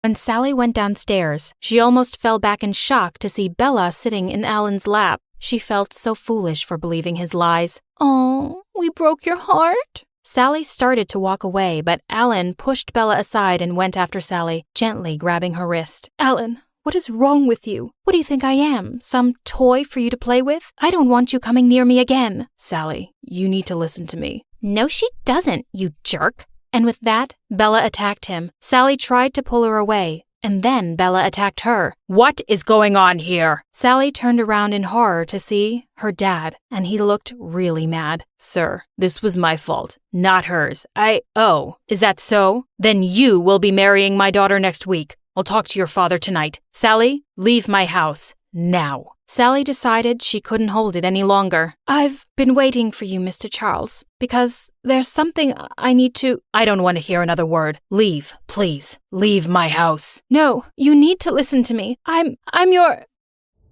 When Sally went downstairs, she almost fell back in shock to see Bella sitting in Alan's lap. She felt so foolish for believing his lies. "Oh, we broke your heart?" Sally started to walk away, but Alan pushed Bella aside and went after Sally, gently grabbing her wrist. "Alan, what is wrong with you? What do you think I am? Some toy for you to play with? I don't want you coming near me again." "Sally, you need to listen to me." "No, she doesn't, you jerk." And with that, Bella attacked him. Sally tried to pull her away, and then Bella attacked her. "What is going on here?" Sally turned around in horror to see her dad, and he looked really mad. "Sir, this was my fault, not hers. Oh, is that so? Then you will be marrying my daughter next week. I'll talk to your father tonight. Sally, leave my house, now." Sally decided she couldn't hold it any longer. "I've been waiting for you, Mr. Charles, because there's something I need to—" "I don't want to hear another word. Leave, please. Leave my house." "No, you need to listen to me. I'm your—"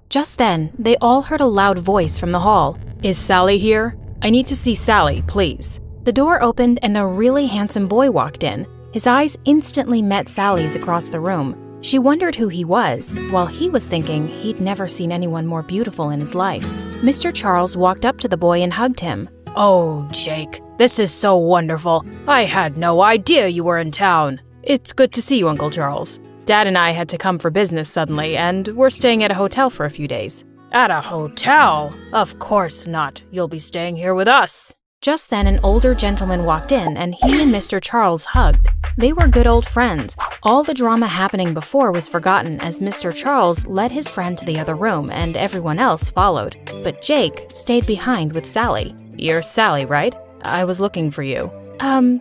Just then, they all heard a loud voice from the hall. "Is Sally here? I need to see Sally, please." The door opened and a really handsome boy walked in. His eyes instantly met Sally's across the room. She wondered who he was, while he was thinking he'd never seen anyone more beautiful in his life. Mr. Charles walked up to the boy and hugged him. "Oh, Jake, this is so wonderful. I had no idea you were in town." "It's good to see you, Uncle Charles. Dad and I had to come for business suddenly, and we're staying at a hotel for a few days." "At a hotel? Of course not. You'll be staying here with us." Just then, an older gentleman walked in, and he and Mr. Charles hugged. They were good old friends. All the drama happening before was forgotten as Mr. Charles led his friend to the other room, and everyone else followed. But Jake stayed behind with Sally. "You're Sally, right? I was looking for you."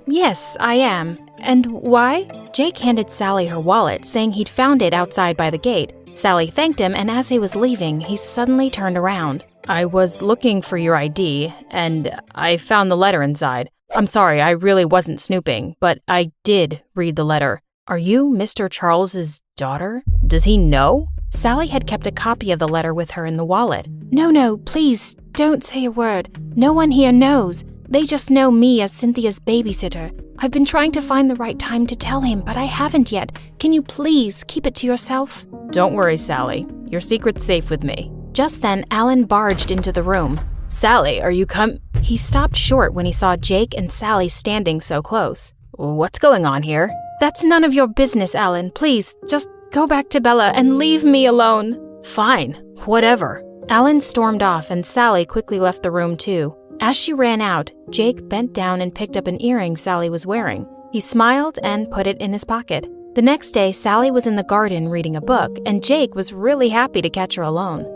Yes, I am. And why?" Jake handed Sally her wallet, saying he'd found it outside by the gate. Sally thanked him, and as he was leaving, he suddenly turned around. "I was looking for your ID, and I found the letter inside. I'm sorry, I really wasn't snooping, but I did read the letter. Are you Mr. Charles's daughter? Does he know?" Sally had kept a copy of the letter with her in the wallet. No, please, don't say a word. No one here knows. They just know me as Cynthia's babysitter. I've been trying to find the right time to tell him, but I haven't yet. Can you please keep it to yourself?" "Don't worry, Sally. Your secret's safe with me." Just then, Alan barged into the room. "Sally, are you He stopped short when he saw Jake and Sally standing so close. "What's going on here?" "That's none of your business, Alan. Please, just go back to Bella and leave me alone." "Fine, whatever." Alan stormed off, and Sally quickly left the room too. As she ran out, Jake bent down and picked up an earring Sally was wearing. He smiled and put it in his pocket. The next day, Sally was in the garden reading a book, and Jake was really happy to catch her alone.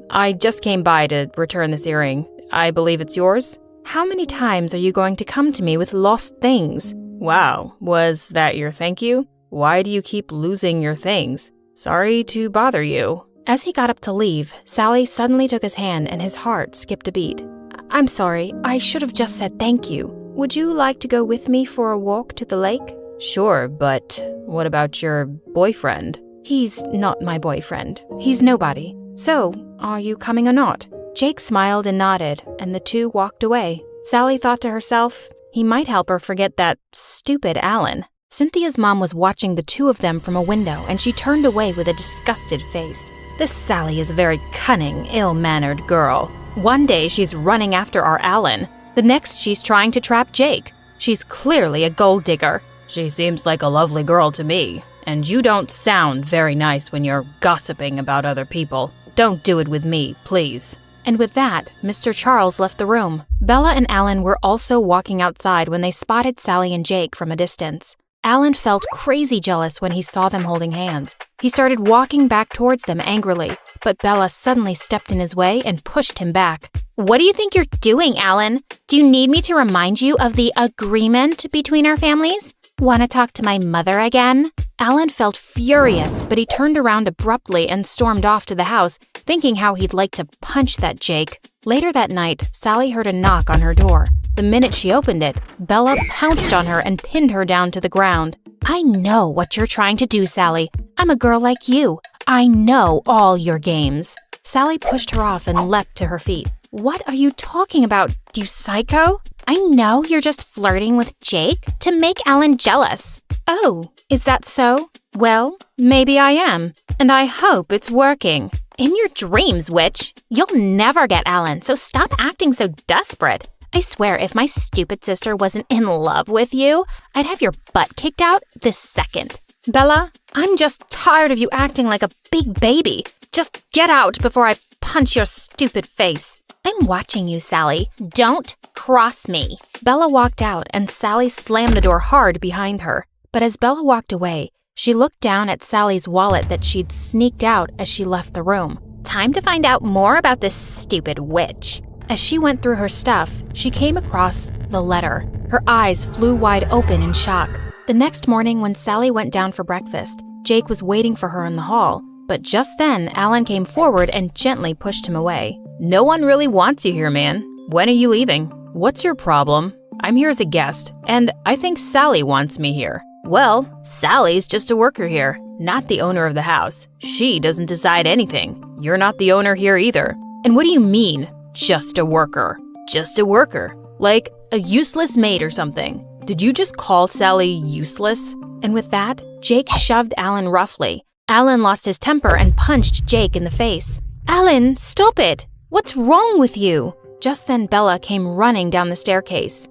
I just came by to return this earring. I believe it's yours?" "How many times are you going to come to me with lost things?" "Wow, was that your thank you? Why do you keep losing your things? Sorry to bother you." As he got up to leave, Sally suddenly took his hand and his heart skipped a beat. "I'm sorry, I should have just said thank you. Would you like to go with me for a walk to the lake?" "Sure, but what about your boyfriend?" "He's not my boyfriend. He's nobody. So, are you coming or not?" Jake smiled and nodded, and the two walked away. Sally thought to herself, he might help her forget that stupid Alan. Cynthia's mom was watching the two of them from a window, and she turned away with a disgusted face. "This Sally is a very cunning, ill-mannered girl. One day she's running after our Alan. The next she's trying to trap Jake. She's clearly a gold digger." "She seems like a lovely girl to me, and you don't sound very nice when you're gossiping about other people. Don't do it with me, please." And with that, Mr. Charles left the room. Bella and Alan were also walking outside when they spotted Sally and Jake from a distance. Alan felt crazy jealous when he saw them holding hands. He started walking back towards them angrily, but Bella suddenly stepped in his way and pushed him back. "What do you think you're doing, Alan? Do you need me to remind you of the agreement between our families? Want to talk to my mother again?" Alan felt furious, but he turned around abruptly and stormed off to the house, thinking how he'd like to punch that Jake. Later that night, Sally heard a knock on her door. The minute she opened it, Bella pounced on her and pinned her down to the ground. "I know what you're trying to do, Sally. I'm a girl like you. I know all your games." Sally pushed her off and leapt to her feet. "What are you talking about, you psycho? I know you're just flirting with Jake to make Alan jealous." Oh, is that so? Well, maybe I am, and I hope it's working. In your dreams, witch. You'll never get Alan, so stop acting so desperate. I swear if my stupid sister wasn't in love with you, I'd have your butt kicked out this second. Bella, I'm just tired of you acting like a big baby. Just get out before I punch your stupid face. I'm watching you, Sally. Don't cross me. Bella walked out and Sally slammed the door hard behind her. But as Bella walked away, she looked down at Sally's wallet that she'd sneaked out as she left the room. Time to find out more about this stupid witch. As she went through her stuff, she came across the letter. Her eyes flew wide open in shock. The next morning when Sally went down for breakfast, Jake was waiting for her in the hall. But just then, Alan came forward and gently pushed him away. No one really wants you here, man. When are you leaving? What's your problem? I'm here as a guest, and I think Sally wants me here. Well, Sally's just a worker here, not the owner of the house. She doesn't decide anything. You're not the owner here either. And what do you mean, just a worker? Just a worker? Like a useless maid or something. Did you just call Sally useless? And with that, Jake shoved Alan roughly. Alan lost his temper and punched Jake in the face. Alan, stop it! What's wrong with you? Just then Bella came running down the staircase.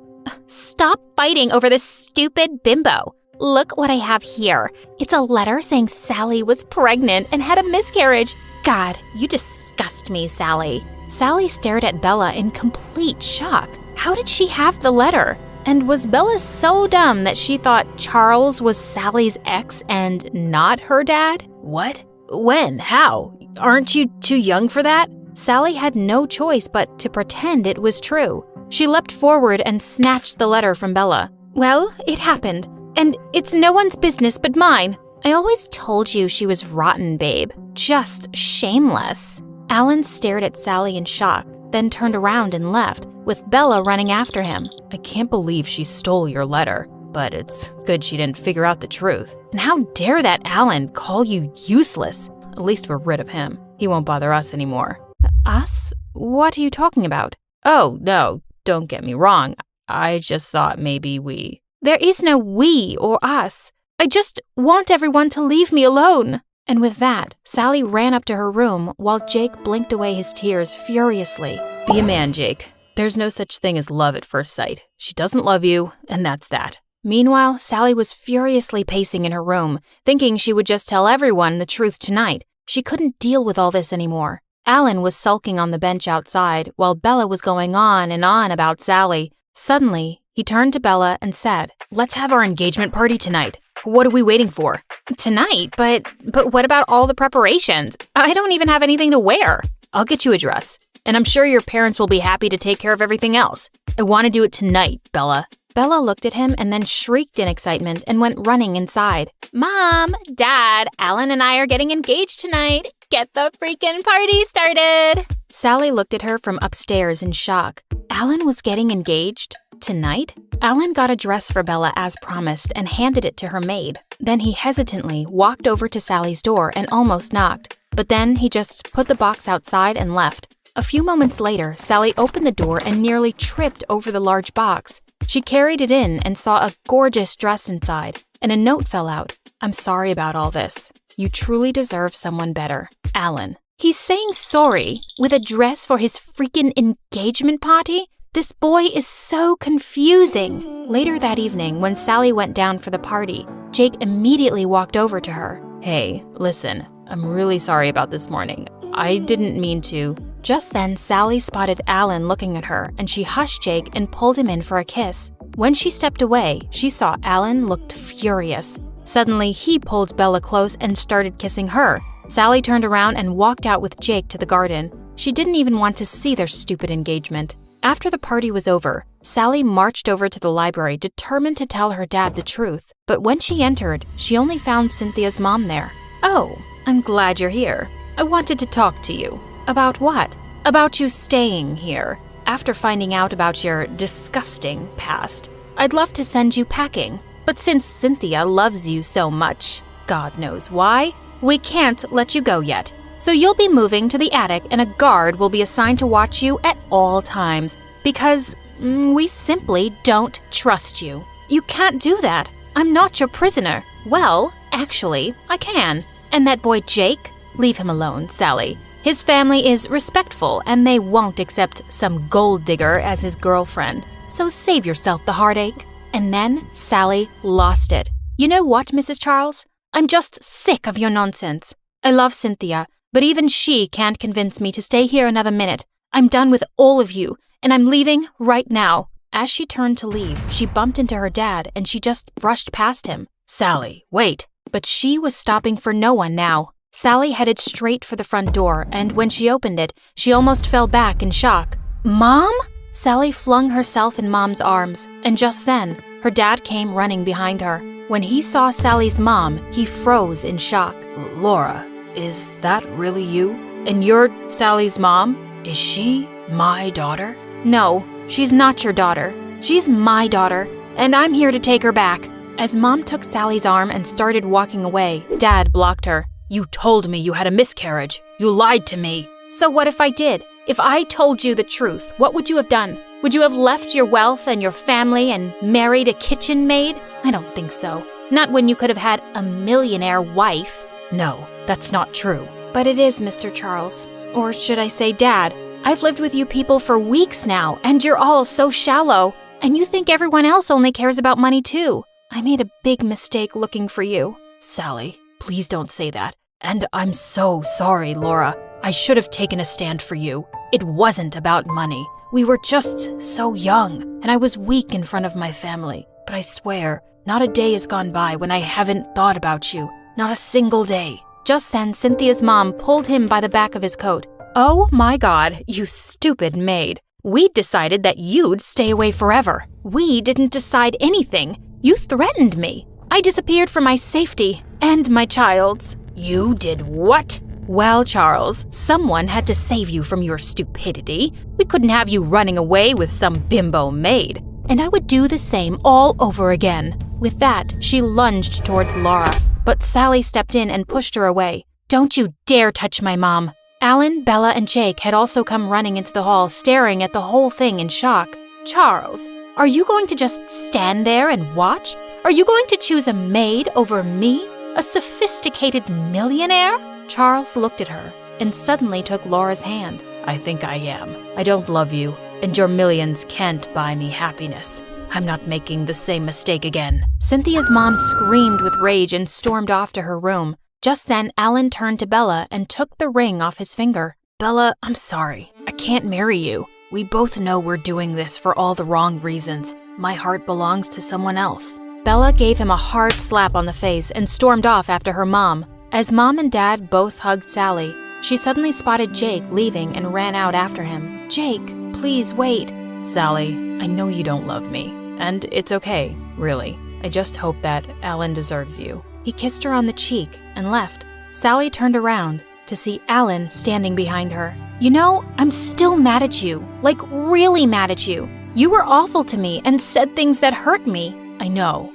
Stop fighting over this stupid bimbo. Look what I have here. It's a letter saying Sally was pregnant and had a miscarriage. God, you disgust me, Sally. Sally stared at Bella in complete shock. How did she have the letter? And was Bella so dumb that she thought Charles was Sally's ex and not her dad? What? When? How? Aren't you too young for that? Sally had no choice but to pretend it was true. She leapt forward and snatched the letter from Bella. Well, it happened. And it's no one's business but mine. I always told you she was rotten, babe. Just shameless. Alan stared at Sally in shock, then turned around and left, with Bella running after him. I can't believe she stole your letter, but it's good she didn't figure out the truth. And how dare that Alan call you useless? At least we're rid of him. He won't bother us anymore. Us? What are you talking about? Oh, no, don't get me wrong. I just thought maybe we... There is no we or us. I just want everyone to leave me alone. And with that, Sally ran up to her room while Jake blinked away his tears furiously. Be a man, Jake. There's no such thing as love at first sight. She doesn't love you, and that's that. Meanwhile, Sally was furiously pacing in her room, thinking she would just tell everyone the truth tonight. She couldn't deal with all this anymore. Alan was sulking on the bench outside while Bella was going on and on about Sally. Suddenly, he turned to Bella and said, Let's have our engagement party tonight. What are we waiting for? Tonight? But what about all the preparations? I don't even have anything to wear. I'll get you a dress, and I'm sure your parents will be happy to take care of everything else. I want to do it tonight, Bella. Bella looked at him and then shrieked in excitement and went running inside. Mom, Dad, Alan and I are getting engaged tonight. Get the freaking party started. Sally looked at her from upstairs in shock. Alan was getting engaged? Tonight? Alan got a dress for Bella as promised and handed it to her maid. Then he hesitantly walked over to Sally's door and almost knocked. But then he just put the box outside and left. A few moments later, Sally opened the door and nearly tripped over the large box. She carried it in and saw a gorgeous dress inside, and a note fell out. I'm sorry about all this. You truly deserve someone better. Alan. He's saying sorry with a dress for his freaking engagement party? This boy is so confusing. Later that evening, when Sally went down for the party, Jake immediately walked over to her. Hey, listen, I'm really sorry about this morning. I didn't mean to. Just then, Sally spotted Alan looking at her, and she hushed Jake and pulled him in for a kiss. When she stepped away, she saw Alan looked furious. Suddenly, he pulled Bella close and started kissing her. Sally turned around and walked out with Jake to the garden. She didn't even want to see their stupid engagement. After the party was over, Sally marched over to the library determined to tell her dad the truth. But when she entered, she only found Cynthia's mom there. Oh, I'm glad you're here. I wanted to talk to you. About what? About you staying here. After finding out about your disgusting past, I'd love to send you packing. But since Cynthia loves you so much, God knows why, we can't let you go yet. So you'll be moving to the attic and a guard will be assigned to watch you at all times because we simply don't trust you. You can't do that. I'm not your prisoner. Well, actually, I can. And that boy Jake? Leave him alone, Sally. His family is respectful and they won't accept some gold digger as his girlfriend. So save yourself the heartache. And then Sally lost it. You know what, Mrs. Charles? I'm just sick of your nonsense. I love Cynthia, but even she can't convince me to stay here another minute. I'm done with all of you, and I'm leaving right now. As she turned to leave, she bumped into her dad and she just brushed past him. Sally, wait. But she was stopping for no one now. Sally headed straight for the front door, and when she opened it, she almost fell back in shock. Mom? Sally flung herself in Mom's arms, and just then, her dad came running behind her. When he saw Sally's mom, he froze in shock. Laura, is that really you? And you're Sally's mom? Is she my daughter? No, she's not your daughter. She's my daughter, and I'm here to take her back. As Mom took Sally's arm and started walking away, Dad blocked her. You told me you had a miscarriage. You lied to me. So what if I did? If I told you the truth, what would you have done? Would you have left your wealth and your family and married a kitchen maid? I don't think so. Not when you could have had a millionaire wife. No, that's not true. But it is, Mr. Charles. Or should I say Dad? I've lived with you people for weeks now, and you're all so shallow. And you think everyone else only cares about money too. I made a big mistake looking for you. Sally, please don't say that. And I'm so sorry, Laura. I should have taken a stand for you. It wasn't about money. We were just so young, and I was weak in front of my family. But I swear, not a day has gone by when I haven't thought about you. Not a single day. Just then, Cynthia's mom pulled him by the back of his coat. Oh my God, you stupid maid. We decided that you'd stay away forever. We didn't decide anything. You threatened me. I disappeared for my safety and my child's. You did what? Well, Charles, someone had to save you from your stupidity. We couldn't have you running away with some bimbo maid. And I would do the same all over again. With that, she lunged towards Laura, but Sally stepped in and pushed her away. Don't you dare touch my mom. Alan, Bella, and Jake had also come running into the hall, staring at the whole thing in shock. Charles, are you going to just stand there and watch? Are you going to choose a maid over me? A sophisticated millionaire? Charles looked at her and suddenly took Laura's hand. I think I am. I don't love you, and your millions can't buy me happiness. I'm not making the same mistake again. Cynthia's mom screamed with rage and stormed off to her room. Just then, Alan turned to Bella and took the ring off his finger. Bella, I'm sorry. I can't marry you. We both know we're doing this for all the wrong reasons. My heart belongs to someone else. Bella gave him a hard slap on the face and stormed off after her mom. As Mom and Dad both hugged Sally, she suddenly spotted Jake leaving and ran out after him. Jake, please wait. Sally, I know you don't love me, and it's okay, really. I just hope that Alan deserves you. He kissed her on the cheek and left. Sally turned around to see Alan standing behind her. You know, I'm still mad at you, like really mad at you. You were awful to me and said things that hurt me. I know.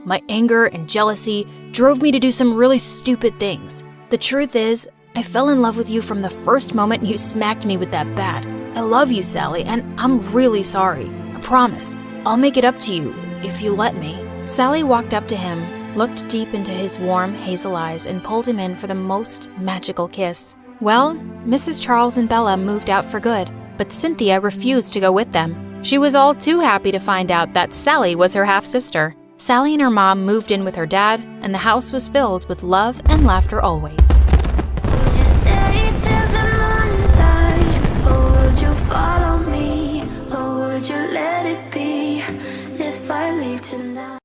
My anger and jealousy drove me to do some really stupid things. The truth is, I fell in love with you from the first moment you smacked me with that bat. I love you, Sally, and I'm really sorry. I promise. I'll make it up to you if you let me. Sally walked up to him, looked deep into his warm hazel eyes, and pulled him in for the most magical kiss. Well, Mrs. Charles and Bella moved out for good, but Cynthia refused to go with them. She was all too happy to find out that Sally was her half-sister. Sally and her mom moved in with her dad, and the house was filled with love and laughter always. Would you stay till the morning light, or would you follow me, or would you let it be if I leave tonight?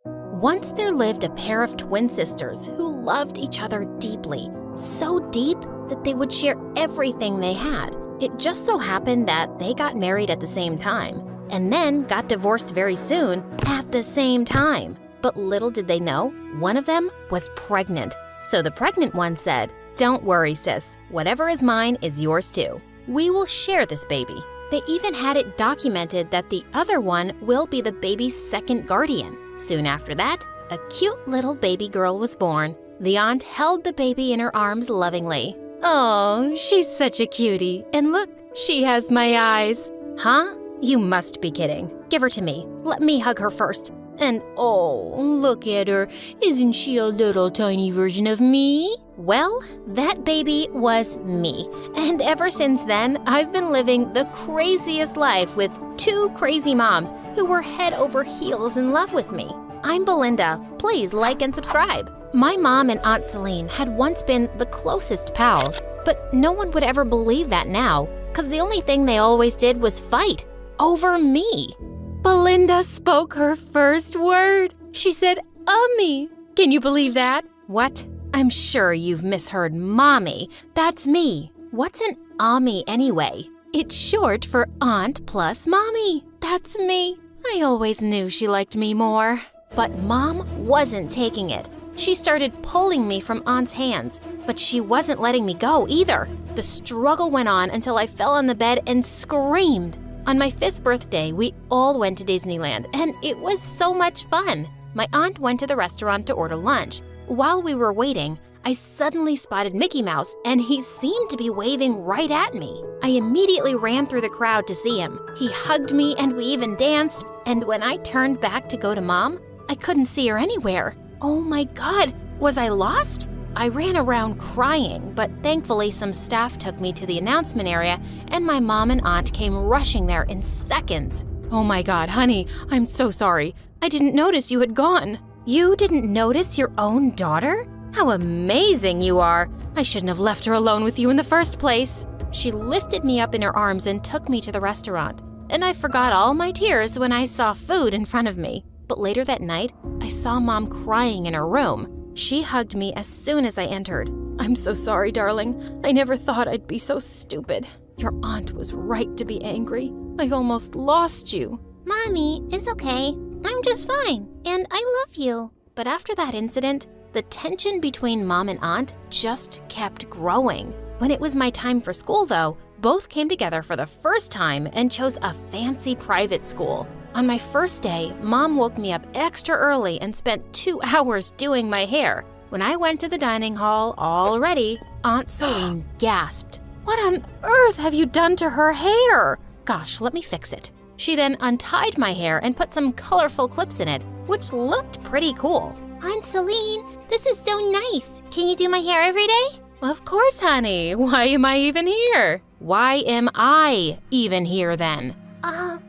Once there lived a pair of twin sisters who loved each other deeply, so deep that they would share everything they had. It just so happened that they got married at the same time, and then got divorced very soon at the same time. But little did they know, one of them was pregnant. So the pregnant one said, "Don't worry, sis. Whatever is mine is yours too. We will share this baby." They even had it documented that the other one will be the baby's second guardian. Soon after that, a cute little baby girl was born. The aunt held the baby in her arms lovingly. Oh, she's such a cutie. And look, she has my eyes. Huh? You must be kidding. Give her to me. Let me hug her first. And oh, look at her. Isn't she a little tiny version of me? Well, that baby was me. And ever since then, I've been living the craziest life with 2 crazy moms who were head over heels in love with me. I'm Belinda. Please like and subscribe. My mom and Aunt Celine had once been the closest pals, but no one would ever believe that now, because the only thing they always did was fight over me. Belinda spoke her first word. She said, "Ummy." Can you believe that? What? I'm sure you've misheard mommy. That's me. What's an ummy anyway? It's short for aunt plus mommy. That's me. I always knew she liked me more. But Mom wasn't taking it. She started pulling me from Aunt's hands, but she wasn't letting me go either. The struggle went on until I fell on the bed and screamed. On my 5th birthday, we all went to Disneyland, and it was so much fun. My aunt went to the restaurant to order lunch. While we were waiting, I suddenly spotted Mickey Mouse, and he seemed to be waving right at me. I immediately ran through the crowd to see him. He hugged me, and we even danced. And when I turned back to go to Mom, I couldn't see her anywhere. Oh my God, was I lost? I ran around crying, but thankfully some staff took me to the announcement area, and my mom and aunt came rushing there in seconds. Oh my God, honey, I'm so sorry. I didn't notice you had gone. You didn't notice your own daughter? How amazing you are. I shouldn't have left her alone with you in the first place. She lifted me up in her arms and took me to the restaurant, and I forgot all my tears when I saw food in front of me. But later that night, I saw Mom crying in her room. She hugged me as soon as I entered. I'm so sorry, darling. I never thought I'd be so stupid. Your aunt was right to be angry. I almost lost you. Mommy, it's okay. I'm just fine, and I love you. But after that incident, the tension between Mom and Aunt just kept growing. When it was my time for school, though, both came together for the first time and chose a fancy private school. On my first day, Mom woke me up extra early and spent 2 hours doing my hair. When I went to the dining hall, all ready, Aunt Celine gasped. What on earth have you done to her hair? Gosh, let me fix it. She then untied my hair and put some colorful clips in it, which looked pretty cool. Aunt Celine, this is so nice. Can you do my hair every day? Of course, honey. Why am I even here? Why am I even here then?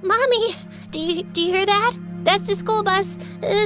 Mommy, do you hear that? That's the school bus.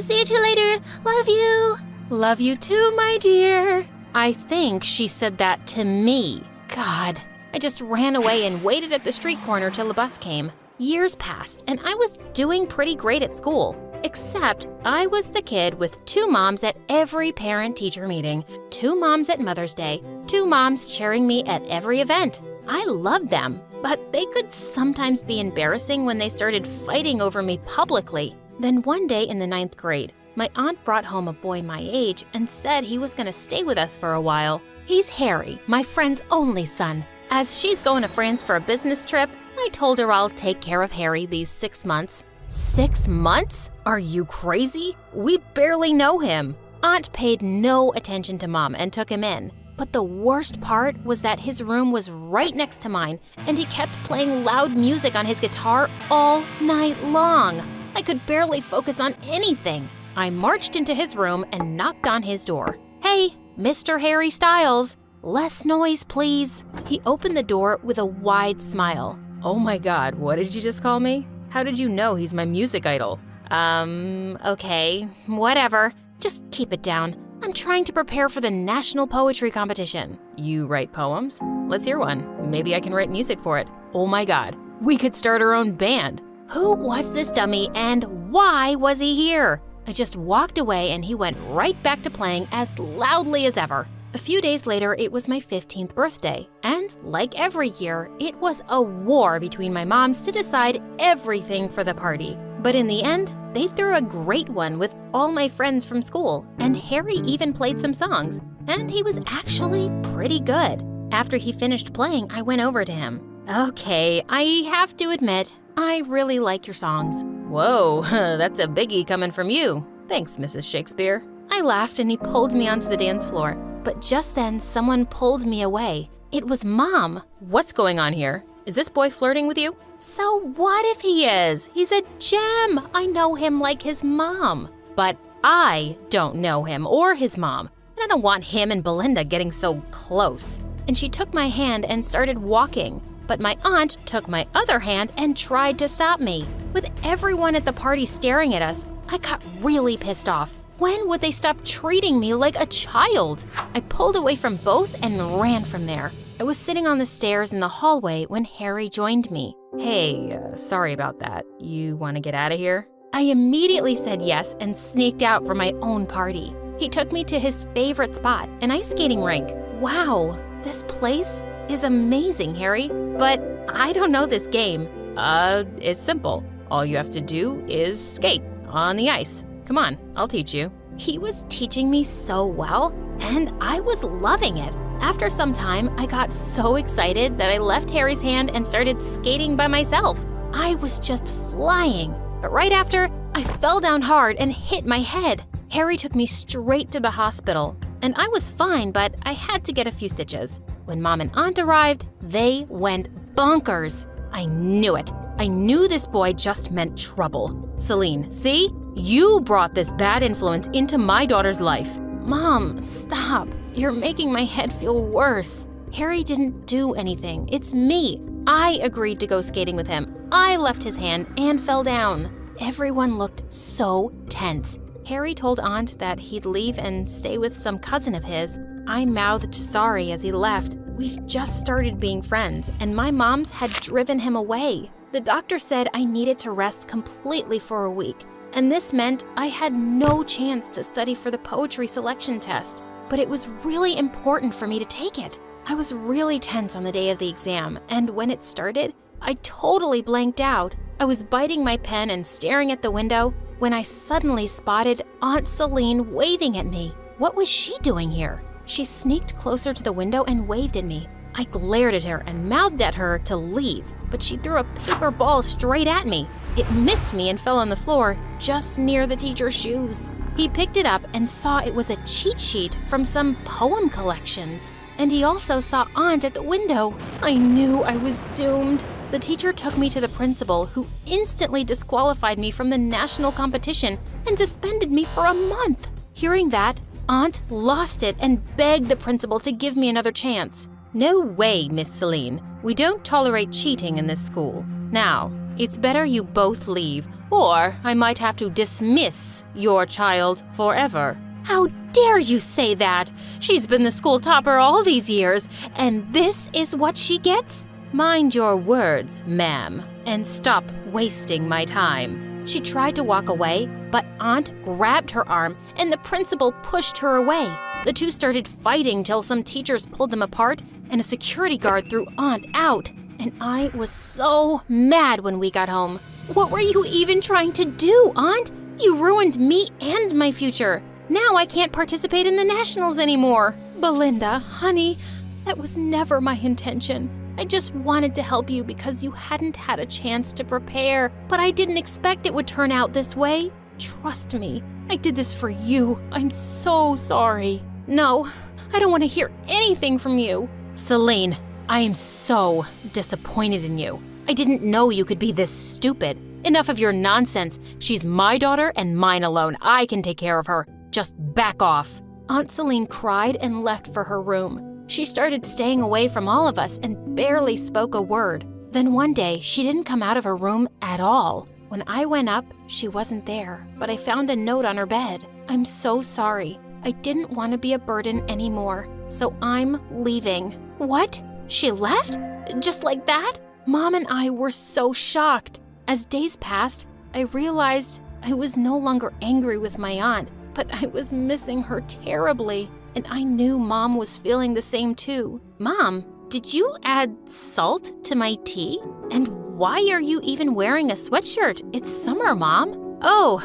See you two later. Love you. Love you too, my dear. I think she said that to me. God, I just ran away and waited at the street corner till the bus came. Years passed, and I was doing pretty great at school. Except I was the kid with 2 moms at every parent-teacher meeting, 2 moms at Mother's Day, 2 moms cheering me at every event. I loved them, but they could sometimes be embarrassing when they started fighting over me publicly. Then one day in the 9th grade, my aunt brought home a boy my age and said he was going to stay with us for a while. He's Harry, my friend's only son. As she's going to France for a business trip, I told her I'll take care of Harry these 6 months. 6 months? Are you crazy? We barely know him. Aunt paid no attention to Mom and took him in. But the worst part was that his room was right next to mine, and he kept playing loud music on his guitar all night long. I could barely focus on anything. I marched into his room and knocked on his door. Hey, Mr. Harry Styles, less noise, please. He opened the door with a wide smile. Oh my God, what did you just call me? How did you know he's my music idol? Okay, whatever. Just keep it down. I'm trying to prepare for the National Poetry Competition. You write poems? Let's hear one. Maybe I can write music for it. Oh my God, we could start our own band. Who was this dummy and why was he here? I just walked away and he went right back to playing as loudly as ever. A few days later, it was my 15th birthday, and like every year, it was a war between my moms to decide everything for the party. But in the end, they threw a great one with all my friends from school, and Harry even played some songs, and he was actually pretty good. After he finished playing, I went over to him. Okay, I have to admit, I really like your songs. Whoa, that's a biggie coming from you. Thanks, Mrs. Shakespeare. I laughed and he pulled me onto the dance floor. But just then, someone pulled me away. It was Mom. What's going on here? Is this boy flirting with you? So what if he is? He's a gem. I know him like his mom. But I don't know him or his mom. And I don't want him and Belinda getting so close. And she took my hand and started walking. But my aunt took my other hand and tried to stop me. With everyone at the party staring at us, I got really pissed off. When would they stop treating me like a child? I pulled away from both and ran from there. I was sitting on the stairs in the hallway when Harry joined me. Hey, sorry about that. You want to get out of here? I immediately said yes and sneaked out for my own party. He took me to his favorite spot, an ice skating rink. Wow, this place is amazing, Harry. But I don't know this game. It's simple. All you have to do is skate on the ice. Come on, I'll teach you. He was teaching me so well, and I was loving it. After some time, I got so excited that I left Harry's hand and started skating by myself. I was just flying. But right after, I fell down hard and hit my head. Harry took me straight to the hospital, and I was fine, but I had to get a few stitches. When Mom and Aunt arrived, they went bonkers. I knew it. I knew this boy just meant trouble. Celine, see? You brought this bad influence into my daughter's life. Mom, stop. You're making my head feel worse. Harry didn't do anything. It's me. I agreed to go skating with him. I left his hand and fell down. Everyone looked so tense. Harry told Aunt that he'd leave and stay with some cousin of his. I mouthed sorry as he left. We just started being friends, and my moms had driven him away. The doctor said I needed to rest completely for a week, and this meant I had no chance to study for the poetry selection test. But it was really important for me to take it. I was really tense on the day of the exam, and when it started, I totally blanked out. I was biting my pen and staring at the window when I suddenly spotted Aunt Celine waving at me. What was she doing here? She sneaked closer to the window and waved at me. I glared at her and mouthed at her to leave, but she threw a paper ball straight at me. It missed me and fell on the floor just near the teacher's shoes. He picked it up and saw it was a cheat sheet from some poem collections. And he also saw Aunt at the window. I knew I was doomed. The teacher took me to the principal, who instantly disqualified me from the national competition and suspended me for a month. Hearing that, Aunt lost it and begged the principal to give me another chance. No way, Miss Celine. We don't tolerate cheating in this school. Now, it's better you both leave, or I might have to dismiss your child forever. How dare you say that? She's been the school topper all these years, and this is what she gets? Mind your words, ma'am, and stop wasting my time. She tried to walk away, but Aunt grabbed her arm and the principal pushed her away. The two started fighting till some teachers pulled them apart and a security guard threw Aunt out. And I was so mad when we got home. What were you even trying to do, Aunt? You ruined me and my future. Now I can't participate in the nationals anymore. Belinda, honey, that was never my intention. I just wanted to help you because you hadn't had a chance to prepare, but I didn't expect it would turn out this way. Trust me, I did this for you. I'm so sorry. No, I don't want to hear anything from you. Celine, I am so disappointed in you. I didn't know you could be this stupid. Enough of your nonsense. She's my daughter and mine alone. I can take care of her. Just back off. Aunt Celine cried and left for her room. She started staying away from all of us and barely spoke a word. Then one day, she didn't come out of her room at all. When I went up, she wasn't there, but I found a note on her bed. I'm so sorry. I didn't want to be a burden anymore, so I'm leaving. What? She left? Just like that? Mom and I were so shocked. As days passed, I realized I was no longer angry with my aunt, but I was missing her terribly. And I knew Mom was feeling the same too. Mom, did you add salt to my tea? And why are you even wearing a sweatshirt? It's summer, Mom. Oh,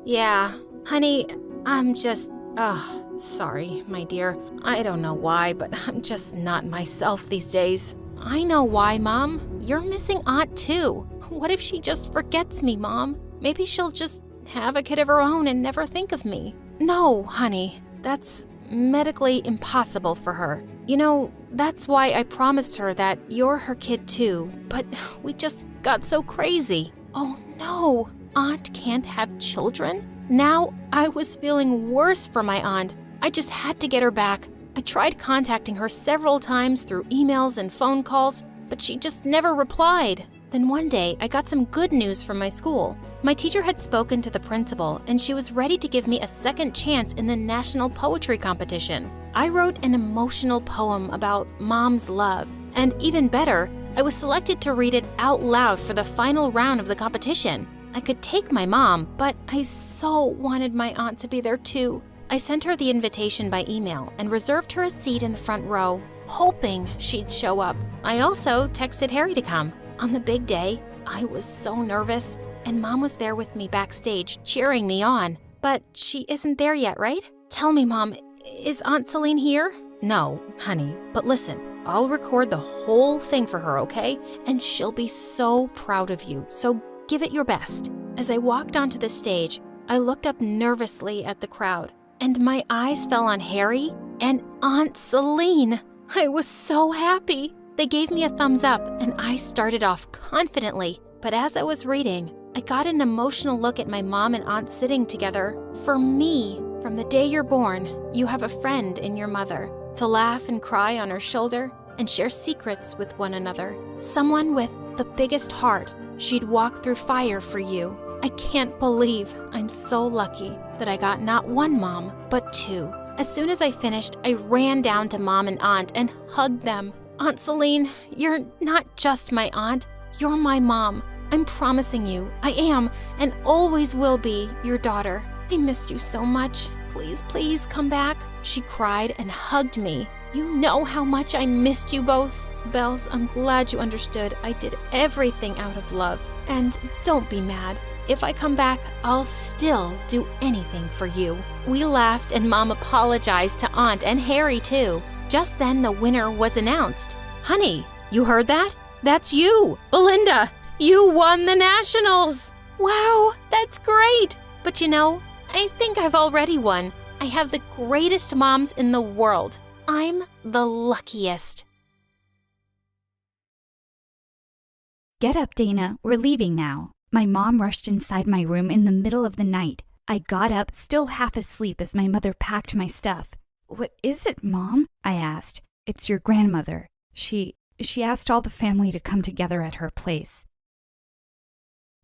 yeah. Honey, I'm just... sorry, my dear. I don't know why, but I'm just not myself these days. I know why, Mom. You're missing Aunt too. What if she just forgets me, Mom? Maybe she'll just have a kid of her own and never think of me. No, honey, that's medically impossible for her. You know, that's why I promised her that you're her kid too, but we just got so crazy. Oh no, Aunt can't have children? Now I was feeling worse for my aunt. I just had to get her back. I tried contacting her several times through emails and phone calls, but she just never replied. Then one day, I got some good news from my school. My teacher had spoken to the principal, and she was ready to give me a second chance in the national poetry competition. I wrote an emotional poem about mom's love, and even better, I was selected to read it out loud for the final round of the competition. I could take my mom, but I so wanted my aunt to be there too. I sent her the invitation by email and reserved her a seat in the front row, hoping she'd show up. I also texted Harry to come. On the big day, I was so nervous, and Mom was there with me backstage, cheering me on. But she isn't there yet, right? Tell me, Mom, is Aunt Celine here? No, honey, but listen, I'll record the whole thing for her, okay? And she'll be so proud of you, so give it your best. As I walked onto the stage, I looked up nervously at the crowd, and my eyes fell on Harry and Aunt Celine. I was so happy. They gave me a thumbs up, and I started off confidently. But as I was reading, I got an emotional look at my mom and aunt sitting together. For me, from the day you're born, you have a friend in your mother, to laugh and cry on her shoulder and share secrets with one another. Someone with the biggest heart. She'd walk through fire for you. I can't believe I'm so lucky that I got not one mom, but two. As soon as I finished, I ran down to Mom and Aunt and hugged them. Aunt Celine, you're not just my aunt, you're my mom. I'm promising you, I am and always will be your daughter. I missed you so much. Please, please come back. She cried and hugged me. You know how much I missed you both. Bells, I'm glad you understood. I did everything out of love. And don't be mad. If I come back, I'll still do anything for you. We laughed and Mom apologized to Aunt and Harry too. Just then the winner was announced. Honey, you heard that? That's you, Belinda. You won the nationals. Wow, that's great. But you know, I think I've already won. I have the greatest moms in the world. I'm the luckiest. Get up, Dana. We're leaving now. My mom rushed inside my room in the middle of the night. I got up, still half asleep, as my mother packed my stuff. What is it, Mom? I asked. It's your grandmother. She asked all the family to come together at her place.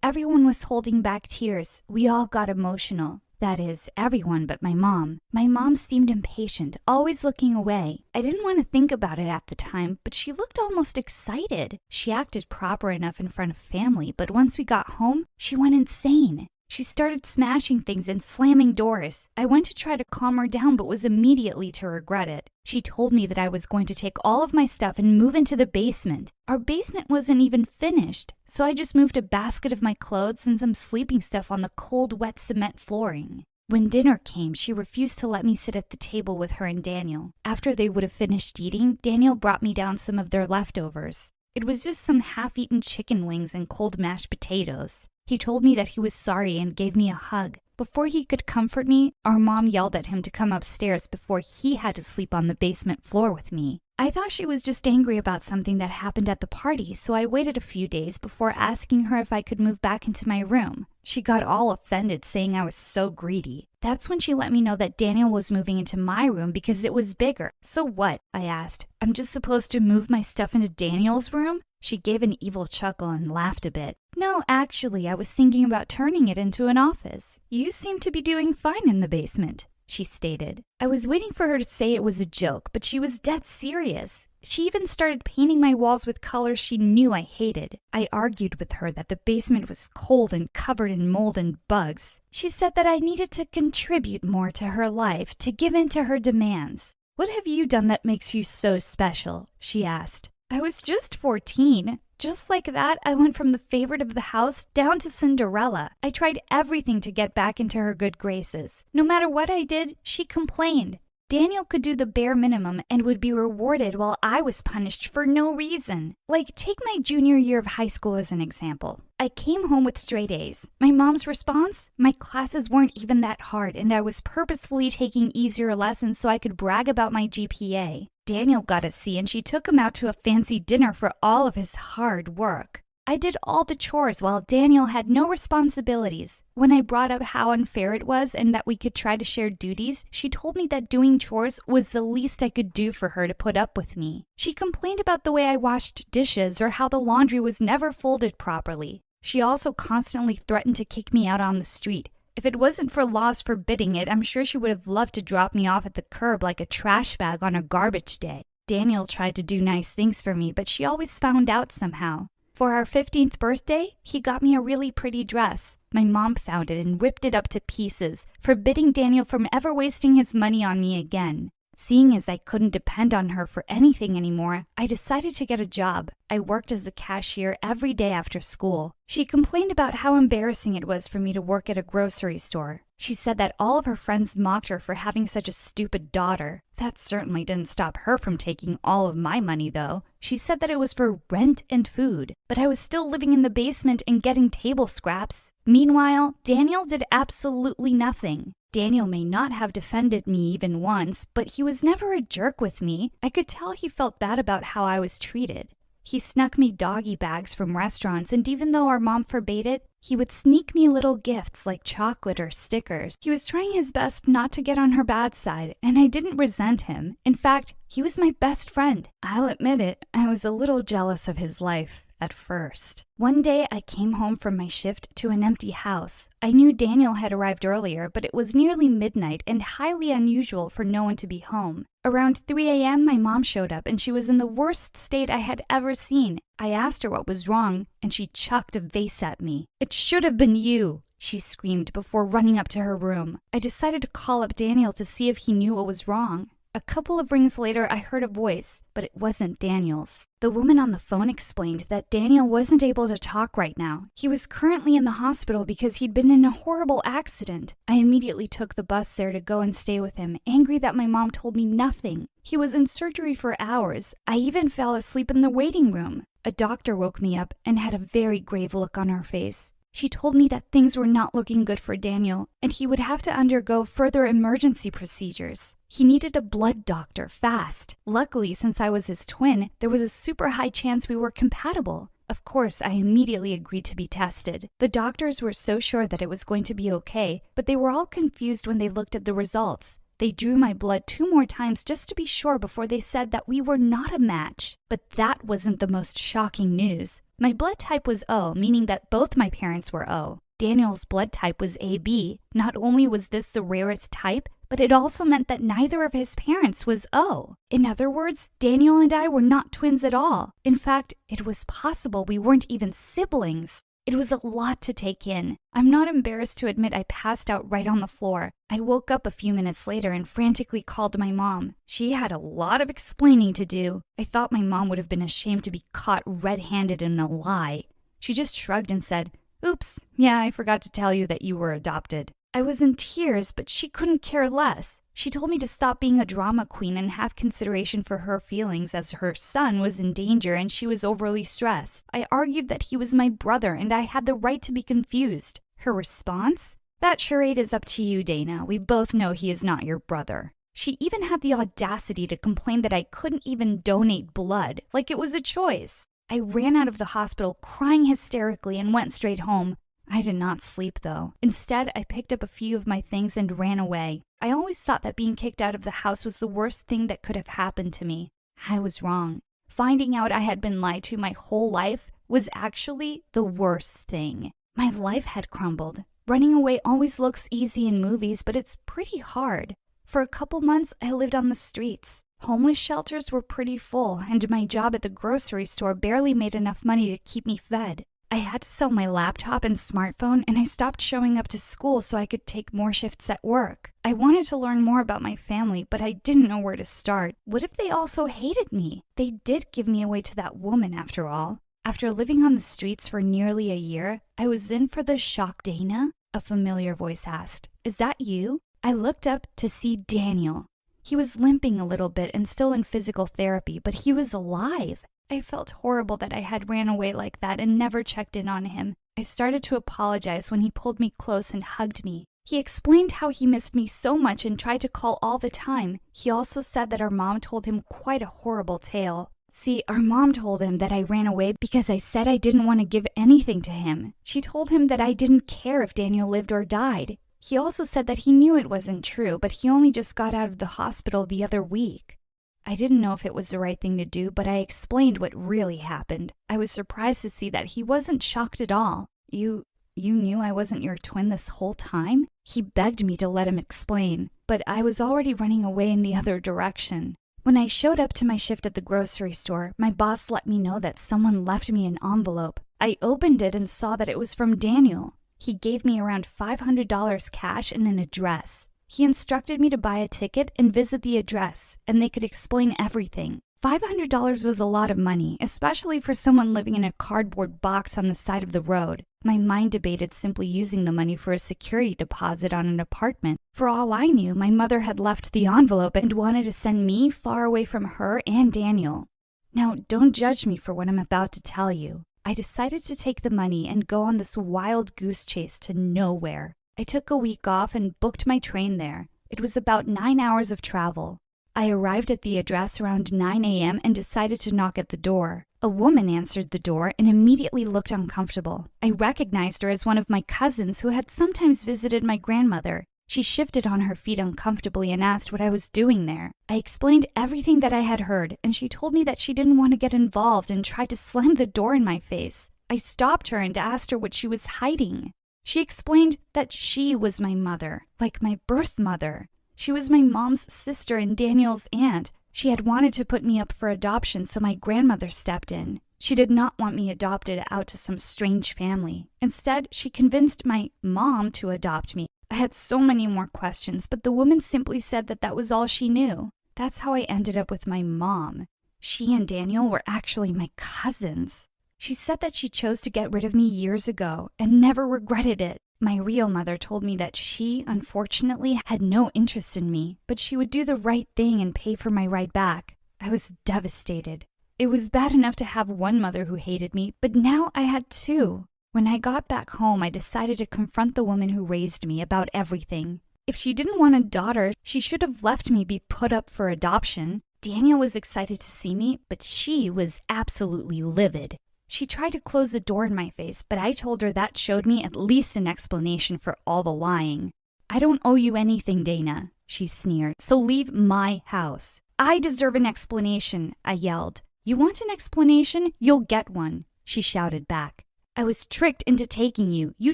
Everyone was holding back tears. We all got emotional. That is, everyone but my mom. My mom seemed impatient, always looking away. I didn't want to think about it at the time, but she looked almost excited. She acted proper enough in front of family, but once we got home, she went insane. She started smashing things and slamming doors. I went to try to calm her down, but was immediately to regret it. She told me that I was going to take all of my stuff and move into the basement. Our basement wasn't even finished, so I just moved a basket of my clothes and some sleeping stuff on the cold, wet cement flooring. When dinner came, she refused to let me sit at the table with her and Daniel. After they would have finished eating, Daniel brought me down some of their leftovers. It was just some half-eaten chicken wings and cold mashed potatoes. He told me that he was sorry and gave me a hug. Before he could comfort me, our mom yelled at him to come upstairs before he had to sleep on the basement floor with me. I thought she was just angry about something that happened at the party, so I waited a few days before asking her if I could move back into my room. She got all offended, saying I was so greedy. That's when she let me know that Daniel was moving into my room because it was bigger. So what? I asked. I'm just supposed to move my stuff into Daniel's room? She gave an evil chuckle and laughed a bit. No, actually, I was thinking about turning it into an office. You seem to be doing fine in the basement, she stated. I was waiting for her to say it was a joke, but she was dead serious. She even started painting my walls with colors she knew I hated. I argued with her that the basement was cold and covered in mold and bugs. She said that I needed to contribute more to her life, to give in to her demands. What have you done that makes you so special? She asked. I was just 14. Just like that, I went from the favorite of the house down to Cinderella. I tried everything to get back into her good graces. No matter what I did, she complained. Daniel could do the bare minimum and would be rewarded while I was punished for no reason. Like, take my junior year of high school as an example. I came home with straight A's. My mom's response? My classes weren't even that hard, and I was purposefully taking easier lessons so I could brag about my GPA. Daniel got a C, and she took him out to a fancy dinner for all of his hard work. I did all the chores while Daniel had no responsibilities. When I brought up how unfair it was and that we could try to share duties, she told me that doing chores was the least I could do for her to put up with me. She complained about the way I washed dishes or how the laundry was never folded properly. She also constantly threatened to kick me out on the street. If it wasn't for laws forbidding it, I'm sure she would have loved to drop me off at the curb like a trash bag on a garbage day. Daniel tried to do nice things for me, but she always found out somehow. For our 15th birthday, he got me a really pretty dress. My mom found it and ripped it up to pieces, forbidding Daniel from ever wasting his money on me again. Seeing as I couldn't depend on her for anything anymore, I decided to get a job. I worked as a cashier every day after school. She complained about how embarrassing it was for me to work at a grocery store. She said that all of her friends mocked her for having such a stupid daughter. That certainly didn't stop her from taking all of my money, though. She said that it was for rent and food, but I was still living in the basement and getting table scraps. Meanwhile, Daniel did absolutely nothing. Daniel may not have defended me even once, but he was never a jerk with me. I could tell he felt bad about how I was treated. He snuck me doggy bags from restaurants, and even though our mom forbade it, he would sneak me little gifts like chocolate or stickers. He was trying his best not to get on her bad side, and I didn't resent him. In fact, he was my best friend. I'll admit it, I was a little jealous of his life at first. One day, I came home from my shift to an empty house. I knew Daniel had arrived earlier, but it was nearly midnight and highly unusual for no one to be home. Around 3 a.m., my mom showed up, and she was in the worst state I had ever seen. I asked her what was wrong, and she chucked a vase at me. "It should have been you," she screamed before running up to her room. I decided to call up Daniel to see if he knew what was wrong. A couple of rings later, I heard a voice, but it wasn't Daniel's. The woman on the phone explained that Daniel wasn't able to talk right now. He was currently in the hospital because he'd been in a horrible accident. I immediately took the bus there to go and stay with him, angry that my mom told me nothing. He was in surgery for hours. I even fell asleep in the waiting room. A doctor woke me up and had a very grave look on her face. She told me that things were not looking good for Daniel, and he would have to undergo further emergency procedures. He needed a blood doctor fast. Luckily, since I was his twin, there was a super high chance we were compatible. Of course, I immediately agreed to be tested. The doctors were so sure that it was going to be okay, but they were all confused when they looked at the results. They drew my blood 2 more times just to be sure before they said that we were not a match. But that wasn't the most shocking news. My blood type was O, meaning that both my parents were O. Daniel's blood type was AB. Not only was this the rarest type, but it also meant that neither of his parents was O. In other words, Daniel and I were not twins at all. In fact, it was possible we weren't even siblings. It was a lot to take in. I'm not embarrassed to admit I passed out right on the floor. I woke up a few minutes later and frantically called my mom. She had a lot of explaining to do. I thought my mom would have been ashamed to be caught red-handed in a lie. She just shrugged and said, "Oops, yeah, I forgot to tell you that you were adopted." I was in tears, but she couldn't care less. She told me to stop being a drama queen and have consideration for her feelings as her son was in danger and she was overly stressed. I argued that he was my brother and I had the right to be confused. Her response? "That charade is up to you, Dana. We both know he is not your brother." She even had the audacity to complain that I couldn't even donate blood, like it was a choice. I ran out of the hospital crying hysterically and went straight home. I did not sleep, though. Instead, I picked up a few of my things and ran away. I always thought that being kicked out of the house was the worst thing that could have happened to me. I was wrong. Finding out I had been lied to my whole life was actually the worst thing. My life had crumbled. Running away always looks easy in movies, but it's pretty hard. For a couple months, I lived on the streets. Homeless shelters were pretty full, and my job at the grocery store barely made enough money to keep me fed. I had to sell my laptop and smartphone, and I stopped showing up to school so I could take more shifts at work. I wanted to learn more about my family, but I didn't know where to start. What if they also hated me? They did give me away to that woman, after all. After living on the streets for nearly a year, I was in for the shock. "Dana?" a familiar voice asked. "Is that you?" I looked up to see Daniel. He was limping a little bit and still in physical therapy, but he was alive. I felt horrible that I had ran away like that and never checked in on him. I started to apologize when he pulled me close and hugged me. He explained how he missed me so much and tried to call all the time. He also said that our mom told him quite a horrible tale. See, our mom told him that I ran away because I said I didn't want to give anything to him. She told him that I didn't care if Daniel lived or died. He also said that he knew it wasn't true, but he only just got out of the hospital the other week. I didn't know if it was the right thing to do, but I explained what really happened. I was surprised to see that he wasn't shocked at all. You knew I wasn't your twin this whole time? He begged me to let him explain, but I was already running away in the other direction. When I showed up to my shift at the grocery store, my boss let me know that someone left me an envelope. I opened it and saw that it was from Daniel. He gave me around $500 cash and an address. He instructed me to buy a ticket and visit the address, and they could explain everything. $500 was a lot of money, especially for someone living in a cardboard box on the side of the road. My mind debated simply using the money for a security deposit on an apartment. For all I knew, my mother had left the envelope and wanted to send me far away from her and Daniel. Now, don't judge me for what I'm about to tell you. I decided to take the money and go on this wild goose chase to nowhere. I took a week off and booked my train there. It was about 9 hours of travel. I arrived at the address around 9 a.m. and decided to knock at the door. A woman answered the door and immediately looked uncomfortable. I recognized her as one of my cousins who had sometimes visited my grandmother. She shifted on her feet uncomfortably and asked what I was doing there. I explained everything that I had heard, and she told me that she didn't want to get involved and tried to slam the door in my face. I stopped her and asked her what she was hiding. She explained that she was my mother, like my birth mother. She was my mom's sister and Daniel's aunt. She had wanted to put me up for adoption, so my grandmother stepped in. She did not want me adopted out to some strange family. Instead, she convinced my mom to adopt me. I had so many more questions, but the woman simply said that that was all she knew. That's how I ended up with my mom. She and Daniel were actually my cousins. She said that she chose to get rid of me years ago and never regretted it. My real mother told me that she, unfortunately, had no interest in me, but she would do the right thing and pay for my ride back. I was devastated. It was bad enough to have one mother who hated me, but now I had two. When I got back home, I decided to confront the woman who raised me about everything. If she didn't want a daughter, she should have left me be put up for adoption. Daniel was excited to see me, but she was absolutely livid. She tried to close the door in my face, but I told her that showed me at least an explanation for all the lying. "I don't owe you anything, Dana," she sneered, "so leave my house." "I deserve an explanation," I yelled. "You want an explanation? You'll get one," she shouted back. "I was tricked into taking you. You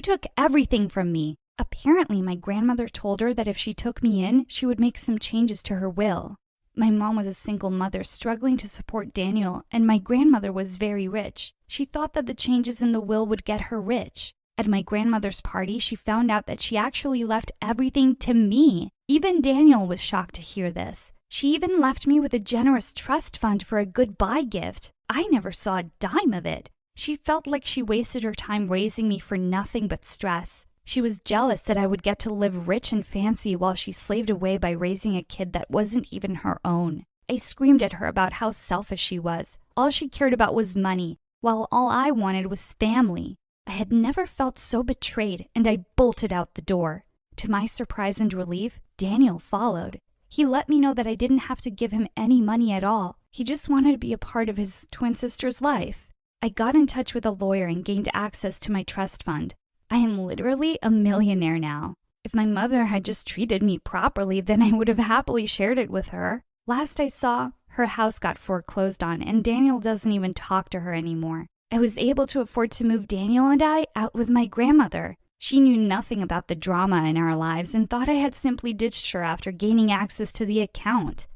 took everything from me." Apparently, my grandmother told her that if she took me in, she would make some changes to her will. My mom was a single mother struggling to support Daniel, and my grandmother was very rich. She thought that the changes in the will would get her rich. At my grandmother's party, she found out that she actually left everything to me. Even Daniel was shocked to hear this. She even left me with a generous trust fund for a goodbye gift. I never saw a dime of it. She felt like she wasted her time raising me for nothing but stress. She was jealous that I would get to live rich and fancy while she slaved away by raising a kid that wasn't even her own. I screamed at her about how selfish she was. All she cared about was money, while all I wanted was family. I had never felt so betrayed, and I bolted out the door. To my surprise and relief, Daniel followed. He let me know that I didn't have to give him any money at all. He just wanted to be a part of his twin sister's life. I got in touch with a lawyer and gained access to my trust fund. I am literally a millionaire now. If my mother had just treated me properly, then I would have happily shared it with her. Last I saw, her house got foreclosed on, and Daniel doesn't even talk to her anymore. I was able to afford to move Daniel and I out with my grandmother. She knew nothing about the drama in our lives and thought I had simply ditched her after gaining access to the account.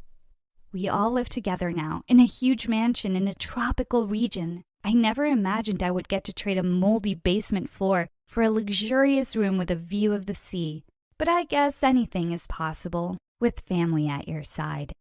We all live together now, in a huge mansion in a tropical region. I never imagined I would get to trade a moldy basement floor for a luxurious room with a view of the sea. But I guess anything is possible with family at your side.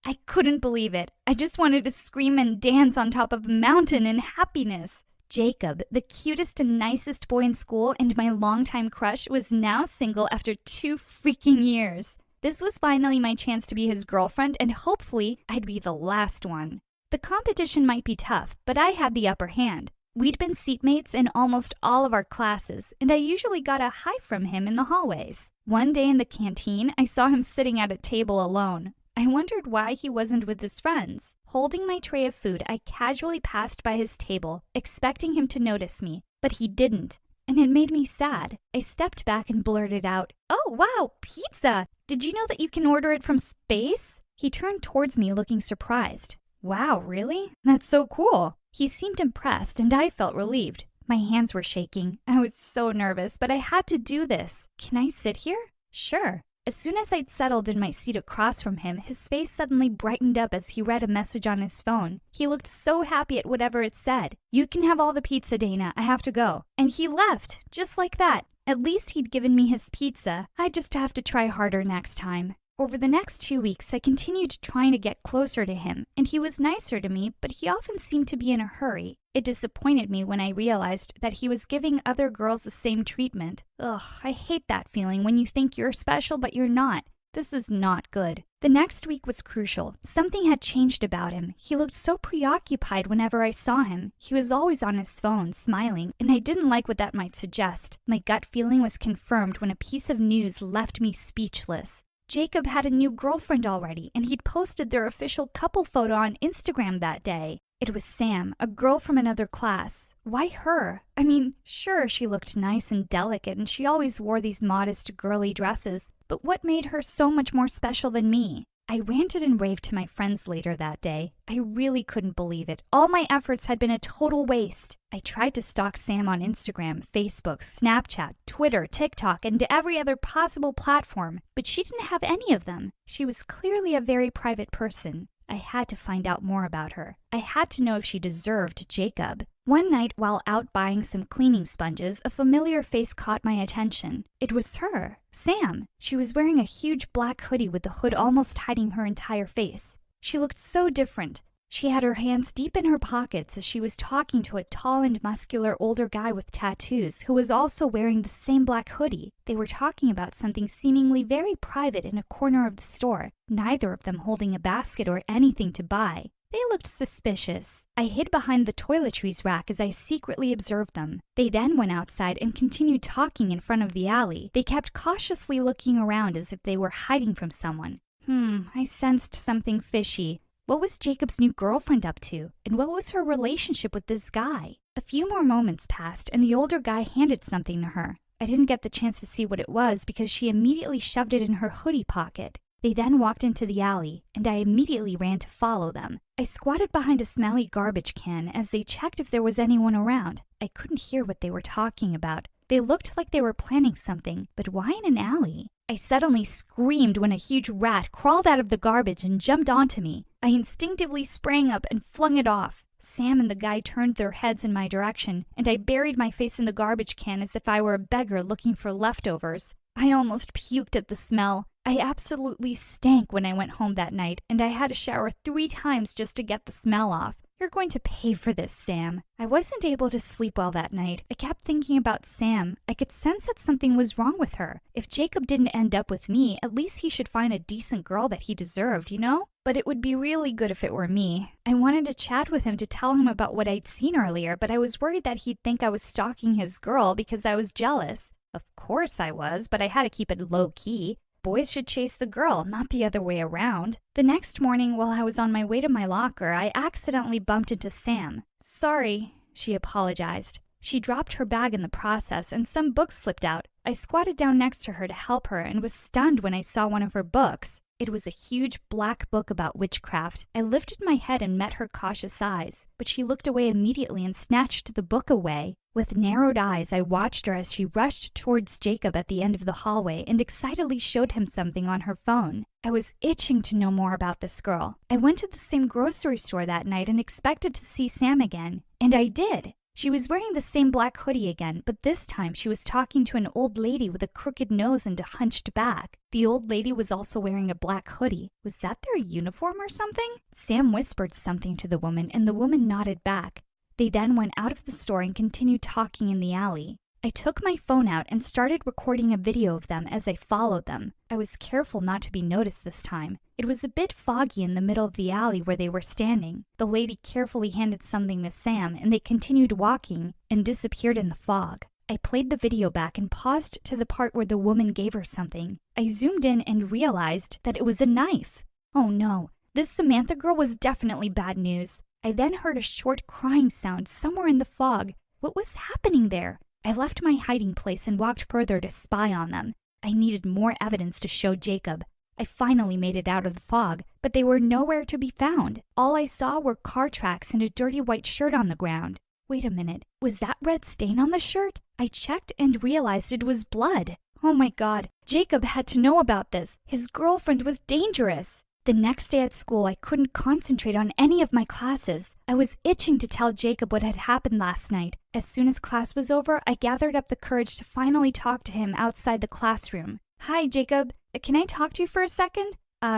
I couldn't believe it. I just wanted to scream and dance on top of a mountain in happiness. Jacob, the cutest and nicest boy in school and my longtime crush, was now single after 2 freaking years. This was finally my chance to be his girlfriend, and hopefully I'd be the last one. The competition might be tough, but I had the upper hand. We'd been seatmates in almost all of our classes, and I usually got a hi from him in the hallways. One day in the canteen, I saw him sitting at a table alone. I wondered why he wasn't with his friends. Holding my tray of food, I casually passed by his table, expecting him to notice me, but he didn't, and it made me sad. I stepped back and blurted out, "Oh, wow, pizza! Did you know that you can order it from space?" He turned towards me looking surprised. "Wow, really? That's so cool." He seemed impressed, and I felt relieved. My hands were shaking. I was so nervous, but I had to do this. "Can I sit here?" "Sure." As soon as I'd settled in my seat across from him, his face suddenly brightened up as he read a message on his phone. He looked so happy at whatever it said. "You can have all the pizza, Dana. I have to go." And he left, just like that. At least he'd given me his pizza. I'd just have to try harder next time. Over the next 2 weeks, I continued trying to get closer to him, and he was nicer to me, but he often seemed to be in a hurry. It disappointed me when I realized that he was giving other girls the same treatment. Ugh, I hate that feeling when you think you're special but you're not. This is not good. The next week was crucial. Something had changed about him. He looked so preoccupied whenever I saw him. He was always on his phone, smiling, and I didn't like what that might suggest. My gut feeling was confirmed when a piece of news left me speechless. Jacob had a new girlfriend already, and he'd posted their official couple photo on Instagram that day. It was Sam, a girl from another class. Why her? I mean, sure, she looked nice and delicate, and she always wore these modest, girly dresses, but what made her so much more special than me? I ranted and raved to my friends later that day. I really couldn't believe it. All my efforts had been a total waste. I tried to stalk Sam on Instagram, Facebook, Snapchat, Twitter, TikTok, and every other possible platform, but she didn't have any of them. She was clearly a very private person. I had to find out more about her. I had to know if she deserved Jacob. One night, while out buying some cleaning sponges, a familiar face caught my attention. It was her, Sam. She was wearing a huge black hoodie with the hood almost hiding her entire face. She looked so different. She had her hands deep in her pockets as she was talking to a tall and muscular older guy with tattoos who was also wearing the same black hoodie. They were talking about something seemingly very private in a corner of the store, neither of them holding a basket or anything to buy. They looked suspicious. I hid behind the toiletries rack as I secretly observed them. They then went outside and continued talking in front of the alley. They kept cautiously looking around as if they were hiding from someone. I sensed something fishy. What was Jacob's new girlfriend up to? And what was her relationship with this guy? A few more moments passed, and the older guy handed something to her. I didn't get the chance to see what it was because she immediately shoved it in her hoodie pocket. They then walked into the alley, and I immediately ran to follow them. I squatted behind a smelly garbage can as they checked if there was anyone around. I couldn't hear what they were talking about. They looked like they were planning something, but why in an alley? I suddenly screamed when a huge rat crawled out of the garbage and jumped onto me. I instinctively sprang up and flung it off. Sam and the guy turned their heads in my direction, and I buried my face in the garbage can as if I were a beggar looking for leftovers. I almost puked at the smell. I absolutely stank when I went home that night, and I had to shower 3 times just to get the smell off. You're going to pay for this, Sam. I wasn't able to sleep well that night. I kept thinking about Sam. I could sense that something was wrong with her. If Jacob didn't end up with me, at least he should find a decent girl that he deserved, you know? But it would be really good if it were me. I wanted to chat with him to tell him about what I'd seen earlier, but I was worried that he'd think I was stalking his girl because I was jealous. Of course I was, but I had to keep it low-key. Boys should chase the girl, not the other way around. The next morning, while I was on my way to my locker, I accidentally bumped into Sam. "Sorry," she apologized. She dropped her bag in the process, and some books slipped out. I squatted down next to her to help her and was stunned when I saw one of her books. It was a huge black book about witchcraft. I lifted my head and met her cautious eyes, but she looked away immediately and snatched the book away. With narrowed eyes, I watched her as she rushed towards Jacob at the end of the hallway and excitedly showed him something on her phone. I was itching to know more about this girl. I went to the same grocery store that night and expected to see Sam again, and I did. She was wearing the same black hoodie again, but this time she was talking to an old lady with a crooked nose and a hunched back. The old lady was also wearing a black hoodie. Was that their uniform or something? Sam whispered something to the woman, and the woman nodded back. They then went out of the store and continued talking in the alley. I took my phone out and started recording a video of them as I followed them. I was careful not to be noticed this time. It was a bit foggy in the middle of the alley where they were standing. The lady carefully handed something to Sam, and they continued walking and disappeared in the fog. I played the video back and paused to the part where the woman gave her something. I zoomed in and realized that it was a knife. Oh no, this Samantha girl was definitely bad news. I then heard a short crying sound somewhere in the fog. What was happening there? I left my hiding place and walked further to spy on them. I needed more evidence to show Jacob. I finally made it out of the fog, but they were nowhere to be found. All I saw were car tracks and a dirty white shirt on the ground. Wait a minute, was that red stain on the shirt? I checked and realized it was blood. Oh my God, Jacob had to know about this. His girlfriend was dangerous. The next day at school, I couldn't concentrate on any of my classes. I was itching to tell Jacob what had happened last night. As soon as class was over, I gathered up the courage to finally talk to him outside the classroom. Hi, Jacob. Can I talk to you for a second?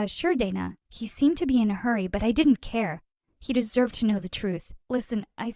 Sure, Dana. He seemed to be in a hurry, but I didn't care. He deserved to know the truth. Listen, I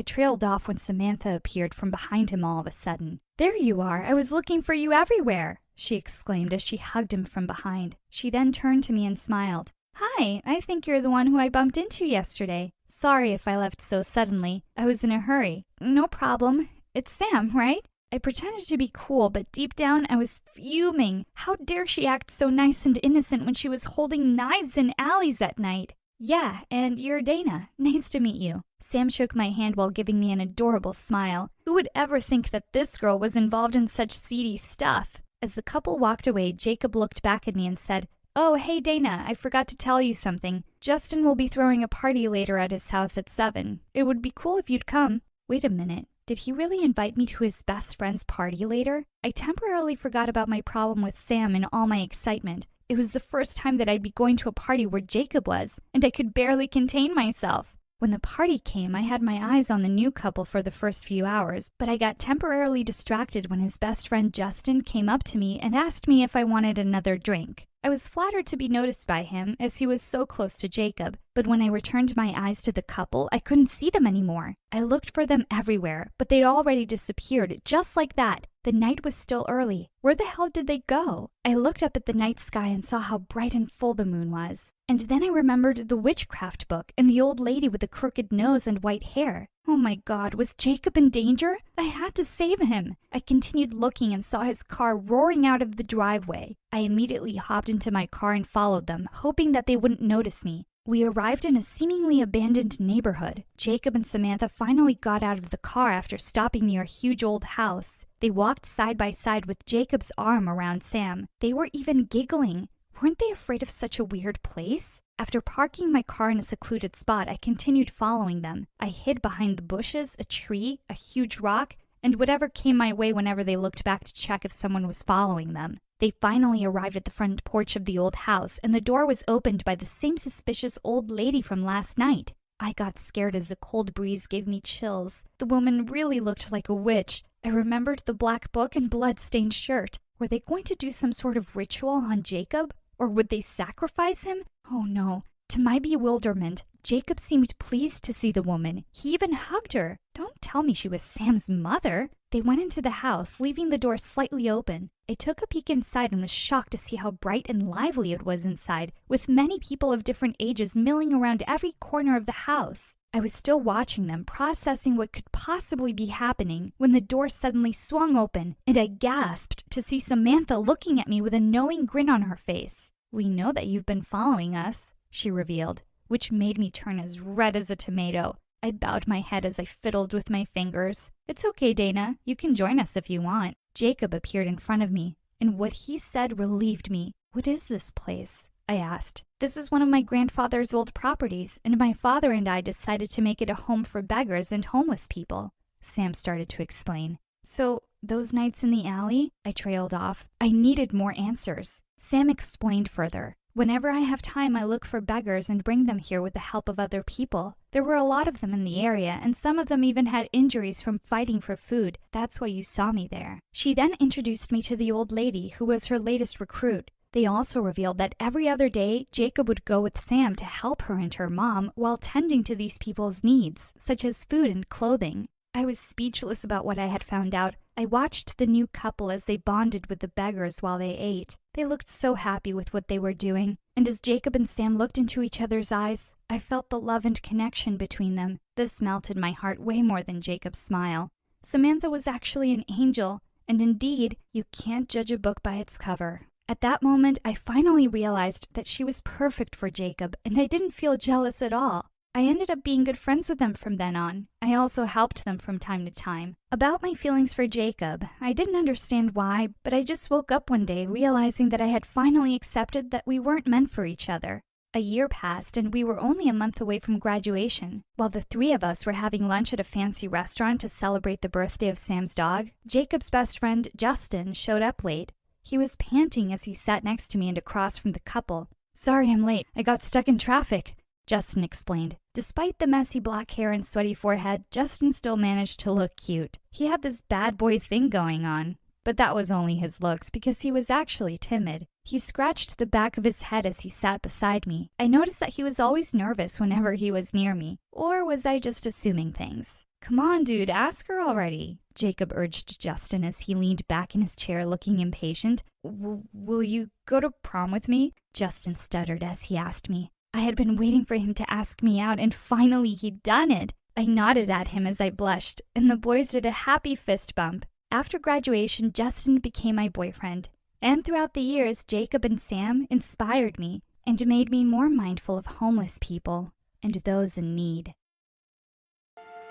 trailed off when Samantha appeared from behind him all of a sudden. There you are. I was looking for you everywhere, she exclaimed as she hugged him from behind. She then turned to me and smiled. Hi, I think you're the one who I bumped into yesterday. Sorry if I left so suddenly. I was in a hurry. No problem. It's Sam, right? I pretended to be cool, but deep down I was fuming. How dare she act so nice and innocent when she was holding knives in alleys at night? Yeah, and you're Dana. Nice to meet you. Sam shook my hand while giving me an adorable smile. Who would ever think that this girl was involved in such seedy stuff? As the couple walked away, Jacob looked back at me and said, Oh, hey Dana, I forgot to tell you something. Justin will be throwing a party later at his house at 7. It would be cool if you'd come. Wait a minute. Did he really invite me to his best friend's party later? I temporarily forgot about my problem with Sam in all my excitement. It was the first time that I'd be going to a party where Jacob was, and I could barely contain myself. When the party came, I had my eyes on the new couple for the first few hours, but I got temporarily distracted when his best friend Justin came up to me and asked me if I wanted another drink. I was flattered to be noticed by him, as he was so close to Jacob, but when I returned my eyes to the couple, I couldn't see them anymore. I looked for them everywhere, but they'd already disappeared, just like that. The night was still early. Where the hell did they go? I looked up at the night sky and saw how bright and full the moon was. And then I remembered the witchcraft book and the old lady with the crooked nose and white hair. Oh my God, was Jacob in danger? I had to save him. I continued looking and saw his car roaring out of the driveway. I immediately hopped into my car and followed them, hoping that they wouldn't notice me. We arrived in a seemingly abandoned neighborhood. Jacob and Samantha finally got out of the car after stopping near a huge old house. They walked side by side with Jacob's arm around Sam. They were even giggling. Weren't they afraid of such a weird place? After parking my car in a secluded spot, I continued following them. I hid behind the bushes, a tree, a huge rock, and whatever came my way whenever they looked back to check if someone was following them. They finally arrived at the front porch of the old house, and the door was opened by the same suspicious old lady from last night. I got scared as a cold breeze gave me chills. The woman really looked like a witch. I remembered the black book and blood-stained shirt. Were they going to do some sort of ritual on Jacob? Or would they sacrifice him? Oh no. To my bewilderment, Jacob seemed pleased to see the woman. He even hugged her. Don't tell me she was Sam's mother. They went into the house, leaving the door slightly open. I took a peek inside and was shocked to see how bright and lively it was inside, with many people of different ages milling around every corner of the house. I was still watching them, processing what could possibly be happening, when the door suddenly swung open, and I gasped to see Samantha looking at me with a knowing grin on her face. We know that you've been following us, she revealed, which made me turn as red as a tomato. I bowed my head as I fiddled with my fingers. It's okay, Dana. You can join us if you want. Jacob appeared in front of me, and what he said relieved me. What is this place? I asked. This is one of my grandfather's old properties, and my father and I decided to make it a home for beggars and homeless people, Sam started to explain. So, those nights in the alley? I trailed off. I needed more answers. Sam explained further. Whenever I have time, I look for beggars and bring them here with the help of other people. There were a lot of them in the area, and some of them even had injuries from fighting for food. That's why you saw me there. She then introduced me to the old lady, who was her latest recruit. They also revealed that every other day, Jacob would go with Sam to help her and her mom while tending to these people's needs, such as food and clothing. I was speechless about what I had found out. I watched the new couple as they bonded with the beggars while they ate. They looked so happy with what they were doing, and as Jacob and Sam looked into each other's eyes, I felt the love and connection between them. This melted my heart way more than Jacob's smile. Samantha was actually an angel, and indeed, you can't judge a book by its cover. At that moment, I finally realized that she was perfect for Jacob, and I didn't feel jealous at all. I ended up being good friends with them from then on. I also helped them from time to time. About my feelings for Jacob, I didn't understand why, but I just woke up one day realizing that I had finally accepted that we weren't meant for each other. A year passed and we were only a month away from graduation. While the three of us were having lunch at a fancy restaurant to celebrate the birthday of Sam's dog, Jacob's best friend, Justin, showed up late. He was panting as he sat next to me and across from the couple. "Sorry I'm late. I got stuck in traffic," Justin explained. Despite the messy black hair and sweaty forehead, Justin still managed to look cute. He had this bad boy thing going on, but that was only his looks because he was actually timid. He scratched the back of his head as he sat beside me. I noticed that he was always nervous whenever he was near me. Or was I just assuming things? "Come on, dude, ask her already," Jacob urged Justin as he leaned back in his chair looking impatient. Will you go to prom with me?" Justin stuttered as he asked me. I had been waiting for him to ask me out, and finally he'd done it. I nodded at him as I blushed, and the boys did a happy fist bump. After graduation, Justin became my boyfriend. And throughout the years, Jacob and Sam inspired me and made me more mindful of homeless people and those in need.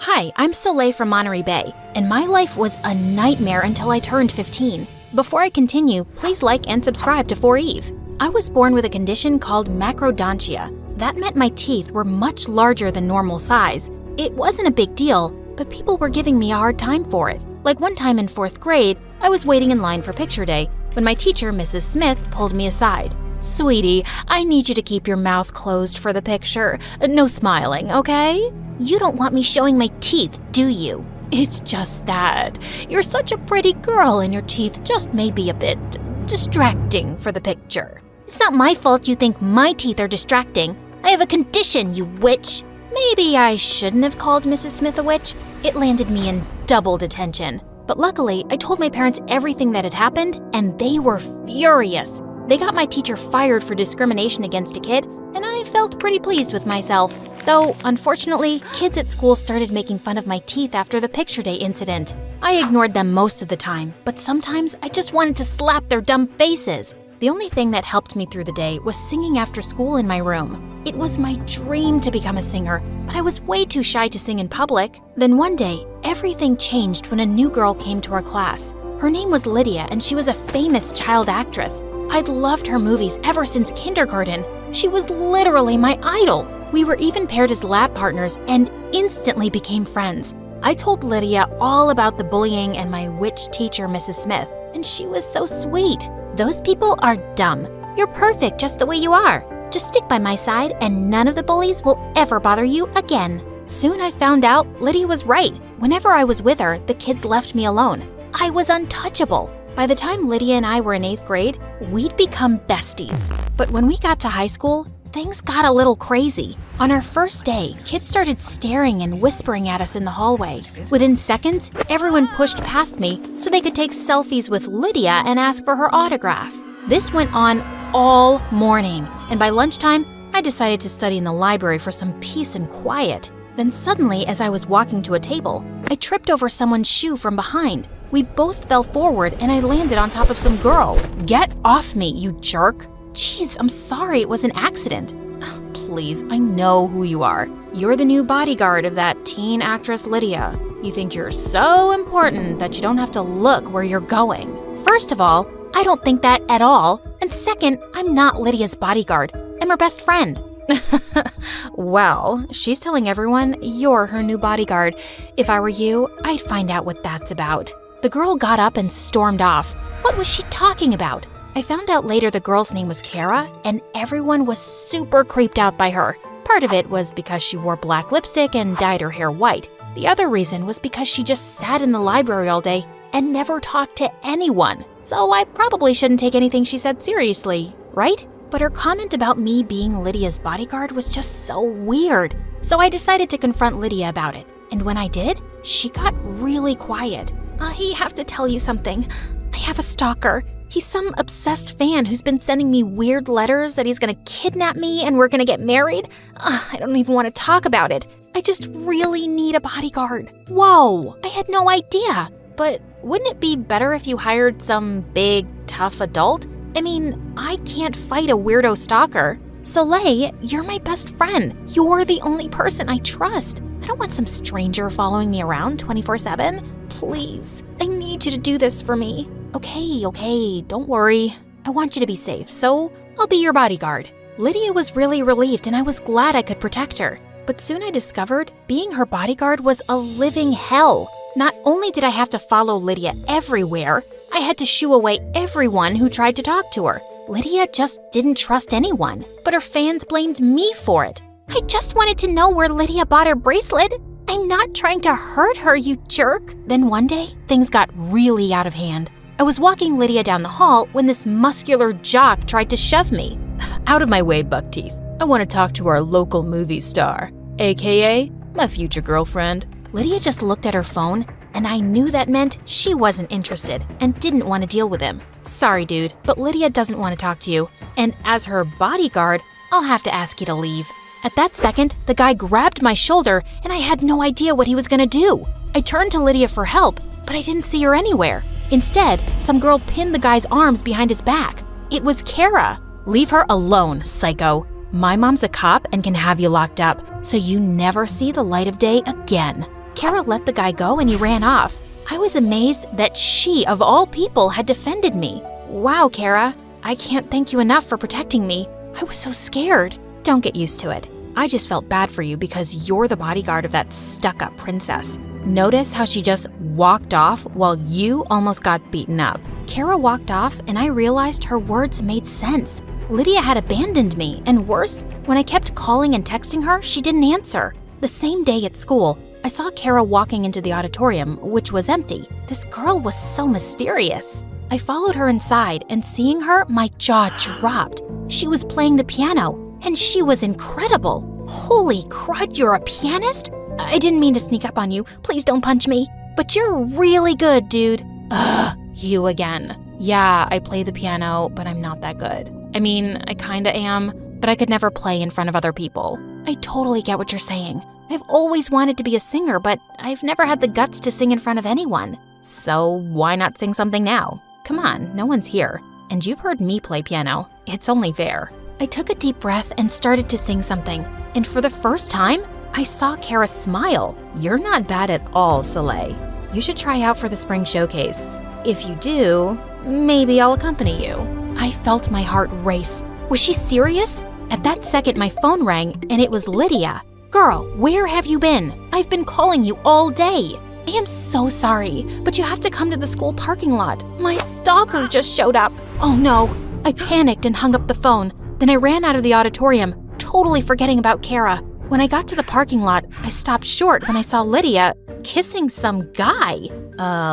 Hi, I'm Soleil from Monterey Bay, and my life was a nightmare until I turned 15. Before I continue, please like and subscribe to 4Eve. I was born with a condition called macrodontia. That meant my teeth were much larger than normal size. It wasn't a big deal, but people were giving me a hard time for it. Like one time in 4th grade, I was waiting in line for picture day when my teacher, Mrs. Smith, pulled me aside. "Sweetie, I need you to keep your mouth closed for the picture. No smiling, okay? You don't want me showing my teeth, do you? It's just that you're such a pretty girl and your teeth just may be a bit distracting for the picture." "It's not my fault you think my teeth are distracting. I have a condition, you witch." Maybe I shouldn't have called Mrs. Smith a witch. It landed me in double detention. But luckily, I told my parents everything that had happened, and they were furious. They got my teacher fired for discrimination against a kid, and I felt pretty pleased with myself. Though, unfortunately, kids at school started making fun of my teeth after the picture day incident. I ignored them most of the time, but sometimes I just wanted to slap their dumb faces. The only thing that helped me through the day was singing after school in my room. It was my dream to become a singer, but I was way too shy to sing in public. Then one day, everything changed when a new girl came to our class. Her name was Lydia, and she was a famous child actress. I'd loved her movies ever since kindergarten. She was literally my idol. We were even paired as lab partners and instantly became friends. I told Lydia all about the bullying and my witch teacher, Mrs. Smith, and she was so sweet. "Those people are dumb. You're perfect just the way you are. Just stick by my side and none of the bullies will ever bother you again." Soon I found out Lydia was right. Whenever I was with her, the kids left me alone. I was untouchable. By the time Lydia and I were in 8th grade, we'd become besties. But when we got to high school, things got a little crazy. On our first day, kids started staring and whispering at us in the hallway. Within seconds, everyone pushed past me so they could take selfies with Lydia and ask for her autograph. This went on all morning, and by lunchtime, I decided to study in the library for some peace and quiet. Then suddenly, as I was walking to a table, I tripped over someone's shoe from behind. We both fell forward and I landed on top of some girl. "Get off me, you jerk." "Geez, I'm sorry, it was an accident." "Please, I know who you are. You're the new bodyguard of that teen actress Lydia. You think you're so important that you don't have to look where you're going." First of all, I don't think that at all. And second, I'm not Lydia's bodyguard. I'm her best friend. Well, she's telling everyone you're her new bodyguard. If I were you, I'd find out what that's about. The girl got up and stormed off. What was she talking about? I found out later the girl's name was Kara, and everyone was super creeped out by her. Part of it was because she wore black lipstick and dyed her hair white. The other reason was because she just sat in the library all day and never talked to anyone. So I probably shouldn't take anything she said seriously, right? But her comment about me being Lydia's bodyguard was just so weird. So I decided to confront Lydia about it. And when I did, she got really quiet. I have to tell you something. I have a stalker. He's some obsessed fan who's been sending me weird letters that he's gonna kidnap me and we're gonna get married. I don't even want to talk about it. I just really need a bodyguard. Whoa, I had no idea. But wouldn't it be better if you hired some big, tough adult? I mean, I can't fight a weirdo stalker. Soleil, you're my best friend. You're the only person I trust. I don't want some stranger following me around 24/7. Please, I need you to do this for me. Okay, don't worry. I want you to be safe, so I'll be your bodyguard. Lydia was really relieved and I was glad I could protect her. But soon I discovered being her bodyguard was a living hell. Not only did I have to follow Lydia everywhere, I had to shoo away everyone who tried to talk to her. Lydia just didn't trust anyone, but her fans blamed me for it. I just wanted to know where Lydia bought her bracelet. I'm not trying to hurt her, you jerk. Then one day, things got really out of hand. I was walking Lydia down the hall when this muscular jock tried to shove me. Out of my way, Buckteeth. I want to talk to our local movie star, aka my future girlfriend. Lydia just looked at her phone, and I knew that meant she wasn't interested and didn't want to deal with him. Sorry, dude, but Lydia doesn't want to talk to you, and as her bodyguard, I'll have to ask you to leave. At that second, the guy grabbed my shoulder, and I had no idea what he was gonna do. I turned to Lydia for help, but I didn't see her anywhere. Instead, some girl pinned the guy's arms behind his back. It was Kara. Leave her alone, psycho. My mom's a cop and can have you locked up, so you never see the light of day again. Kara let the guy go and he ran off. I was amazed that she, of all people, had defended me. Wow, Kara, I can't thank you enough for protecting me. I was so scared. Don't get used to it. I just felt bad for you because you're the bodyguard of that stuck-up princess. Notice how she just walked off while you almost got beaten up. Kara walked off and I realized her words made sense. Lydia had abandoned me, and worse, when I kept calling and texting her, she didn't answer. The same day at school, I saw Kara walking into the auditorium, which was empty. This girl was so mysterious. I followed her inside, and seeing her, my jaw dropped. She was playing the piano, and she was incredible. Holy crud, you're a pianist? I didn't mean to sneak up on you. Please don't punch me. But you're really good, dude. Ugh, you again. Yeah, I play the piano, but I'm not that good. I mean, I kinda am, but I could never play in front of other people. I totally get what you're saying. I've always wanted to be a singer, but I've never had the guts to sing in front of anyone. So why not sing something now? Come on, no one's here. And you've heard me play piano. It's only fair. I took a deep breath and started to sing something. And for the first time, I saw Kara smile. You're not bad at all, Soleil. You should try out for the spring showcase. If you do, maybe I'll accompany you. I felt my heart race. Was she serious? At that second, my phone rang, and it was Lydia. Girl, where have you been? I've been calling you all day. I am so sorry, but you have to come to the school parking lot. My stalker just showed up. Oh no. I panicked and hung up the phone. Then I ran out of the auditorium, totally forgetting about Kara. When I got to the parking lot, I stopped short when I saw Lydia kissing some guy.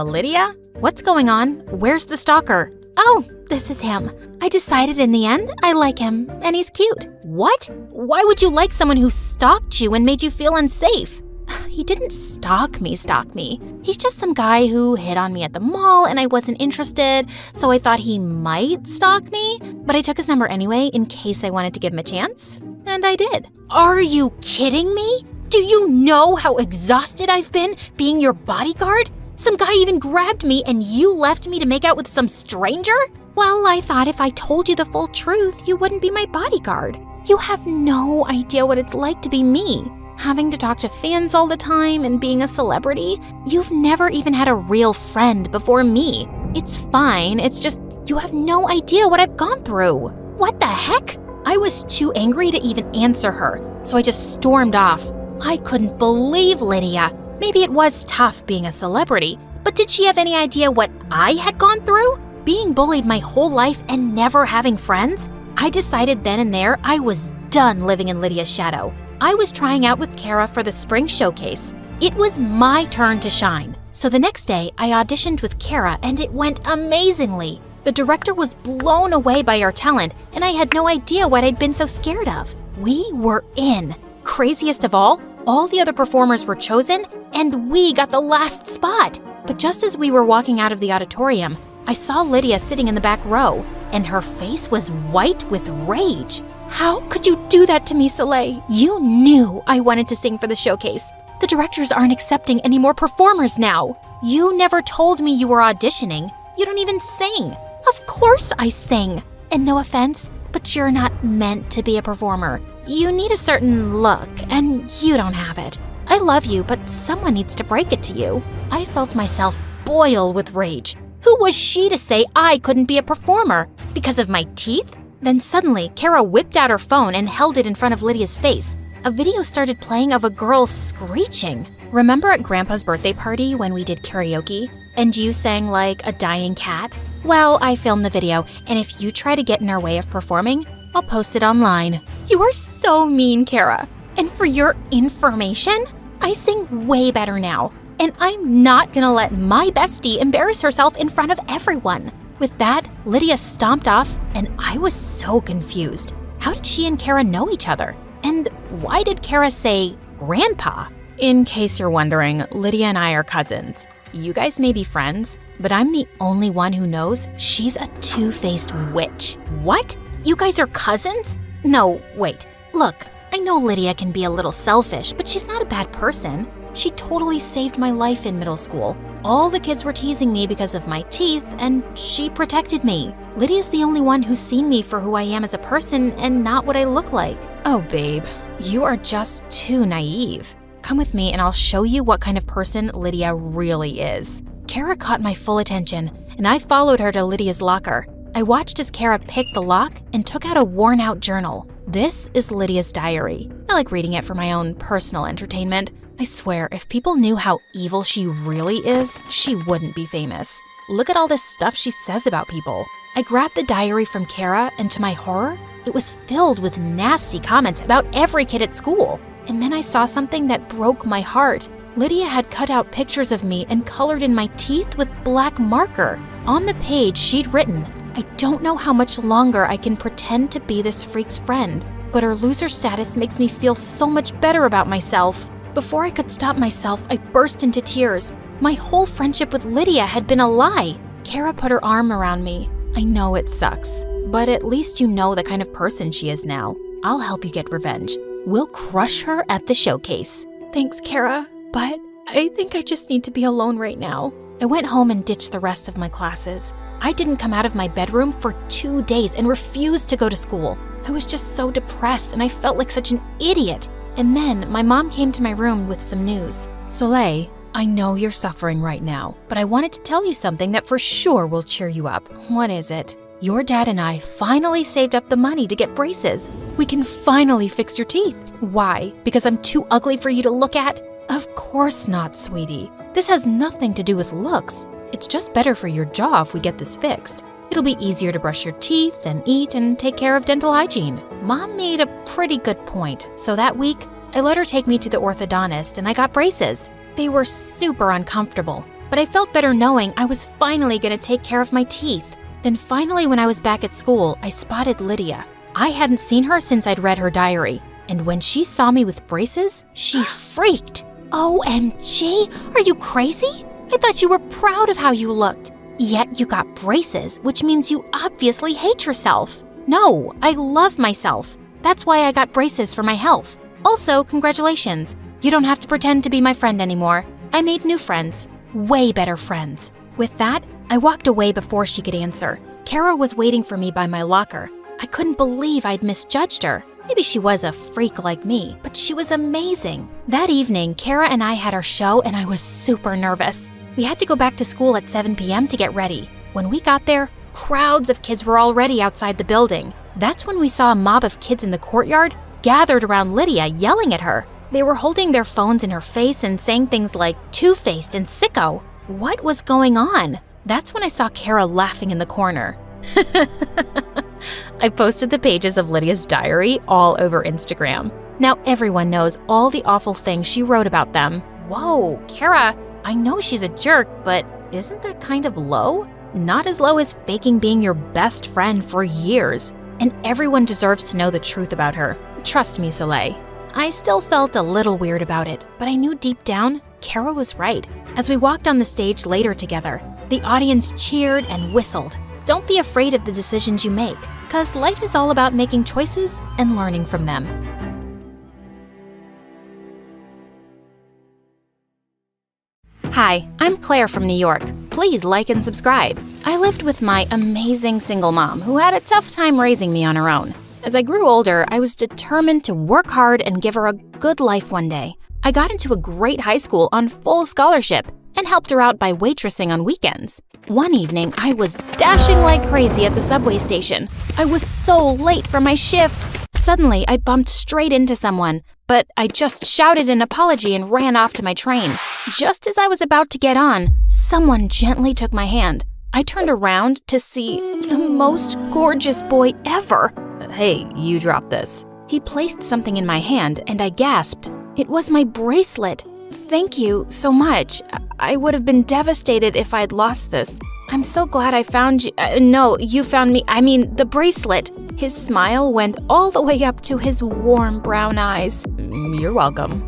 Lydia? What's going on? Where's the stalker? Oh, this is him. I decided in the end I like him, and he's cute. What? Why would you like someone who stalked you and made you feel unsafe? He didn't stalk me. He's just some guy who hit on me at the mall and I wasn't interested, so I thought he might stalk me. But I took his number anyway in case I wanted to give him a chance, and I did. Are you kidding me? Do you know how exhausted I've been being your bodyguard? Some guy even grabbed me and you left me to make out with some stranger? Well, I thought if I told you the full truth, you wouldn't be my bodyguard. You have no idea what it's like to be me. Having to talk to fans all the time and being a celebrity, you've never even had a real friend before me. It's fine, it's just you have no idea what I've gone through. What the heck? I was too angry to even answer her, so I just stormed off. I couldn't believe Lydia. Maybe it was tough being a celebrity, but did she have any idea what I had gone through? Being bullied my whole life and never having friends? I decided then and there I was done living in Lydia's shadow. I was trying out with Kara for the spring showcase. It was my turn to shine. So the next day, I auditioned with Kara and it went amazingly. The director was blown away by our talent and I had no idea what I'd been so scared of. We were in. Craziest of all the other performers were chosen and we got the last spot. But just as we were walking out of the auditorium, I saw Lydia sitting in the back row, and her face was white with rage. How could you do that to me, Soleil? You knew I wanted to sing for the showcase. The directors aren't accepting any more performers now. You never told me you were auditioning. You don't even sing. Of course I sing. And no offense, but you're not meant to be a performer. You need a certain look, and you don't have it. I love you, but someone needs to break it to you. I felt myself boil with rage. Who was she to say I couldn't be a performer? Because of my teeth? Then suddenly, Kara whipped out her phone and held it in front of Lydia's face. A video started playing of a girl screeching. Remember at Grandpa's birthday party when we did karaoke? And you sang like a dying cat? Well, I filmed the video, and if you try to get in our way of performing, I'll post it online. You are so mean, Kara. And for your information, I sing way better now. And I'm not gonna let my bestie embarrass herself in front of everyone. With that, Lydia stomped off, and I was so confused. How did she and Kara know each other? And why did Kara say Grandpa? In case you're wondering, Lydia and I are cousins. You guys may be friends, but I'm the only one who knows she's a two-faced witch. What? You guys are cousins? No, wait. Look, I know Lydia can be a little selfish, but she's not a bad person. She totally saved my life in middle school. All the kids were teasing me because of my teeth, and she protected me. Lydia's the only one who's seen me for who I am as a person and not what I look like. Oh, babe, you are just too naive. Come with me and I'll show you what kind of person Lydia really is. Kara caught my full attention, and I followed her to Lydia's locker. I watched as Kara picked the lock and took out a worn-out journal. This is Lydia's diary. I like reading it for my own personal entertainment. I swear, if people knew how evil she really is, she wouldn't be famous. Look at all this stuff she says about people. I grabbed the diary from Kara, and to my horror, it was filled with nasty comments about every kid at school. And then I saw something that broke my heart. Lydia had cut out pictures of me and colored in my teeth with black marker. On the page, she'd written, "I don't know how much longer I can pretend to be this freak's friend, but her loser status makes me feel so much better about myself." Before I could stop myself, I burst into tears. My whole friendship with Lydia had been a lie. Kara put her arm around me. I know it sucks, but at least you know the kind of person she is now. I'll help you get revenge. We'll crush her at the showcase. Thanks, Kara, but I think I just need to be alone right now. I went home and ditched the rest of my classes. I didn't come out of my bedroom for 2 days and refused to go to school. I was just so depressed and I felt like such an idiot. And then my mom came to my room with some news. Soleil, I know you're suffering right now, but I wanted to tell you something that for sure will cheer you up. What is it? Your dad and I finally saved up the money to get braces. We can finally fix your teeth. Why? Because I'm too ugly for you to look at? Of course not, sweetie. This has nothing to do with looks. It's just better for your jaw if we get this fixed. It'll be easier to brush your teeth and eat and take care of dental hygiene. Mom made a pretty good point, so that week, I let her take me to the orthodontist and I got braces. They were super uncomfortable, but I felt better knowing I was finally gonna take care of my teeth. Then finally, when I was back at school, I spotted Lydia. I hadn't seen her since I'd read her diary, and when she saw me with braces, she freaked. OMG, are you crazy? I thought you were proud of how you looked. Yet you got braces, which means you obviously hate yourself. No, I love myself. That's why I got braces for my health. Also, congratulations. You don't have to pretend to be my friend anymore. I made new friends. Way better friends. With that, I walked away before she could answer. Kara was waiting for me by my locker. I couldn't believe I'd misjudged her. Maybe she was a freak like me, but she was amazing. That evening, Kara and I had our show and I was super nervous. We had to go back to school at 7 p.m. to get ready. When we got there, crowds of kids were already outside the building. That's when we saw a mob of kids in the courtyard gathered around Lydia yelling at her. They were holding their phones in her face and saying things like two-faced and sicko. What was going on? That's when I saw Kara laughing in the corner. I posted the pages of Lydia's diary all over Instagram. Now everyone knows all the awful things she wrote about them. Whoa, Kara, I know she's a jerk, but isn't that kind of low? Not as low as faking being your best friend for years. And everyone deserves to know the truth about her. Trust me, Soleil. I still felt a little weird about it, but I knew deep down Kara was right. As we walked on the stage later together, the audience cheered and whistled. Don't be afraid of the decisions you make, because life is all about making choices and learning from them. Hi, I'm Claire from New York. Please like and subscribe. I lived with my amazing single mom who had a tough time raising me on her own. As I grew older, I was determined to work hard and give her a good life one day. I got into a great high school on full scholarship and helped her out by waitressing on weekends. One evening, I was dashing like crazy at the subway station. I was so late for my shift. Suddenly, I bumped straight into someone, but I just shouted an apology and ran off to my train. Just as I was about to get on, someone gently took my hand. I turned around to see the most gorgeous boy ever. Hey, you dropped this. He placed something in my hand and I gasped. It was my bracelet. Thank you so much. I would have been devastated if I'd lost this. I'm so glad I found you. No, you found me. I mean, the bracelet. His smile went all the way up to his warm brown eyes. You're welcome.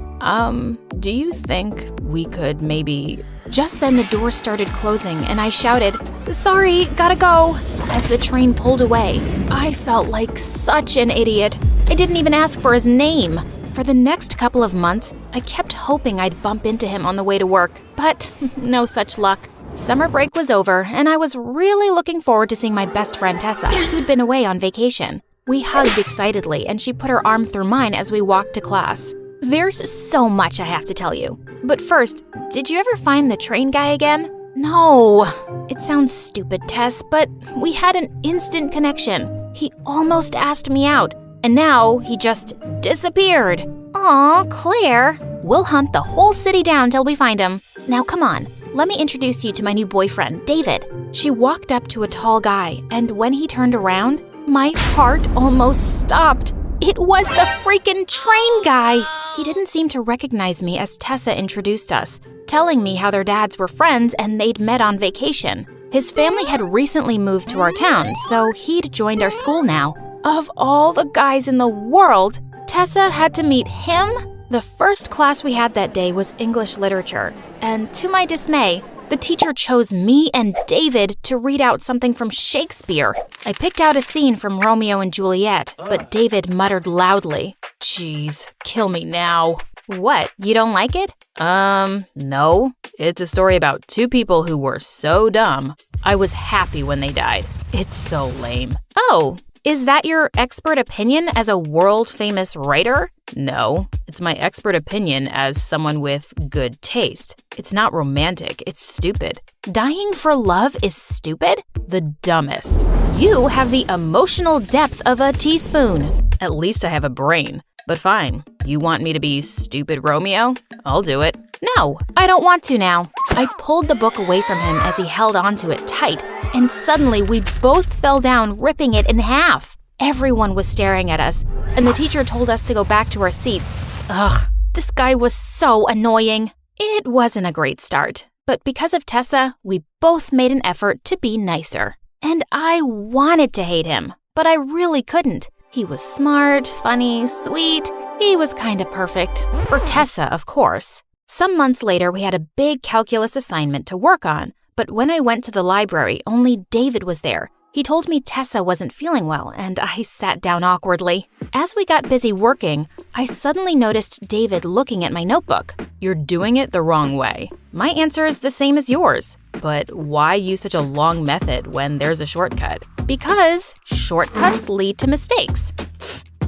Do you think we could maybe... Just then the door started closing and I shouted, "Sorry, gotta go," as the train pulled away. I felt like such an idiot. I didn't even ask for his name. For the next couple of months, I kept hoping I'd bump into him on the way to work, but no such luck. Summer break was over, and I was really looking forward to seeing my best friend Tessa, who'd been away on vacation. We hugged excitedly, and she put her arm through mine as we walked to class. There's so much I have to tell you. But first, did you ever find the train guy again? No. It sounds stupid, Tess, but we had an instant connection. He almost asked me out, and now he just disappeared. Aw, Claire. We'll hunt the whole city down till we find him. Now come on, let me introduce you to my new boyfriend, David. She walked up to a tall guy, and when he turned around, my heart almost stopped. It was the freaking train guy! He didn't seem to recognize me as Tessa introduced us, telling me how their dads were friends and they'd met on vacation. His family had recently moved to our town, so he'd joined our school now. Of all the guys in the world, Tessa had to meet him? The first class we had that day was English literature, and to my dismay, the teacher chose me and David to read out something from Shakespeare. I picked out a scene from Romeo and Juliet, but David muttered loudly, "Jeez, kill me now." What, you don't like it? No. It's a story about two people who were so dumb. I was happy when they died. It's so lame. Oh, is that your expert opinion as a world-famous writer? No, it's my expert opinion as someone with good taste. It's not romantic, it's stupid. Dying for love is stupid? The dumbest. You have the emotional depth of a teaspoon. At least I have a brain. But fine, you want me to be stupid Romeo? I'll do it. No, I don't want to now. I pulled the book away from him as he held onto it tight, and suddenly we both fell down, ripping it in half. Everyone was staring at us, and the teacher told us to go back to our seats. Ugh, this guy was so annoying. It wasn't a great start, but because of Tessa, we both made an effort to be nicer. And I wanted to hate him, but I really couldn't. He was smart, funny, sweet. He was kinda perfect. For Tessa, of course. Some months later, we had a big calculus assignment to work on, but when I went to the library, only David was there. He told me Tessa wasn't feeling well, and I sat down awkwardly. As we got busy working, I suddenly noticed David looking at my notebook. You're doing it the wrong way. My answer is the same as yours. But why use such a long method when there's a shortcut? Because shortcuts lead to mistakes.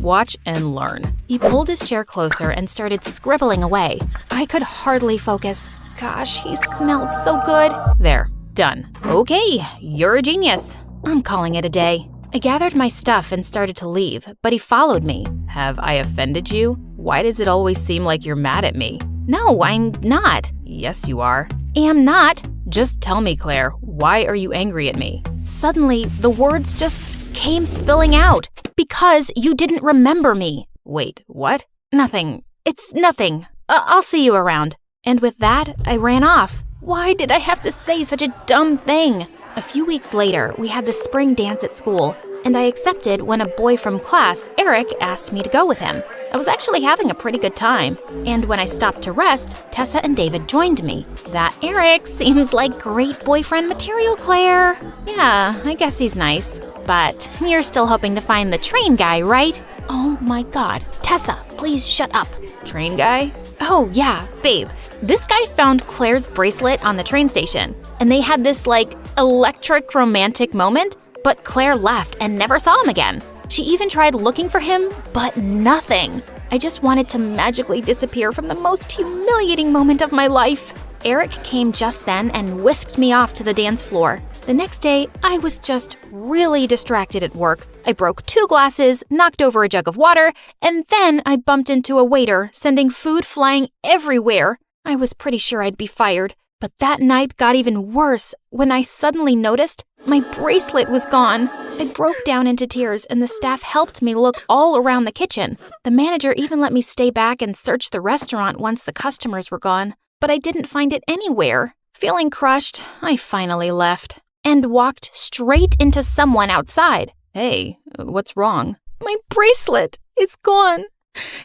Watch and learn. He pulled his chair closer and started scribbling away. I could hardly focus. Gosh, he smelled so good. There, done. Okay, you're a genius. I'm calling it a day. I gathered my stuff and started to leave, but he followed me. Have I offended you? Why does it always seem like you're mad at me? No, I'm not. Yes, you are. Am not. Just tell me, Claire, why are you angry at me? Suddenly, the words just came spilling out. Because you didn't remember me. Wait, what? Nothing. It's nothing. I'll see you around. And with that, I ran off. Why did I have to say such a dumb thing? A few weeks later, we had the spring dance at school. and I accepted when a boy from class, Eric, asked me to go with him. I was actually having a pretty good time, and when I stopped to rest, Tessa and David joined me. That Eric seems like great boyfriend material, Claire. Yeah, I guess he's nice. But you're still hoping to find the train guy, right? Oh my god. Tessa, please shut up. Train guy? Oh yeah, babe. This guy found Claire's bracelet on the train station, and they had this, electric romantic moment, but Claire left and never saw him again. She even tried looking for him, but nothing. I just wanted to magically disappear from the most humiliating moment of my life. Eric came just then and whisked me off to the dance floor. The next day, I was just really distracted at work. I broke 2 glasses, knocked over a jug of water, and then I bumped into a waiter, sending food flying everywhere. I was pretty sure I'd be fired. But that night got even worse when I suddenly noticed my bracelet was gone. I broke down into tears, and the staff helped me look all around the kitchen. The manager even let me stay back and search the restaurant once the customers were gone, but I didn't find it anywhere. Feeling crushed, I finally left and walked straight into someone outside. Hey, what's wrong? My bracelet! It's gone.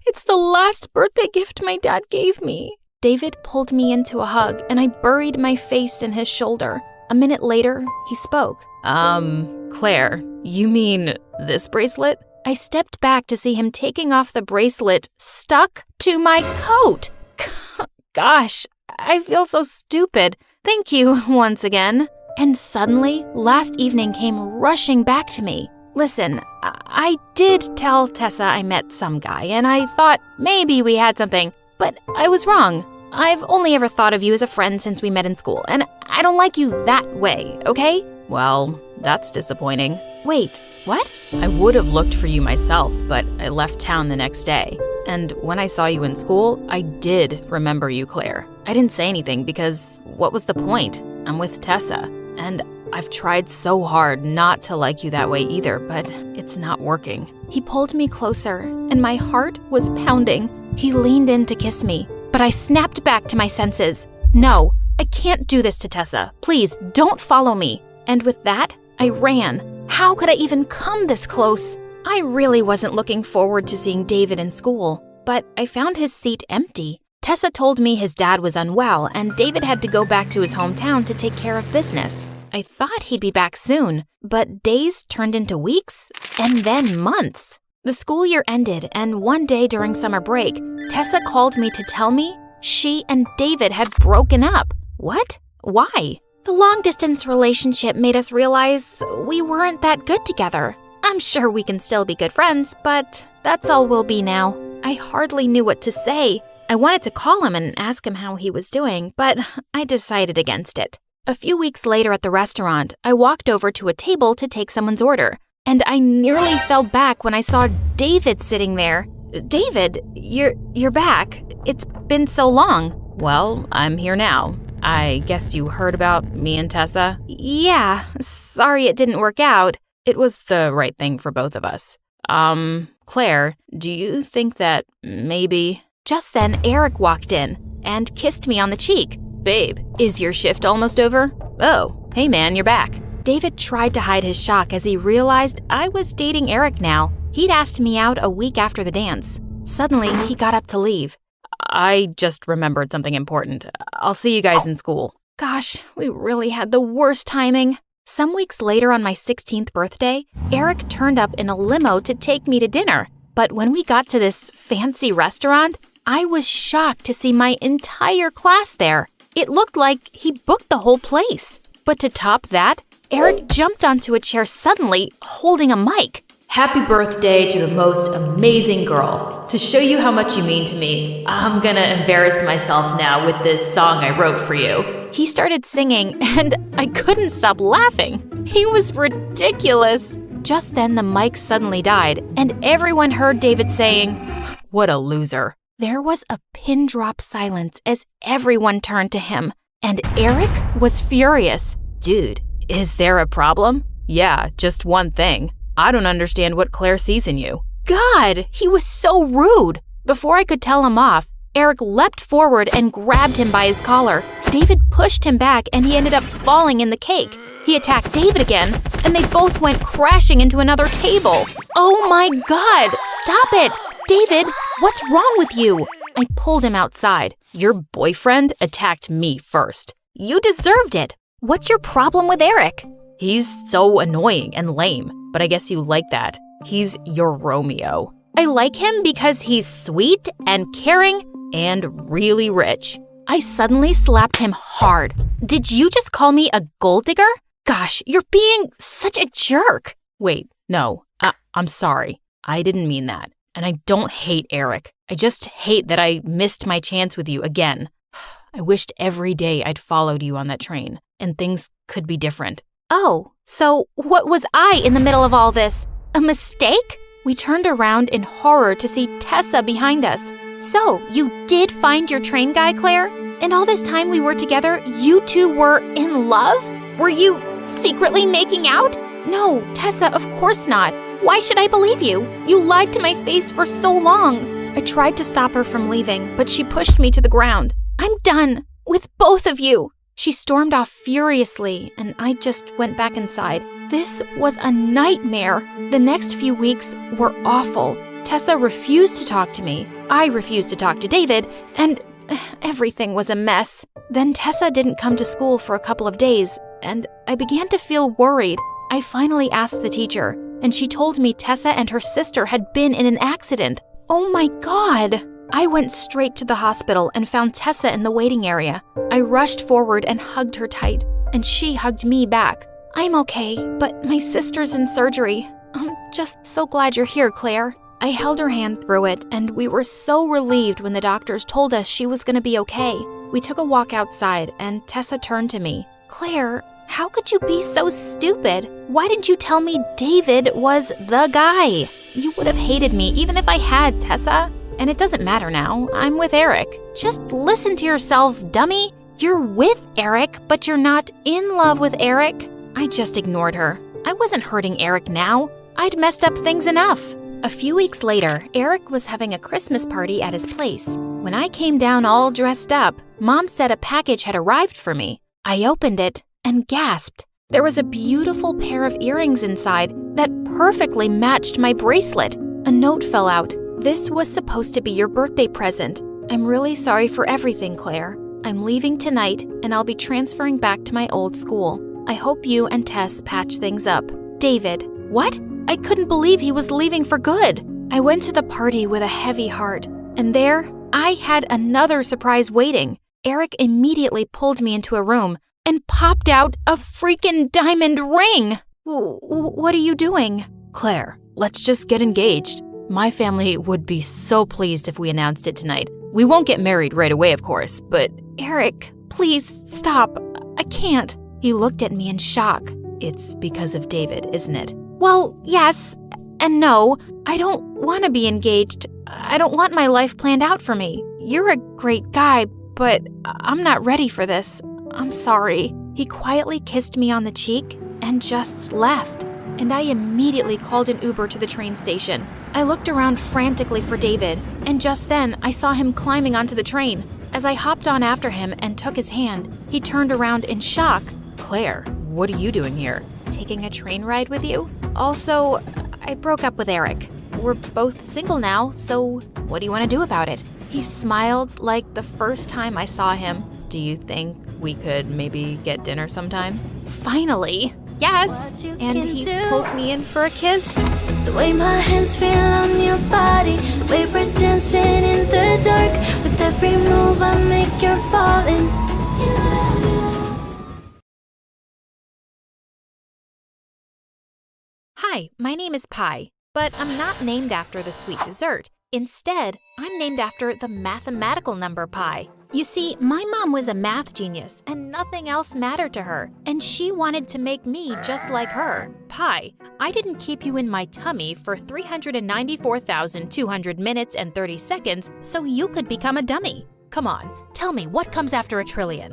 It's the last birthday gift my dad gave me. David pulled me into a hug, and I buried my face in his shoulder. A minute later, he spoke. Claire, you mean this bracelet? I stepped back to see him taking off the bracelet stuck to my coat. Gosh, I feel so stupid. Thank you once again. And suddenly, last evening came rushing back to me. Listen, I did tell Tessa I met some guy, and I thought maybe we had something. But I was wrong. I've only ever thought of you as a friend since we met in school, and I don't like you that way, okay? Well, that's disappointing. Wait, what? I would have looked for you myself, but I left town the next day. And when I saw you in school, I did remember you, Claire. I didn't say anything because what was the point? I'm with Tessa, and I've tried so hard not to like you that way either, but it's not working. He pulled me closer, and my heart was pounding. He leaned in to kiss me, but I snapped back to my senses. No, I can't do this to Tessa. Please, don't follow me. And with that, I ran. How could I even come this close? I really wasn't looking forward to seeing David in school, but I found his seat empty. Tessa told me his dad was unwell, and David had to go back to his hometown to take care of business. I thought he'd be back soon, but days turned into weeks, and then months. The school year ended, and one day during summer break, Tessa called me to tell me she and David had broken up. What? Why? The long-distance relationship made us realize we weren't that good together. I'm sure we can still be good friends, but that's all we'll be now. I hardly knew what to say. I wanted to call him and ask him how he was doing, but I decided against it. A few weeks later at the restaurant, I walked over to a table to take someone's order. And I nearly fell back when I saw David sitting there. David, you're back. It's been so long. Well, I'm here now. I guess you heard about me and Tessa? Yeah, sorry it didn't work out. It was the right thing for both of us. Claire, do you think that maybe... Just then, Eric walked in and kissed me on the cheek. Babe, is your shift almost over? Oh, hey man, you're back. David tried to hide his shock as he realized I was dating Eric now. He'd asked me out a week after the dance. Suddenly, he got up to leave. I just remembered something important. I'll see you guys in school. Gosh, we really had the worst timing. Some weeks later on my 16th birthday, Eric turned up in a limo to take me to dinner. But when we got to this fancy restaurant, I was shocked to see my entire class there. It looked like he booked the whole place. But to top that, Eric jumped onto a chair suddenly, holding a mic. Happy birthday to the most amazing girl. To show you how much you mean to me, I'm gonna embarrass myself now with this song I wrote for you. He started singing, and I couldn't stop laughing. He was ridiculous. Just then, the mic suddenly died, and everyone heard David saying, "What a loser." There was a pin-drop silence as everyone turned to him, and Eric was furious. Dude, is there a problem? Yeah, just one thing. I don't understand what Claire sees in you. God, he was so rude. Before I could tell him off, Eric leapt forward and grabbed him by his collar. David pushed him back and he ended up falling in the cake. He attacked David again, and they both went crashing into another table. Oh my God, stop it! David, what's wrong with you? I pulled him outside. Your boyfriend attacked me first. You deserved it. What's your problem with Eric? He's so annoying and lame, but I guess you like that. He's your Romeo. I like him because he's sweet and caring and really rich. I suddenly slapped him hard. Did you just call me a gold digger? Gosh, you're being such a jerk. Wait, no, I'm sorry. I didn't mean that. And I don't hate Eric. I just hate that I missed my chance with you again. I wished every day I'd followed you on that train, and things could be different. Oh, so what was I in the middle of all this? A mistake? We turned around in horror to see Tessa behind us. So, you did find your train guy, Claire? And all this time we were together, you two were in love? Were you secretly making out? No, Tessa, of course not. Why should I believe you? You lied to my face for so long. I tried to stop her from leaving, but she pushed me to the ground. I'm done with both of you. She stormed off furiously, and I just went back inside. This was a nightmare. The next few weeks were awful. Tessa refused to talk to me. I refused to talk to David, and everything was a mess. Then Tessa didn't come to school for a couple of days, and I began to feel worried. I finally asked the teacher, and she told me Tessa and her sister had been in an accident. Oh my God! I went straight to the hospital and found Tessa in the waiting area. I rushed forward and hugged her tight, and she hugged me back. I'm okay, but my sister's in surgery. I'm just so glad you're here, Claire. I held her hand through it, and we were so relieved when the doctors told us she was going to be okay. We took a walk outside, and Tessa turned to me. Claire, how could you be so stupid? Why didn't you tell me David was the guy? You would have hated me even if I had, Tessa. And it doesn't matter now. I'm with Eric. Just listen to yourself, dummy. You're with Eric, but you're not in love with Eric. I just ignored her. I wasn't hurting Eric now. I'd messed up things enough. A few weeks later, Eric was having a Christmas party at his place. When I came down all dressed up, Mom said a package had arrived for me. I opened it and gasped. There was a beautiful pair of earrings inside that perfectly matched my bracelet. A note fell out. This was supposed to be your birthday present. I'm really sorry for everything, Claire. I'm leaving tonight, and I'll be transferring back to my old school. I hope you and Tess patch things up. David. What? I couldn't believe he was leaving for good. I went to the party with a heavy heart, and there, I had another surprise waiting. Eric immediately pulled me into a room and popped out a freaking diamond ring. What are you doing? Claire, let's just get engaged. My family would be so pleased if we announced it tonight. We won't get married right away, of course, but… Eric, please stop. I can't. He looked at me in shock. It's because of David, isn't it? Well, yes and no. I don't want to be engaged. I don't want my life planned out for me. You're a great guy, but I'm not ready for this. I'm sorry. He quietly kissed me on the cheek and just left. And I immediately called an Uber to the train station. I looked around frantically for David, and just then I saw him climbing onto the train. As I hopped on after him and took his hand, he turned around in shock. Claire, what are you doing here? Taking a train ride with you? Also, I broke up with Eric. We're both single now, so what do you want to do about it? He smiled like the first time I saw him. Do you think we could maybe get dinner sometime? Finally! Yes! And he pulled me in for a kiss. The way my hands feel on your body, we were dancing in the dark. With every move I make, you're falling. Hi, my name is Pie, but I'm not named after the sweet dessert. Instead, I'm named after the mathematical number pi. You see, my mom was a math genius and nothing else mattered to her, and she wanted to make me just like her. Pi, I didn't keep you in my tummy for 394,200 minutes and 30 seconds so you could become a dummy. Come on, tell me what comes after a trillion?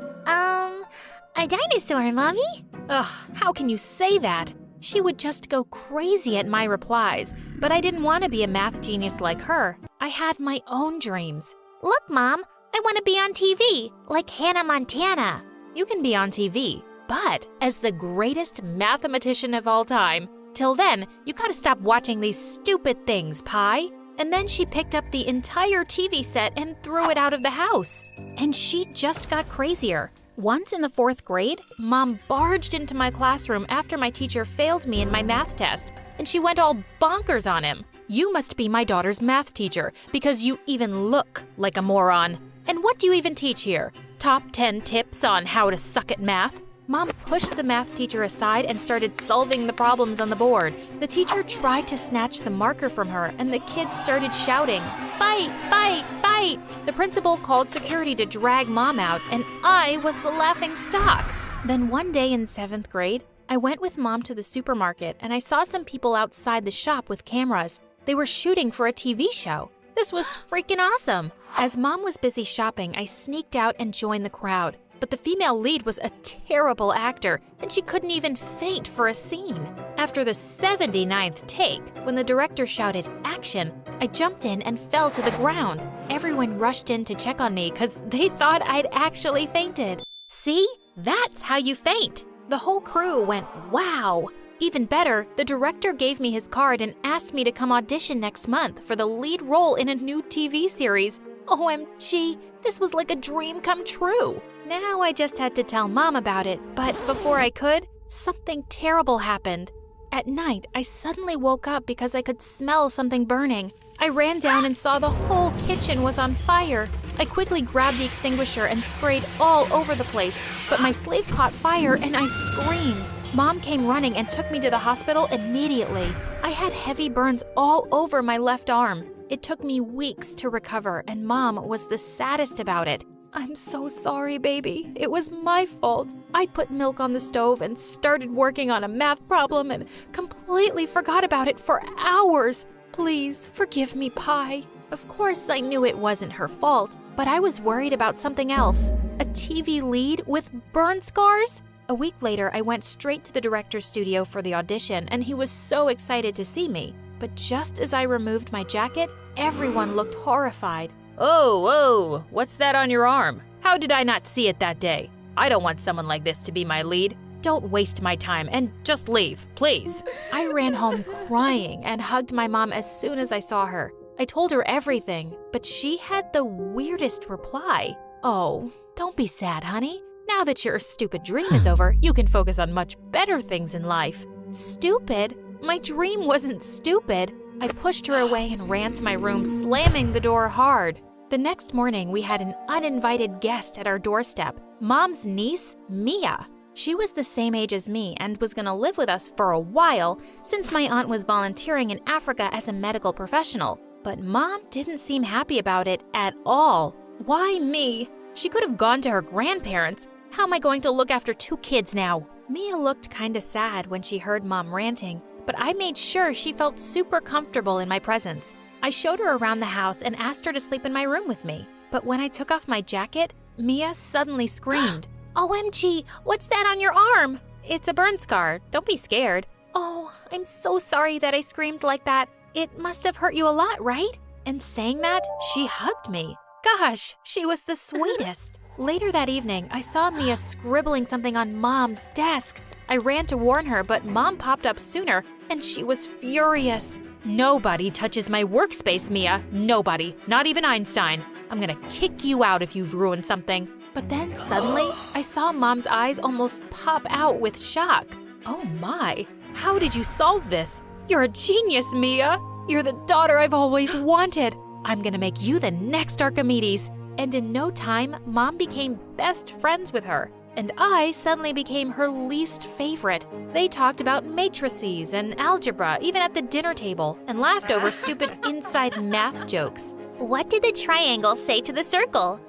A dinosaur, Mommy? Ugh, how can you say that? She would just go crazy at my replies, but I didn't want to be a math genius like her. I had my own dreams. Look, Mom, I want to be on TV, like Hannah Montana. You can be on TV, but as the greatest mathematician of all time. Till then, you gotta stop watching these stupid things, Pi. And then she picked up the entire TV set and threw it out of the house. And she just got crazier. Once in the 4th grade, Mom barged into my classroom after my teacher failed me in my math test, and she went all bonkers on him. You must be my daughter's math teacher because you even look like a moron. And what do you even teach here? Top 10 tips on how to suck at math? Mom pushed the math teacher aside and started solving the problems on the board. The teacher tried to snatch the marker from her, and the kids started shouting, "Fight! Fight! Fight!" The principal called security to drag Mom out, and I was the laughing stock. Then one day in 7th grade, I went with Mom to the supermarket, and I saw some people outside the shop with cameras. They were shooting for a TV show. This was freaking awesome. As Mom was busy shopping, I sneaked out and joined the crowd. But the female lead was a terrible actor, and she couldn't even feint for a scene. After the 79th take, when the director shouted, "Action!" I jumped in and fell to the ground. Everyone rushed in to check on me because they thought I'd actually fainted. See? That's how you faint. The whole crew went, "Wow!" Even better, the director gave me his card and asked me to come audition next month for the lead role in a new TV series. OMG, this was like a dream come true. Now I just had to tell Mom about it, but before I could, something terrible happened. At night, I suddenly woke up because I could smell something burning. I ran down and saw the whole kitchen was on fire. I quickly grabbed the extinguisher and sprayed all over the place, but my sleeve caught fire and I screamed. Mom came running and took me to the hospital immediately. I had heavy burns all over my left arm. It took me weeks to recover, and Mom was the saddest about it. "I'm so sorry, baby. It was my fault. I put milk on the stove and started working on a math problem and completely forgot about it for hours. Please forgive me, Pi." Of course, I knew it wasn't her fault, but I was worried about something else. A TV lead with burn scars? A week later, I went straight to the director's studio for the audition, and he was so excited to see me. But just as I removed my jacket, everyone looked horrified. "Oh, what's that on your arm? How did I not see it that day? I don't want someone like this to be my lead. Don't waste my time and just leave, please." I ran home crying and hugged my mom as soon as I saw her. I told her everything, but she had the weirdest reply. "Oh, don't be sad, honey. Now that your stupid dream is over, you can focus on much better things in life." Stupid? My dream wasn't stupid. I pushed her away and ran to my room, slamming the door hard. The next morning, we had an uninvited guest at our doorstep, Mom's niece, Mia. She was the same age as me and was going to live with us for a while since my aunt was volunteering in Africa as a medical professional. But Mom didn't seem happy about it at all. Why me? She could have gone to her grandparents. How am I going to look after 2 kids now? Mia looked kinda sad when she heard Mom ranting, but I made sure she felt super comfortable in my presence. I showed her around the house and asked her to sleep in my room with me. But when I took off my jacket, Mia suddenly screamed. "OMG, what's that on your arm?" "It's a burn scar. Don't be scared." "Oh, I'm so sorry that I screamed like that. It must have hurt you a lot, right?" And saying that, she hugged me. Gosh, she was the sweetest. Later that evening, I saw Mia scribbling something on Mom's desk. I ran to warn her, but Mom popped up sooner, and she was furious. "Nobody touches my workspace, Mia. Nobody. Not even Einstein. I'm gonna kick you out if you've ruined something." But then suddenly, I saw Mom's eyes almost pop out with shock. "Oh my, how did you solve this? You're a genius, Mia. You're the daughter I've always wanted. I'm gonna make you the next Archimedes." And in no time, Mom became best friends with her. And I suddenly became her least favorite. They talked about matrices and algebra, even at the dinner table, and laughed over stupid inside math jokes. What did the triangle say to the circle?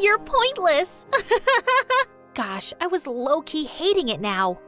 You're pointless. Gosh, I was low-key hating it now.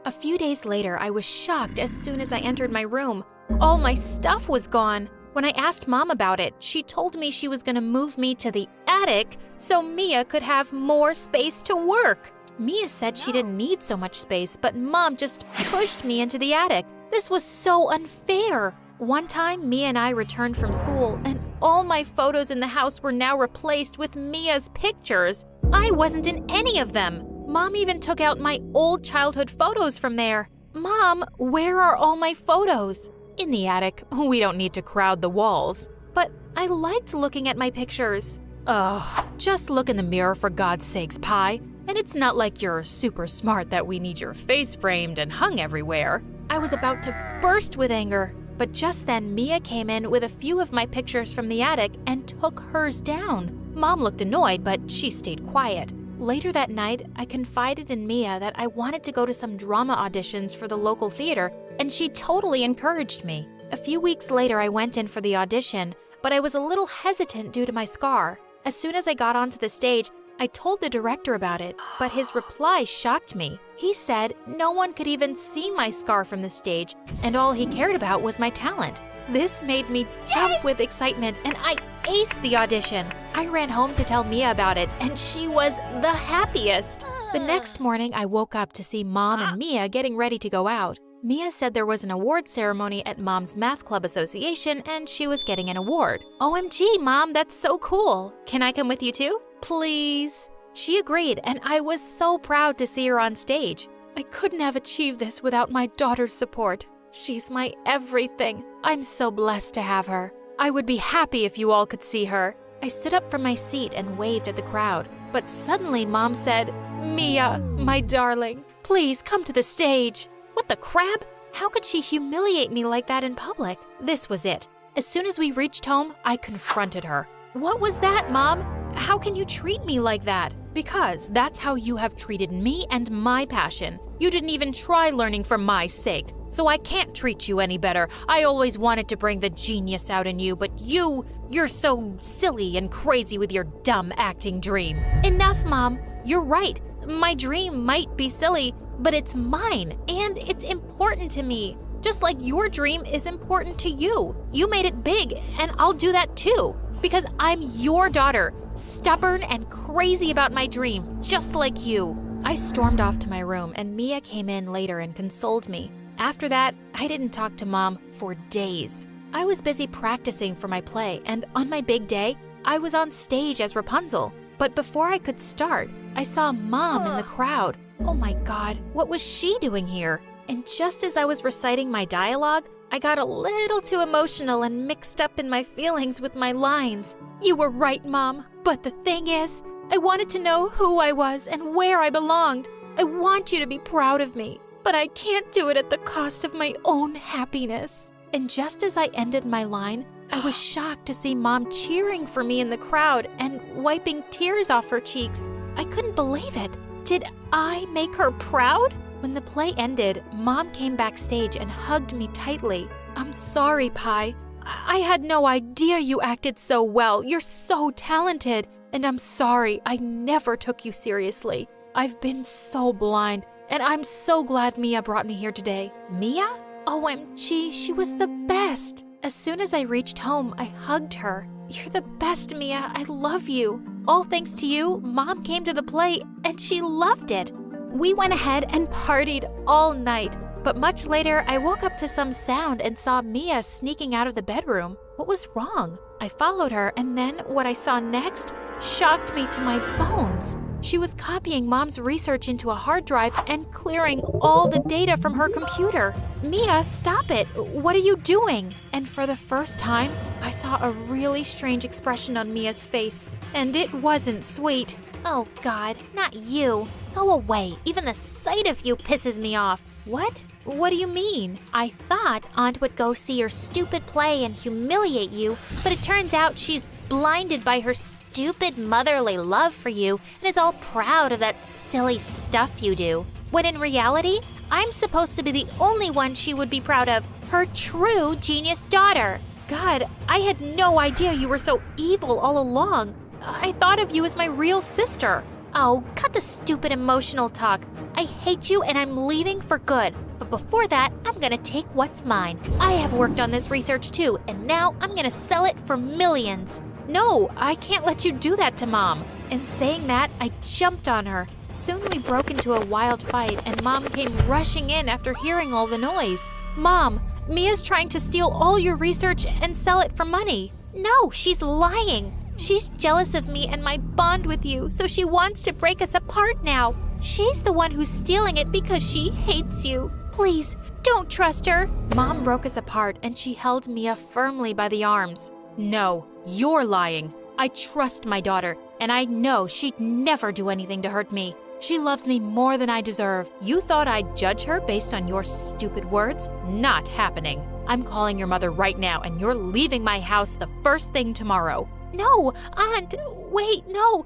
A few days later, I was shocked as soon as I entered my room. All my stuff was gone. When I asked Mom about it, she told me she was going to move me to the attic so Mia could have more space to work. Mia said she didn't need so much space, but Mom just pushed me into the attic. This was so unfair. One time, Mia and I returned from school, and all my photos in the house were now replaced with Mia's pictures. I wasn't in any of them. Mom even took out my old childhood photos from there. Mom, where are all my photos? In the attic. We don't need to crowd the walls. But I liked looking at my pictures. Ugh, just look in the mirror for God's sakes, Pi. And it's not like you're super smart that we need your face framed and hung everywhere. I was about to burst with anger, but just then Mia came in with a few of my pictures from the attic and took hers down. Mom looked annoyed, but she stayed quiet. Later that night, I confided in Mia that I wanted to go to some drama auditions for the local theater, and she totally encouraged me. A few weeks later, I went in for the audition, but I was a little hesitant due to my scar. As soon as I got onto the stage, I told the director about it, but his reply shocked me. He said no one could even see my scar from the stage, and all he cared about was my talent. This made me jump with excitement, and I aced the audition. I ran home to tell Mia about it, and she was the happiest. The next morning, I woke up to see Mom and Mia getting ready to go out. Mia said there was an award ceremony at Mom's Math Club Association, and she was getting an award. OMG, Mom, that's so cool. Can I come with you too? Please. She agreed, and I was so proud to see her on stage. I couldn't have achieved this without my daughter's support. She's my everything. I'm so blessed to have her. I would be happy if you all could see her. I stood up from my seat and waved at the crowd. But suddenly Mom said, Mia, my darling, please come to the stage. What the crap? How could she humiliate me like that in public? This was it. As soon as we reached home, I confronted her. What was that, Mom? How can you treat me like that? Because that's how you have treated me and my passion. You didn't even try learning for my sake. So I can't treat you any better. I always wanted to bring the genius out in you, but you're so silly and crazy with your dumb acting dream. Enough, Mom. You're right. My dream might be silly, but it's mine, and it's important to me. Just like your dream is important to you. You made it big, and I'll do that too. Because I'm your daughter, stubborn and crazy about my dream, just like you. I stormed off to my room, and Mia came in later and consoled me. After that, I didn't talk to Mom for days. I was busy practicing for my play, and on my big day, I was on stage as Rapunzel. But before I could start, I saw Mom in the crowd. Oh my God, what was she doing here? And just as I was reciting my dialogue, I got a little too emotional and mixed up in my feelings with my lines. You were right, Mom, but the thing is, I wanted to know who I was and where I belonged. I want you to be proud of me, but I can't do it at the cost of my own happiness. And just as I ended my line, I was shocked to see Mom cheering for me in the crowd and wiping tears off her cheeks. I couldn't believe it. Did I make her proud? When the play ended, Mom came backstage and hugged me tightly. I'm sorry, Pi. I had no idea you acted so well. You're so talented. And I'm sorry I never took you seriously. I've been so blind, and I'm so glad Mia brought me here today. Mia? OMG, she was the best. As soon as I reached home, I hugged her. You're the best, Mia. I love you. All thanks to you, Mom came to the play, and she loved it. We went ahead and partied all night. But much later, I woke up to some sound and saw Mia sneaking out of the bedroom. What was wrong? I followed her, and then what I saw next shocked me to my bones. She was copying Mom's research into a hard drive and clearing all the data from her computer. Mia, stop it! What are you doing? And for the first time, I saw a really strange expression on Mia's face, and it wasn't sweet. Oh God, not you. Go away. Even the sight of you pisses me off. What? What do you mean? I thought Aunt would go see your stupid play and humiliate you, but it turns out she's blinded by her stupid motherly love for you and is all proud of that silly stuff you do. When in reality, I'm supposed to be the only one she would be proud of, her true genius daughter. God, I had no idea you were so evil all along. I thought of you as my real sister. Oh, cut the stupid emotional talk. I hate you and I'm leaving for good. But before that, I'm gonna take what's mine. I have worked on this research too, and now I'm gonna sell it for millions. No, I can't let you do that to Mom. And saying that, I jumped on her. Soon we broke into a wild fight, and Mom came rushing in after hearing all the noise. Mom, Mia's trying to steal all your research and sell it for money. No, she's lying. She's jealous of me and my bond with you, so she wants to break us apart now. She's the one who's stealing it because she hates you. Please, don't trust her. Mom broke us apart and she held Mia firmly by the arms. No, you're lying. I trust my daughter, and I know she'd never do anything to hurt me. She loves me more than I deserve. You thought I'd judge her based on your stupid words? Not happening. I'm calling your mother right now, and you're leaving my house the first thing tomorrow. No, Aunt, wait, no,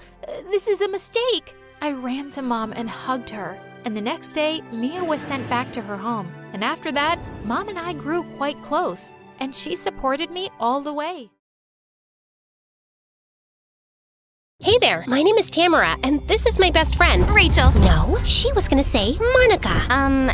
this is a mistake. I ran to Mom and hugged her, and the next day, Mia was sent back to her home. And after that, Mom and I grew quite close, and she supported me all the way. Hey there, my name is Tamara, and this is my best friend, Rachel. No, she was gonna say Monica.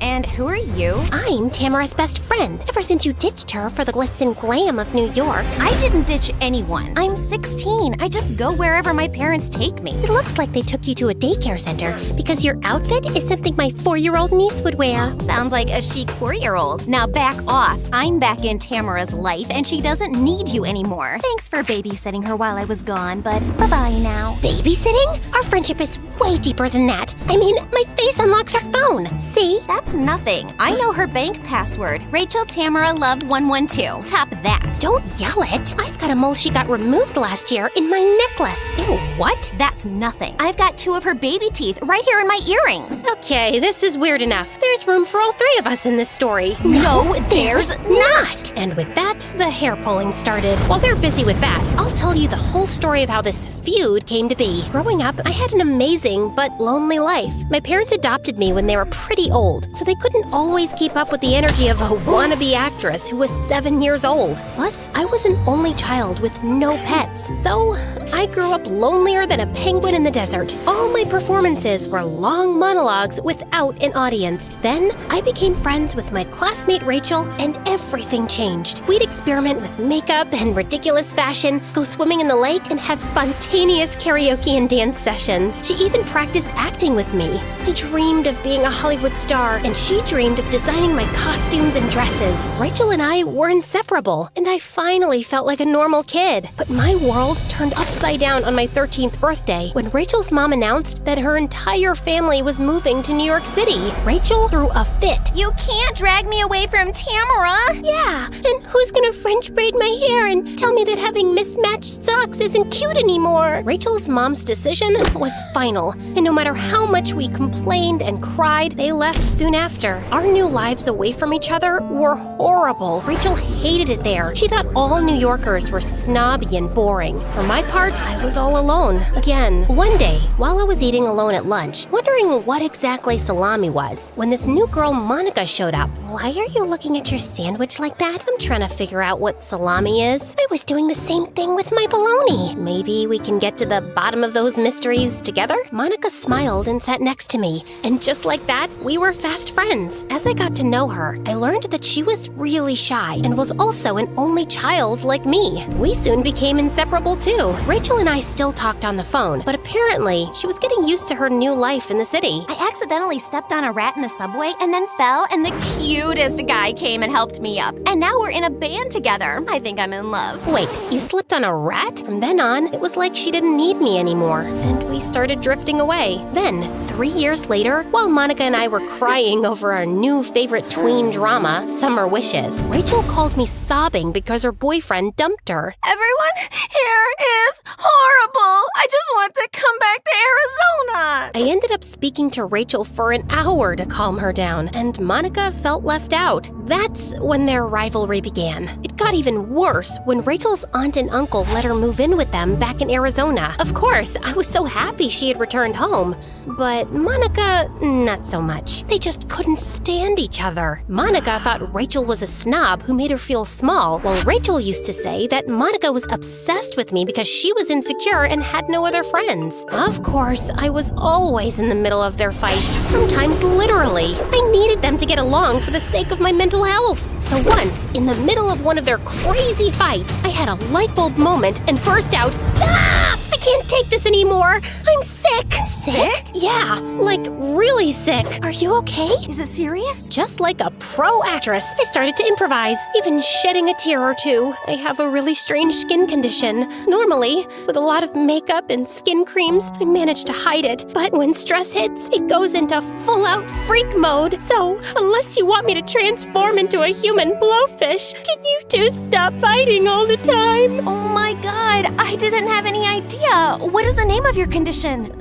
And who are you? I'm Tamara's best friend, ever since you ditched her for the glitz and glam of New York. I didn't ditch anyone. I'm 16. I just go wherever my parents take me. It looks like they took you to a daycare center because your outfit is something my 4-year-old niece would wear. Sounds like a chic 4-year-old. Now back off. I'm back in Tamara's life, and she doesn't need you anymore. Thanks for babysitting her while I was gone, but bye-bye now. Babysitting? Our friendship is way deeper than that. I mean, my face unlocks her phone. See? That's nothing. I know her bank password. Rachel Tamara Loved 112. Top that. Don't yell it. I've got a mole she got removed last year in my necklace. Ew, what? That's nothing. I've got 2 of her baby teeth right here in my earrings. Okay, this is weird enough. There's room for all 3 of us in this story. No, there's not. And with that, the hair pulling started. While they're busy with that, I'll tell you the whole story of how this feud came to be. Growing up, I had an amazing but lonely life. My parents adopted me when they were pretty old, so they couldn't always keep up with the energy of a wannabe actress who was 7 years old. Plus, I was an only child with no pets, so I grew up lonelier than a penguin in the desert. All my performances were long monologues without an audience. Then, I became friends with my classmate Rachel, and everything changed. We'd experiment with makeup and ridiculous fashion, go swimming in the lake, and have spontaneous karaoke and dance sessions. She even practiced acting with me. I dreamed of being a Hollywood star, and she dreamed of designing my costumes and dresses. Rachel and I were inseparable, and I finally felt like a normal kid. But my world turned upside down on my 13th birthday when Rachel's mom announced that her entire family was moving to New York City. Rachel threw a fit. You can't drag me away from Tamara. Yeah, and who's gonna French braid my hair and tell me that having mismatched socks isn't cute anymore? Rachel's mom's decision was final, and no matter how much we complained and cried, they left soon after. Our new lives away from each other were horrible. Rachel hated it there. She thought all New Yorkers were snobby and boring. For my part, I was all alone. Again, one day, while I was eating alone at lunch, wondering what exactly salami was, when this new girl Monica showed up. Why are you looking at your sandwich like that? I'm trying to figure out what salami is. I was doing the same thing with my bologna. Maybe we can get to the bottom of those mysteries together? Monica smiled and sat next to me, and just like that, we were fast friends. As I got to know her, I learned that she was really shy and was also an only child like me. We soon became inseparable too. Rachel and I still talked on the phone, but apparently she was getting used to her new life in the city. I accidentally stepped on a rat in the subway and then fell, and the cutest guy came and helped me up. And now we're in a band together. I think I'm in love. Wait, you slipped on a rat? From then on, it was like she didn't need me anymore, and we started drifting away. Then, 3 years later, while Monica and I were crying over our new favorite tween drama, Summer Wishes, Rachel called me sobbing because her boyfriend dumped her. Everyone here is horrible. I just want to come back to Arizona. I ended up speaking to Rachel for an hour to calm her down, and Monica felt left out. That's when their rivalry began. It got even worse when Rachel's aunt and uncle let her move in with them back in Arizona. Of course, I was so happy she had returned home. But Monica, not so much. They just couldn't stand each other. Monica thought Rachel was a snob who made her feel small, while Rachel used to say that Monica was obsessed with me because she was insecure and had no other friends. Of course, I was always in the middle of their fights, sometimes literally. I needed them to get along for the sake of my mental health. So once, in the middle of one of their crazy fights, I had a light bulb moment and burst out, "Stop! I can't take this anymore! I'm sick. Sick? Yeah, like really sick. Are you okay? Is it serious? Just like a pro actress, I started to improvise, even shedding a tear or two. I have a really strange skin condition. Normally, with a lot of makeup and skin creams, I manage to hide it. But when stress hits, it goes into full-out freak mode. So, unless you want me to transform into a human blowfish, can you two stop fighting all the time? Oh my god, I didn't have any idea. What is the name of your condition?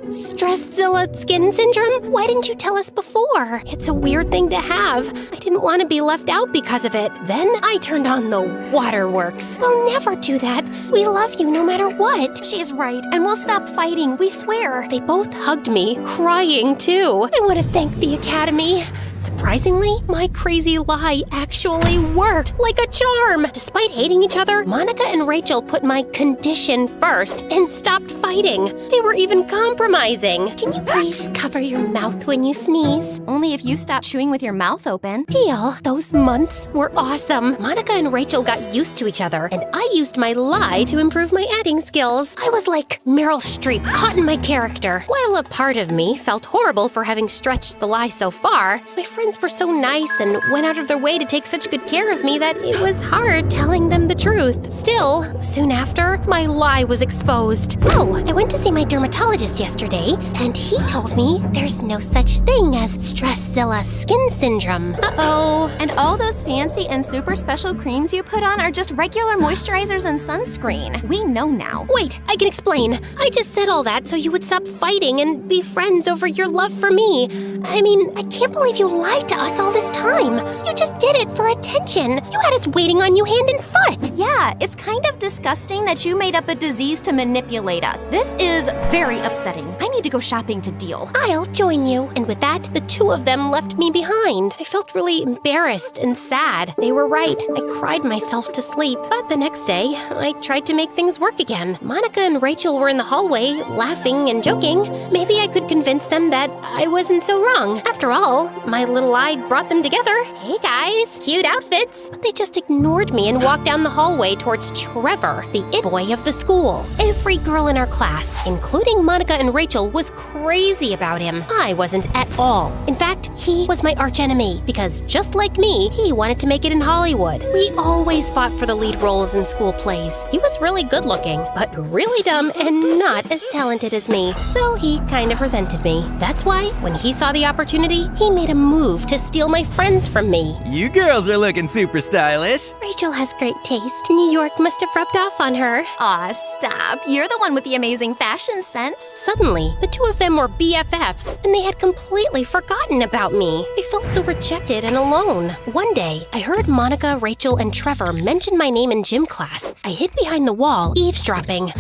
Stresszilla skin syndrome? Why didn't you tell us before? It's a weird thing to have. I didn't want to be left out because of it. Then I turned on the waterworks. We'll never do that. We love you no matter what. She's right, and we'll stop fighting, we swear. They both hugged me, crying too. I want to thank the Academy. Surprisingly, my crazy lie actually worked like a charm. Despite hating each other, Monica and Rachel put my condition first and stopped fighting. They were even compromising. Can you please cover your mouth when you sneeze? Only if you stop chewing with your mouth open. Deal. Those months were awesome. Monica and Rachel got used to each other, and I used my lie to improve my acting skills. I was like Meryl Streep, caught in my character. While a part of me felt horrible for having stretched the lie so far, my friends were so nice and went out of their way to take such good care of me that it was hard telling them the truth. Still, soon after, my lie was exposed. So, I went to see my dermatologist yesterday, and he told me there's no such thing as Stresszilla skin syndrome. Uh-oh. And all those fancy and super special creams you put on are just regular moisturizers and sunscreen. We know now. Wait, I can explain. I just said all that so you would stop fighting and be friends over your love for me. I mean, I can't believe you lied to us all this time. You just did it for attention. You had us waiting on you hand and foot. Yeah, it's kind of disgusting that you made up a disease to manipulate us. This is very upsetting. I need to go shopping to deal. I'll join you. And with that, the two of them left me behind. I felt really embarrassed and sad. They were right. I cried myself to sleep. But the next day, I tried to make things work again. Monica and Rachel were in the hallway, laughing and joking. Maybe I could convince them that I wasn't so wrong. After all, my little lie brought them together. Hey guys, cute outfits. But they just ignored me and walked down the hallway towards Trevor, the it boy of the school. Every girl in our class, including Monica and Rachel, was crazy about him. I wasn't at all. In fact, he was my archenemy because just like me, he wanted to make it in Hollywood. We always fought for the lead roles in school plays. He was really good looking, but really dumb and not as talented as me. So he kind of resented me. That's why, when he saw the opportunity, he made a move to steal my friends from me. You girls are looking super stylish. Rachel has great taste. New York must have rubbed off on her. Aw, stop. You're the one with the amazing fashion sense. Suddenly, the two of them were BFFs, and they had completely forgotten about me. I felt so rejected and alone. One day, I heard Monica, Rachel, and Trevor mention my name in gym class. I hid behind the wall, eavesdropping.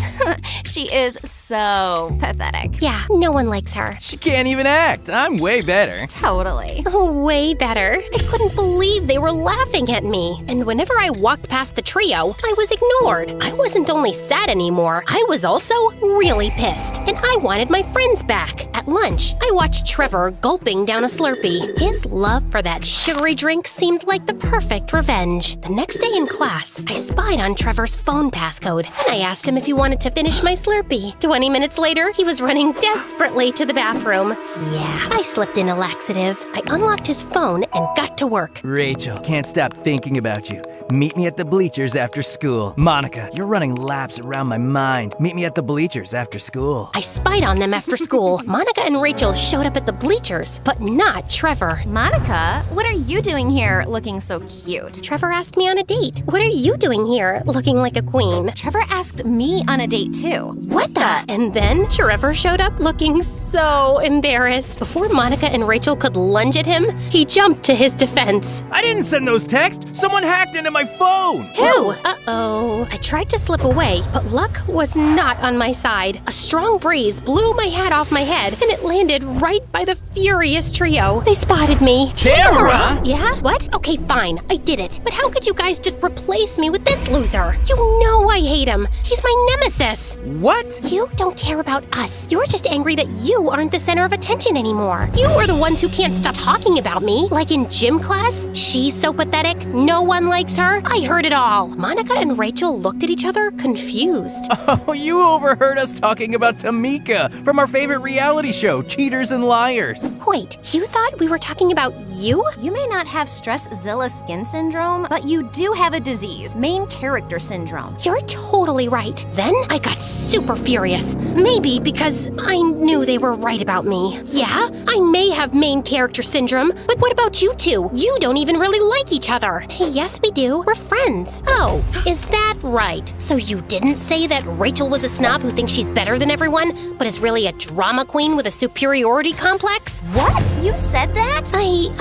She is so pathetic. Yeah, no one likes her. She can't even act. I'm way better. Totally. Oh, way better. I couldn't believe they were laughing at me. And whenever I walked past the trio, I was ignored. I wasn't only sad anymore, I was also really pissed. And I wanted my friends back. At lunch, I watched Trevor gulping down a Slurpee. His love for that sugary drink seemed like the perfect revenge. The next day in class, I spied on Trevor's phone passcode, and I asked him if he wanted to finish my Slurpee. 20 minutes later, he was running desperately to the bathroom. Yeah, I slipped in a laxative. I unlocked his phone and got to work. Rachel, can't stop thinking about you. Meet me at the bleachers after school. Monica, you're running laps around my mind. Meet me at the bleachers after school. I spied on them after school. Monica and Rachel showed up at the bleachers, but not Trevor. Monica, what are you doing here looking so cute? Trevor asked me on a date. What are you doing here, looking like a queen? Trevor asked me on a date too. What the? And then Trevor showed up looking so embarrassed. Before Monica and Rachel could lunge at him, he jumped to his defense. I didn't send those texts. Someone hacked into my phone. Who? Uh-oh. I tried to slip away, but luck was not on my side. A strong breeze blew my hat off my head, and it landed right by the furious trio. They spotted me. Tamara! Yeah? What? Okay, fine. I did it. But how could you guys just replace me with this loser? You know I hate him. He's my nemesis. What? You don't care about us. You're just angry that you aren't the center of attention anymore. You are the ones who can't stop talking about me, like in gym class. She's so pathetic, no one likes her. I heard it all. Monica and Rachel looked at each other, confused. Oh, you overheard us talking about Tamika from our favorite reality show, Cheaters and Liars. Wait, you thought we were talking about you? You may not have stress-zilla skin syndrome, but you do have a disease, main character syndrome. You're totally right. Then I got super furious. Maybe because I knew they were right about me. Yeah, I may have main character syndrome, but what about you two? You don't even really like each other. Yes, we do. We're friends. Oh, is that right? So you didn't say that Rachel was a snob who thinks she's better than everyone, but is really a drama queen with a superiority complex? What? You said that?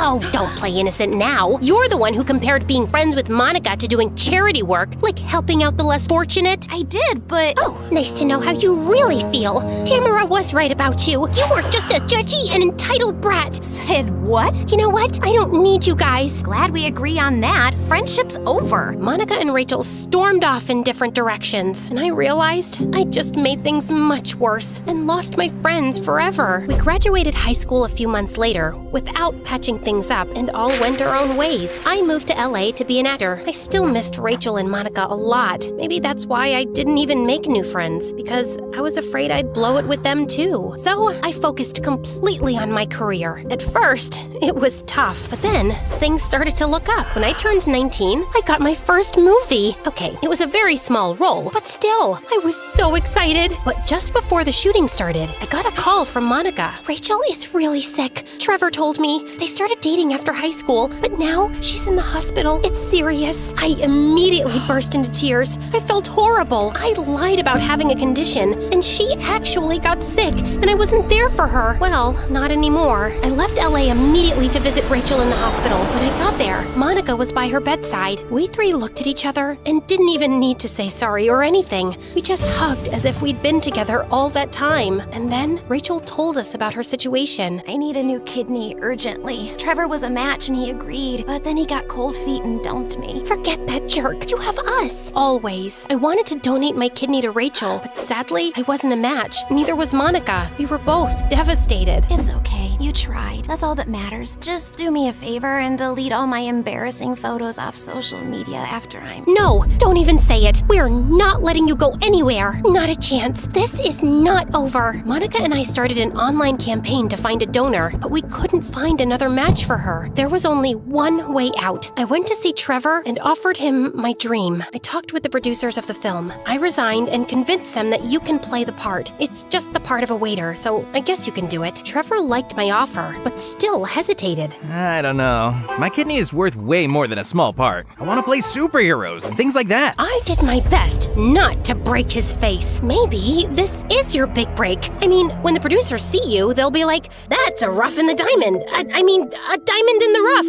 Oh, don't play innocent now. You're the one who compared being friends with Monica to doing charity work, like helping out the less fortunate. I did, but... Oh, nice to know how you really feel. Tamara was right about you. You weren't just a judgy and entitled brat. Said what? You know what? I don't need you guys. Glad we agree on that. Friendship's over. Monica and Rachel stormed off in different directions, and I realized I just made things much worse and lost my friends forever. We graduated high school a few months later without patching things up and all went our own ways. I moved to LA to be an actor. I still missed Rachel and Monica a lot. Maybe that's why I didn't even make new friends, because I was afraid I'd blow it with them too. So I focused completely on my career. At first, it was tough, but then things started to look up. When I turned 19, I got my first movie. Okay, it was a very small role, but still, I was so excited. But just before the shooting started, I got a call from Monica. Rachel is really sick. Trevor told me. They started dating after high school, but now she's in the hospital. It's serious. I immediately burst into tears. I felt horrible. I lied about having a condition, and she actually got sick, and I wasn't there for her. Well, not anymore. I left LA immediately to visit Rachel in the hospital. When I got there, Monica was by her bedside. We three looked at each other and didn't even need to say sorry or anything. We just hugged as if we'd been together all that time. And then Rachel told us about her situation. I need a new kidney urgently. Trevor was a match and he agreed, but then he got cold feet and dumped me. Forget that jerk. You have us. Always. I wanted to donate my kidney to Rachel, but sadly, I wasn't a match. Neither was Monica. We were both devastated. It's okay. You tried. That's all that matters. Just do me a favor and delete all my embarrassing photos off social media after I'm... No, don't even say it. We're not letting you go anywhere. Not a chance. This is not over. Monica and I started an online campaign to find a donor, but we couldn't find another match for her. There was only one way out. I went to see Trevor and offered him my dream. I talked with the producers of the film. I resigned and convinced them that you can play the part. It's just the part of a waiter, so I guess you can do it. Trevor liked my offer, but still hesitated. I don't know. My kidney is worth way more than a small part. I want to play superheroes and things like that. I did my best not to break his face. Maybe this is your big break. I mean, when the producers see you, they'll be like, that's a rough in the diamond. I mean, a diamond in the rough.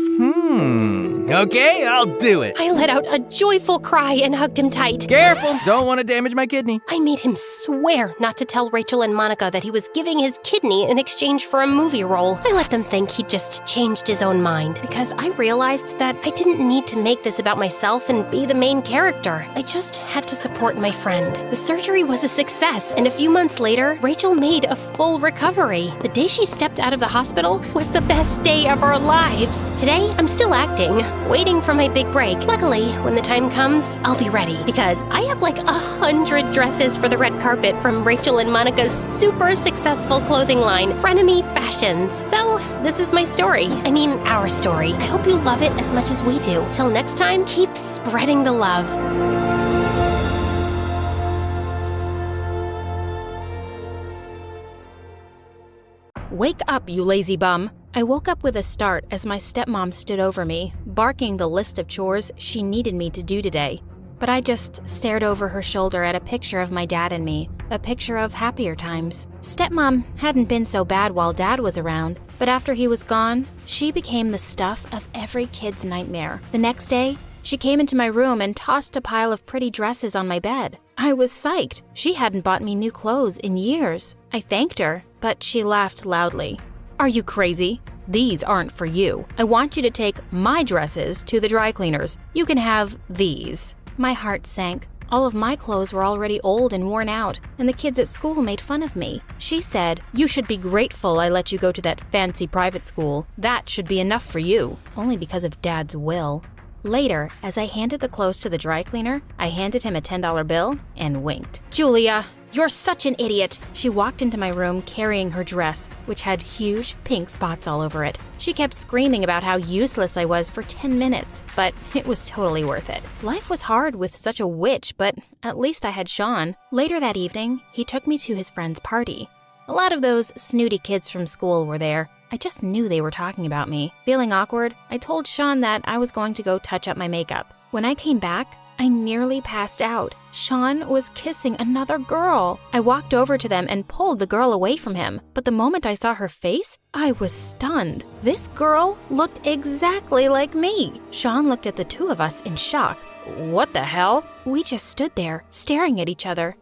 Okay, I'll do it. I let out a joyful cry and hugged him tight. Careful, don't want to damage my kidney. I made him swear not to tell Rachel and Monica that he was giving his kidney in exchange for a movie role. I let them think he just changed his own mind, because I realized that I didn't need to make this about myself and be the main character. I just had to support my friend. The surgery was a success, and a few months later, Rachel made a full recovery. The day she stepped out of the hospital was the best day of our lives. Today, I'm still acting, waiting for my big break. Luckily, when the time comes, I'll be ready, because I have like 100 dresses for the red carpet from Rachel and Monica's super successful clothing line, Frenemy Fashions. So, this is my story. I mean, our story. I hope you love it as much as we do. Till next time, keep spreading the love. Wake up, you lazy bum. I woke up with a start as my stepmom stood over me, barking the list of chores she needed me to do today. But I just stared over her shoulder at a picture of my dad and me, a picture of happier times. Stepmom hadn't been so bad while Dad was around, but after he was gone, she became the stuff of every kid's nightmare. The next day, she came into my room and tossed a pile of pretty dresses on my bed. I was psyched. She hadn't bought me new clothes in years. I thanked her, but she laughed loudly. Are you crazy? These aren't for you. I want you to take my dresses to the dry cleaners. You can have these. My heart sank. All of my clothes were already old and worn out, and the kids at school made fun of me. She said, "You should be grateful I let you go to that fancy private school. That should be enough for you," only because of Dad's will. Later, as I handed the clothes to the dry cleaner, I handed him a $10 bill and winked. "Julia, you're such an idiot." She walked into my room carrying her dress, which had huge pink spots all over it. She kept screaming about how useless I was for 10 minutes, but it was totally worth it. Life was hard with such a witch, but at least I had Sean. Later that evening, he took me to his friend's party. A lot of those snooty kids from school were there. I just knew they were talking about me. Feeling awkward, I told Sean that I was going to go touch up my makeup. When I came back, I nearly passed out. Sean was kissing another girl. I walked over to them and pulled the girl away from him, but the moment I saw her face, I was stunned. This girl looked exactly like me. Sean looked at the two of us in shock. "What the hell?" We just stood there, staring at each other.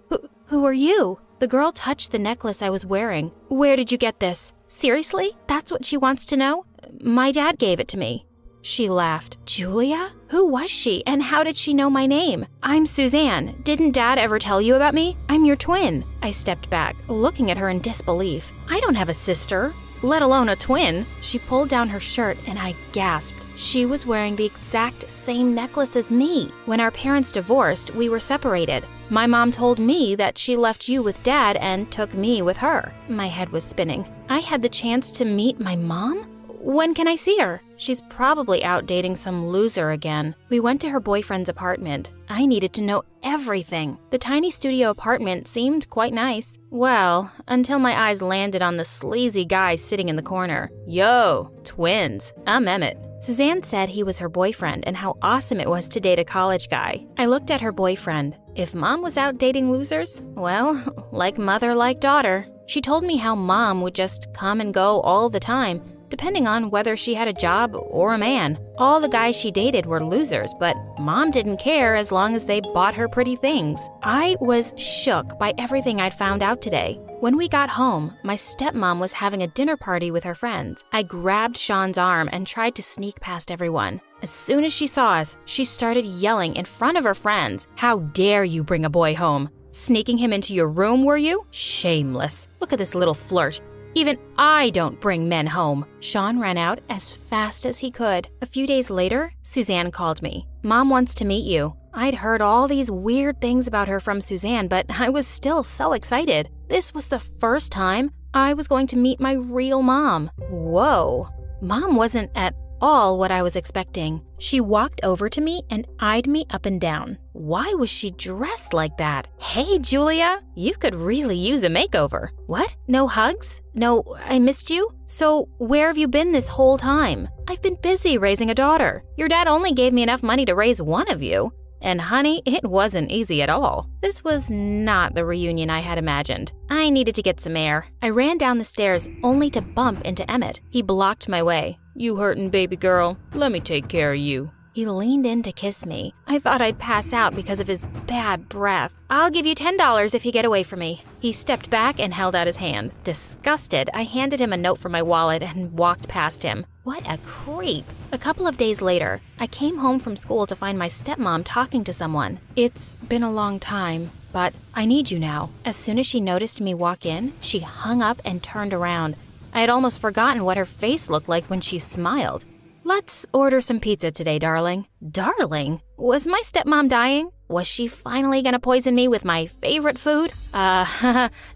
Who are you?" The girl touched the necklace I was wearing. "Where did you get this?" "Seriously? That's what she wants to know?" "My dad gave it to me." She laughed. "Julia? Who was she, and how did she know my name?" "I'm Suzanne. Didn't Dad ever tell you about me? I'm your twin." I stepped back, looking at her in disbelief. "I don't have a sister, let alone a twin." She pulled down her shirt and I gasped. She was wearing the exact same necklace as me. When our parents divorced, we were separated. My mom told me that she left you with Dad and took me with her. My head was spinning. I had the chance to meet my mom? When can I see her? She's probably out dating some loser again. We went to her boyfriend's apartment. I needed to know everything. The tiny studio apartment seemed quite nice. Well, until my eyes landed on the sleazy guy sitting in the corner. "Yo, twins. I'm Emmett." Suzanne said he was her boyfriend and how awesome it was to date a college guy. I looked at her boyfriend. If Mom was out dating losers, well, like mother, like daughter. She told me how Mom would just come and go all the time, depending on whether she had a job or a man. All the guys she dated were losers, but Mom didn't care as long as they bought her pretty things. I was shook by everything I'd found out today. When we got home, my stepmom was having a dinner party with her friends. I grabbed Sean's arm and tried to sneak past everyone. As soon as she saw us, she started yelling in front of her friends, "How dare you bring a boy home? Sneaking him into your room, were you? Shameless. Look at this little flirt. Even I don't bring men home." Sean ran out as fast as he could. A few days later, Suzanne called me. "Mom wants to meet you." I'd heard all these weird things about her from Suzanne, but I was still so excited. This was the first time I was going to meet my real mom. Whoa. Mom wasn't at all what I was expecting. She walked over to me and eyed me up and down. Why was she dressed like that? "Hey, Julia, you could really use a makeover." "What? No hugs? No, I missed you? So where have you been this whole time?" "I've been busy raising a daughter. Your dad only gave me enough money to raise one of you." And honey, it wasn't easy at all. This was not the reunion I had imagined. I needed to get some air. I ran down the stairs only to bump into Emmett. He blocked my way. "You hurtin', baby girl? Let me take care of you." He leaned in to kiss me. I thought I'd pass out because of his bad breath. "I'll give you $10 if you get away from me." He stepped back and held out his hand. Disgusted, I handed him a note from my wallet and walked past him. What a creep. A couple of days later, I came home from school to find my stepmom talking to someone. "It's been a long time, but I need you now." As soon as she noticed me walk in, she hung up and turned around. I had almost forgotten what her face looked like when she smiled. "Let's order some pizza today, darling." Darling? Was my stepmom dying? Was she finally gonna poison me with my favorite food?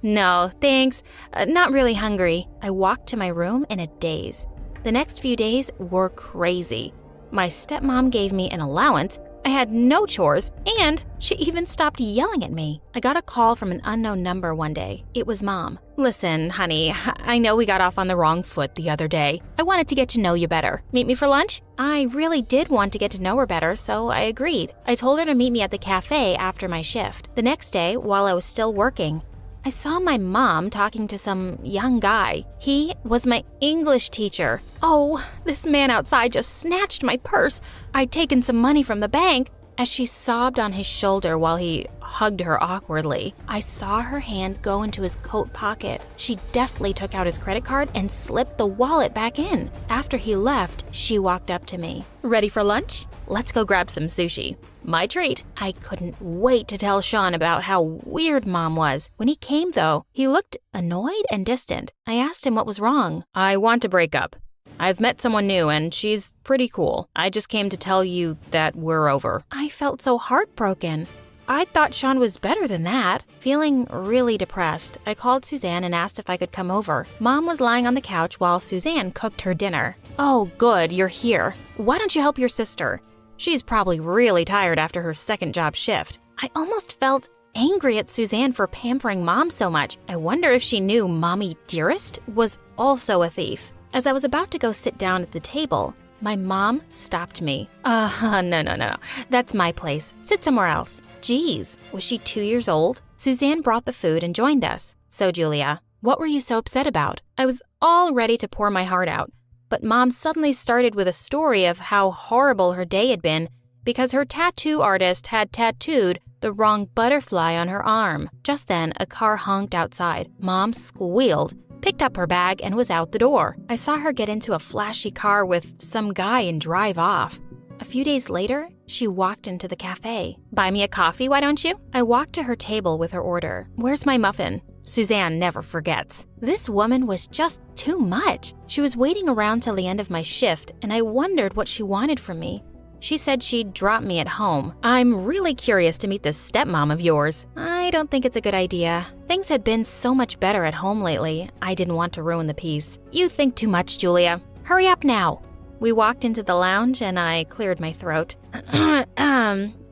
No, thanks. Not really hungry. I walked to my room in a daze. The next few days were crazy. My stepmom gave me an allowance, I had no chores, and she even stopped yelling at me. I got a call from an unknown number one day. It was Mom. "Listen, honey, I know we got off on the wrong foot the other day. I wanted to get to know you better. Meet me for lunch?" I really did want to get to know her better, so I agreed. I told her to meet me at the cafe after my shift. The next day, while I was still working, I saw my mom talking to some young guy. He was my English teacher. Oh, this man outside just snatched my purse. I'd taken some money from the bank. As she sobbed on his shoulder while he hugged her awkwardly, I saw her hand go into his coat pocket. She deftly took out his credit card and slipped the wallet back in. After he left, she walked up to me. "Ready for lunch?" let's go grab some sushi. My treat. I couldn't wait to tell Sean about how weird Mom was. When he came, though, he looked annoyed and distant. I asked him what was wrong. I want to break up. I've met someone new and she's pretty cool. I just came to tell you that we're over. I felt so heartbroken. I thought Sean was better than that. Feeling really depressed, I called Suzanne and asked if I could come over. Mom was lying on the couch while Suzanne cooked her dinner. Oh, good, you're here. Why don't you help your sister? She's probably really tired after her second job shift. I almost felt angry at Suzanne for pampering Mom so much. I wonder if she knew Mommy Dearest was also a thief. As I was about to go sit down at the table, my mom stopped me. No. That's my place. Sit somewhere else. Geez, was she 2 years old? Suzanne brought the food and joined us. So, Julia, what were you so upset about? I was all ready to pour my heart out, but Mom suddenly started with a story of how horrible her day had been because her tattoo artist had tattooed the wrong butterfly on her arm. Just then, a car honked outside. Mom squealed, picked up her bag, and was out the door. I saw her get into a flashy car with some guy and drive off. A few days later, she walked into the cafe. Buy me a coffee, why don't you? I walked to her table with her order. Where's my muffin? Suzanne never forgets. This woman was just too much. She was waiting around till the end of my shift, and I wondered what she wanted from me. She said she'd drop me at home. I'm really curious to meet this stepmom of yours. I don't think it's a good idea. Things had been so much better at home lately. I didn't want to ruin the peace. You think too much, Julia. Hurry up now. We walked into the lounge and I cleared my throat.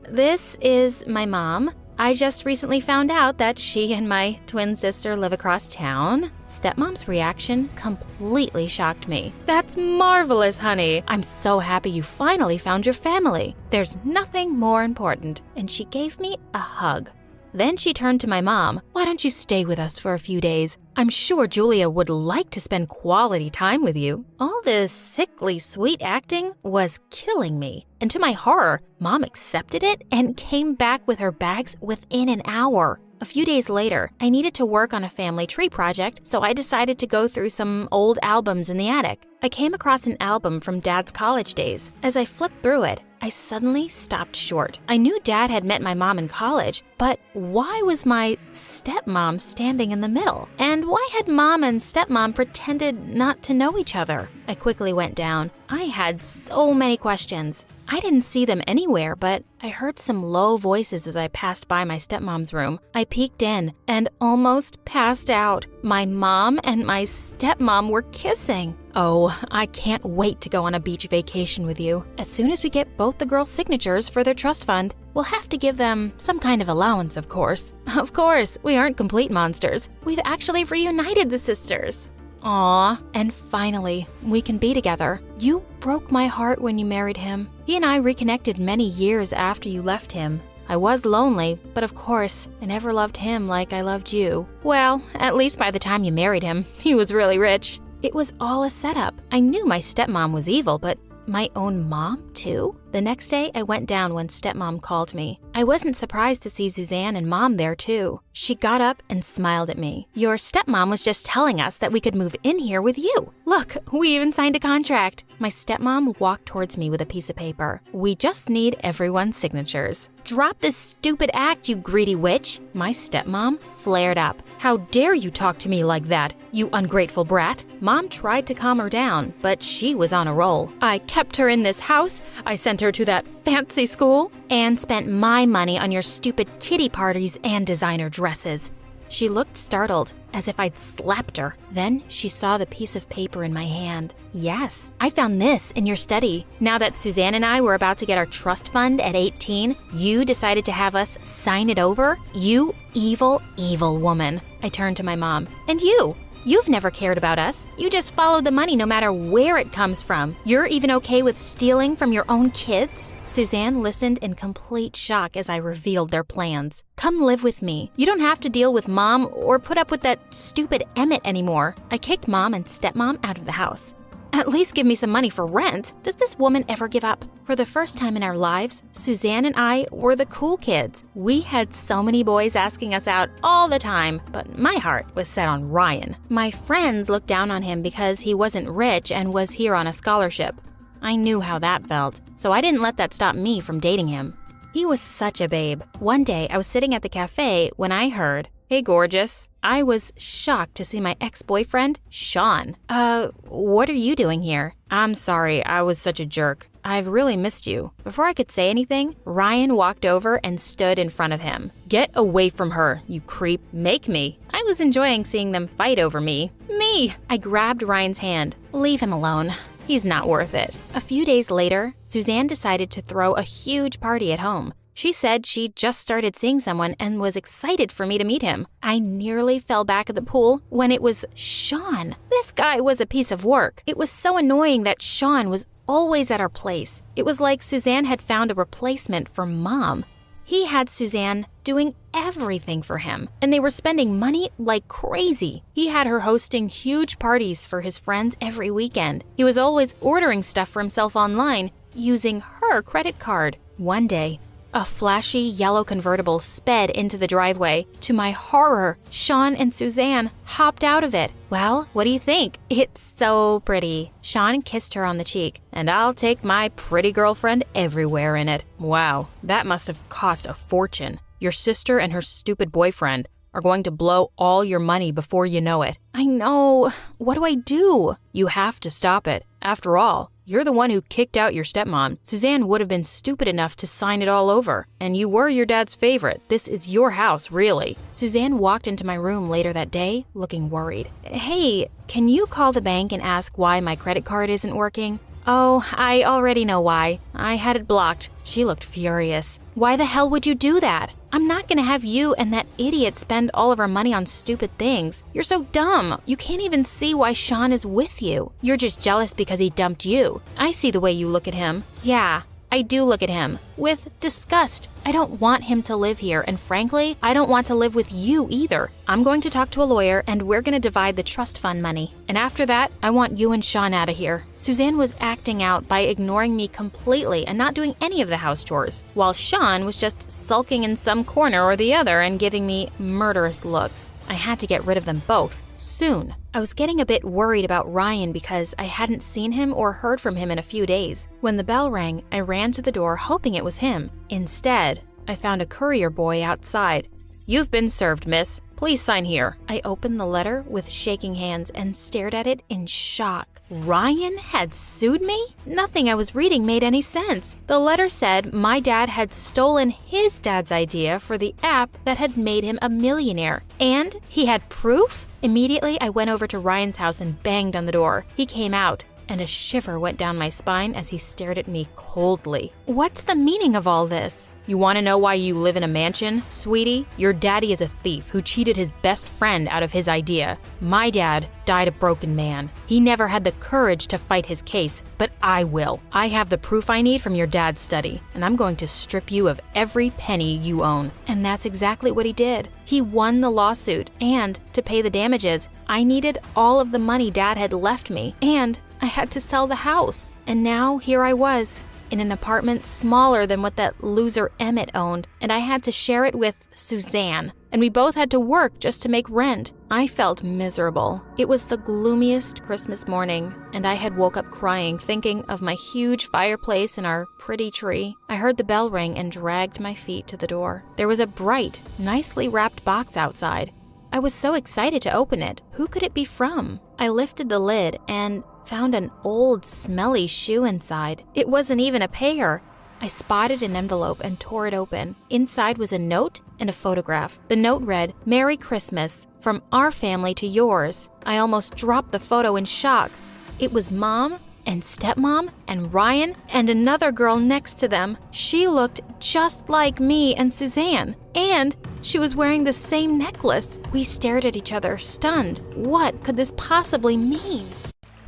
This is my mom. I just recently found out that she and my twin sister live across town. Stepmom's reaction completely shocked me. That's marvelous, honey. I'm so happy you finally found your family. There's nothing more important. And she gave me a hug. Then she turned to my mom. Why don't you stay with us for a few days? I'm sure Julia would like to spend quality time with you. All this sickly sweet acting was killing me. And to my horror, Mom accepted it and came back with her bags within an hour. A few days later, I needed to work on a family tree project, so I decided to go through some old albums in the attic. I came across an album from Dad's college days. As I flipped through it, I suddenly stopped short. I knew Dad had met my mom in college, but why was my stepmom standing in the middle? And why had Mom and stepmom pretended not to know each other? I quickly went down. I had so many questions. I didn't see them anywhere, but I heard some low voices as I passed by my stepmom's room. I peeked in and almost passed out. My mom and my stepmom were kissing. Oh, I can't wait to go on a beach vacation with you. As soon as we get both the girls' signatures for their trust fund, we'll have to give them some kind of allowance, of course. Of course, we aren't complete monsters. We've actually reunited the sisters. Aw, and finally, we can be together. You broke my heart when you married him. He and I reconnected many years after you left him. I was lonely, but of course, I never loved him like I loved you. Well, at least by the time you married him, he was really rich. It was all a setup. I knew my stepmom was evil, but my own mom, too? The next day, I went down when stepmom called me. I wasn't surprised to see Suzanne and Mom there, too. She got up and smiled at me. Your stepmom was just telling us that we could move in here with you. Look, we even signed a contract. My stepmom walked towards me with a piece of paper. We just need everyone's signatures. Drop this stupid act, you greedy witch. My stepmom flared up. How dare you talk to me like that, you ungrateful brat? Mom tried to calm her down, but she was on a roll. I kept her in this house. I sent her to that fancy school and spent my money on your stupid kiddie parties and designer dresses. She looked startled, as if I'd slapped her. Then she saw the piece of paper in my hand. Yes, I found this in your study. Now that Suzanne and I were about to get our trust fund at 18, you decided to have us sign it over? You evil, evil woman. I turned to my mom. And you? You've never cared about us. You just followed the money no matter where it comes from. You're even okay with stealing from your own kids? Suzanne listened in complete shock as I revealed their plans. Come live with me. You don't have to deal with Mom or put up with that stupid Emmett anymore. I kicked Mom and stepmom out of the house. At least give me some money for rent. Does this woman ever give up? For the first time in our lives, Suzanne and I were the cool kids. We had so many boys asking us out all the time, but my heart was set on Ryan. My friends looked down on him because he wasn't rich and was here on a scholarship. I knew how that felt, so I didn't let that stop me from dating him. He was such a babe. One day, I was sitting at the cafe when I heard, "Hey, gorgeous." I was shocked to see my ex-boyfriend, Sean. What are you doing here? I'm sorry, I was such a jerk. I've really missed you. Before I could say anything, Ryan walked over and stood in front of him. Get away from her, you creep. Make me. I was enjoying seeing them fight over me. Me! I grabbed Ryan's hand. Leave him alone. He's not worth it. A few days later, Suzanne decided to throw a huge party at home. She said she just started seeing someone and was excited for me to meet him. I nearly fell back at the pool when it was Sean. This guy was a piece of work. It was so annoying that Sean was always at our place. It was like Suzanne had found a replacement for Mom. He had Suzanne doing everything for him, and they were spending money like crazy. He had her hosting huge parties for his friends every weekend. He was always ordering stuff for himself online using her credit card. One day, a flashy yellow convertible sped into the driveway. To my horror, Sean and Suzanne hopped out of it. Well, what do you think? It's so pretty. Sean kissed her on the cheek, and I'll take my pretty girlfriend everywhere in it. Wow, that must have cost a fortune. Your sister and her stupid boyfriend are going to blow all your money before you know it. I know. What do I do? You have to stop it. After all, you're the one who kicked out your stepmom. Suzanne would have been stupid enough to sign it all over. And you were your dad's favorite. This is your house, really. Suzanne walked into my room later that day, looking worried. Hey, can you call the bank and ask why my credit card isn't working? Oh, I already know why. I had it blocked. She looked furious. Why the hell would you do that? I'm not gonna have you and that idiot spend all of our money on stupid things. You're so dumb. You can't even see why Sean is with you. You're just jealous because he dumped you. I see the way you look at him. Yeah, I do look at him with disgust. I don't want him to live here, and frankly, I don't want to live with you either. I'm going to talk to a lawyer, and we're going to divide the trust fund money. And after that, I want you and Sean out of here. Suzanne was acting out by ignoring me completely and not doing any of the house chores, while Sean was just sulking in some corner or the other and giving me murderous looks. I had to get rid of them both. Soon. I was getting a bit worried about Ryan because I hadn't seen him or heard from him in a few days. When the bell rang, I ran to the door hoping it was him. Instead, I found a courier boy outside. You've been served, miss. Please sign here. I opened the letter with shaking hands and stared at it in shock. Ryan had sued me? Nothing I was reading made any sense. The letter said my dad had stolen his dad's idea for the app that had made him a millionaire. And he had proof? Immediately, I went over to Ryan's house and banged on the door. He came out, and a shiver went down my spine as he stared at me coldly. What's the meaning of all this? You want to know why you live in a mansion, sweetie? Your daddy is a thief who cheated his best friend out of his idea. My dad died a broken man. He never had the courage to fight his case, but I will. I have the proof I need from your dad's study, and I'm going to strip you of every penny you own. And that's exactly what he did. He won the lawsuit, and to pay the damages, I needed all of the money Dad had left me, and I had to sell the house. And now here I was, in an apartment smaller than what that loser Emmett owned, and I had to share it with Suzanne, and we both had to work just to make rent. I felt miserable. It was the gloomiest Christmas morning, and I had woke up crying, thinking of my huge fireplace and our pretty tree. I heard the bell ring and dragged my feet to the door. There was a bright, nicely wrapped box outside. I was so excited to open it. Who could it be from? I lifted the lid and found an old, smelly shoe inside. It wasn't even a pair. I spotted an envelope and tore it open. Inside was a note and a photograph. The note read, "Merry Christmas, from our family to yours." I almost dropped the photo in shock. It was Mom and Stepmom and Ryan and another girl next to them. She looked just like me and Suzanne, and she was wearing the same necklace. We stared at each other, stunned. What could this possibly mean?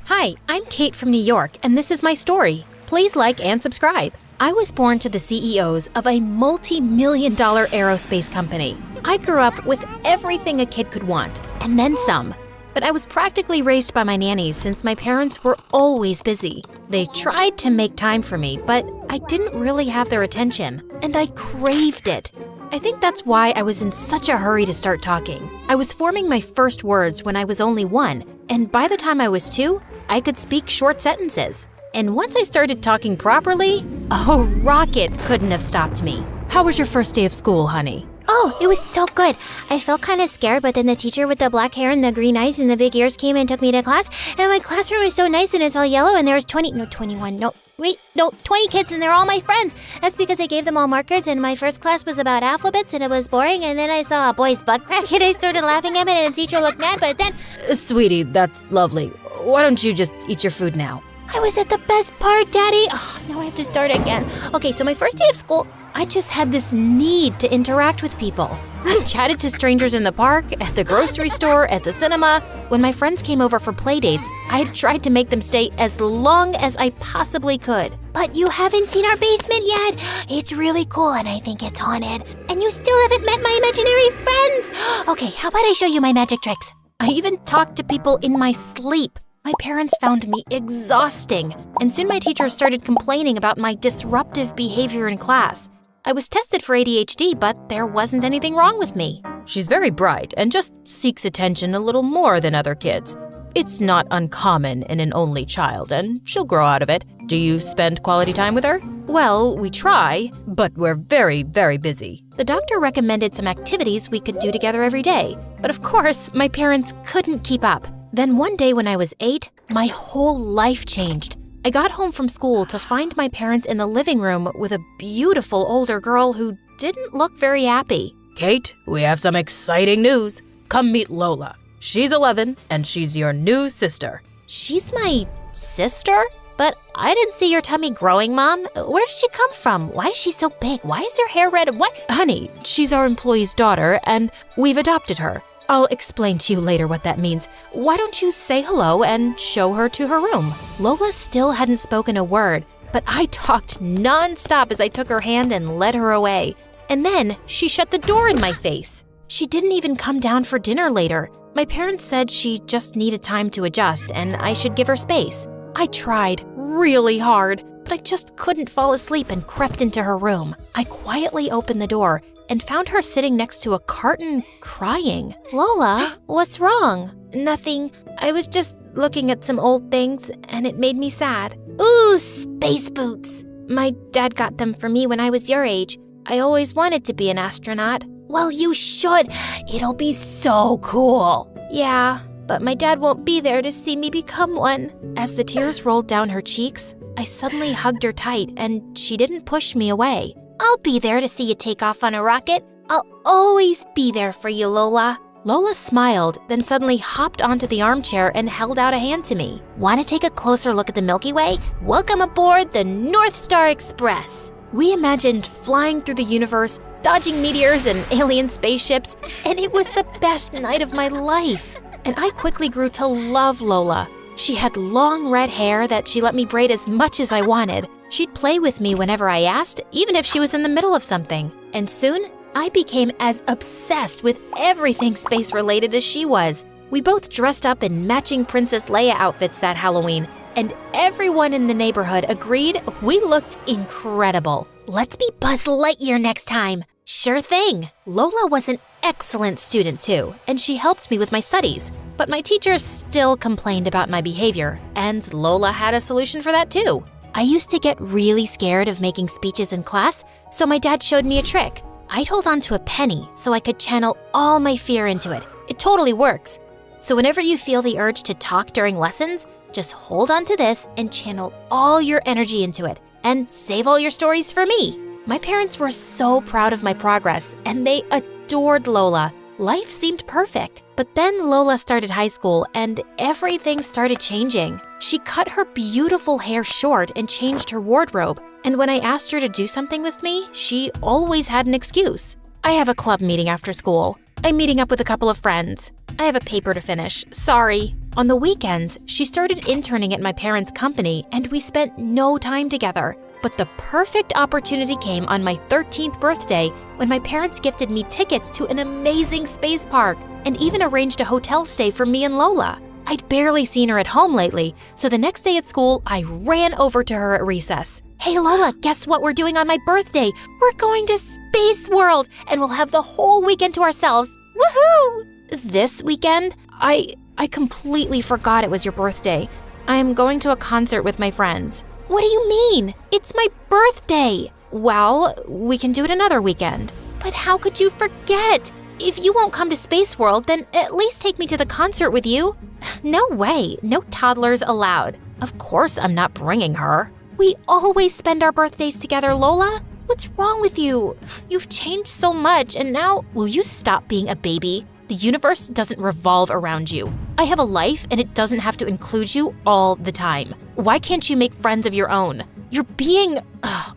Hi, I'm Kate from New York, and this is my story. Please like and subscribe. I was born to the CEOs of a multi-million-dollar aerospace company. I grew up with everything a kid could want, and then some. But I was practically raised by my nannies since my parents were always busy. They tried to make time for me, but I didn't really have their attention, and I craved it. I think that's why I was in such a hurry to start talking. I was forming my first words when I was only 1, and by the time I was 2, I could speak short sentences. And once I started talking properly, a rocket couldn't have stopped me. How was your first day of school, honey? Oh, it was so good. I felt kind of scared, but then the teacher with the black hair and the green eyes and the big ears came and took me to class. And my classroom was so nice and it's all yellow and there was 20 kids and they're all my friends. That's because I gave them all markers and my first class was about alphabets and it was boring. And then I saw a boy's butt crack and I started laughing at it and the teacher looked mad, but then... Sweetie, that's lovely. Why don't you just eat your food now? I was at the best part, Daddy. Oh, now I have to start again. Okay, so my first day of school, I just had this need to interact with people. I chatted to strangers in the park, at the grocery store, at the cinema. When my friends came over for play dates, I had tried to make them stay as long as I possibly could. but you haven't seen our basement yet. It's really cool and I think it's haunted. And you still haven't met my imaginary friends. Okay, how about I show you my magic tricks? I even talked to people in my sleep. My parents found me exhausting, and soon my teachers started complaining about my disruptive behavior in class. I was tested for ADHD, but there wasn't anything wrong with me. She's very bright and just seeks attention a little more than other kids. It's not uncommon in an only child, and she'll grow out of it. Do you spend quality time with her? Well, we try, but we're very, very busy. The doctor recommended some activities we could do together every day, but of course, my parents couldn't keep up. Then one day when I was 8, my whole life changed. I got home from school to find my parents in the living room with a beautiful older girl who didn't look very happy. Kate, we have some exciting news. Come meet Lola. She's 11 and she's your new sister. She's my sister? But I didn't see your tummy growing, Mom. Where did she come from? Why is she so big? Why is her hair red? What? Honey, she's our employee's daughter and we've adopted her. I'll explain to you later what that means. Why don't you say hello and show her to her room? Lola still hadn't spoken a word, but I talked nonstop as I took her hand and led her away. And then she shut the door in my face. She didn't even come down for dinner later. My parents said she just needed time to adjust and I should give her space. I tried really hard, but I just couldn't fall asleep and crept into her room. I quietly opened the door and found her sitting next to a carton crying. Lola, what's wrong? Nothing. I was just looking at some old things and it made me sad. Ooh, space boots. My dad got them for me when I was your age. I always wanted to be an astronaut. Well, you should. It'll be so cool. Yeah, but my dad won't be there to see me become one. As the tears rolled down her cheeks, I suddenly hugged her tight and she didn't push me away. I'll be there to see you take off on a rocket. I'll always be there for you, Lola. Lola smiled, then suddenly hopped onto the armchair and held out a hand to me. Want to take a closer look at the Milky Way? Welcome aboard the North Star Express. We imagined flying through the universe, dodging meteors and alien spaceships, and it was the best night of my life. And I quickly grew to love Lola. She had long red hair that she let me braid as much as I wanted. She'd play with me whenever I asked, even if she was in the middle of something. And soon, I became as obsessed with everything space-related as she was. We both dressed up in matching Princess Leia outfits that Halloween, and everyone in the neighborhood agreed we looked incredible. Let's be Buzz Lightyear next time. Sure thing. Lola was an excellent student too, and she helped me with my studies. But my teachers still complained about my behavior, and Lola had a solution for that too. I used to get really scared of making speeches in class, so my dad showed me a trick. I'd hold on to a penny so I could channel all my fear into it. It totally works. So whenever you feel the urge to talk during lessons, just hold on to this and channel all your energy into it, and save all your stories for me. My parents were so proud of my progress, and they adored Lola. Life seemed perfect. But then Lola started high school and everything started changing. She cut her beautiful hair short and changed her wardrobe. And when I asked her to do something with me, she always had an excuse. I have a club meeting after school. I'm meeting up with a couple of friends. I have a paper to finish. Sorry. On the weekends, she started interning at my parents' company and we spent no time together. But the perfect opportunity came on my 13th birthday when my parents gifted me tickets to an amazing space park and even arranged a hotel stay for me and Lola. I'd barely seen her at home lately, so the next day at school, I ran over to her at recess. Hey Lola, guess what we're doing on my birthday? We're going to Space World and we'll have the whole weekend to ourselves. Woohoo! This weekend? I completely forgot it was your birthday. I'm going to a concert with my friends. What do you mean? It's my birthday. Well, we can do it another weekend. But how could you forget? If you won't come to Space World, then at least take me to the concert with you. No way. No toddlers allowed. Of course I'm not bringing her. We always spend our birthdays together, Lola. What's wrong with you? You've changed so much, and now… Will you stop being a baby? The universe doesn't revolve around you. I have a life, and it doesn't have to include you all the time. Why can't you make friends of your own? You're being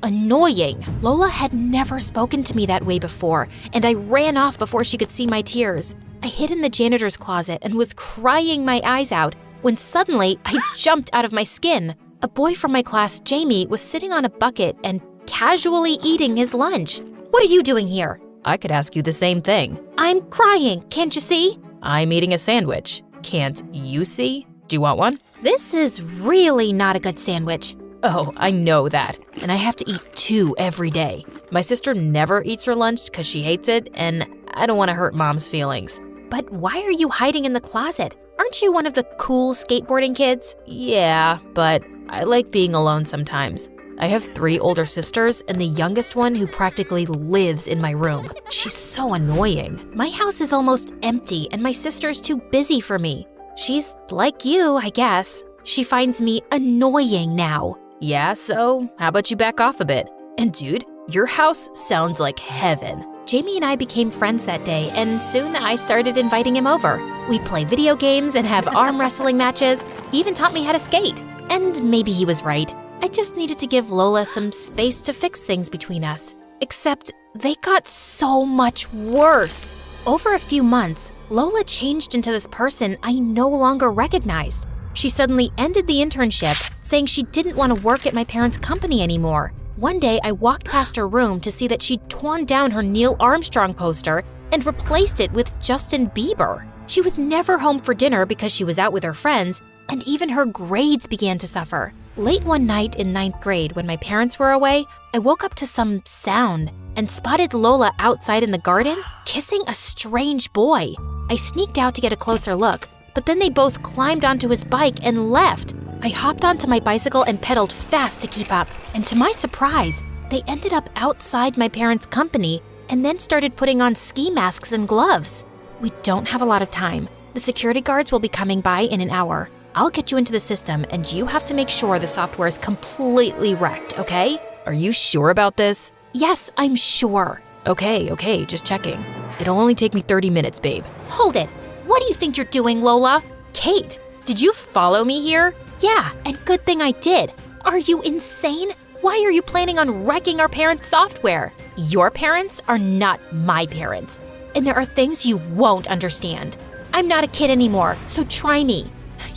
annoying. Lola had never spoken to me that way before, and I ran off before she could see my tears. I hid in the janitor's closet and was crying my eyes out when suddenly I jumped out of my skin. A boy from my class, Jamie, was sitting on a bucket and casually eating his lunch. What are you doing here? I could ask you the same thing. I'm crying, can't you see? I'm eating a sandwich. Can't you see? Do you want one? This is really not a good sandwich. Oh, I know that. And I have to eat 2 every day. My sister never eats her lunch because she hates it, and I don't want to hurt Mom's feelings. But why are you hiding in the closet? Aren't you one of the cool skateboarding kids? Yeah, but I like being alone sometimes. I have 3 older sisters and the youngest one who practically lives in my room. She's so annoying. My house is almost empty and my sister's too busy for me. She's like you, I guess. She finds me annoying now. Yeah, so how about you back off a bit? And dude, your house sounds like heaven. Jamie and I became friends that day, and soon I started inviting him over. We play video games and have arm wrestling matches. He even taught me how to skate. And maybe he was right. I just needed to give Lola some space to fix things between us. Except they got so much worse. Over a few months, Lola changed into this person I no longer recognized. She suddenly ended the internship, saying she didn't want to work at my parents' company anymore. One day, I walked past her room to see that she'd torn down her Neil Armstrong poster and replaced it with Justin Bieber. She was never home for dinner because she was out with her friends, and even her grades began to suffer. Late one night in 9th grade, when my parents were away, I woke up to some sound and spotted Lola outside in the garden kissing a strange boy. I sneaked out to get a closer look, but then they both climbed onto his bike and left. I hopped onto my bicycle and pedaled fast to keep up, and to my surprise, they ended up outside my parents' company and then started putting on ski masks and gloves. We don't have a lot of time. The security guards will be coming by in an hour. I'll get you into the system, and you have to make sure the software is completely wrecked, okay? Are you sure about this? Yes, I'm sure. Okay, just checking. It'll only take me 30 minutes, babe. Hold it. What do you think you're doing, Lola? Kate, did you follow me here? Yeah, and good thing I did. Are you insane? Why are you planning on wrecking our parents' software? Your parents are not my parents, and there are things you won't understand. I'm not a kid anymore, so try me.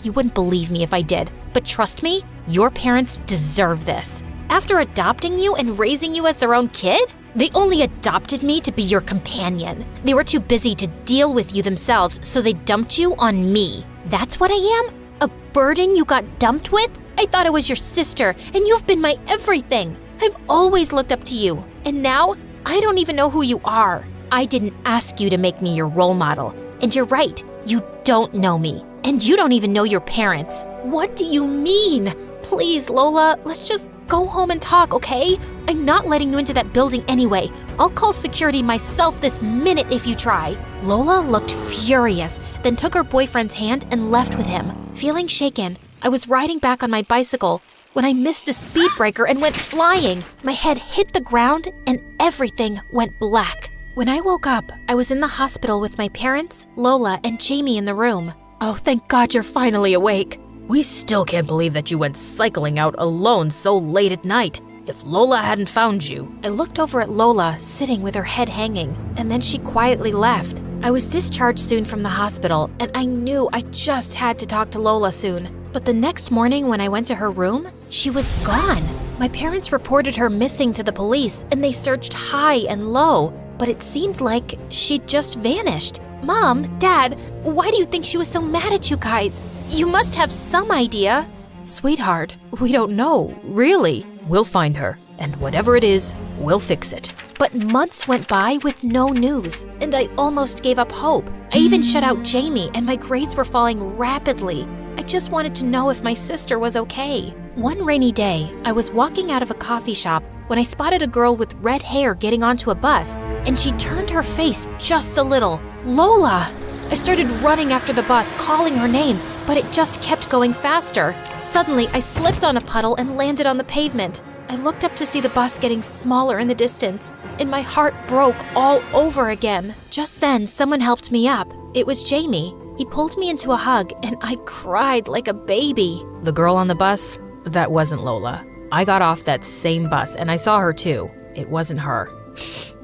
You wouldn't believe me if I did, but trust me, your parents deserve this. After adopting you and raising you as their own kid, they only adopted me to be your companion. They were too busy to deal with you themselves, so they dumped you on me. That's what I am? A burden you got dumped with? I thought I was your sister, and you've been my everything. I've always looked up to you, and now I don't even know who you are. I didn't ask you to make me your role model, and you're right, you don't know me, and you don't even know your parents. What do you mean? Please, Lola, let's just go home and talk, okay? I'm not letting you into that building anyway. I'll call security myself this minute if you try. Lola looked furious, then took her boyfriend's hand and left with him. Feeling shaken, I was riding back on my bicycle when I missed a speed breaker and went flying. My head hit the ground and everything went black. When I woke up, I was in the hospital with my parents, Lola, and Jamie in the room. Oh, thank God you're finally awake. We still can't believe that you went cycling out alone so late at night. If Lola hadn't found you. I looked over at Lola, sitting with her head hanging, and then she quietly left. I was discharged soon from the hospital, and I knew I just had to talk to Lola soon. But the next morning when I went to her room, she was gone. My parents reported her missing to the police, and they searched high and low, but it seemed like she'd just vanished. Mom, Dad, why do you think she was so mad at you guys? You must have some idea. Sweetheart, we don't know, really. We'll find her, and whatever it is, we'll fix it. But months went by with no news, and I almost gave up hope. I even shut out Jamie, and my grades were falling rapidly. I just wanted to know if my sister was okay. One rainy day, I was walking out of a coffee shop when I spotted a girl with red hair getting onto a bus, and she turned her face just a little. Lola! I started running after the bus, calling her name, but it just kept going faster. Suddenly, I slipped on a puddle and landed on the pavement. I looked up to see the bus getting smaller in the distance, and my heart broke all over again. Just then, someone helped me up. It was Jamie. He pulled me into a hug, and I cried like a baby. The girl on the bus? That wasn't Lola. I got off that same bus, and I saw her too. It wasn't her.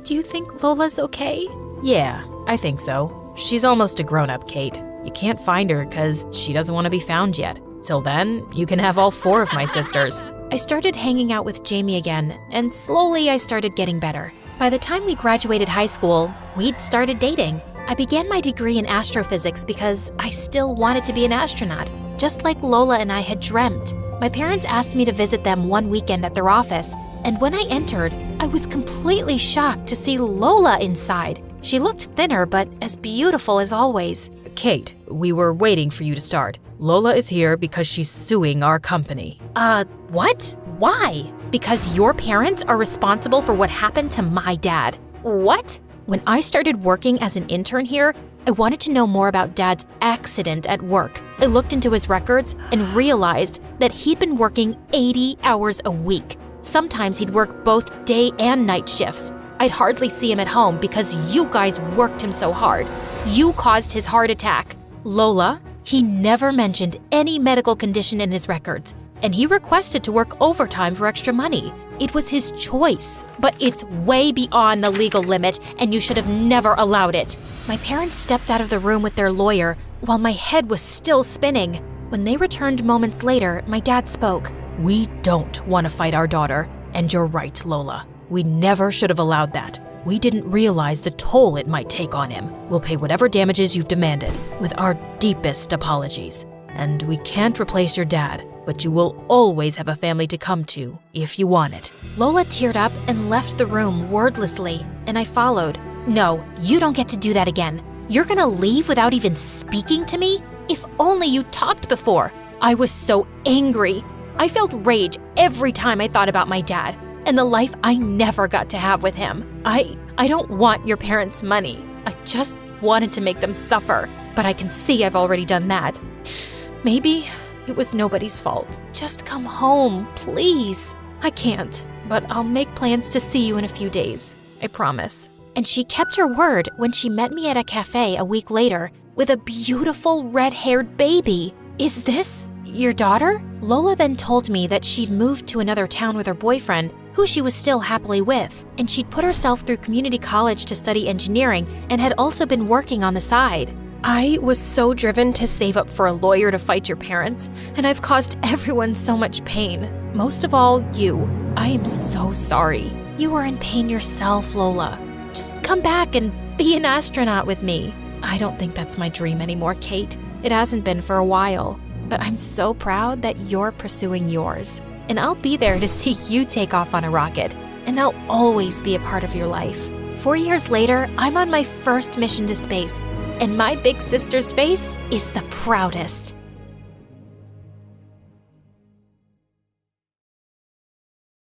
Do you think Lola's okay? Yeah, I think so. She's almost a grown-up, Kate. You can't find her because she doesn't want to be found yet. Till then, you can have all 4 of my sisters. I started hanging out with Jamie again, and slowly I started getting better. By the time we graduated high school, we'd started dating. I began my degree in astrophysics because I still wanted to be an astronaut, just like Lola and I had dreamt. My parents asked me to visit them one weekend at their office, and when I entered, I was completely shocked to see Lola inside. She looked thinner, but as beautiful as always. Kate, we were waiting for you to start. Lola is here because she's suing our company. What? Why? Because your parents are responsible for what happened to my dad. What? When I started working as an intern here, I wanted to know more about Dad's accident at work. I looked into his records and realized that he'd been working 80 hours a week. Sometimes he'd work both day and night shifts. I'd hardly see him at home because you guys worked him so hard. You caused his heart attack. Lola, he never mentioned any medical condition in his records, and he requested to work overtime for extra money. It was his choice, but it's way beyond the legal limit, and you should have never allowed it. My parents stepped out of the room with their lawyer while my head was still spinning. When they returned moments later, my dad spoke. We don't want to fight our daughter, and you're right, Lola. We never should have allowed that. We didn't realize the toll it might take on him. We'll pay whatever damages you've demanded, with our deepest apologies. And we can't replace your dad, but you will always have a family to come to if you want it. Lola teared up and left the room wordlessly, and I followed. No, you don't get to do that again. You're gonna leave without even speaking to me? If only you talked before. I was so angry. I felt rage every time I thought about my dad and the life I never got to have with him. I don't want your parents' money. I just wanted to make them suffer, but I can see I've already done that. Maybe it was nobody's fault. Just come home, please. I can't, but I'll make plans to see you in a few days. I promise. And she kept her word when she met me at a cafe a week later with a beautiful red-haired baby. Is this your daughter? Lola then told me that she'd moved to another town with her boyfriend, who she was still happily with, and she'd put herself through community college to study engineering and had also been working on the side. I was so driven to save up for a lawyer to fight your parents, and I've caused everyone so much pain. Most of all, you. I am so sorry. You were in pain yourself, Lola. Just come back and be an astronaut with me. I don't think that's my dream anymore, Kate. It hasn't been for a while, but I'm so proud that you're pursuing yours. And I'll be there to see you take off on a rocket, and I'll always be a part of your life. 4 years later, I'm on my first mission to space, and my big sister's face is the proudest.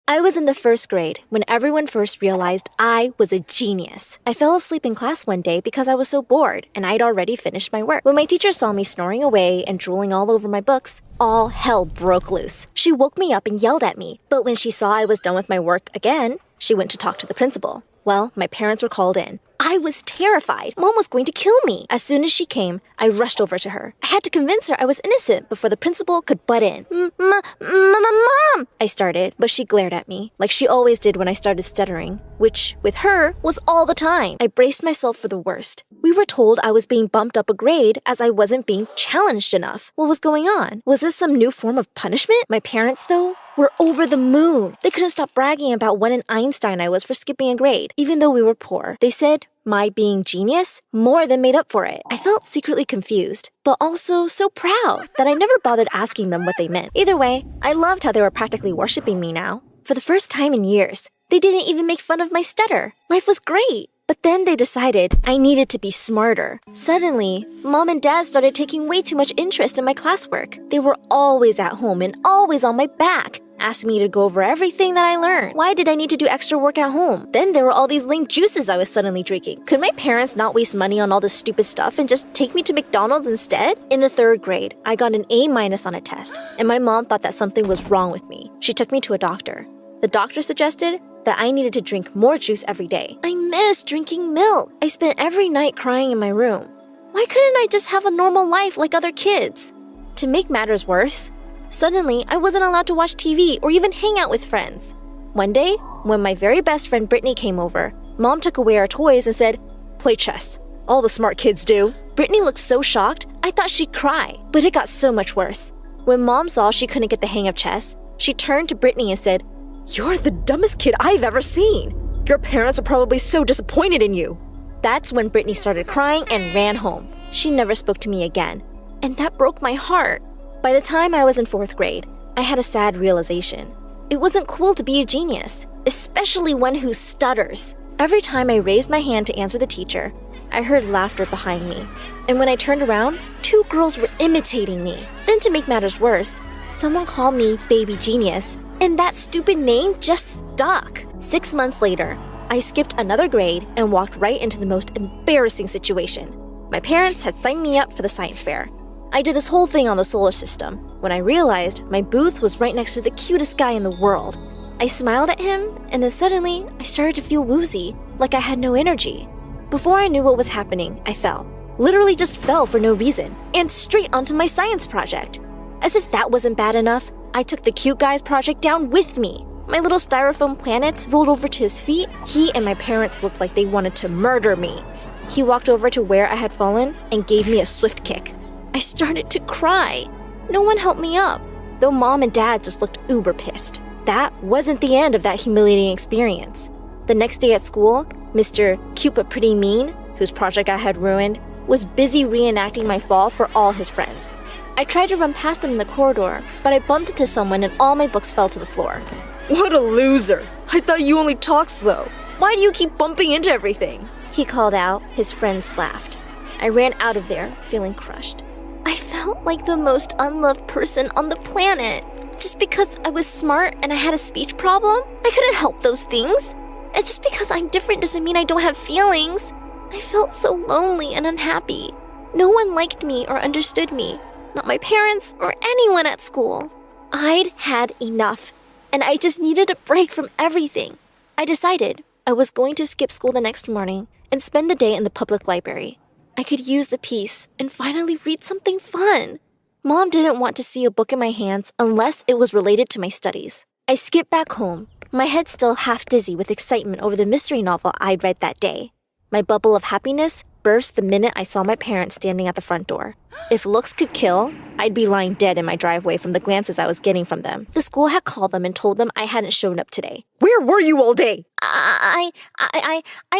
I was in the first grade when everyone first realized I was a genius. I fell asleep in class one day because I was so bored, and I'd already finished my work. When my teacher saw me snoring away and drooling all over my books, all hell broke loose. She woke me up and yelled at me, but when she saw I was done with my work again, she went to talk to the principal. Well, my parents were called in. I was terrified. Mom was going to kill me. As soon as she came, I rushed over to her. I had to convince her I was innocent before the principal could butt in. Mom! I started, but she glared at me, like she always did when I started stuttering, which, with her, was all the time. I braced myself for the worst. We were told I was being bumped up a grade as I wasn't being challenged enough. What was going on? Was this some new form of punishment? My parents, though, were over the moon. They couldn't stop bragging about what an Einstein I was for skipping a grade, even though we were poor. They said my being genius more than made up for it. I felt secretly confused, but also so proud that I never bothered asking them what they meant. Either way, I loved how they were practically worshiping me now. For the first time in years, they didn't even make fun of my stutter. Life was great. But then they decided I needed to be smarter. Suddenly, Mom and Dad started taking way too much interest in my classwork. They were always at home and always on my back, asked me to go over everything that I learned. Why did I need to do extra work at home? Then there were all these lame juices I was suddenly drinking. Could my parents not waste money on all this stupid stuff and just take me to McDonald's instead? In the 3rd grade, I got an A- on a test, and my mom thought that something was wrong with me. She took me to a doctor. The doctor suggested that I needed to drink more juice every day. I missed drinking milk. I spent every night crying in my room. Why couldn't I just have a normal life like other kids? To make matters worse, suddenly I wasn't allowed to watch TV or even hang out with friends. One day, when my very best friend Brittany came over, Mom took away our toys and said, "Play chess. All the smart kids do." Brittany looked so shocked, I thought she'd cry, but it got so much worse. When Mom saw she couldn't get the hang of chess, she turned to Brittany and said, "You're the dumbest kid I've ever seen. Your parents are probably so disappointed in you." That's when Brittany started crying and ran home. She never spoke to me again, and that broke my heart. By the time I was in 4th grade, I had a sad realization. It wasn't cool to be a genius, especially one who stutters. Every time I raised my hand to answer the teacher, I heard laughter behind me. And when I turned around, 2 girls were imitating me. Then to make matters worse, someone called me Baby Genius, and that stupid name just stuck. 6 months later, I skipped another grade and walked right into the most embarrassing situation. My parents had signed me up for the science fair. I did this whole thing on the solar system when I realized my booth was right next to the cutest guy in the world. I smiled at him, and then suddenly I started to feel woozy, like I had no energy. Before I knew what was happening, I fell. Literally just fell for no reason, and straight onto my science project. As if that wasn't bad enough, I took the cute guy's project down with me. My little styrofoam planets rolled over to his feet. He and my parents looked like they wanted to murder me. He walked over to where I had fallen and gave me a swift kick. I started to cry. No one helped me up, though Mom and Dad just looked uber pissed. That wasn't the end of that humiliating experience. The next day at school, Mr. Cute But Pretty Mean, whose project I had ruined, was busy reenacting my fall for all his friends. I tried to run past them in the corridor, but I bumped into someone and all my books fell to the floor. "What a loser! I thought you only talked slow. Why do you keep bumping into everything?" he called out. His friends laughed. I ran out of there, feeling crushed. I felt like the most unloved person on the planet. Just because I was smart and I had a speech problem, I couldn't help those things. And just because I'm different doesn't mean I don't have feelings. I felt so lonely and unhappy. No one liked me or understood me. Not my parents or anyone at school. I'd had enough, and I just needed a break from everything. I decided I was going to skip school the next morning and spend the day in the public library. I could use the peace and finally read something fun. Mom didn't want to see a book in my hands unless it was related to my studies. I skipped back home, my head still half dizzy with excitement over the mystery novel I'd read that day. My bubble of happiness burst the minute I saw my parents standing at the front door. If looks could kill, I'd be lying dead in my driveway from the glances I was getting from them. The school had called them and told them I hadn't shown up today. "Where were you all day?" I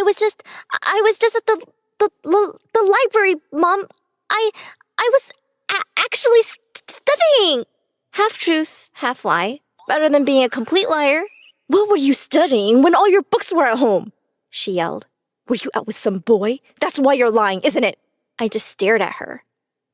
was just at the library, Mom. I was actually studying. Half truth, half lie. Better than being a complete liar. "What were you studying when all your books were at home?" she yelled. "Were you out with some boy? That's why you're lying, isn't it?" I just stared at her.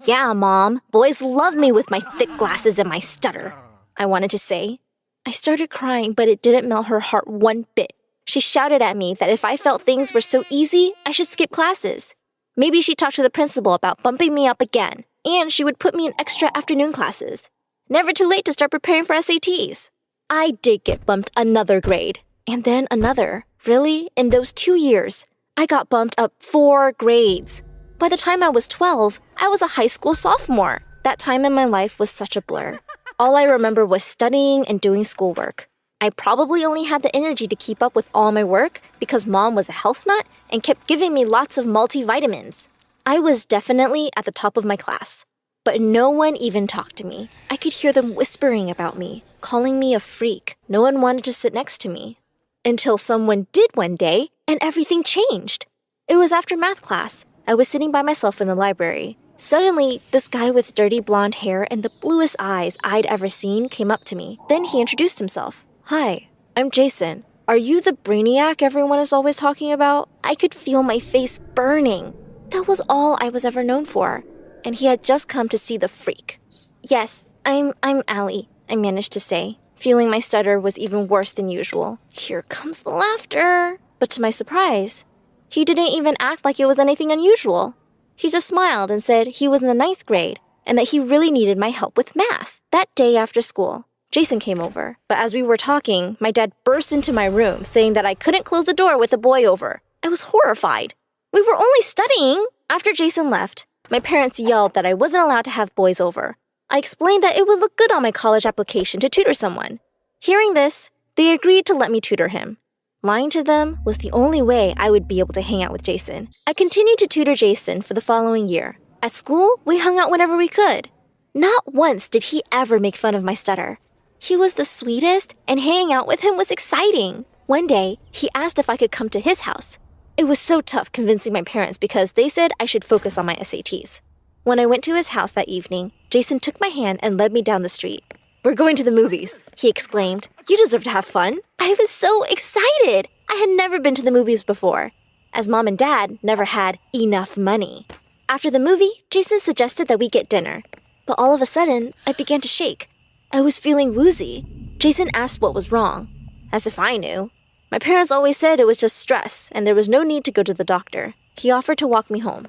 "Yeah, Mom. Boys love me with my thick glasses and my stutter," I wanted to say. I started crying, but it didn't melt her heart one bit. She shouted at me that if I felt things were so easy, I should skip classes. Maybe she talked to the principal about bumping me up again, and she would put me in extra afternoon classes. Never too late to start preparing for SATs. I did get bumped another grade, and then another. Really, in those 2 years, I got bumped up 4 grades. By the time I was 12, I was a high school sophomore. That time in my life was such a blur. All I remember was studying and doing schoolwork. I probably only had the energy to keep up with all my work because Mom was a health nut and kept giving me lots of multivitamins. I was definitely at the top of my class, but no one even talked to me. I could hear them whispering about me, calling me a freak. No one wanted to sit next to me. Until someone did one day, and everything changed. It was after math class. I was sitting by myself in the library. Suddenly, this guy with dirty blonde hair and the bluest eyes I'd ever seen came up to me. Then he introduced himself. "Hi, I'm Jason. "Are you the brainiac everyone is always talking about?" I could feel my face burning. That was all I was ever known for, and he had just come to see the freak. "Yes, I'm Allie," I managed to say, feeling my stutter was even worse than usual. Here comes the laughter. But to my surprise, he didn't even act like it was anything unusual. He just smiled and said he was in the 9th grade and that he really needed my help with math. That day after school, Jason came over, but as we were talking, my dad burst into my room saying that I couldn't close the door with a boy over. I was horrified. We were only studying. After Jason left, my parents yelled that I wasn't allowed to have boys over. I explained that it would look good on my college application to tutor someone. Hearing this, they agreed to let me tutor him. Lying to them was the only way I would be able to hang out with Jason. I continued to tutor Jason for the following year. At school, we hung out whenever we could. Not once did he ever make fun of my stutter. He was the sweetest, and hanging out with him was exciting. One day, he asked if I could come to his house. It was so tough convincing my parents because they said I should focus on my SATs. When I went to his house that evening, Jason took my hand and led me down the street. "We're going to the movies," he exclaimed. "You deserve to have fun." I was so excited. I had never been to the movies before, as Mom and Dad never had enough money. After the movie, Jason suggested that we get dinner. But all of a sudden, I began to shake. I was feeling woozy. Jason asked what was wrong, as if I knew. My parents always said it was just stress and there was no need to go to the doctor. He offered to walk me home.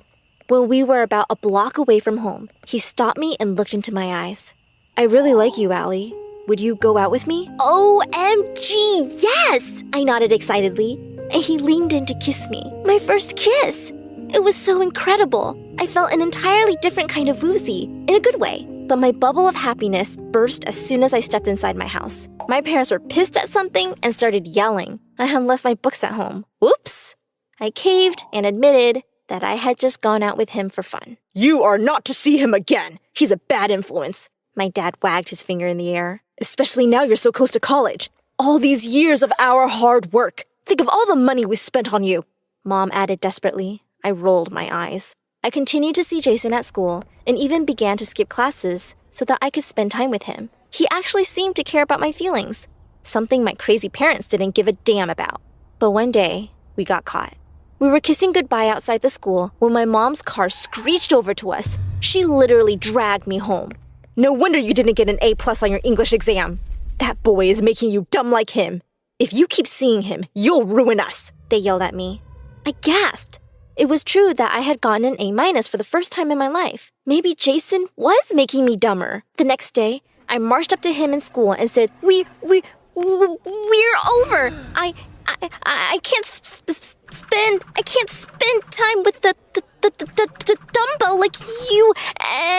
When we were about a block away from home, he stopped me and looked into my eyes. "I really like you, Allie. Would you go out with me?" "OMG, yes!" I nodded excitedly, and he leaned in to kiss me. My first kiss! It was so incredible. I felt an entirely different kind of woozy, in a good way. But my bubble of happiness burst as soon as I stepped inside my house. My parents were pissed at something and started yelling. I had left my books at home. Whoops! I caved and admitted that I had just gone out with him for fun. "You are not to see him again. He's a bad influence." My dad wagged his finger in the air. "Especially now you're so close to college. All these years of our hard work. Think of all the money we spent on you." Mom added desperately. I rolled my eyes. I continued to see Jason at school and even began to skip classes so that I could spend time with him. He actually seemed to care about my feelings, something my crazy parents didn't give a damn about. But one day, we got caught. We were kissing goodbye outside the school when my mom's car screeched over to us. She literally dragged me home. "No wonder you didn't get an A+ on your English exam. That boy is making you dumb like him. If you keep seeing him, you'll ruin us," they yelled at me. I gasped. It was true that I had gotten an A- for the first time in my life. Maybe Jason was making me dumber. The next day, I marched up to him in school and said, We're over. I can't spend time with the dumbo like you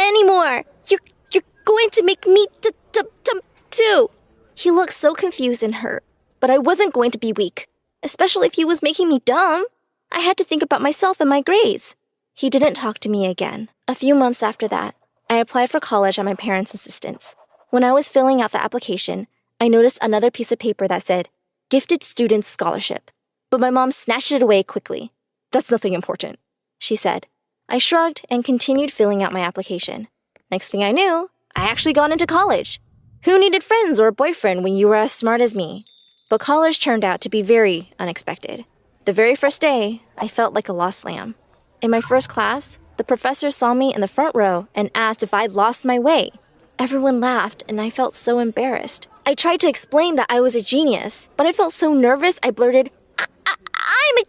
anymore. You're going to make me dumb too." He looked so confused and hurt, but I wasn't going to be weak, especially if he was making me dumb. I had to think about myself and my grades. He didn't talk to me again. A few months after that, I applied for college at my parents' insistence. When I was filling out the application, I noticed another piece of paper that said, "Gifted Students Scholarship." But my mom snatched it away quickly. "That's nothing important," she said. I shrugged and continued filling out my application. Next thing I knew, I actually got into college. Who needed friends or a boyfriend when you were as smart as me? But college turned out to be very unexpected. The very first day, I felt like a lost lamb. In my first class, the professor saw me in the front row and asked if I'd lost my way. Everyone laughed, and I felt so embarrassed. I tried to explain that I was a genius, but I felt so nervous I blurted, I'm a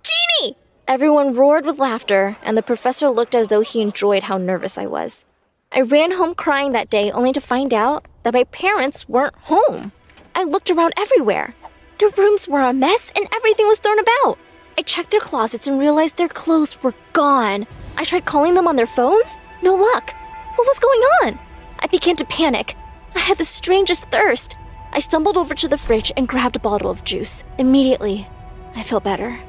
genie! Everyone roared with laughter, and the professor looked as though he enjoyed how nervous I was. I ran home crying that day only to find out that my parents weren't home. I looked around everywhere. Their rooms were a mess and everything was thrown about. I checked their closets and realized their clothes were gone. I tried calling them on their phones. No luck. What was going on? I began to panic. I had the strangest thirst. I stumbled over to the fridge and grabbed a bottle of juice. Immediately, I felt better.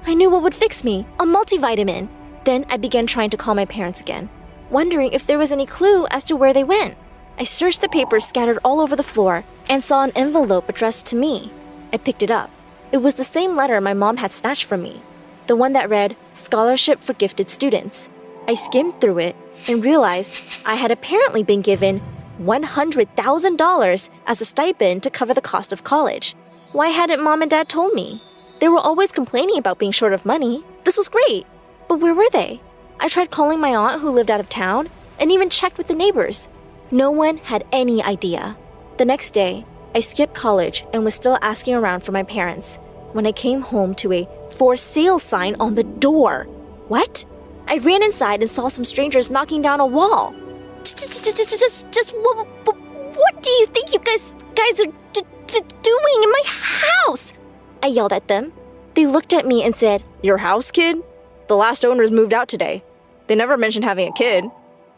I knew what would fix me, a multivitamin. Then I began trying to call my parents again, wondering if there was any clue as to where they went. I searched the papers scattered all over the floor and saw an envelope addressed to me. I picked it up. It was the same letter my mom had snatched from me, the one that read, "Scholarship for Gifted Students." I skimmed through it and realized I had apparently been given $100,000 as a stipend to cover the cost of college. Why hadn't Mom and Dad told me? They were always complaining about being short of money. This was great. But where were they? I tried calling my aunt who lived out of town and even checked with the neighbors. No one had any idea. The next day, I skipped college and was still asking around for my parents when I came home to a for sale sign on the door. What? I ran inside and saw some strangers knocking down a wall. Just what do you think you guys are doing in my house? I yelled at them. They looked at me and said, "Your house, kid? The last owners moved out today. They never mentioned having a kid."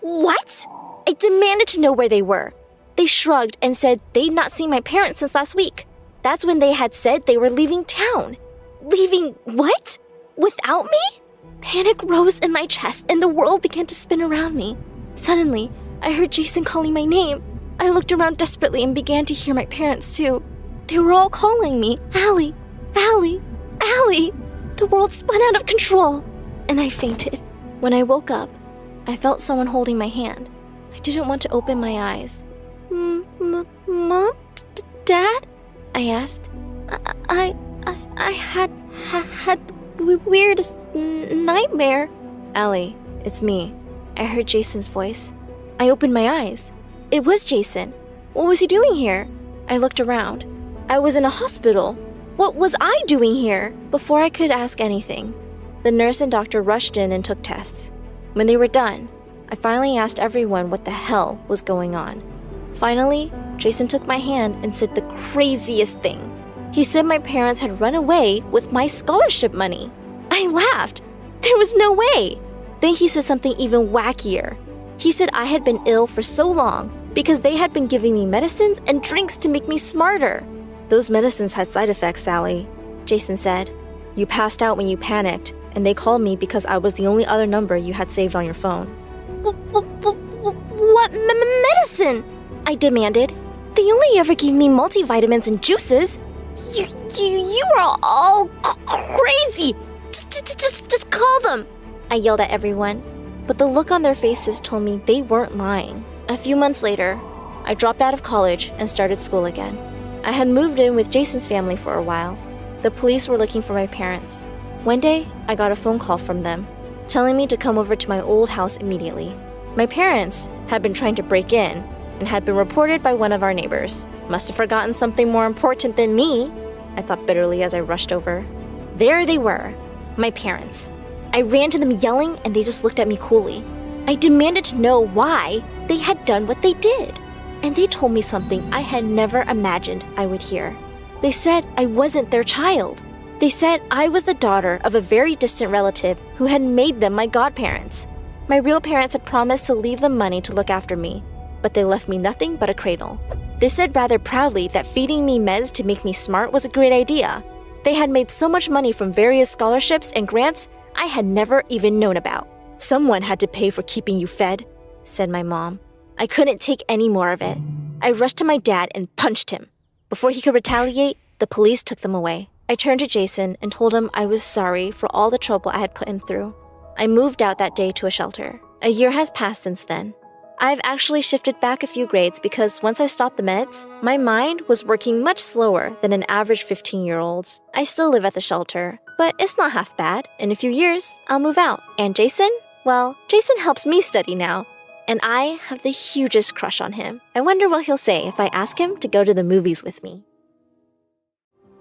What? I demanded to know where they were. They shrugged and said they'd not seen my parents since last week. That's when they had said they were leaving town. Leaving what? Without me? Panic rose in my chest and the world began to spin around me. Suddenly, I heard Jason calling my name. I looked around desperately and began to hear my parents too. They were all calling me, "Allie, Allie, Allie." The world spun out of control, and I fainted. When I woke up, I felt someone holding my hand. I didn't want to open my eyes. Mom? Dad? I asked. I had the weirdest nightmare. Allie, it's me. I heard Jason's voice. I opened my eyes. It was Jason. What was he doing here? I looked around. I was in a hospital. What was I doing here? Before I could ask anything, the nurse and doctor rushed in and took tests. When they were done, I finally asked everyone what the hell was going on. Finally, Jason took my hand and said the craziest thing. He said my parents had run away with my scholarship money. I laughed. There was no way. Then he said something even wackier. He said I had been ill for so long because they had been giving me medicines and drinks to make me smarter. Those medicines had side effects, Sally, Jason said. You passed out when you panicked, and they called me because I was the only other number you had saved on your phone. What medicine? I demanded. They only ever gave me multivitamins and juices. You are all crazy. Just call them. I yelled at everyone, but the look on their faces told me they weren't lying. A few months later, I dropped out of college and started school again. I had moved in with Jason's family for a while. The police were looking for my parents. One day, I got a phone call from them, telling me to come over to my old house immediately. My parents had been trying to break in and had been reported by one of our neighbors. Must have forgotten something more important than me, I thought bitterly as I rushed over. There they were, my parents. I ran to them yelling and they just looked at me coolly. I demanded to know why they had done what they did. And they told me something I had never imagined I would hear. They said I wasn't their child. They said I was the daughter of a very distant relative who had made them my godparents. My real parents had promised to leave them money to look after me, but they left me nothing but a cradle. They said rather proudly that feeding me meds to make me smart was a great idea. They had made so much money from various scholarships and grants I had never even known about. Someone had to pay for keeping you fed, said my mom. I couldn't take any more of it. I rushed to my dad and punched him. Before he could retaliate, the police took them away. I turned to Jason and told him I was sorry for all the trouble I had put him through. I moved out that day to a shelter. A year has passed since then. I've actually shifted back a few grades because once I stopped the meds, my mind was working much slower than an average 15-year-old's. I still live at the shelter, but it's not half bad. In a few years, I'll move out. And Jason? Well, Jason helps me study now. And I have the hugest crush on him. I wonder what he'll say if I ask him to go to the movies with me.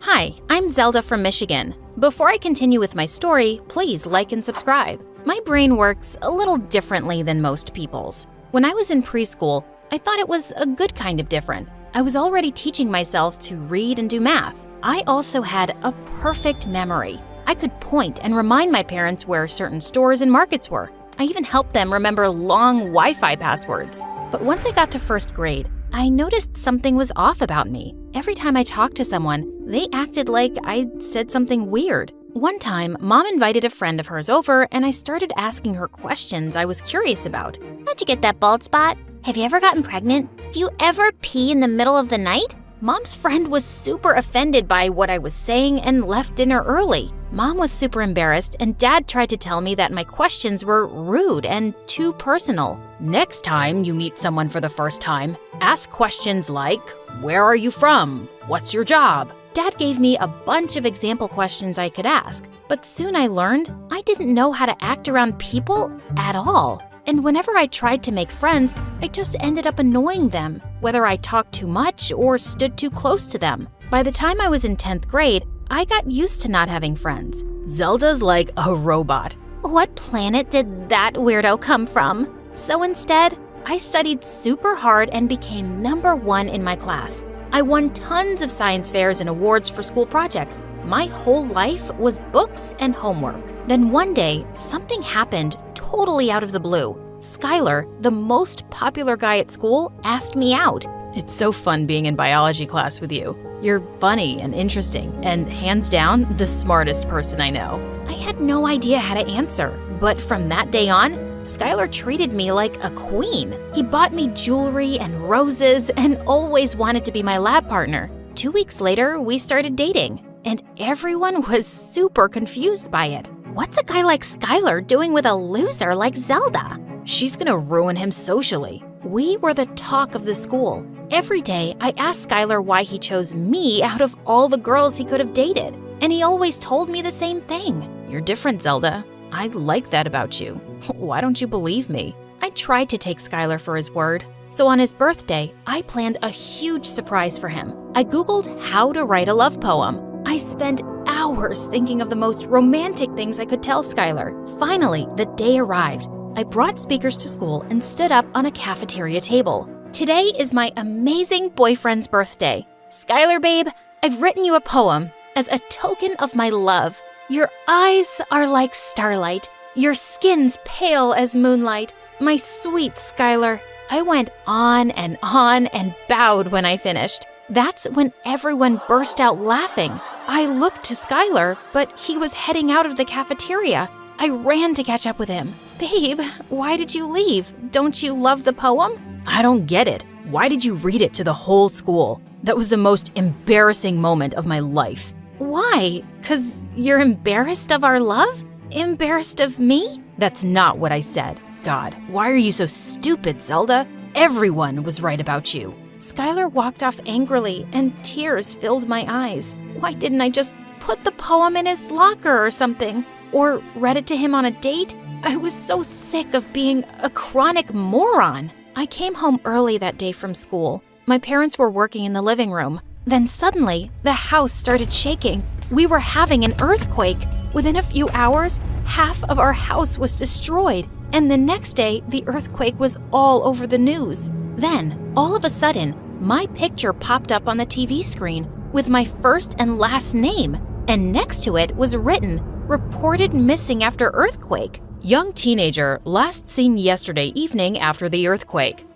Hi, I'm Zelda from Michigan. Before I continue with my story, please like and subscribe. My brain works a little differently than most people's. When I was in preschool, I thought it was a good kind of different. I was already teaching myself to read and do math. I also had a perfect memory. I could point and remind my parents where certain stores and markets were. I even helped them remember long Wi-Fi passwords. But once I got to first grade, I noticed something was off about me. Every time I talked to someone, they acted like I said something weird. One time, Mom invited a friend of hers over and I started asking her questions I was curious about. How'd you get that bald spot? Have you ever gotten pregnant? Do you ever pee in the middle of the night? Mom's friend was super offended by what I was saying and left dinner early. Mom was super embarrassed and Dad tried to tell me that my questions were rude and too personal. Next time you meet someone for the first time, ask questions like, where are you from? What's your job? Dad gave me a bunch of example questions I could ask, but soon I learned I didn't know how to act around people at all. And whenever I tried to make friends, I just ended up annoying them, whether I talked too much or stood too close to them. By the time I was in 10th grade, I got used to not having friends. Zelda's like a robot. What planet did that weirdo come from? So instead, I studied super hard and became #1 in my class. I won tons of science fairs and awards for school projects. My whole life was books and homework. Then one day, something happened totally out of the blue. Skylar, the most popular guy at school, asked me out. It's so fun being in biology class with you. You're funny and interesting, and hands down, the smartest person I know. I had no idea how to answer, but from that day on, Skylar treated me like a queen. He bought me jewelry and roses and always wanted to be my lab partner. 2 weeks later, we started dating, and everyone was super confused by it. What's a guy like Skylar doing with a loser like Zelda? She's gonna ruin him socially. We were the talk of the school. Every day, I asked Skylar why he chose me out of all the girls he could have dated, and he always told me the same thing. You're different, Zelda. I like that about you. Why don't you believe me? I tried to take Skylar for his word. So on his birthday, I planned a huge surprise for him. I Googled how to write a love poem. I spent hours thinking of the most romantic things I could tell Skylar. Finally, the day arrived. I brought speakers to school and stood up on a cafeteria table. Today is my amazing boyfriend's birthday. Skylar, babe, I've written you a poem as a token of my love. Your eyes are like starlight. Your skin's pale as moonlight. My sweet Skylar. I went on and bowed when I finished. That's when everyone burst out laughing. I looked to Skylar, but he was heading out of the cafeteria. I ran to catch up with him. Babe, why did you leave? Don't you love the poem? I don't get it. Why did you read it to the whole school? That was the most embarrassing moment of my life. Why? 'Cause you're embarrassed of our love? Embarrassed of me? That's not what I said. God, why are you so stupid, Zelda? Everyone was right about you. Skylar walked off angrily, and tears filled my eyes. Why didn't I just put the poem in his locker or something? Or read it to him on a date? I was so sick of being a chronic moron. I came home early that day from school. My parents were working in the living room. Then suddenly, the house started shaking. We were having an earthquake. Within a few hours, half of our house was destroyed. And the next day, the earthquake was all over the news. Then, all of a sudden, my picture popped up on the TV screen with my first and last name. And next to it was written, "Reported missing after earthquake. Young teenager last seen yesterday evening after the earthquake."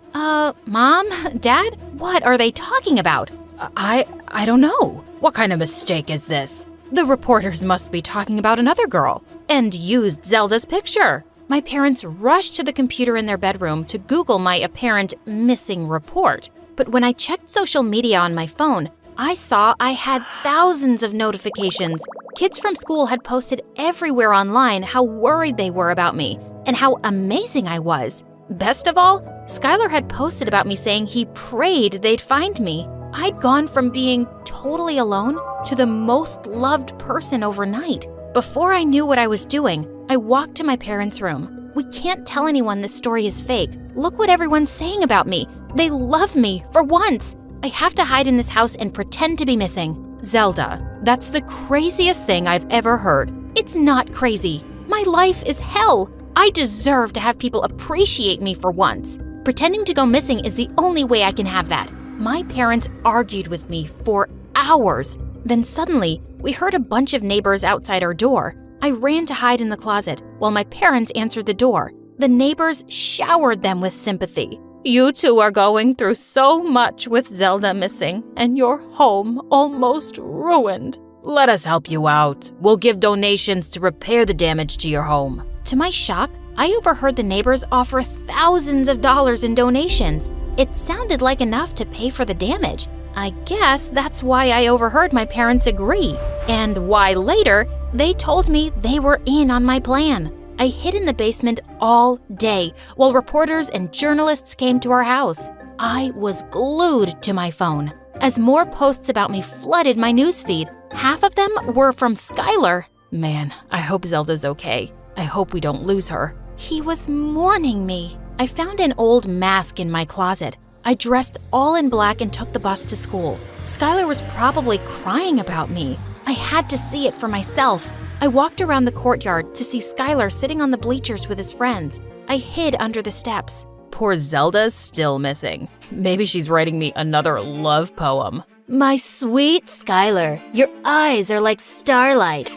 Mom? Dad? What are they talking about? I don't know. What kind of mistake is this? The reporters must be talking about another girl and used Zelda's picture. My parents rushed to the computer in their bedroom to Google my apparent missing report. But when I checked social media on my phone, I saw I had thousands of notifications. Kids from school had posted everywhere online how worried they were about me and how amazing I was. Best of all, Skylar had posted about me saying he prayed they'd find me. I'd gone from being totally alone to the most loved person overnight. Before I knew what I was doing, I walked to my parents' room. We can't tell anyone this story is fake. Look what everyone's saying about me. They love me for once. I have to hide in this house and pretend to be missing. Zelda, that's the craziest thing I've ever heard. It's not crazy. My life is hell. I deserve to have people appreciate me for once. Pretending to go missing is the only way I can have that. My parents argued with me for hours. Then suddenly, we heard a bunch of neighbors outside our door. I ran to hide in the closet while my parents answered the door. The neighbors showered them with sympathy. You two are going through so much with Zelda missing and your home almost ruined. Let us help you out. We'll give donations to repair the damage to your home. To my shock, I overheard the neighbors offer thousands of dollars in donations. It sounded like enough to pay for the damage. I guess that's why I overheard my parents agree, and why later they told me they were in on my plan. I hid in the basement all day while reporters and journalists came to our house. I was glued to my phone. as more posts about me flooded my newsfeed. Half of them were from Skylar. Man, I hope Zelda's okay. I hope we don't lose her. He was mourning me. I found an old mask in my closet. I dressed all in black and took the bus to school. Skylar was probably crying about me. I had to see it for myself. I walked around the courtyard to see Skylar sitting on the bleachers with his friends. I hid under the steps. Poor Zelda's still missing. Maybe she's writing me another love poem. My sweet Skylar, your eyes are like starlight.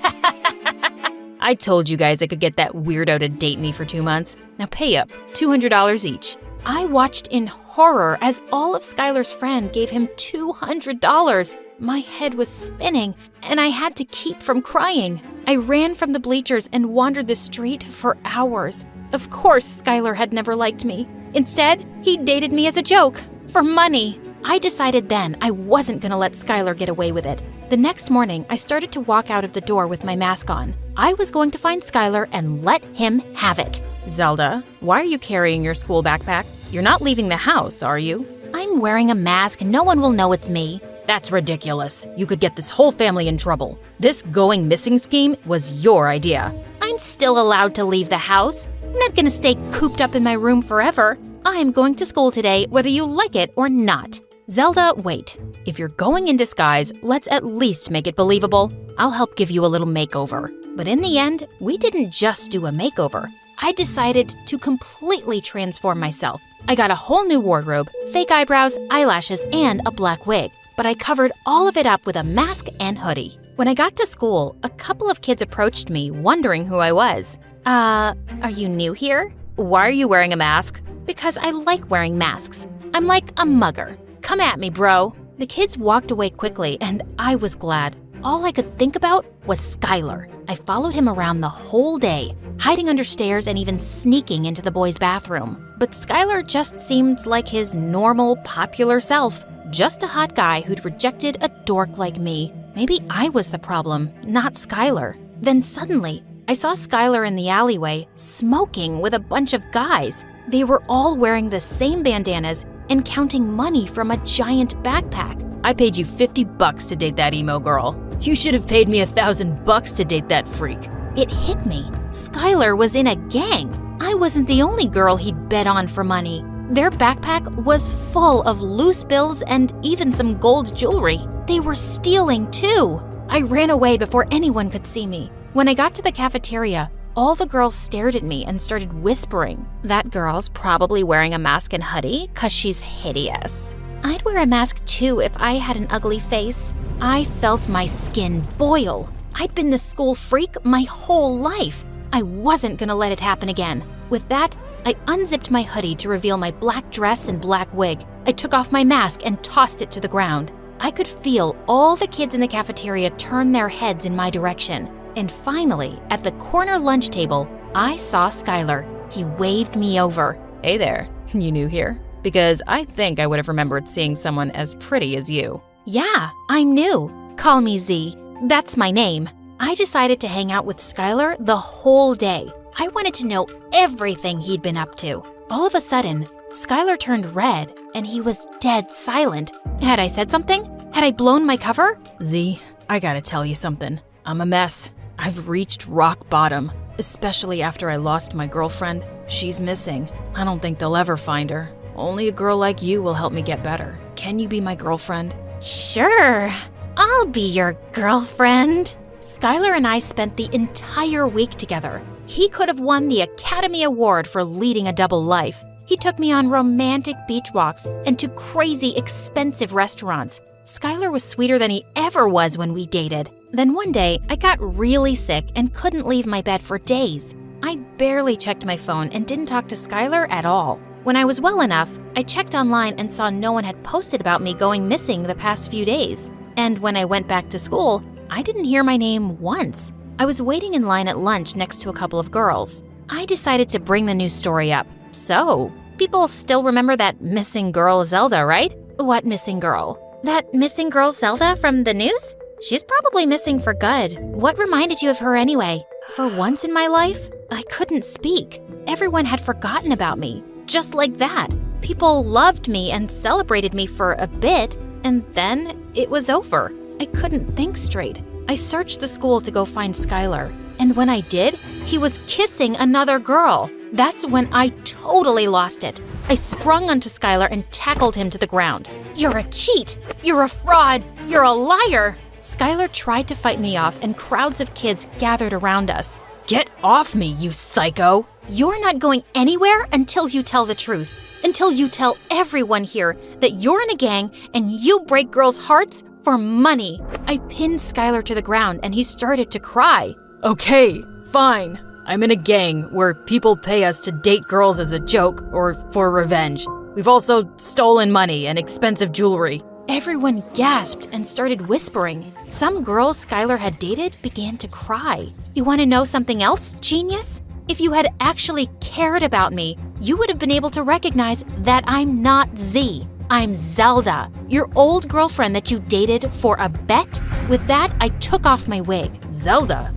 I told you guys I could get that weirdo to date me for 2 months. Now pay up, $200 each. I watched in horror as all of Skylar's friends gave him $200. My head was spinning, and I had to keep from crying. I ran from the bleachers and wandered the street for hours. Of course, Skylar had never liked me. Instead, he dated me as a joke, for money. I decided then I wasn't gonna let Skylar get away with it. The next morning, I started to walk out of the door with my mask on. I was going to find Skylar and let him have it. Zelda, why are you carrying your school backpack? You're not leaving the house, are you? I'm wearing a mask. No one will know it's me. That's ridiculous. You could get this whole family in trouble. This going missing scheme was your idea. I'm still allowed to leave the house. I'm not gonna stay cooped up in my room forever. I am going to school today, whether you like it or not. Zelda, wait. If you're going in disguise, let's at least make it believable. I'll help give you a little makeover. But in the end, we didn't just do a makeover. I decided to completely transform myself. I got a whole new wardrobe, fake eyebrows, eyelashes, and a black wig. But I covered all of it up with a mask and hoodie. When I got to school, a couple of kids approached me, wondering who I was. Are you new here? Why are you wearing a mask? Because I like wearing masks. I'm like a mugger. Come at me, bro. The kids walked away quickly, and I was glad. All I could think about was Skylar. I followed him around the whole day, hiding under stairs and even sneaking into the boys' bathroom. But Skylar just seemed like his normal, popular self. Just a hot guy who'd rejected a dork like me. Maybe I was the problem, not Skylar. Then suddenly, I saw Skylar in the alleyway, smoking with a bunch of guys. They were all wearing the same bandanas and counting money from a giant backpack. I paid you $50 to date that emo girl. You should have paid me $1,000 to date that freak. It hit me. Skylar was in a gang. I wasn't the only girl he'd bet on for money. Their backpack was full of loose bills and even some gold jewelry. They were stealing too. I ran away before anyone could see me. When I got to the cafeteria, all the girls stared at me and started whispering. That girl's probably wearing a mask and hoodie 'cause she's hideous. I'd wear a mask too if I had an ugly face. I felt my skin boil. I'd been the school freak my whole life. I wasn't gonna let it happen again. With that, I unzipped my hoodie to reveal my black dress and black wig. I took off my mask and tossed it to the ground. I could feel all the kids in the cafeteria turn their heads in my direction. And finally, at the corner lunch table, I saw Skylar. He waved me over. Hey there, you new here? Because I think I would have remembered seeing someone as pretty as you. Yeah, I'm new. Call me Z. That's my name. I decided to hang out with Skylar the whole day. I wanted to know everything he'd been up to. All of a sudden, Skylar turned red and he was dead silent. Had I said something? Had I blown my cover? Z, I gotta tell you something. I'm a mess. I've reached rock bottom, especially after I lost my girlfriend. She's missing. I don't think they'll ever find her. Only a girl like you will help me get better. Can you be my girlfriend? Sure, I'll be your girlfriend. Skylar and I spent the entire week together. He could have won the Academy Award for leading a double life. He took me on romantic beach walks and to crazy expensive restaurants. Skylar was sweeter than he ever was when we dated. Then one day, I got really sick and couldn't leave my bed for days. I barely checked my phone and didn't talk to Skylar at all. When I was well enough, I checked online and saw no one had posted about me going missing the past few days. And when I went back to school, I didn't hear my name once. I was waiting in line at lunch next to a couple of girls. I decided to bring the news story up. So, people still remember that missing girl Zelda, right? What missing girl? That missing girl Zelda from the news? She's probably missing for good. What reminded you of her anyway? For once in my life, I couldn't speak. Everyone had forgotten about me. Just like that. People loved me and celebrated me for a bit, and then it was over. I couldn't think straight. I searched the school to go find Skylar, and when I did, he was kissing another girl. That's when I totally lost it. I sprung onto Skylar and tackled him to the ground. "You're a cheat! You're a fraud! You're a liar!" Skylar tried to fight me off, and crowds of kids gathered around us. "Get off me, you psycho!" "You're not going anywhere until you tell the truth. Until you tell everyone here that you're in a gang and you break girls' hearts for money." I pinned Skylar to the ground and he started to cry. "Okay, fine. I'm in a gang where people pay us to date girls as a joke or for revenge. We've also stolen money and expensive jewelry." Everyone gasped and started whispering. Some girls Skylar had dated began to cry. "You want to know something else, genius? If you had actually cared about me, you would have been able to recognize that I'm not Z. I'm Zelda, your old girlfriend that you dated for a bet." With that, I took off my wig. "Zelda?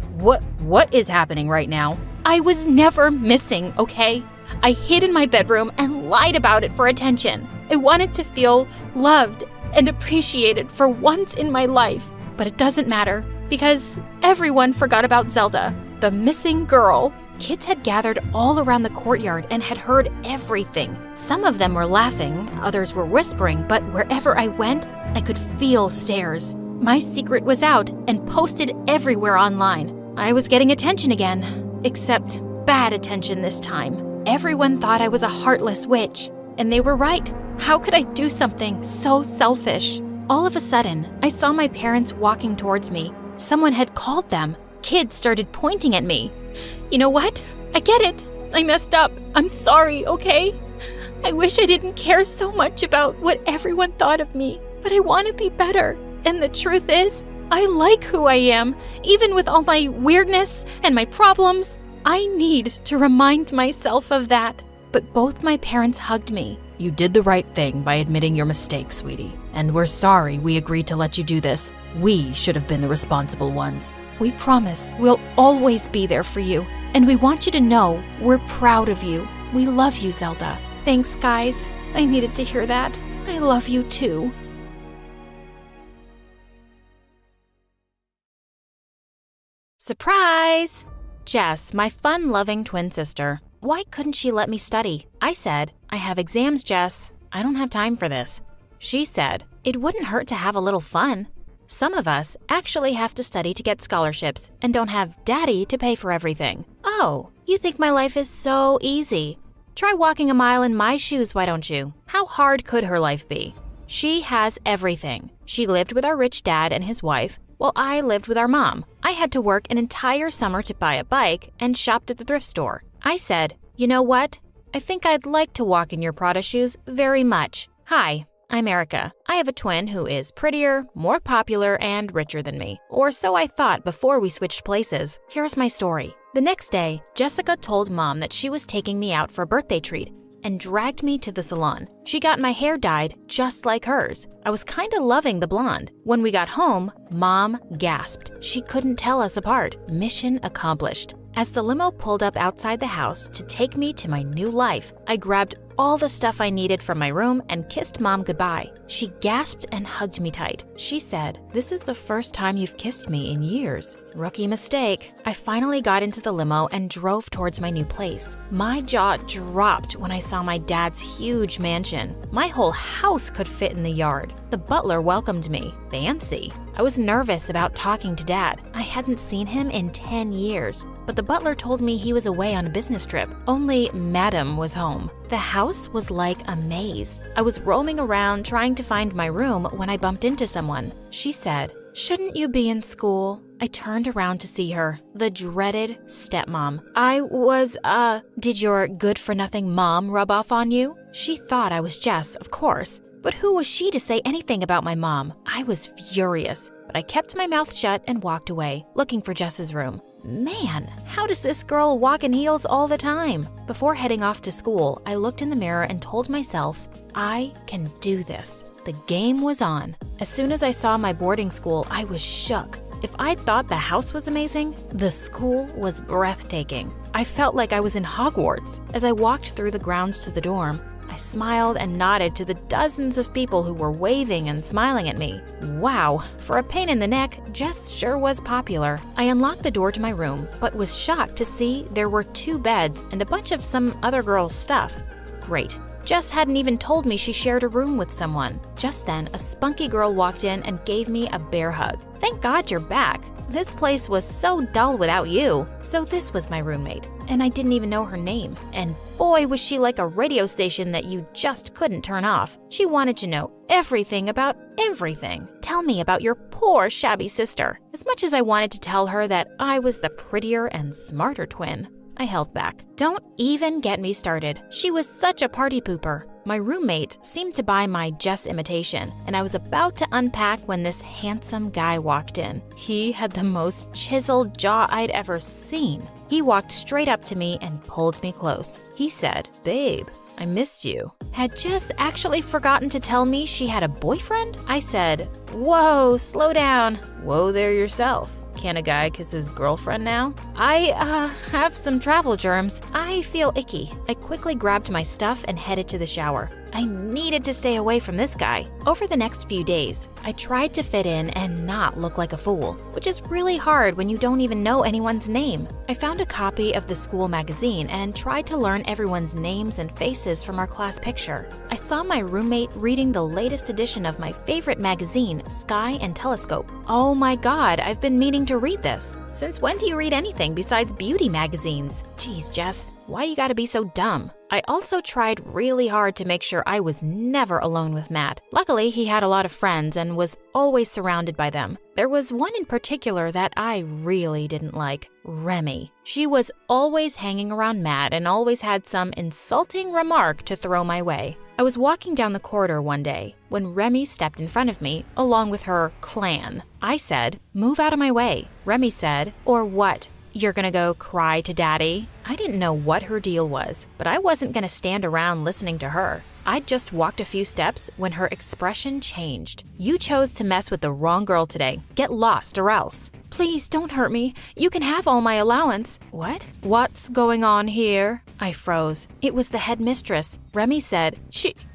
What is happening right now?" "I was never missing, okay? I hid in my bedroom and lied about it for attention. I wanted to feel loved and appreciated for once in my life. But it doesn't matter, because everyone forgot about Zelda, the missing girl." Kids had gathered all around the courtyard and had heard everything. Some of them were laughing, others were whispering, but wherever I went, I could feel stares. My secret was out and posted everywhere online. I was getting attention again, except bad attention this time. Everyone thought I was a heartless witch, and they were right. How could I do something so selfish? All of a sudden, I saw my parents walking towards me. Someone had called them. Kids started pointing at me. "You know what? I get it. I messed up. I'm sorry, okay? I wish I didn't care so much about what everyone thought of me, but I want to be better. And the truth is, I like who I am, even with all my weirdness and my problems. I need to remind myself of that." But both my parents hugged me. "You did the right thing by admitting your mistake, sweetie. And we're sorry we agreed to let you do this. We should have been the responsible ones. We promise we'll always be there for you. And we want you to know we're proud of you. We love you, Zelda." Thanks, guys. I needed to hear that. I love you too. Surprise! Jess, my fun-loving twin sister. Why couldn't she let me study? I said, "I have exams, Jess. I don't have time for this." She said, "It wouldn't hurt to have a little fun. Some of us actually have to study to get scholarships and don't have Daddy to pay for everything." "Oh, you think my life is so easy? Try walking a mile in my shoes, why don't you? How hard could her life be?" She has everything. She lived with our rich dad and his wife, while I lived with our mom. I had to work an entire summer to buy a bike and shopped at the thrift store. I said, "You know what? I think I'd like to walk in your Prada shoes very much. Hi, I'm Erica. I have a twin who is prettier, more popular, and richer than me. Or so I thought before we switched places. Here's my story. The next day, Jessica told Mom that she was taking me out for a birthday treat and dragged me to the salon. She got my hair dyed just like hers. I was kinda loving the blonde. When we got home, Mom gasped. She couldn't tell us apart. Mission accomplished. As the limo pulled up outside the house to take me to my new life, I grabbed all the stuff I needed from my room and kissed Mom goodbye. She gasped and hugged me tight. She said, "This is the first time you've kissed me in years." Rookie mistake. I finally got into the limo and drove towards my new place. My jaw dropped when I saw my dad's huge mansion. My whole house could fit in the yard. The butler welcomed me. Fancy. I was nervous about talking to Dad. I hadn't seen him in 10 years. But the butler told me he was away on a business trip. Only Madam was home. The house was like a maze. I was roaming around trying to find my room when I bumped into someone. She said, "Shouldn't you be in school?" I turned around to see her, the dreaded stepmom. Did your good-for-nothing mom rub off on you? She thought I was Jess, of course. But who was she to say anything about my mom? I was furious, but I kept my mouth shut and walked away, looking for Jess's room. Man, how does this girl walk in heels all the time? Before heading off to school, I looked in the mirror and told myself, I can do this. The game was on. As soon as I saw my boarding school, I was shook. If I thought the house was amazing, the school was breathtaking. I felt like I was in Hogwarts. As I walked through the grounds to the dorm, I smiled and nodded to the dozens of people who were waving and smiling at me. Wow, for a pain in the neck, Jess sure was popular. I unlocked the door to my room, but was shocked to see there were 2 beds and a bunch of some other girl's stuff. Great. Jess hadn't even told me she shared a room with someone. Just then, a spunky girl walked in and gave me a bear hug. Thank God you're back. This place was so dull without you. So this was my roommate, and I didn't even know her name. And boy, was she like a radio station that you just couldn't turn off. She wanted to know everything about everything. Tell me about your poor shabby sister. As much as I wanted to tell her that I was the prettier and smarter twin, I held back. Don't even get me started. She was such a party pooper. My roommate seemed to buy my Jess imitation, and I was about to unpack when this handsome guy walked in. He had the most chiseled jaw I'd ever seen. He walked straight up to me and pulled me close. He said, "Babe, I missed you." Had Jess actually forgotten to tell me she had a boyfriend? I said, "Whoa, slow down." "Whoa there yourself. Can a guy kiss his girlfriend now?" I have some travel germs. I feel icky. I quickly grabbed my stuff and headed to the shower. I needed to stay away from this guy. Over the next few days, I tried to fit in and not look like a fool, which is really hard when you don't even know anyone's name. I found a copy of the school magazine and tried to learn everyone's names and faces from our class picture. I saw my roommate reading the latest edition of my favorite magazine, Sky and Telescope. Oh my God, I've been meaning to read this. Since when do you read anything besides beauty magazines? Jeez, Jess, why you gotta be so dumb? I also tried really hard to make sure I was never alone with Matt. Luckily, he had a lot of friends and was always surrounded by them. There was one in particular that I really didn't like, Remy. She was always hanging around Matt and always had some insulting remark to throw my way. I was walking down the corridor one day when Remy stepped in front of me, along with her clan. I said, "Move out of my way." Remy said, "Or what? You're gonna go cry to daddy?" I didn't know what her deal was, but I wasn't gonna stand around listening to her. I'd just walked a few steps when her expression changed. "You chose to mess with the wrong girl today. Get lost or else." "Please don't hurt me. You can have all my allowance." "What? What's going on here?" I froze. It was the headmistress. Remy said,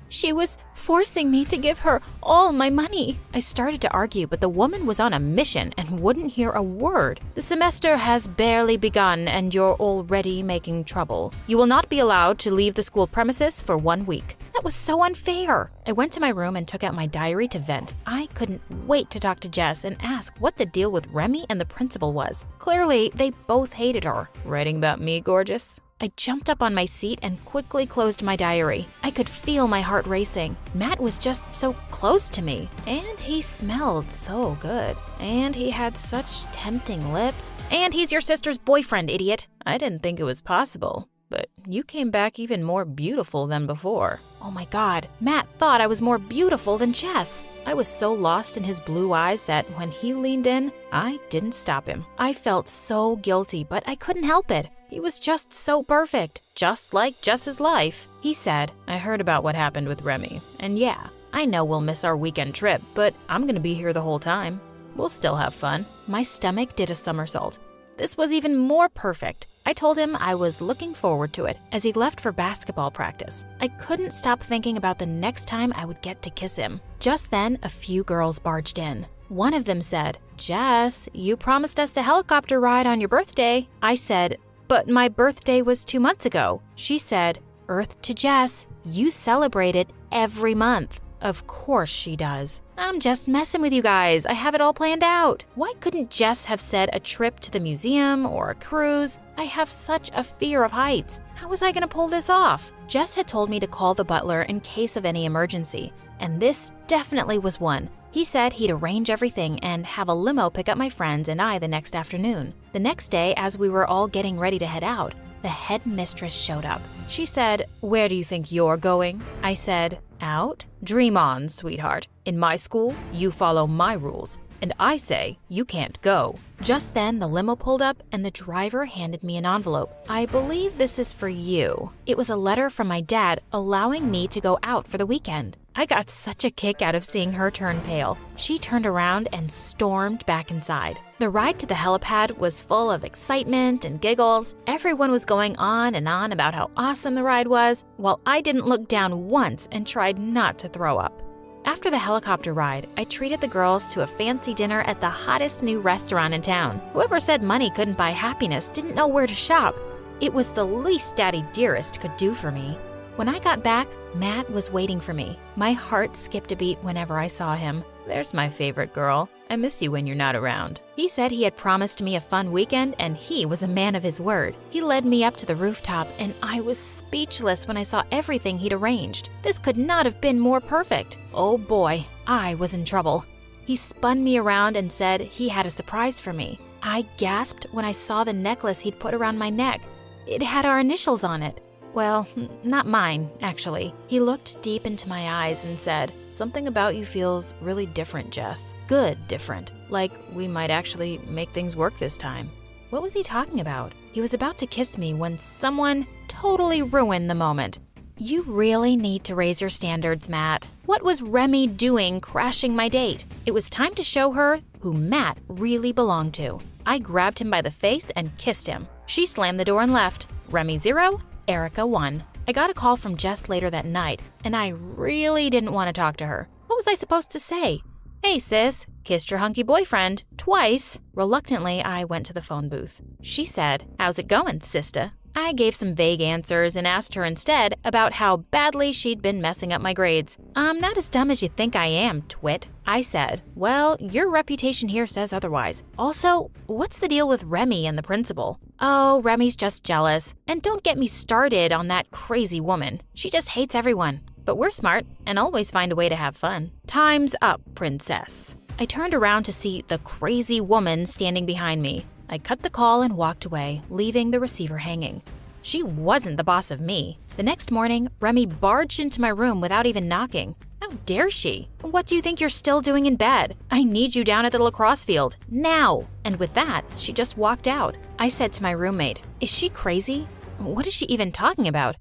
She was forcing me to give her all my money." I started to argue, but the woman was on a mission and wouldn't hear a word. "The semester has barely begun and you're already making trouble. You will not be allowed to leave the school premises for 1 week." That was so unfair. I went to my room and took out my diary to vent. I couldn't wait to talk to Jess and ask what the deal with Remy and the principal was. Clearly, they both hated her. "Writing about me, gorgeous?" I jumped up on my seat and quickly closed my diary. I could feel my heart racing. Matt was just so close to me, and he smelled so good, and he had such tempting lips. And he's your sister's boyfriend, idiot. I didn't think it was possible, but you came back even more beautiful than before. Oh my God, Matt thought I was more beautiful than Jess. I was so lost in his blue eyes that when he leaned in, I didn't stop him. I felt so guilty, but I couldn't help it. He was just so perfect, just like Jess's life. He said, "I heard about what happened with Remy, and yeah, I know we'll miss our weekend trip, but I'm gonna be here the whole time. We'll still have fun." My stomach did a somersault. This was even more perfect. I told him I was looking forward to it as he left for basketball practice. I couldn't stop thinking about the next time I would get to kiss him. Just then, a few girls barged in. One of them said, "Jess, you promised us a helicopter ride on your birthday." I said, "But my birthday was 2 months ago." She said, "Earth to Jess, you celebrate it every month." Of course she does. I'm just messing with you guys. I have it all planned out. Why couldn't Jess have said a trip to the museum or a cruise? I have such a fear of heights. How was I gonna pull this off? Jess had told me to call the butler in case of any emergency, and this definitely was one. He said he'd arrange everything and have a limo pick up my friends and I the next afternoon. The next day, as we were all getting ready to head out, the headmistress showed up. She said, "Where do you think you're going?" I said, "Out? Dream on, sweetheart. In my school, you follow my rules, and I say you can't go." Just then, the limo pulled up and the driver handed me an envelope. "I believe this is for you." It was a letter from my dad allowing me to go out for the weekend. I got such a kick out of seeing her turn pale. She turned around and stormed back inside. The ride to the helipad was full of excitement and giggles. Everyone was going on and on about how awesome the ride was, while I didn't look down once and tried not to throw up. After the helicopter ride, I treated the girls to a fancy dinner at the hottest new restaurant in town. Whoever said money couldn't buy happiness didn't know where to shop. It was the least Daddy Dearest could do for me. When I got back, Matt was waiting for me. My heart skipped a beat whenever I saw him. There's my favorite girl. I miss you when you're not around. He said he had promised me a fun weekend, and he was a man of his word. He led me up to the rooftop, and I was speechless when I saw everything he'd arranged. This could not have been more perfect. Oh boy, I was in trouble. He spun me around and said he had a surprise for me. I gasped when I saw the necklace he'd put around my neck. It had our initials on it. Well, not mine, actually. He looked deep into my eyes and said, "Something about you feels really different, Jess. Good different. Like we might actually make things work this time." What was he talking about? He was about to kiss me when someone totally ruined the moment. You really need to raise your standards, Matt. What was Remy doing crashing my date? It was time to show her who Matt really belonged to. I grabbed him by the face and kissed him. She slammed the door and left. Remy 0, Erica 1. I got a call from Jess later that night, and I really didn't want to talk to her. What was I supposed to say? "Hey sis, kissed your hunky boyfriend, twice." Reluctantly, I went to the phone booth. She said, "How's it going, sista?" I gave some vague answers and asked her instead about how badly she'd been messing up my grades. "I'm not as dumb as you think I am, twit." I said, "Well, your reputation here says otherwise. Also, what's the deal with Remy and the principal?" "Oh, Remy's just jealous. And don't get me started on that crazy woman. She just hates everyone. But we're smart and always find a way to have fun." Time's up, princess. I turned around to see the crazy woman standing behind me. I cut the call and walked away, leaving the receiver hanging. She wasn't the boss of me. The next morning, Remy barged into my room without even knocking. How dare she? "What do you think you're still doing in bed? I need you down at the lacrosse field, now!" And with that, she just walked out. I said to my roommate, "Is she crazy? What is she even talking about?"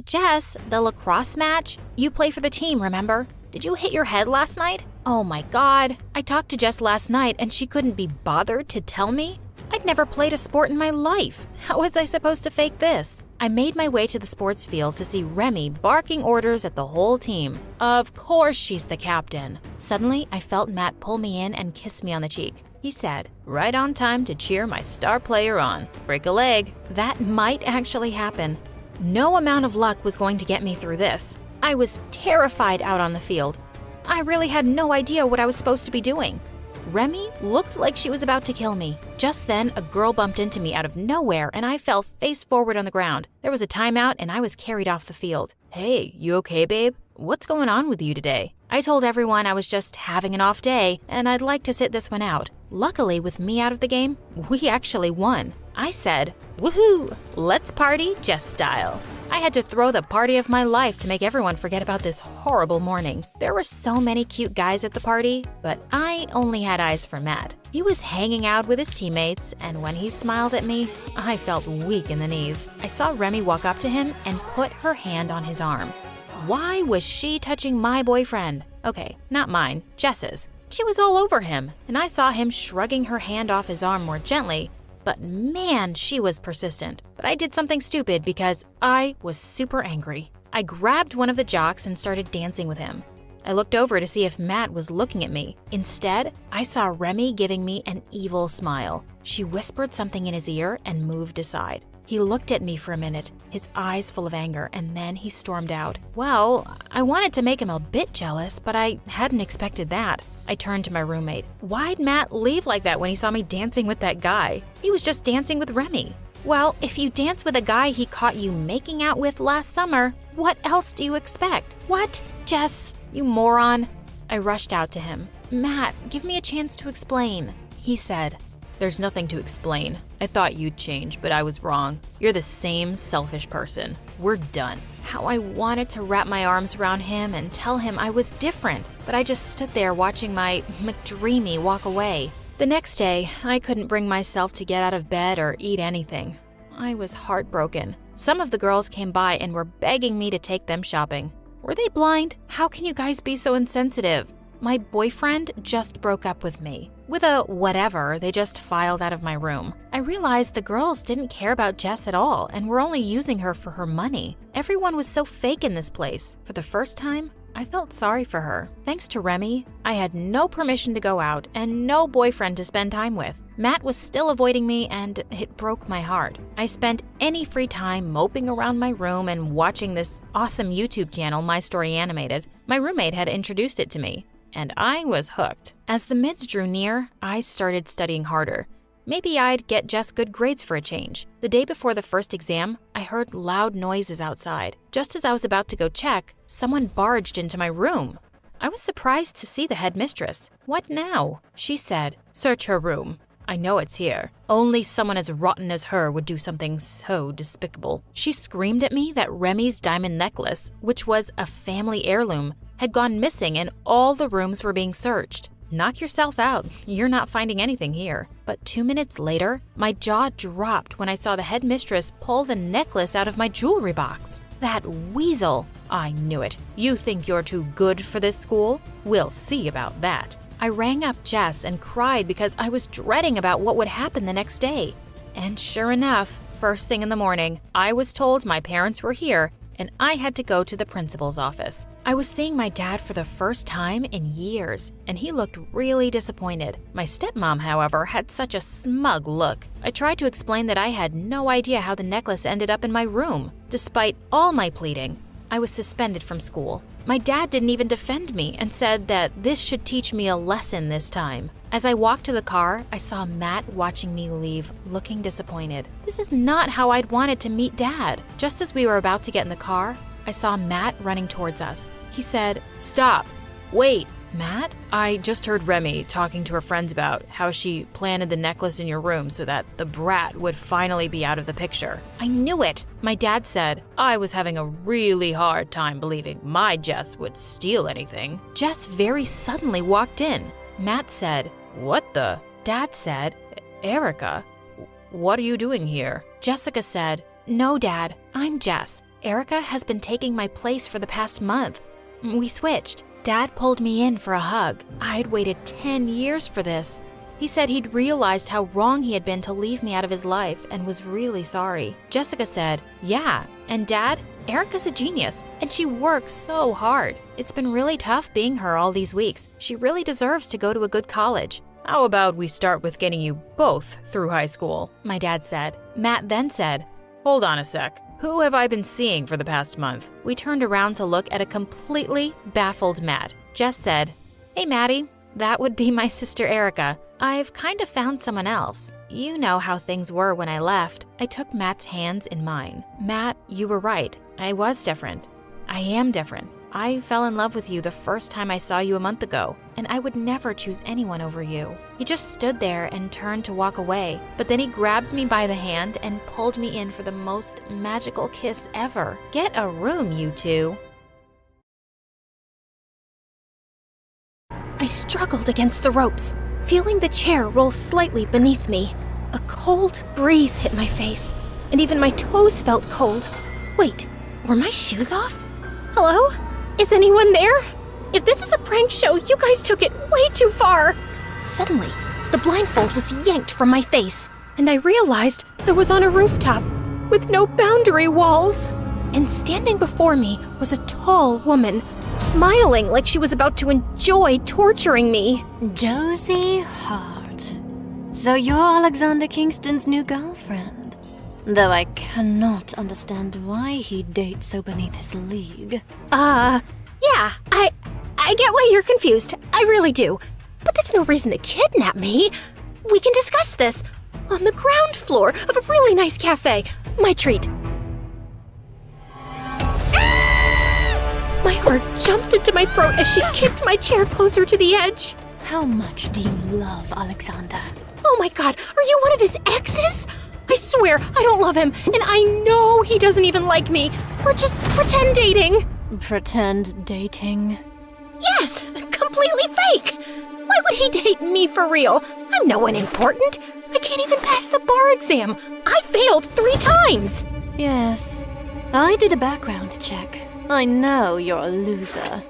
Jess, the lacrosse match? You play for the team, remember? Did you hit your head last night?" "Oh my God. I talked to Jess last night and she couldn't be bothered to tell me? I'd never played a sport in my life. How was I supposed to fake this?" I made my way to the sports field to see Remy barking orders at the whole team. Of course she's the captain. Suddenly, I felt Matt pull me in and kiss me on the cheek. He said, "Right on time to cheer my star player on. Break a leg." That might actually happen. No amount of luck was going to get me through this. I was terrified out on the field. I really had no idea what I was supposed to be doing. Remy looked like she was about to kill me. Just then, a girl bumped into me out of nowhere and I fell face forward on the ground. There was a timeout and I was carried off the field. "Hey, you okay, babe? What's going on with you today?" I told everyone I was just having an off day and I'd like to sit this one out. Luckily, with me out of the game, we actually won. I said, "Woohoo! Let's party Jess style." I had to throw the party of my life to make everyone forget about this horrible morning. There were so many cute guys at the party, but I only had eyes for Matt. He was hanging out with his teammates, and when he smiled at me, I felt weak in the knees. I saw Remy walk up to him and put her hand on his arm. Why was she touching my boyfriend? Okay, not mine, Jess's. She was all over him, and I saw him shrugging her hand off his arm more gently. But man, she was persistent. But I did something stupid because I was super angry. I grabbed one of the jocks and started dancing with him. I looked over to see if Matt was looking at me. Instead, I saw Remy giving me an evil smile. She whispered something in his ear and moved aside. He looked at me for a minute, his eyes full of anger, and then he stormed out. Well, I wanted to make him a bit jealous, but I hadn't expected that. I turned to my roommate. Why'd Matt leave like that when he saw me dancing with that guy? He was just dancing with Remy. Well, if you dance with a guy he caught you making out with last summer, what else do you expect? What? Jess, you moron. I rushed out to him. Matt, give me a chance to explain. He said, "There's nothing to explain. I thought you'd change, but I was wrong. You're the same selfish person. We're done." How I wanted to wrap my arms around him and tell him I was different, but I just stood there watching my McDreamy walk away. The next day, I couldn't bring myself to get out of bed or eat anything. I was heartbroken. Some of the girls came by and were begging me to take them shopping. Were they blind? How can you guys be so insensitive? My boyfriend just broke up with me. With a whatever, they just filed out of my room. I realized the girls didn't care about Jess at all and were only using her for her money. Everyone was so fake in this place. For the first time, I felt sorry for her. Thanks to Remy, I had no permission to go out and no boyfriend to spend time with. Matt was still avoiding me and it broke my heart. I spent any free time moping around my room and watching this awesome YouTube channel, My Story Animated. My roommate had introduced it to me, and I was hooked. As the mids drew near, I started studying harder. Maybe I'd get just good grades for a change. The day before the first exam, I heard loud noises outside. Just as I was about to go check, someone barged into my room. I was surprised to see the headmistress. What now? She said, "Search her room. I know it's here. Only someone as rotten as her would do something so despicable." She screamed at me that Remy's diamond necklace, which was a family heirloom, had gone missing and all the rooms were being searched. Knock yourself out. You're not finding anything here. But 2 minutes later, my jaw dropped when I saw the headmistress pull the necklace out of my jewelry box. That weasel. I knew it. You think you're too good for this school? We'll see about that. I rang up Jess and cried because I was dreading about what would happen the next day. And sure enough, first thing in the morning, I was told my parents were here and I had to go to the principal's office. I was seeing my dad for the first time in years, and he looked really disappointed. My stepmom, however, had such a smug look. I tried to explain that I had no idea how the necklace ended up in my room. Despite all my pleading, I was suspended from school. My dad didn't even defend me and said that this should teach me a lesson this time. As I walked to the car, I saw Matt watching me leave, looking disappointed. This is not how I'd wanted to meet Dad. Just as we were about to get in the car, I saw Matt running towards us. He said, "Stop. Wait." "Matt? I just heard Remy talking to her friends about how she planted the necklace in your room so that the brat would finally be out of the picture." I knew it. My dad said, "I was having a really hard time believing my Jess would steal anything." Jess very suddenly walked in. Matt said, "What the?" Dad said, "Erica, what are you doing here?" Jessica said, "No, Dad, I'm Jess. Erica has been taking my place for the past month. We switched." Dad pulled me in for a hug. I'd waited 10 years for this. He said he'd realized how wrong he had been to leave me out of his life and was really sorry. Jessica said, "Yeah, and Dad, Erica's a genius, and she works so hard. It's been really tough being her all these weeks. She really deserves to go to a good college." "How about we start with getting you both through high school?" my dad said. Matt then said, "Hold on a sec. Who have I been seeing for the past month?" We turned around to look at a completely baffled Matt. Jess said, "Hey, Maddie, that would be my sister Erica. I've kind of found someone else. You know how things were when I left." I took Matt's hands in mine. "Matt, you were right. I was different. I am different. I fell in love with you the first time I saw you a month ago, and I would never choose anyone over you." He just stood there and turned to walk away, but then he grabbed me by the hand and pulled me in for the most magical kiss ever. Get a room, you two. I struggled against the ropes, feeling the chair roll slightly beneath me. A cold breeze hit my face, and even my toes felt cold. Wait, were my shoes off? Hello? Is anyone there? If this is a prank show, you guys took it way too far. Suddenly, the blindfold was yanked from my face, and I realized I was on a rooftop with no boundary walls. And standing before me was a tall woman, smiling like she was about to enjoy torturing me. Josie Hart. So you're Alexander Kingston's new girlfriend. Though I cannot understand why he dates so beneath his league. Yeah, I get why you're confused. I really do. But that's no reason to kidnap me. We can discuss this on the ground floor of a really nice cafe. My treat. My heart jumped into my throat as she kicked my chair closer to the edge. How much do you love Alexander? Oh my god, are you one of his exes? I swear, I don't love him, and I know he doesn't even like me. We're just pretend dating. Pretend dating? Yes, completely fake. Why would he date me for real? I'm no one important. I can't even pass the bar exam. I failed 3 times. Yes, I did a background check. I know you're a loser.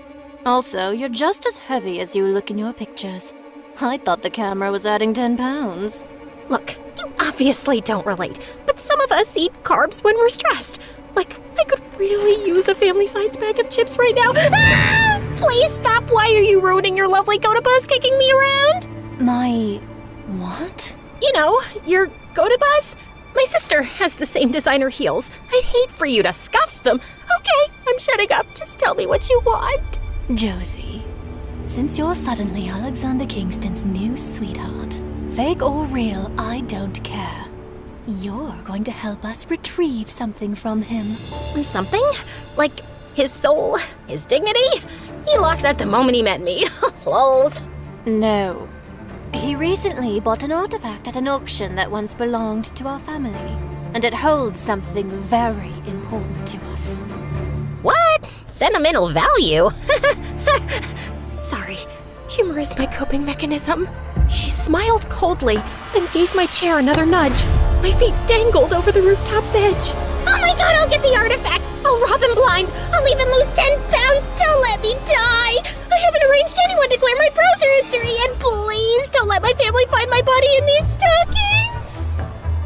Also, you're just as heavy as you look in your pictures. I thought the camera was adding 10 pounds. Look, you obviously don't relate, but some of us eat carbs when we're stressed. Like, I could really use a family-sized bag of chips right now. Ah! Please stop! Why are you ruining your lovely go-to-bus kicking me around? My... what? You know, your go-to-bus? My sister has the same designer heels. I'd hate for you to scuff them. Okay, I'm shutting up. Just tell me what you want. Josie, since you're suddenly Alexander Kingston's new sweetheart, fake or real, I don't care. You're going to help us retrieve something from him. Something? Like his soul? His dignity? He lost that the moment he met me. Lols. No. He recently bought an artifact at an auction that once belonged to our family, and it holds something very important to us. What? Sentimental value? Sorry, humor is my coping mechanism. She smiled coldly, then gave my chair another nudge. My feet dangled over the rooftop's edge. Oh my god, I'll get the artifact! I'll rob him blind! I'll even lose 10 pounds! Don't let me die! I haven't arranged anyone to clear my browser history, and please don't let my family find my body in these stockings!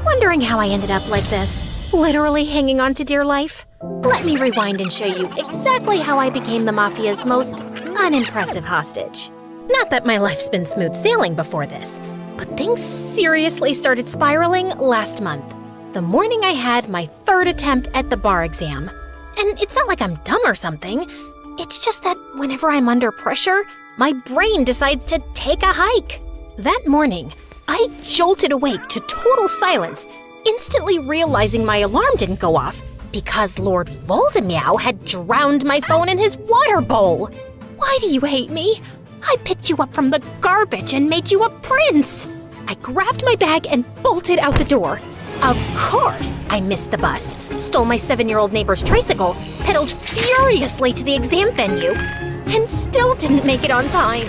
Wondering how I ended up like this, literally hanging on to dear life? Let me rewind and show you exactly how I became the Mafia's most unimpressive hostage. Not that my life's been smooth sailing before this, but things seriously started spiraling last month, the morning I had my third attempt at the bar exam. And it's not like I'm dumb or something, it's just that whenever I'm under pressure, my brain decides to take a hike. That morning, I jolted awake to total silence, instantly realizing my alarm didn't go off because Lord Voldemort had drowned my phone in his water bowl. Why do you hate me? I picked you up from the garbage and made you a prince. I grabbed my bag and bolted out the door. Of course, I missed the bus, stole my 7-year-old neighbor's tricycle, pedaled furiously to the exam venue, and still didn't make it on time.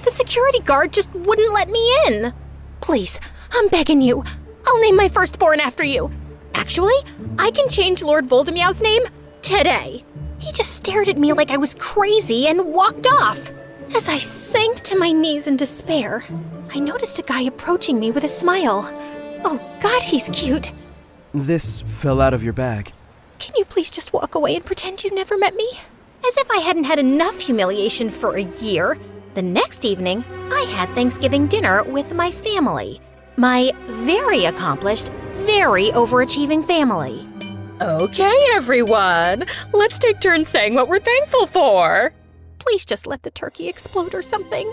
The security guard just wouldn't let me in. Please, I'm begging you. I'll name my firstborn after you. Actually, I can change Lord Voldemort's name today. He just stared at me like I was crazy and walked off. As I sank to my knees in despair, I noticed a guy approaching me with a smile. Oh God, he's cute. This fell out of your bag. Can you please just walk away and pretend you never met me? As if I hadn't had enough humiliation for a year, the next evening, I had Thanksgiving dinner with my family. My very accomplished, very overachieving family. Okay, everyone, let's take turns saying what we're thankful for. Please just let the turkey explode or something.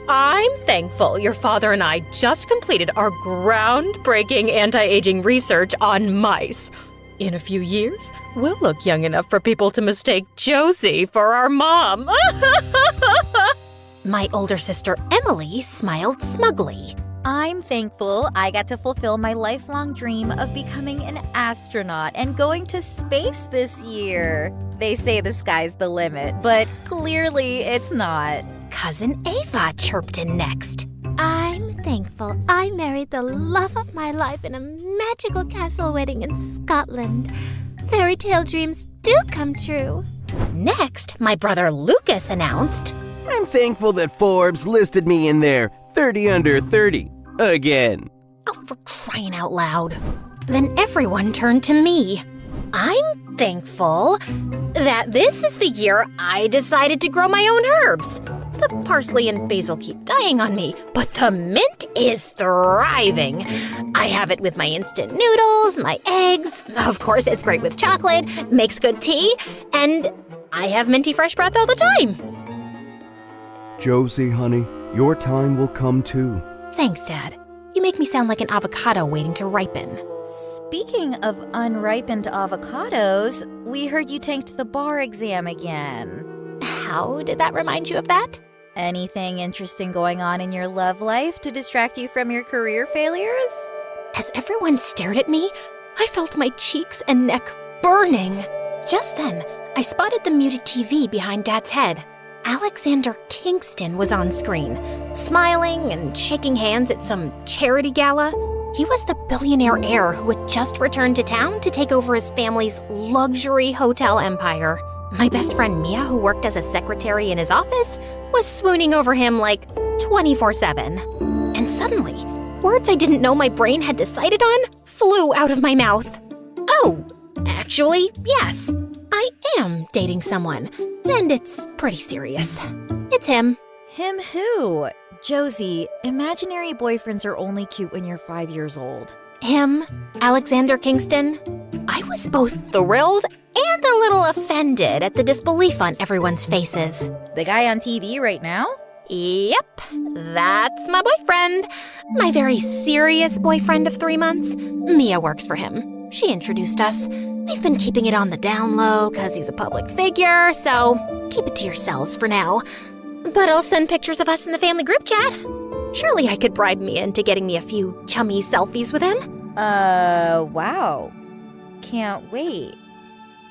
I'm thankful your father and I just completed our groundbreaking anti-aging research on mice. In a few years, we'll look young enough for people to mistake Josie for our mom. My older sister Emily smiled smugly. I'm thankful I got to fulfill my lifelong dream of becoming an astronaut and going to space this year. They say the sky's the limit, but clearly it's not. Cousin Ava chirped in next. I'm thankful I married the love of my life in a magical castle wedding in Scotland. Fairy tale dreams do come true. Next, my brother Lucas announced, I'm thankful that Forbes listed me in there, 30 under 30, again. oh, for crying out loud. Then everyone turned to me. I'm thankful that this is the year I decided to grow my own herbs. The parsley and basil keep dying on me, but the mint is thriving. I have it with my instant noodles, my eggs. Of course, it's great with chocolate, makes good tea, and I have minty fresh breath all the time. Josie, honey, your time will come too. Thanks, Dad. You make me sound like an avocado waiting to ripen. Speaking of unripened avocados, we heard you tanked the bar exam again. How did that remind you of that? Anything interesting going on in your love life to distract you from your career failures? As everyone stared at me, I felt my cheeks and neck burning. Just then, I spotted the muted TV behind Dad's head. Alexander Kingston was on screen, smiling and shaking hands at some charity gala. He was the billionaire heir who had just returned to town to take over his family's luxury hotel empire. My best friend Mia, who worked as a secretary in his office, was swooning over him like 24/7. And suddenly, words I didn't know my brain had decided on flew out of my mouth. Oh, actually, yes. I am dating someone, and it's pretty serious. It's him. Him who? Josie, imaginary boyfriends are only cute when you're 5 years old. Him, Alexander Kingston. I was both thrilled and a little offended at the disbelief on everyone's faces. The guy on TV right now? Yep, that's my boyfriend. My very serious boyfriend of 3 months. Mia works for him. She introduced us. We've been keeping it on the down low because he's a public figure, so keep it to yourselves for now. But I'll send pictures of us in the family group chat. Surely I could bribe Mia into getting me a few chummy selfies with him. Wow. Can't wait.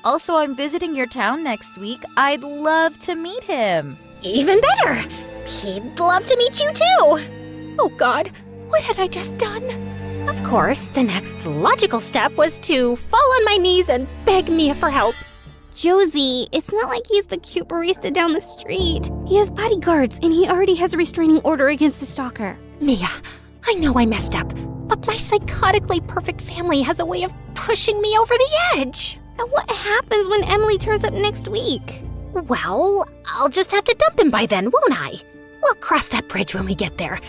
Also, I'm visiting your town next week. I'd love to meet him. Even better. He'd love to meet you too. Oh God, what had I just done? Of course, the next logical step was to fall on my knees and beg Mia for help. Josie, it's not like he's the cute barista down the street. He has bodyguards, and he already has a restraining order against a stalker. Mia, I know I messed up, but my psychotically perfect family has a way of pushing me over the edge. And what happens when Emily turns up next week? Well, I'll just have to dump him by then, won't I? We'll cross that bridge when we get there.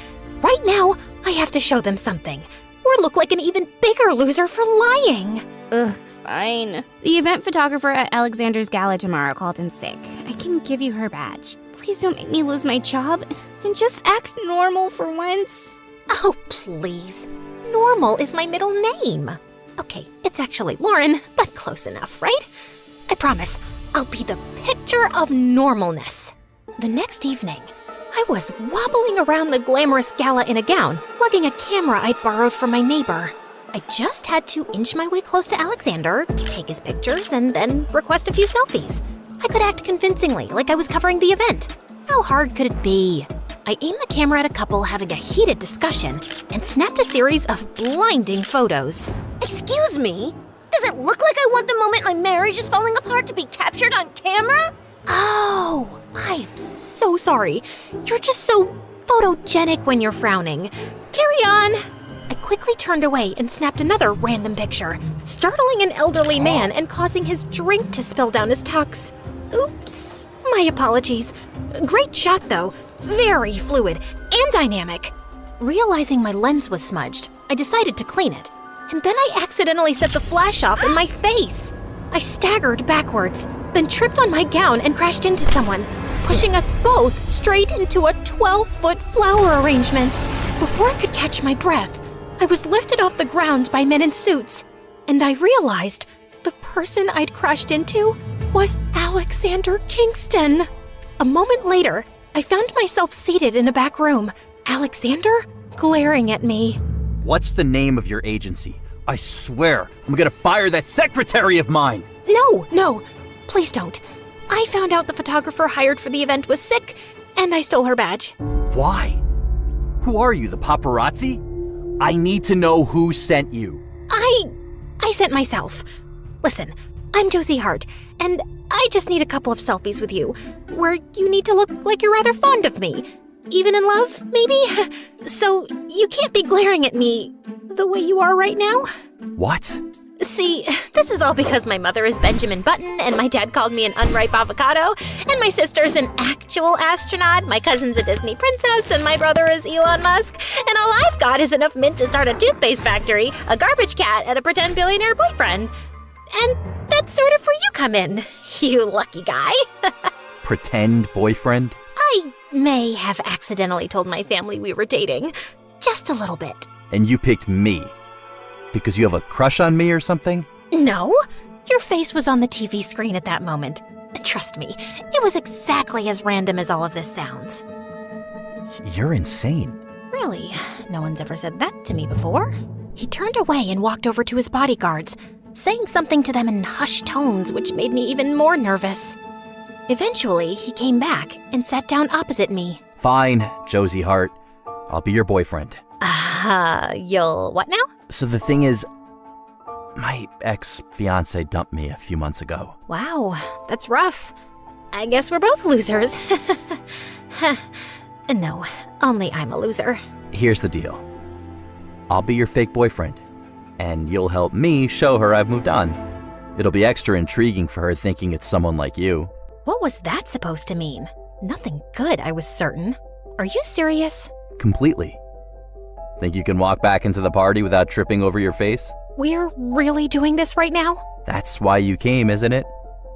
Right now, I have to show them something, or look like an even bigger loser for lying. Ugh, fine. The event photographer at Alexander's gala tomorrow called in sick. I can give you her badge. Please don't make me lose my job, and just act normal for once. Oh, please. Normal is my middle name. Okay, it's actually Lauren, but close enough, right? I promise, I'll be the picture of normalness. The next evening, I was wobbling around the glamorous gala in a gown, lugging a camera I'd borrowed from my neighbor. I just had to inch my way close to Alexander, take his pictures, and then request a few selfies. I could act convincingly, like I was covering the event. How hard could it be? I aimed the camera at a couple having a heated discussion and snapped a series of blinding photos. Excuse me? Does it look like I want the moment my marriage is falling apart to be captured on camera? Oh, I am so sorry. You're just so photogenic when you're frowning. Carry on. I quickly turned away and snapped another random picture, startling an elderly man and causing his drink to spill down his tux. Oops, my apologies. Great shot though, very fluid and dynamic. Realizing my lens was smudged, I decided to clean it, and then I accidentally set the flash off in my face. I staggered backwards, then tripped on my gown and crashed into someone, pushing us both straight into a 12-foot flower arrangement. Before I could catch my breath, I was lifted off the ground by men in suits, and I realized the person I'd crashed into was Alexander Kingston. A moment later, I found myself seated in a back room, Alexander glaring at me. What's the name of your agency? I swear, I'm gonna fire that secretary of mine! No, please don't. I found out the photographer hired for the event was sick, and I stole her badge. Why? Who are you, the paparazzi? I need to know who sent you. I sent myself. Listen, I'm Josie Hart, and I just need a couple of selfies with you, where you need to look like you're rather fond of me. Even in love, maybe? So you can't be glaring at me the way you are right now. What? See, this is all because my mother is Benjamin Button, and my dad called me an unripe avocado, and my sister's an actual astronaut, my cousin's a Disney princess, and my brother is Elon Musk, and all I've got is enough mint to start a toothpaste factory, a garbage cat, and a pretend billionaire boyfriend. And that's sort of where you come in, you lucky guy. Pretend boyfriend? I may have accidentally told my family we were dating. Just a little bit. And you picked me? Because you have a crush on me or something? No, your face was on the TV screen at that moment. Trust me, it was exactly as random as all of this sounds. You're insane. Really? No one's ever said that to me before? He turned away and walked over to his bodyguards, saying something to them in hushed tones, which made me even more nervous. Eventually, he came back and sat down opposite me. Fine, Josie Hart. I'll be your boyfriend. You'll what now? So the thing is, My ex-fiance dumped me a few months ago. Wow, that's rough. I guess we're both losers. No, only I'm a loser. Here's the deal. I'll be your fake boyfriend, and you'll help me show her I've moved on. It'll be extra intriguing for her thinking it's someone like you. What was that supposed to mean? Nothing good, I was certain. Are you serious? Completely. Think you can walk back into the party without tripping over your face? We're really doing this right now? That's why you came, isn't it?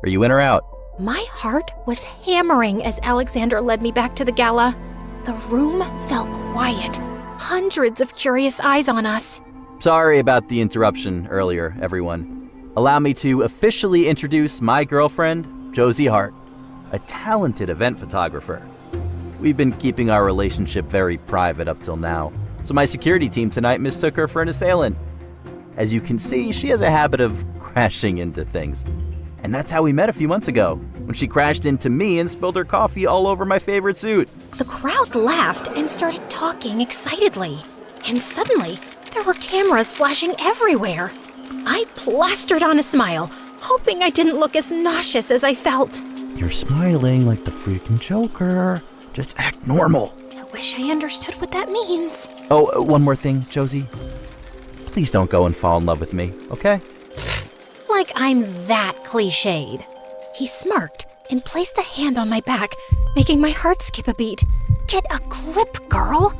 Are you in or out? My heart was hammering as Alexander led me back to the gala. The room felt quiet. Hundreds of curious eyes on us. Sorry about the interruption earlier, everyone. Allow me to officially introduce my girlfriend, Josie Hart, a talented event photographer. We've been keeping our relationship very private up till now, so my security team tonight mistook her for an assailant. As you can see, she has a habit of crashing into things. And that's how we met a few months ago, when she crashed into me and spilled her coffee all over my favorite suit. The crowd laughed and started talking excitedly. And suddenly, there were cameras flashing everywhere. I plastered on a smile, hoping I didn't look as nauseous as I felt. You're smiling like the freaking Joker. Just act normal. I wish I understood what that means. Oh, one more thing, Josie. Please don't go and fall in love with me, okay? Like I'm that cliched. He smirked and placed a hand on my back, making my heart skip a beat. Get a grip, girl.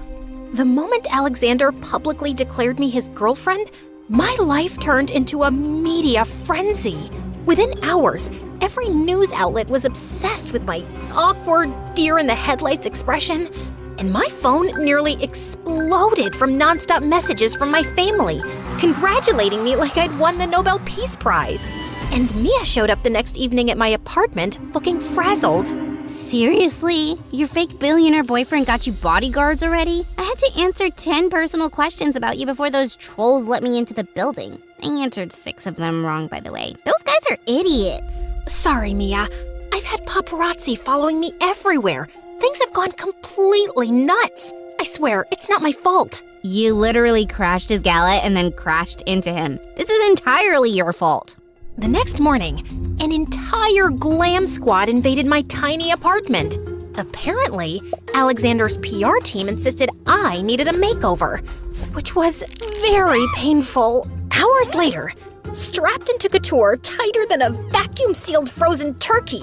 The moment Alexander publicly declared me his girlfriend, my life turned into a media frenzy. Within hours, every news outlet was obsessed with my awkward deer-in-the-headlights expression, and my phone nearly exploded from nonstop messages from my family, congratulating me like I'd won the Nobel Peace Prize. And Mia showed up the next evening at my apartment, looking frazzled. Seriously? Your fake billionaire boyfriend got you bodyguards already? I had to answer 10 personal questions about you before those trolls let me into the building. I answered 6 of them wrong, by the way. Those guys are idiots. Sorry, Mia. I've had paparazzi following me everywhere. Things have gone completely nuts. I swear, it's not my fault. You literally crashed his gala and then crashed into him. This is entirely your fault. The next morning, an entire glam squad invaded my tiny apartment. Apparently, Alexander's PR team insisted I needed a makeover, which was very painful. Hours later, strapped into couture tighter than a vacuum-sealed frozen turkey,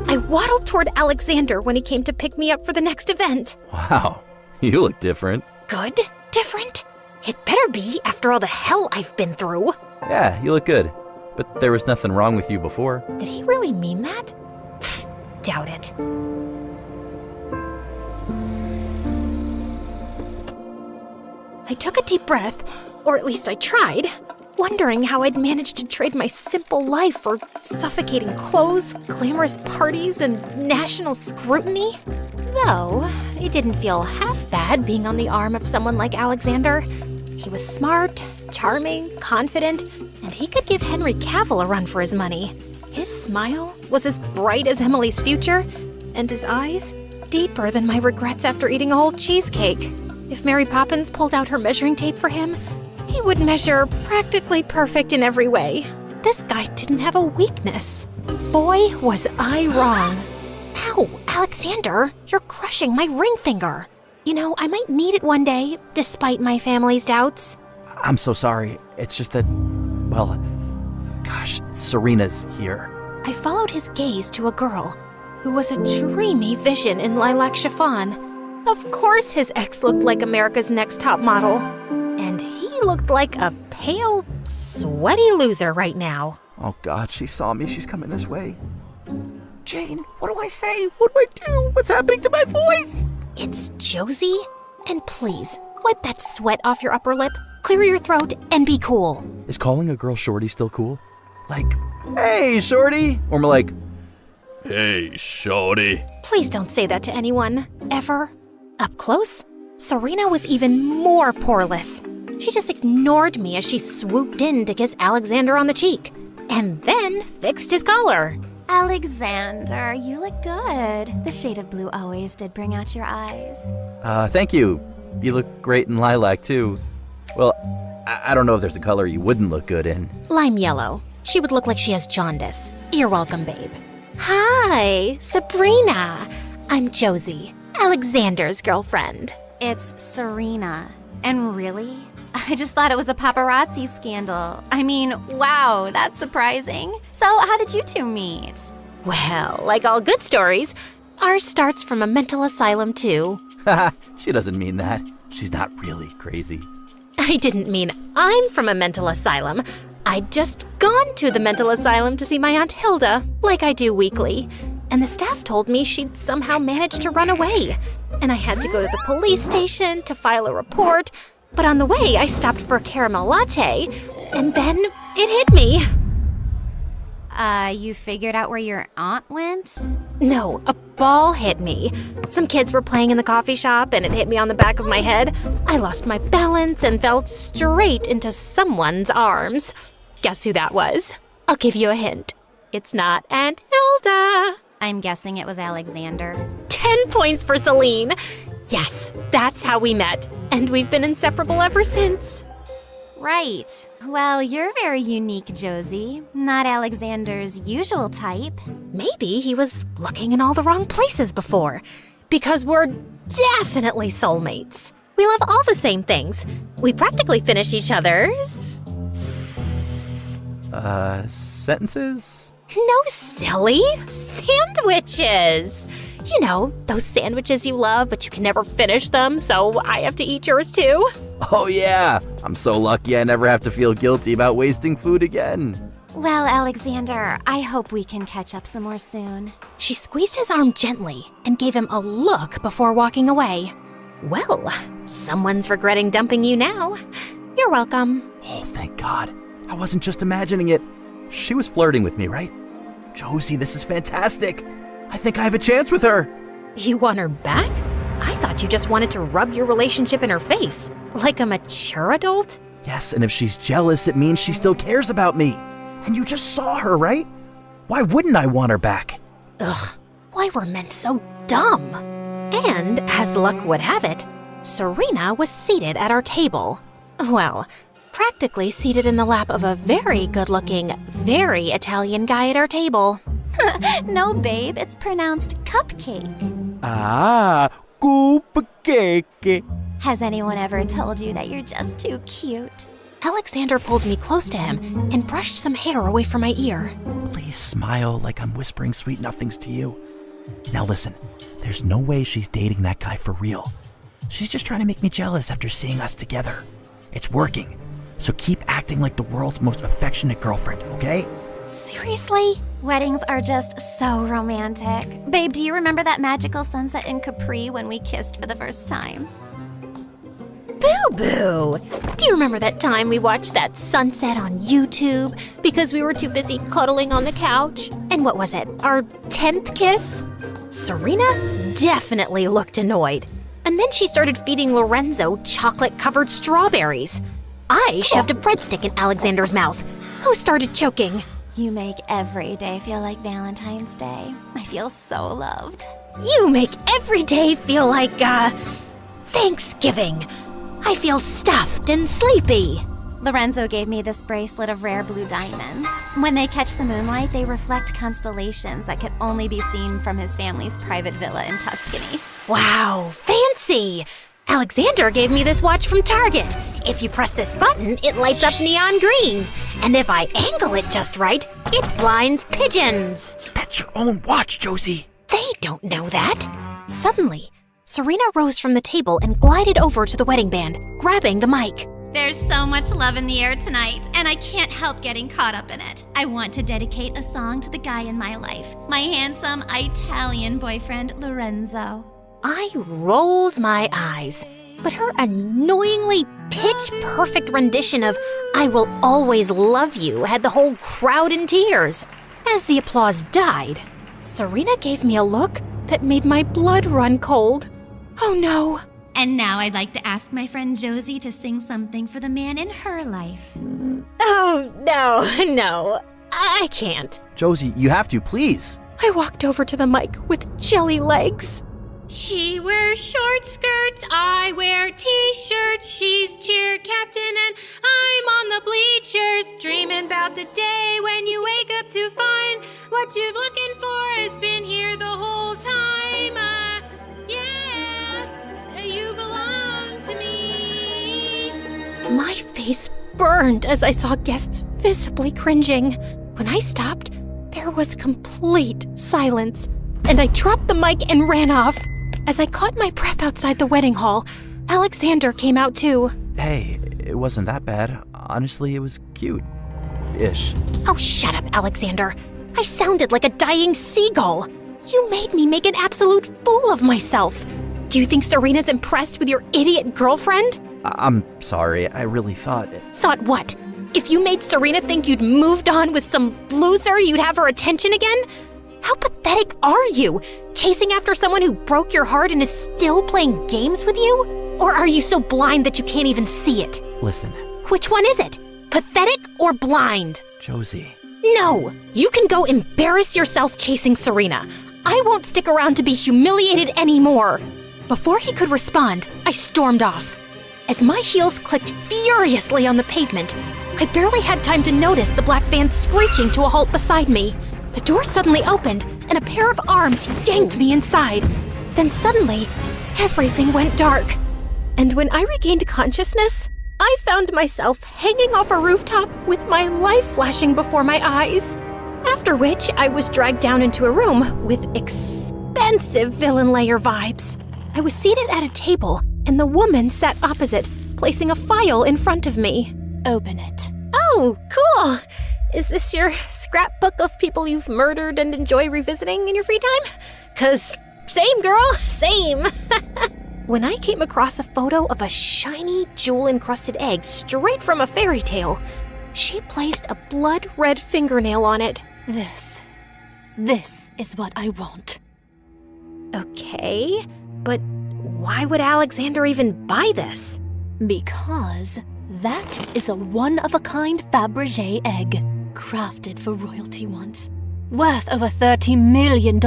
I waddled toward Alexander when he came to pick me up for the next event. Wow, you look different. Good? Different? It better be after all the hell I've been through. Yeah, you look good. But there was nothing wrong with you before. Did he really mean that? Pfft, doubt it. I took a deep breath, or at least I tried, wondering how I'd managed to trade my simple life for suffocating clothes, glamorous parties, and national scrutiny. Though, it didn't feel half bad being on the arm of someone like Alexander. He was smart, charming, confident, and he could give Henry Cavill a run for his money. His smile was as bright as Emily's future, and his eyes deeper than my regrets after eating a whole cheesecake. If Mary Poppins pulled out her measuring tape for him, he would measure practically perfect in every way. This guy didn't have a weakness. Boy, was I wrong. Ow, Alexander, you're crushing my ring finger. You know, I might need it one day, despite my family's doubts. I'm so sorry. It's just that, well, gosh, Serena's here. I followed his gaze to a girl who was a dreamy vision in lilac chiffon. Of course his ex looked like America's Next Top Model. And he looked like a pale, sweaty loser right now. Oh God, she saw me. She's coming this way. Jane, what do I say? What do I do? What's happening to my voice? It's Josie? And please, wipe that sweat off your upper lip, clear your throat, and be cool. Is calling a girl Shorty still cool? Like, hey, Shorty? Or more like, hey, Shorty. Please don't say that to anyone, ever. Up close, Serena was even more poreless. She just ignored me as she swooped in to kiss Alexander on the cheek, and then fixed his collar. Alexander, you look good. The shade of blue always did bring out your eyes. Thank you. You look great in lilac, too. Well, I don't know if there's a color you wouldn't look good in. Lime yellow. She would look like she has jaundice. You're welcome, babe. Hi, Sabrina. I'm Josie, Alexander's girlfriend. It's Serena. And really? I just thought it was a paparazzi scandal. I mean, wow, that's surprising. So, how did you two meet? Well, like all good stories, ours starts from a mental asylum, too. Haha, she doesn't mean that. She's not really crazy. I didn't mean I'm from a mental asylum. I'd just gone to the mental asylum to see my Aunt Hilda, like I do weekly. And the staff told me she'd somehow managed to run away. And I had to go to the police station to file a report. But on the way, I stopped for a caramel latte. And then it hit me. You figured out where your aunt went? No, a ball hit me. Some kids were playing in the coffee shop and it hit me on the back of my head. I lost my balance and fell straight into someone's arms. Guess who that was? I'll give you a hint. It's not Aunt Hilda. I'm guessing it was Alexander. 10 points for Celine. Yes, that's how we met. And we've been inseparable ever since. Right. Well, you're very unique, Josie. Not Alexander's usual type. Maybe he was looking in all the wrong places before. Because we're definitely soulmates. We love all the same things. We practically finish each other's... Sentences? No, silly. Sandwiches. You know, those sandwiches you love, but you can never finish them, so I have to eat yours too. Oh yeah, I'm so lucky I never have to feel guilty about wasting food again. Well, Alexander, I hope we can catch up some more soon. She squeezed his arm gently and gave him a look before walking away. Well, someone's regretting dumping you now. You're welcome. Oh, thank God. I wasn't just imagining it. She was flirting with me, right? Josie, this is fantastic. I think I have a chance with her. You want her back? I thought you just wanted to rub your relationship in her face, like a mature adult. Yes, and if she's jealous, it means she still cares about me. And you just saw her, right? Why wouldn't I want her back? Ugh, why were men so dumb? And, as luck would have it, Serena was seated at our table. Well, practically seated in the lap of a very good-looking, very Italian guy at our table. No, babe, it's pronounced cupcake. Ah, cupcake. Has anyone ever told you that you're just too cute? Alexander pulled me close to him and brushed some hair away from my ear. Please smile like I'm whispering sweet nothings to you. Now listen, there's no way she's dating that guy for real. She's just trying to make me jealous after seeing us together. It's working. So keep acting like the world's most affectionate girlfriend, okay? Seriously? Weddings are just so romantic. Babe, do you remember that magical sunset in Capri when we kissed for the first time? Boo-boo! Do you remember that time we watched that sunset on YouTube because we were too busy cuddling on the couch? And what was it, our 10th kiss? Serena definitely looked annoyed. And then she started feeding Lorenzo chocolate-covered strawberries. I shoved a breadstick in Alexander's mouth, who started choking. You make every day feel like Valentine's Day. I feel so loved. You make every day feel like, Thanksgiving. I feel stuffed and sleepy. Lorenzo gave me this bracelet of rare blue diamonds. When they catch the moonlight, they reflect constellations that can only be seen from his family's private villa in Tuscany. Wow, fancy! Alexander gave me this watch from Target. If you press this button, it lights up neon green. And if I angle it just right, it blinds pigeons. That's your own watch, Josie. They don't know that. Suddenly, Serena rose from the table and glided over to the wedding band, grabbing the mic. There's so much love in the air tonight, and I can't help getting caught up in it. I want to dedicate a song to the guy in my life, my handsome Italian boyfriend, Lorenzo. I rolled my eyes, but her annoyingly pitch-perfect rendition of I Will Always Love You had the whole crowd in tears. As the applause died, Serena gave me a look that made my blood run cold. Oh no! And now I'd like to ask my friend Josie to sing something for the man in her life. Oh, no, I can't. Josie, you have to, please. I walked over to the mic with jelly legs. She wears short skirts I wear t-shirts, she's cheer captain, and I'm on the bleachers, dreaming about the day when you wake up to find what you're looking for has been here the whole time. Yeah, you belong to me. My face burned as I saw guests visibly cringing. When I stopped, there was complete silence, and I dropped the mic and ran off. As I caught my breath outside the wedding hall, Alexander came out too. Hey, it wasn't that bad. Honestly, it was cute-ish. Oh, shut up, Alexander. I sounded like a dying seagull. You made me make an absolute fool of myself. Do you think Serena's impressed with your idiot girlfriend? I'm sorry, I really thought... Thought what? If you made Serena think you'd moved on with some loser, you'd have her attention again? How pathetic are you? Chasing after someone who broke your heart and is still playing games with you? Or are you so blind that you can't even see it? Listen. Which one is it? Pathetic or blind? Josie. No! You can go embarrass yourself chasing Serena. I won't stick around to be humiliated anymore. Before he could respond, I stormed off. As my heels clicked furiously on the pavement, I barely had time to notice the black van screeching to a halt beside me. The door suddenly opened, and a pair of arms yanked me inside. Then suddenly, everything went dark. And when I regained consciousness, I found myself hanging off a rooftop with my life flashing before my eyes. After which, I was dragged down into a room with expensive villain layer vibes. I was seated at a table, and the woman sat opposite, placing a file in front of me. Open it. Oh, cool! Is this your scrapbook of people you've murdered and enjoy revisiting in your free time? 'Cause same girl, same. When I came across a photo of a shiny, jewel-encrusted egg straight from a fairy tale, she placed a blood-red fingernail on it. This is what I want. Okay, but why would Alexander even buy this? Because that is a one-of-a-kind Fabergé egg, crafted for royalty once, worth over $30 million,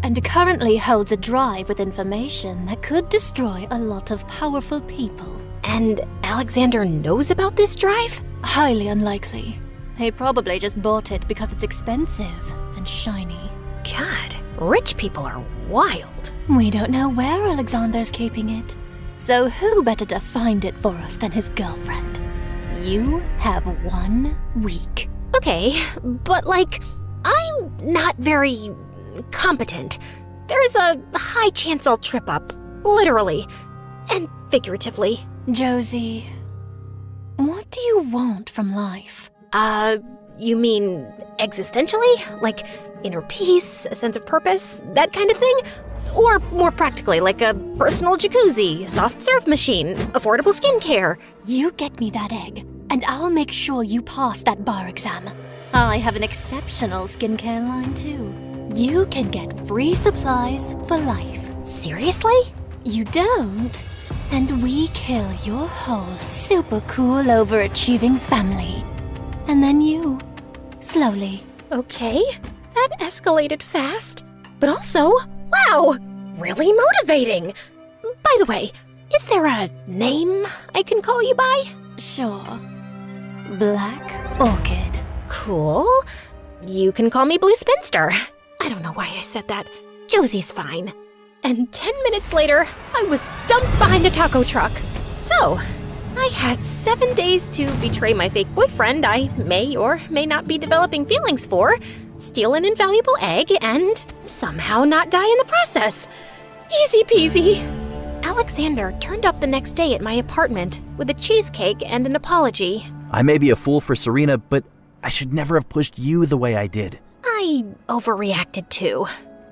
and currently holds a drive with information that could destroy a lot of powerful people. And Alexander knows about this drive? Highly unlikely. He probably just bought it because it's expensive and shiny. God, rich people are wild. We don't know where Alexander's keeping it. So who better to find it for us than his girlfriend? You have 1 week. Okay, but I'm not very competent. There's a high chance I'll trip up, literally and figuratively. Josie, what do you want from life? You mean existentially? Like inner peace, a sense of purpose, that kind of thing? Or more practically, like a personal jacuzzi, soft serve machine, affordable skincare? You get me that egg, and I'll make sure you pass that bar exam. I have an exceptional skincare line, too. You can get free supplies for life. Seriously? You don't, and we kill your whole super cool overachieving family. And then you, slowly. Okay, that escalated fast. But also, wow, really motivating. By the way, is there a name I can call you by? Sure. Black Orchid. Cool. You can call me Blue Spinster. I don't know why I said that. Josie's fine. And 10 minutes later, I was dumped behind a taco truck. So, I had 7 days to betray my fake boyfriend I may or may not be developing feelings for, steal an invaluable egg, and somehow not die in the process. Easy peasy. Alexander turned up the next day at my apartment with a cheesecake and an apology. I may be a fool for Serena, but I should never have pushed you the way I did. I overreacted too.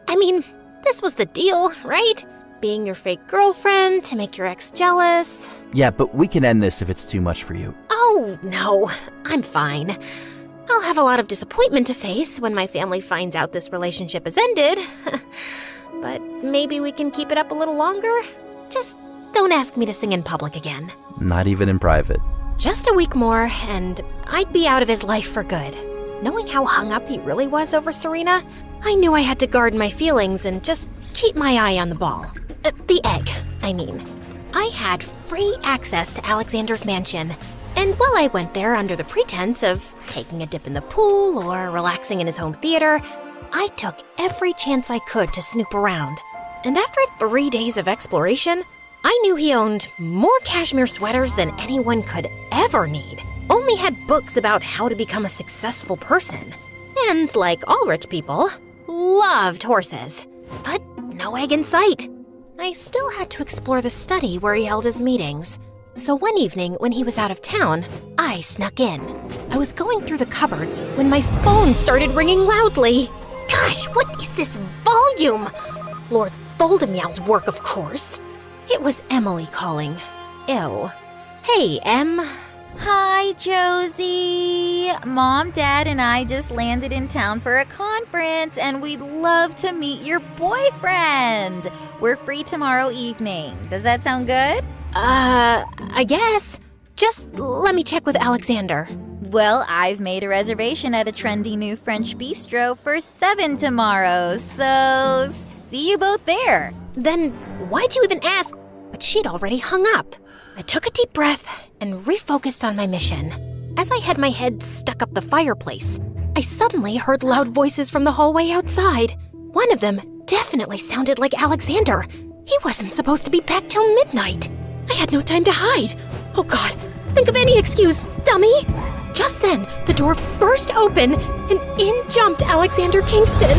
I mean, this was the deal, right? Being your fake girlfriend to make your ex jealous. Yeah, but we can end this if it's too much for you. Oh, no, I'm fine. I'll have a lot of disappointment to face when my family finds out this relationship has ended. But maybe we can keep it up a little longer? Just don't ask me to sing in public again. Not even in private. Just a week more, and I'd be out of his life for good. Knowing how hung up he really was over Serena, I knew I had to guard my feelings and just keep my eye on the ball. The egg, I mean. I had free access to Alexander's mansion. And while I went there under the pretense of taking a dip in the pool or relaxing in his home theater, I took every chance I could to snoop around. And after 3 days of exploration, I knew he owned more cashmere sweaters than anyone could ever need. Only had books about how to become a successful person. And like all rich people, loved horses. But no egg in sight. I still had to explore the study where he held his meetings. So one evening, when he was out of town, I snuck in. I was going through the cupboards when my phone started ringing loudly. Gosh, what is this volume? Lord Voldemyau's work, of course. It was Emily calling. Ew. Hey, Em. Hi, Josie. Mom, Dad, and I just landed in town for a conference, and we'd love to meet your boyfriend. We're free tomorrow evening. Does that sound good? I guess. Just let me check with Alexander. Well, I've made a reservation at a trendy new French bistro for 7 tomorrow, so see you both there. Then why'd you even ask? But she'd already hung up. I took a deep breath and refocused on my mission. As I had my head stuck up the fireplace, I suddenly heard loud voices from the hallway outside. One of them definitely sounded like Alexander. He wasn't supposed to be back till midnight. I had no time to hide. Oh God, think of any excuse, dummy! Just then, the door burst open and in jumped Alexander Kingston.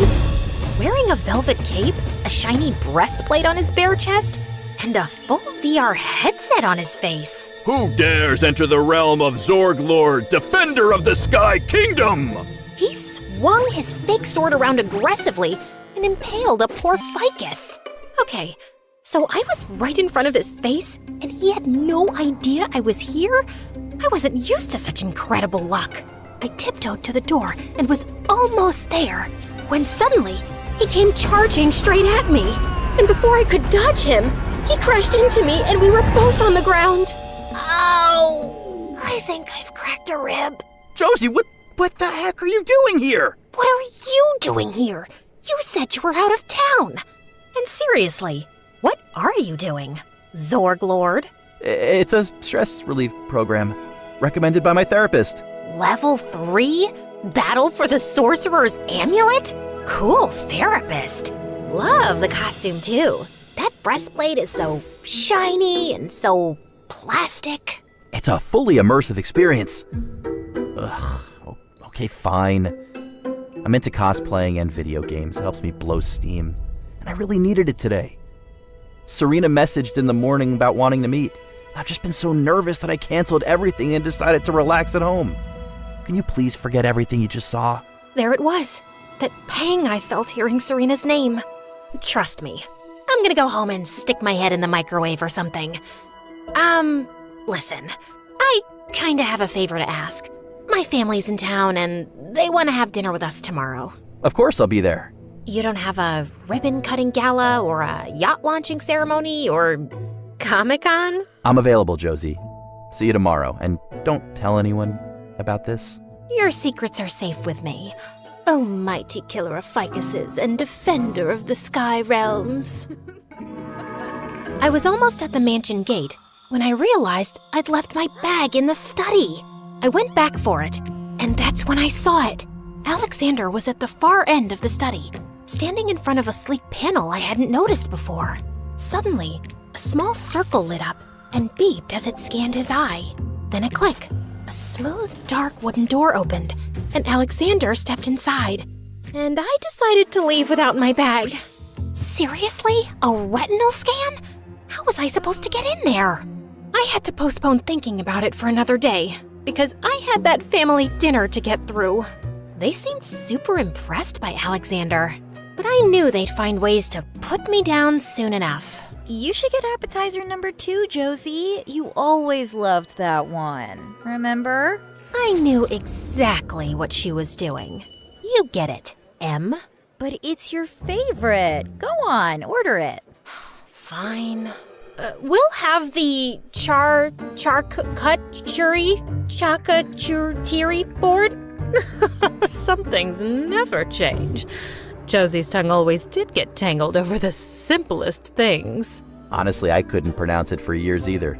Wearing a velvet cape, a shiny breastplate on his bare chest, and a full VR headset on his face. Who dares enter the realm of Zorg Lord, defender of the Sky Kingdom? He swung his fake sword around aggressively and impaled a poor ficus. Okay, so I was right in front of his face, and he had no idea I was here? I wasn't used to such incredible luck. I tiptoed to the door and was almost there, when suddenly he came charging straight at me. And before I could dodge him, he crashed into me and we were both on the ground. Ow! I think I've cracked a rib. Josie, what the heck are you doing here? What are you doing here? You said you were out of town. And seriously, what are you doing, Zorg Lord? It's a stress relief program recommended by my therapist. Level 3? Battle for the Sorcerer's Amulet? Cool therapist. Love the costume too. That breastplate is so shiny and so plastic. It's a fully immersive experience. Ugh, okay, fine. I'm into cosplaying and video games. It helps me blow steam. And I really needed it today. Serena messaged in the morning about wanting to meet. I've just been so nervous that I canceled everything and decided to relax at home. Can you please forget everything you just saw? There it was. That pang I felt hearing Serena's name. Trust me. I'm gonna go home and stick my head in the microwave or something. Listen. I kinda have a favor to ask. My family's in town and they want to have dinner with us tomorrow. Of course I'll be there. You don't have a ribbon-cutting gala or a yacht launching ceremony or Comic-Con? I'm available, Josie. See you tomorrow, and don't tell anyone about this. Your secrets are safe with me. Oh, mighty killer of ficuses and defender of the sky realms. I was almost at the mansion gate when I realized I'd left my bag in the study. I went back for it, and that's when I saw it. Alexander was at the far end of the study, standing in front of a sleek panel I hadn't noticed before. Suddenly, a small circle lit up and beeped as it scanned his eye. Then a click. A smooth, dark wooden door opened, and Alexander stepped inside. And I decided to leave without my bag. Seriously? A retinal scan? How was I supposed to get in there? I had to postpone thinking about it for another day, because I had that family dinner to get through. They seemed super impressed by Alexander, but I knew they'd find ways to put me down soon enough. You should get appetizer number 2, Josie. You always loved that one, remember? I knew exactly what she was doing. You get it, Em. But it's your favorite. Go on, order it. Fine. We'll have the charcuterie board. Some things never change. Josie's tongue always did get tangled over the simplest things. Honestly, I couldn't pronounce it for years either.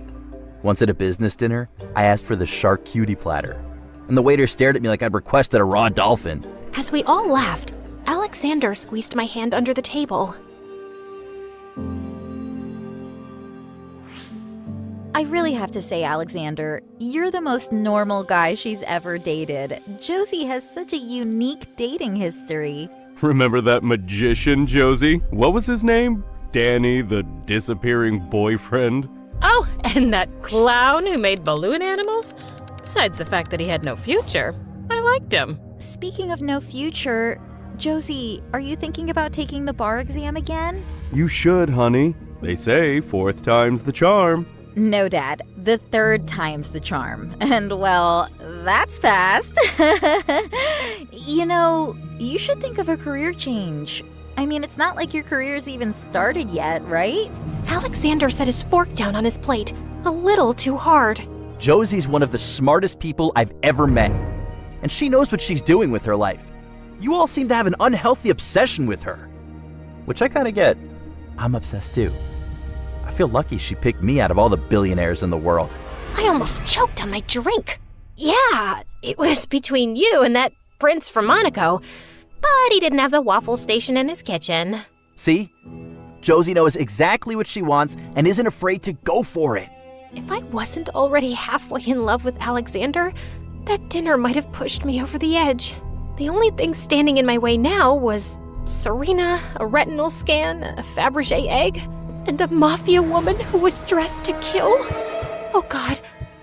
Once at a business dinner, I asked for the charcuterie platter, and the waiter stared at me like I'd requested a raw dolphin. As we all laughed, Alexander squeezed my hand under the table. I really have to say, Alexander, you're the most normal guy she's ever dated. Josie has such a unique dating history. Remember that magician, Josie? What was his name? Danny, the disappearing boyfriend? Oh, and that clown who made balloon animals? Besides the fact that he had no future, I liked him. Speaking of no future, Josie, are you thinking about taking the bar exam again? You should, honey. They say 4th time's the charm. No, Dad. The 3rd time's the charm. And, well, that's past. You know, you should think of a career change. I mean, it's not like your career's even started yet, right? Alexander set his fork down on his plate, a little too hard. Josie's one of the smartest people I've ever met, and she knows what she's doing with her life. You all seem to have an unhealthy obsession with her, which I kind of get. I'm obsessed too. I feel lucky she picked me out of all the billionaires in the world. I almost choked on my drink. Yeah, it was between you and that prince from Monaco, but he didn't have the waffle station in his kitchen. See? Josie knows exactly what she wants and isn't afraid to go for it. If I wasn't already halfway in love with Alexander, that dinner might have pushed me over the edge. The only thing standing in my way now was Serena, a retinal scan, a Fabergé egg, and a mafia woman who was dressed to kill. Oh God,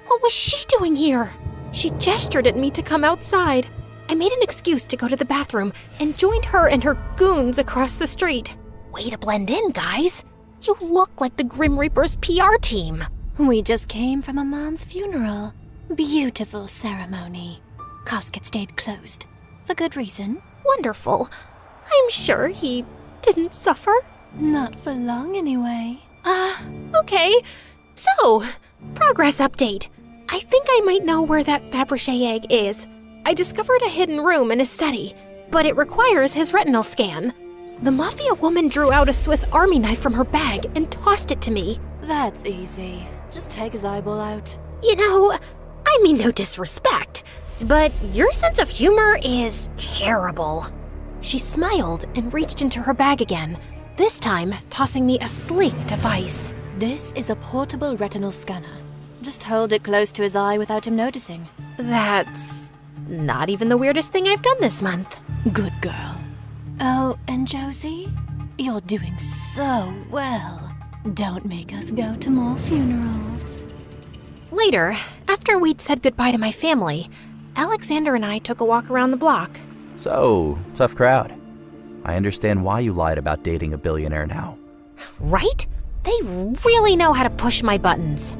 what was she doing here? She gestured at me to come outside. I made an excuse to go to the bathroom and joined her and her goons across the street. Way to blend in, guys. You look like the Grim Reaper's PR team. We just came from a man's funeral. Beautiful ceremony. Casket stayed closed. For good reason. Wonderful. I'm sure he didn't suffer. Not for long, anyway. Okay. So, progress update. I think I might know where that Fabergé egg is. I discovered a hidden room in his study, but it requires his retinal scan. The mafia woman drew out a Swiss Army knife from her bag and tossed it to me. That's easy. Just take his eyeball out. You know, I mean no disrespect, but your sense of humor is terrible. She smiled and reached into her bag again, this time tossing me a sleek device. This is a portable retinal scanner. Just hold it close to his eye without him noticing. That's not even the weirdest thing I've done this month. Good girl. Oh, and Josie, you're doing so well. Don't make us go to more funerals. Later, after we'd said goodbye to my family, Alexander and I took a walk around the block. So, tough crowd. I understand why you lied about dating a billionaire now. Right? They really know how to push my buttons.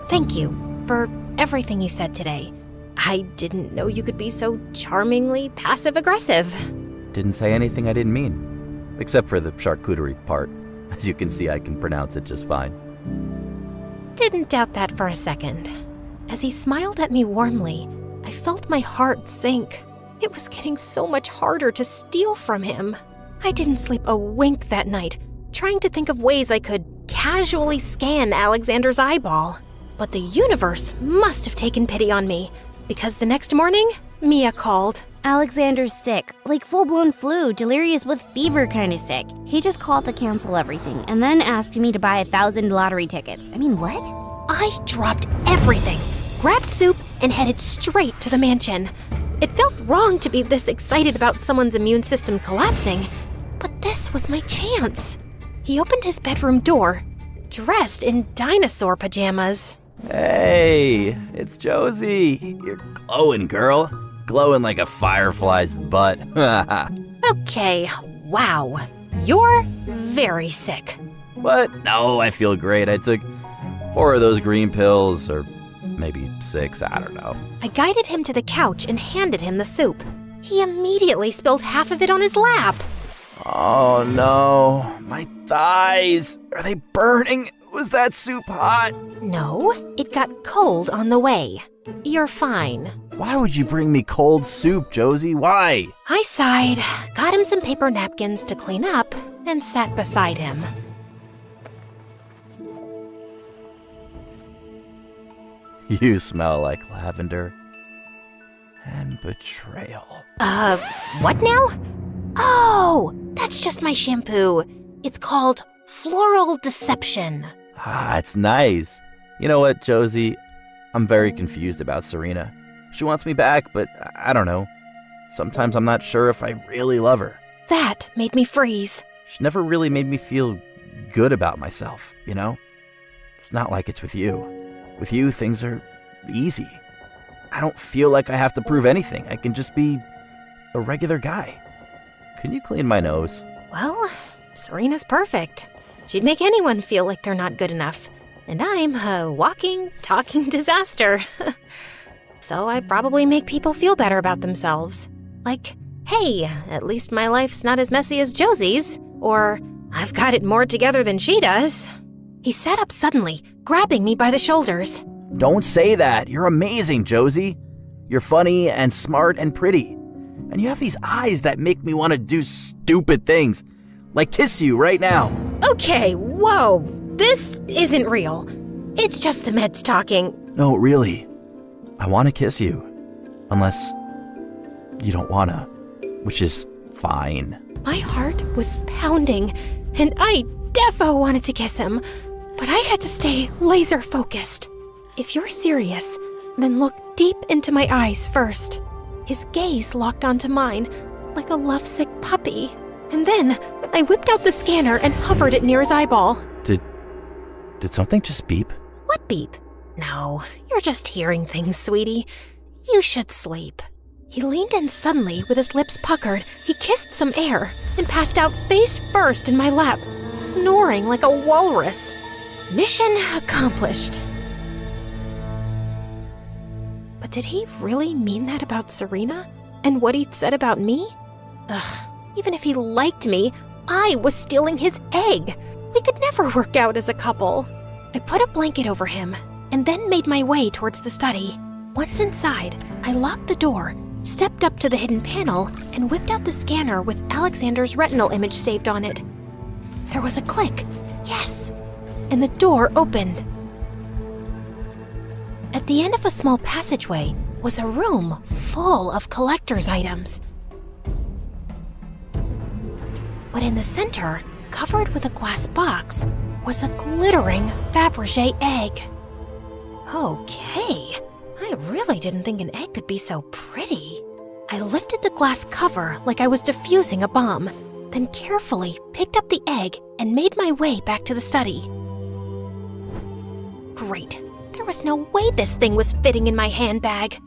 Thank you for everything you said today. I didn't know you could be so charmingly passive-aggressive. Didn't say anything I didn't mean, except for the charcuterie part. As you can see, I can pronounce it just fine. Didn't doubt that for a second. As he smiled at me warmly, I felt my heart sink. It was getting so much harder to steal from him. I didn't sleep a wink that night, trying to think of ways I could casually scan Alexander's eyeball. But the universe must have taken pity on me, because the next morning, Mia called. Alexander's sick, like full-blown flu, delirious with fever kind of sick. He just called to cancel everything and then asked me to buy 1,000 lottery tickets. I mean, what? I dropped everything, grabbed soup, and headed straight to the mansion. It felt wrong to be this excited about someone's immune system collapsing, but this was my chance. He opened his bedroom door, dressed in dinosaur pajamas. Hey, it's Josie. You're glowing, girl. Glowing like a firefly's butt. Okay, wow. You're very sick. What? No, I feel great. I took 4 of those green pills, or maybe 6, I don't know. I guided him to the couch and handed him the soup. He immediately spilled half of it on his lap. Oh no, my thighs. Are they burning? Was that soup hot? No, it got cold on the way. You're fine. Why would you bring me cold soup, Josie? Why? I sighed, got him some paper napkins to clean up, and sat beside him. You smell like lavender and betrayal. What now? Oh, that's just my shampoo. It's called Floral Deception. Ah, it's nice. You know what, Josie? I'm very confused about Serena. She wants me back, but I don't know. Sometimes I'm not sure if I really love her. That made me freeze. She never really made me feel good about myself, you know? It's not like it's with you. With you, things are easy. I don't feel like I have to prove anything. I can just be a regular guy. Can you clean my nose? Well, Serena's perfect. She'd make anyone feel like they're not good enough. And I'm a walking, talking disaster. So I probably make people feel better about themselves. Like, hey, at least my life's not as messy as Josie's. Or, I've got it more together than she does. He sat up suddenly, grabbing me by the shoulders. Don't say that. You're amazing, Josie. You're funny and smart and pretty. And you have these eyes that make me want to do stupid things. Like kiss you right now. Okay, whoa. This isn't real. It's just the meds talking. No, really. I want to kiss you. Unless you don't want to. Which is fine. My heart was pounding, and I defo wanted to kiss him. But I had to stay laser focused. If you're serious, then look deep into my eyes first. His gaze locked onto mine, like a lovesick puppy. And then I whipped out the scanner and hovered it near his eyeball. Did something just beep? What beep? No, you're just hearing things, sweetie. You should sleep. He leaned in suddenly with his lips puckered. He kissed some air and passed out face first in my lap, snoring like a walrus. Mission accomplished. But did he really mean that about Serena? And what he'd said about me? Ugh, even if he liked me, I was stealing his egg. We could never work out as a couple. I put a blanket over him and then made my way towards the study. Once inside, I locked the door, stepped up to the hidden panel, and whipped out the scanner with Alexander's retinal image saved on it. There was a click. Yes! And the door opened. At the end of a small passageway was a room full of collector's items. But in the center, covered with a glass box, was a glittering Fabergé egg. Okay, I really didn't think an egg could be so pretty. I lifted the glass cover like I was defusing a bomb, then carefully picked up the egg and made my way back to the study. Great. There was no way this thing was fitting in my handbag.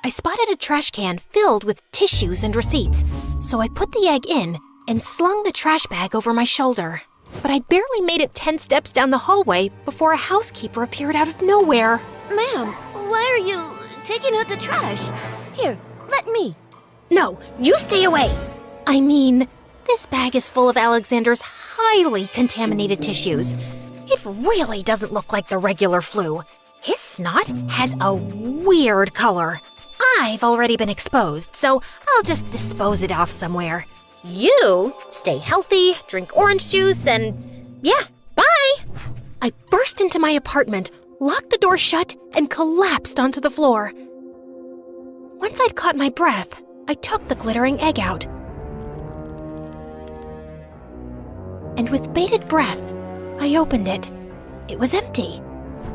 I spotted a trash can filled with tissues and receipts, so I put the egg in and slung the trash bag over my shoulder. But I barely made it 10 steps down the hallway before a housekeeper appeared out of nowhere. Ma'am, why are you taking out the trash? Here, let me. No, you stay away. I mean, this bag is full of Alexander's highly contaminated tissues. It really doesn't look like the regular flu. His snot has a weird color. I've already been exposed, so I'll just dispose it off somewhere. You stay healthy, drink orange juice, and yeah, bye! I burst into my apartment, locked the door shut, and collapsed onto the floor. Once I'd caught my breath, I took the glittering egg out. And with bated breath, I opened it. It was empty.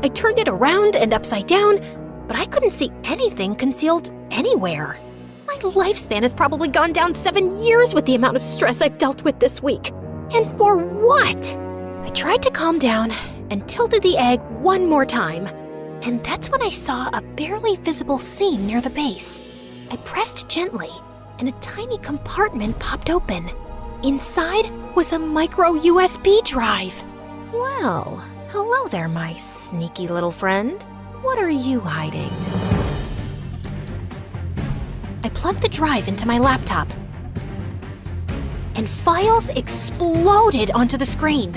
I turned it around and upside down, but I couldn't see anything concealed anywhere. My lifespan has probably gone down 7 years with the amount of stress I've dealt with this week. And for what? I tried to calm down and tilted the egg one more time. And that's when I saw a barely visible seam near the base. I pressed gently, and a tiny compartment popped open. Inside was a micro USB drive. Well, hello there, my sneaky little friend. What are you hiding? I plugged the drive into my laptop, and files exploded onto the screen.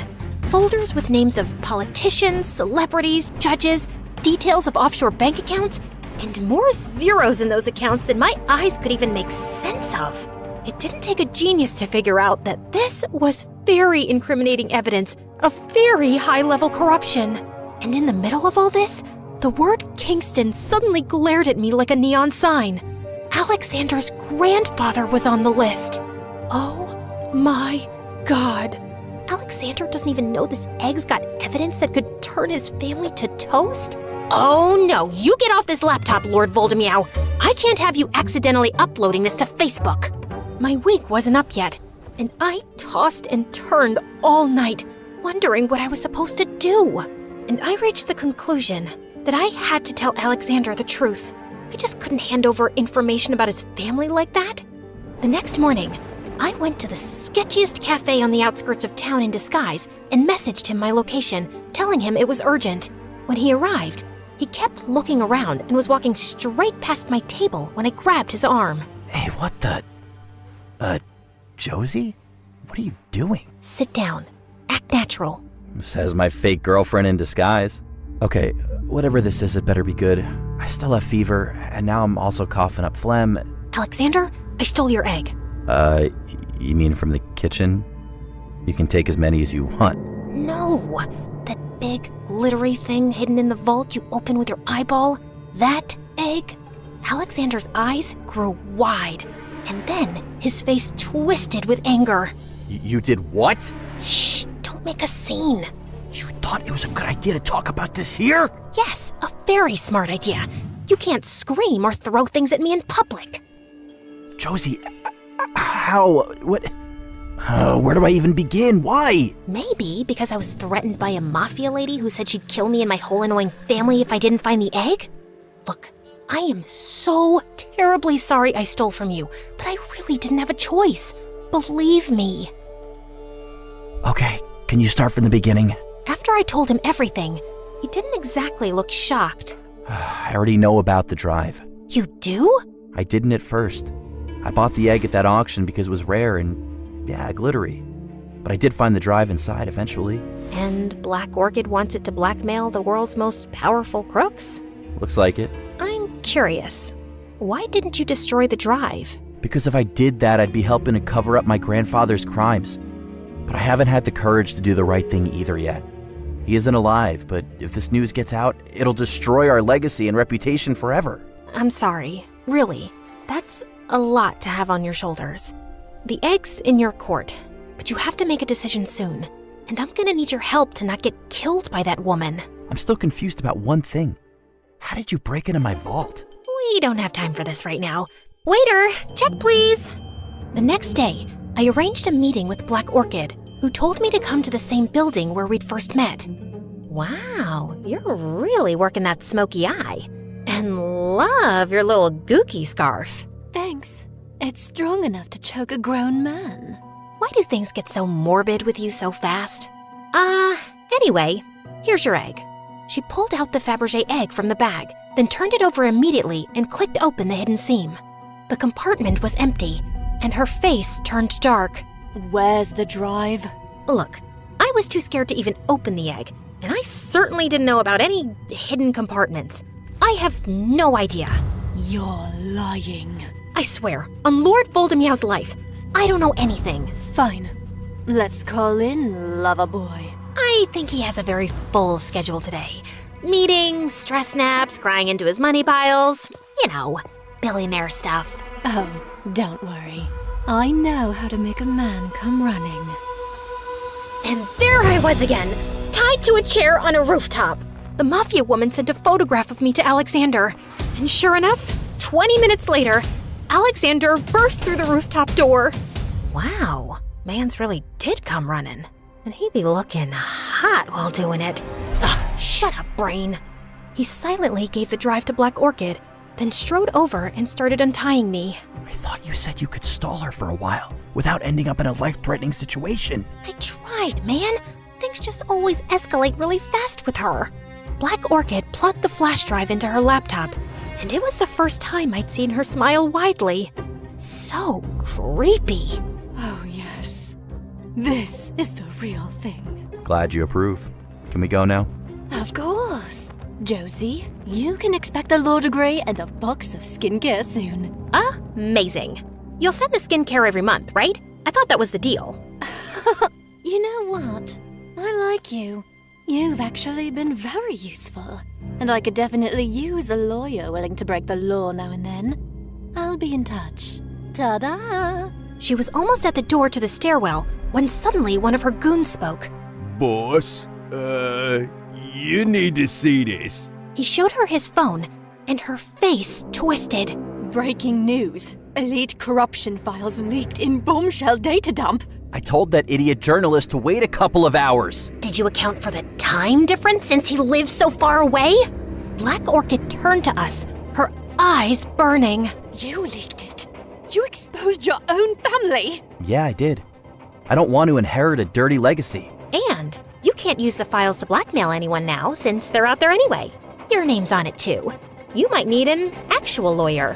Folders with names of politicians, celebrities, judges, details of offshore bank accounts, and more zeros in those accounts than my eyes could even make sense of. It didn't take a genius to figure out that this was very incriminating evidence of very high-level corruption. And in the middle of all this, the word Kingston suddenly glared at me like a neon sign. Alexander's grandfather was on the list. Oh my God. Alexander doesn't even know this egg's got evidence that could turn his family to toast? Oh no, you get off this laptop, Lord Voldemort. I can't have you accidentally uploading this to Facebook. My week wasn't up yet, and I tossed and turned all night, wondering what I was supposed to do. And I reached the conclusion that I had to tell Alexander the truth. I just couldn't hand over information about his family like that. The next morning, I went to the sketchiest cafe on the outskirts of town in disguise and messaged him my location, telling him it was urgent. When he arrived, he kept looking around and was walking straight past my table when I grabbed his arm. Hey, what the... Josie? What are you doing? Sit down. Act natural. Says my fake girlfriend in disguise. Okay, whatever this is, it better be good. I still have fever, and now I'm also coughing up phlegm. Alexander, I stole your egg. You mean from the kitchen? You can take as many as you want. No, that big, glittery thing hidden in the vault you open with your eyeball, that egg. Alexander's eyes grew wide, and then his face twisted with anger. You did what? Shh, don't make a scene. You thought it was a good idea to talk about this here? Yes, a very smart idea. You can't scream or throw things at me in public. Josie, how? What? Where do I even begin? Why? Maybe because I was threatened by a mafia lady who said she'd kill me and my whole annoying family if I didn't find the egg? Look, I am so terribly sorry I stole from you, but I really didn't have a choice. Believe me. Okay, can you start from the beginning? After I told him everything, he didn't exactly look shocked. I already know about the drive. You do? I didn't at first. I bought the egg at that auction because it was rare and, yeah, glittery. But I did find the drive inside eventually. And Black Orchid wants it to blackmail the world's most powerful crooks? Looks like it. I'm curious. Why didn't you destroy the drive? Because if I did that, I'd be helping to cover up my grandfather's crimes. But I haven't had the courage to do the right thing either yet. He isn't alive, but if this news gets out, it'll destroy our legacy and reputation forever. I'm sorry. Really. That's a lot to have on your shoulders. The egg's in your court, but you have to make a decision soon. And I'm gonna need your help to not get killed by that woman. I'm still confused about one thing. How did you break into my vault? We don't have time for this right now. Waiter, check please. The next day, I arranged a meeting with Black Orchid, who told me to come to the same building where we'd first met. Wow, you're really working that smoky eye. And love your little gookie scarf. Thanks. It's strong enough to choke a grown man. Why do things get so morbid with you so fast? Anyway, here's your egg. She pulled out the Fabergé egg from the bag, then turned it over immediately and clicked open the hidden seam. The compartment was empty, and her face turned dark. Where's the drive? Look, I was too scared to even open the egg, and I certainly didn't know about any hidden compartments. I have no idea. You're lying. I swear, on Lord Voldemort's life, I don't know anything. Fine. Let's call in Loverboy. I think he has a very full schedule today. Meetings, stress naps, crying into his money piles. You know, billionaire stuff. Oh, don't worry. I know how to make a man come running. And there I was again, tied to a chair on a rooftop. The mafia woman sent a photograph of me to Alexander. And sure enough, 20 minutes later, Alexander burst through the rooftop door. Wow, mans really did come running. And he'd be looking hot while doing it. Ugh, shut up, brain. He silently gave the drive to Black Orchid, then strode over and started untying me. I thought you said you could stall her for a while, without ending up in a life-threatening situation. I tried, man. Things just always escalate really fast with her. Black Orchid plugged the flash drive into her laptop, and it was the first time I'd seen her smile widely. So creepy. Oh, yes. This is the real thing. Glad you approve. Can we go now? Of course. Josie, you can expect a Lord of Grey and a box of skincare soon. Amazing. You'll send the skincare every month, right? I thought that was the deal. You know what? I like you. You've actually been very useful. And I could definitely use a lawyer willing to break the law now and then. I'll be in touch. Ta-da! She was almost at the door to the stairwell when suddenly one of her goons spoke. Boss, you need to see this. He showed her his phone, and her face twisted. Breaking news. Elite corruption files leaked in bombshell data dump. I told that idiot journalist to wait a couple of hours. Did you account for the time difference since he lives so far away? Black Orchid turned to us, her eyes burning. You leaked it. You exposed your own family. Yeah, I did. I don't want to inherit a dirty legacy. And you can't use the files to blackmail anyone now since they're out there anyway. Your name's on it too. You might need an actual lawyer.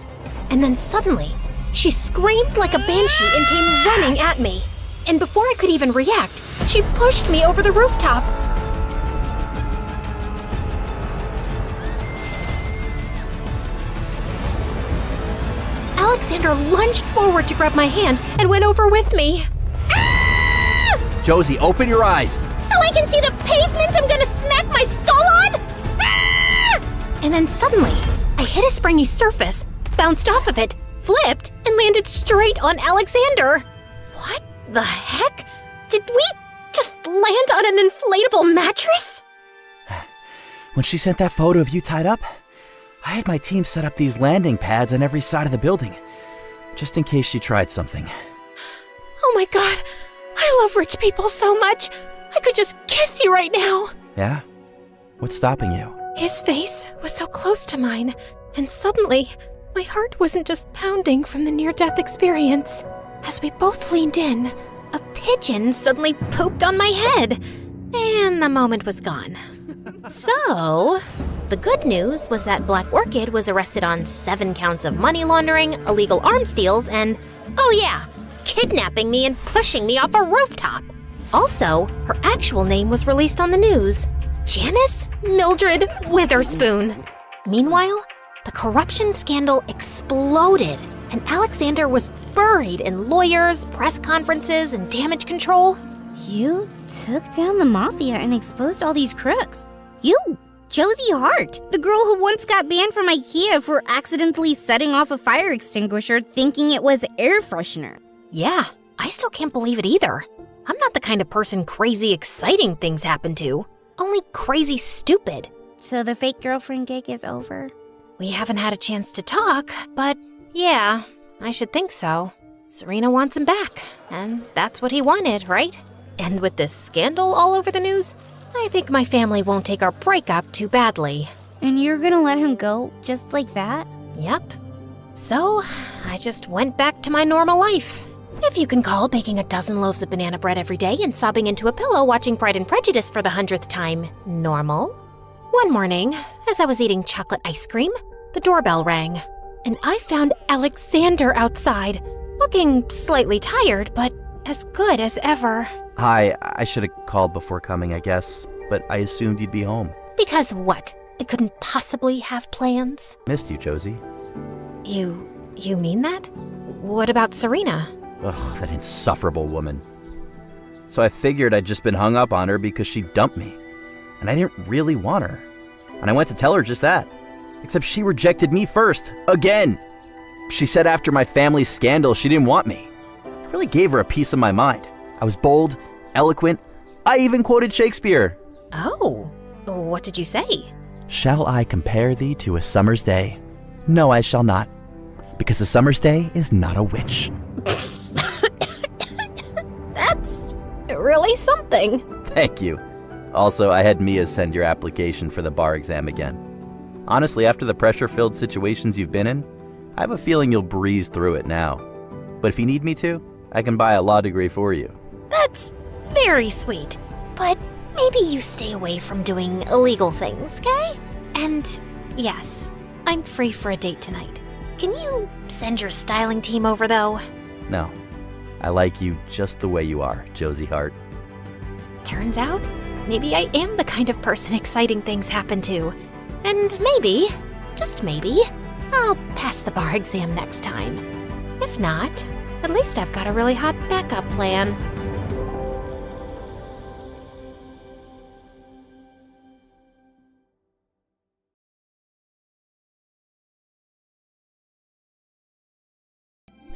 And then suddenly, she screamed like a banshee and came running at me. And before I could even react, she pushed me over the rooftop. Alexander lunged forward to grab my hand and went over with me. Ah! Josie, open your eyes. So I can see the pavement I'm gonna smack my skull on? Ah! And then suddenly, I hit a springy surface, bounced off of it, flipped, and landed straight on Alexander. What the heck? Did we just land on an inflatable mattress? When she sent that photo of you tied up, I had my team set up these landing pads on every side of the building, just in case she tried something. Oh my god, I love rich people so much. I could just kiss you right now. Yeah? What's stopping you? His face was so close to mine, and suddenly, my heart wasn't just pounding from the near-death experience. As we both leaned in, a pigeon suddenly pooped on my head, and the moment was gone. So, the good news was that Black Orchid was arrested on 7 counts of money laundering, illegal arms deals, and, oh yeah, kidnapping me and pushing me off a rooftop. Also, her actual name was released on the news. Janice Mildred Witherspoon. Meanwhile, the corruption scandal exploded, and Alexander was buried in lawyers, press conferences, and damage control. You took down the mafia and exposed all these crooks. You, Josie Hart, the girl who once got banned from IKEA for accidentally setting off a fire extinguisher thinking it was air freshener. Yeah, I still can't believe it either. I'm not the kind of person crazy exciting things happen to. Only crazy stupid. So the fake girlfriend gig is over? We haven't had a chance to talk, but yeah, I should think so. Serena wants him back, and that's what he wanted, right? And with this scandal all over the news, I think my family won't take our breakup too badly. And you're gonna let him go just like that? Yep. So, I just went back to my normal life. If you can call baking a dozen loaves of banana bread every day and sobbing into a pillow watching Pride and Prejudice for the 100th time normal. One morning, as I was eating chocolate ice cream, the doorbell rang, and I found Alexander outside, looking slightly tired, but as good as ever. Hi, I should have called before coming, I guess, but I assumed you'd be home. Because what? I couldn't possibly have plans? Missed you, Josie. You mean that? What about Serena? Ugh, that insufferable woman. So I figured I'd just been hung up on her because she dumped me. And I didn't really want her. And I went to tell her just that. Except she rejected me first, again. She said after my family's scandal she didn't want me. I really gave her a piece of my mind. I was bold, eloquent. I even quoted Shakespeare. Oh, what did you say? Shall I compare thee to a summer's day? No, I shall not. Because a summer's day is not a witch. That's really something. Thank you. Also, I had Mia send your application for the bar exam again. Honestly, after the pressure-filled situations you've been in, I have a feeling you'll breeze through it now. But if you need me to, I can buy a law degree for you. That's very sweet. But maybe you stay away from doing illegal things, okay? And yes, I'm free for a date tonight. Can you send your styling team over, though? No. I like you just the way you are, Josie Hart. Turns out, maybe I am the kind of person exciting things happen to. And maybe, just maybe, I'll pass the bar exam next time. If not, at least I've got a really hot backup plan.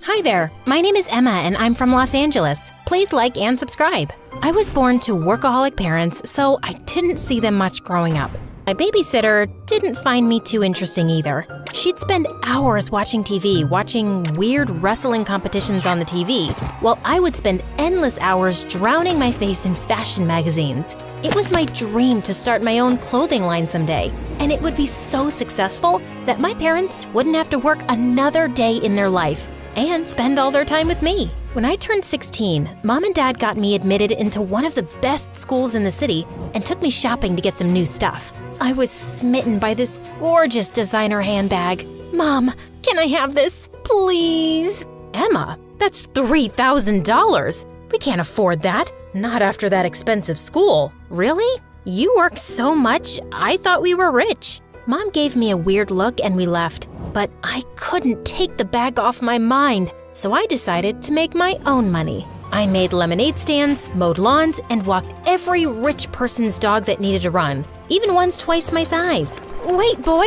Hi there, my name is Emma and I'm from Los Angeles. Please like and subscribe. I was born to workaholic parents, so I didn't see them much growing up. My babysitter didn't find me too interesting either. She'd spend hours watching TV, watching weird wrestling competitions on the TV, while I would spend endless hours drowning my face in fashion magazines. It was my dream to start my own clothing line someday, and it would be so successful that my parents wouldn't have to work another day in their life and spend all their time with me. When I turned 16, Mom and Dad got me admitted into one of the best schools in the city and took me shopping to get some new stuff. I was smitten by this gorgeous designer handbag. Mom, can I have this, please? Emma, that's $3,000. We can't afford that. Not after that expensive school. Really? You work so much, I thought we were rich. Mom gave me a weird look and we left, but I couldn't take the bag off my mind, so I decided to make my own money. I made lemonade stands, mowed lawns, and walked every rich person's dog that needed a run, even ones twice my size. Wait, boy,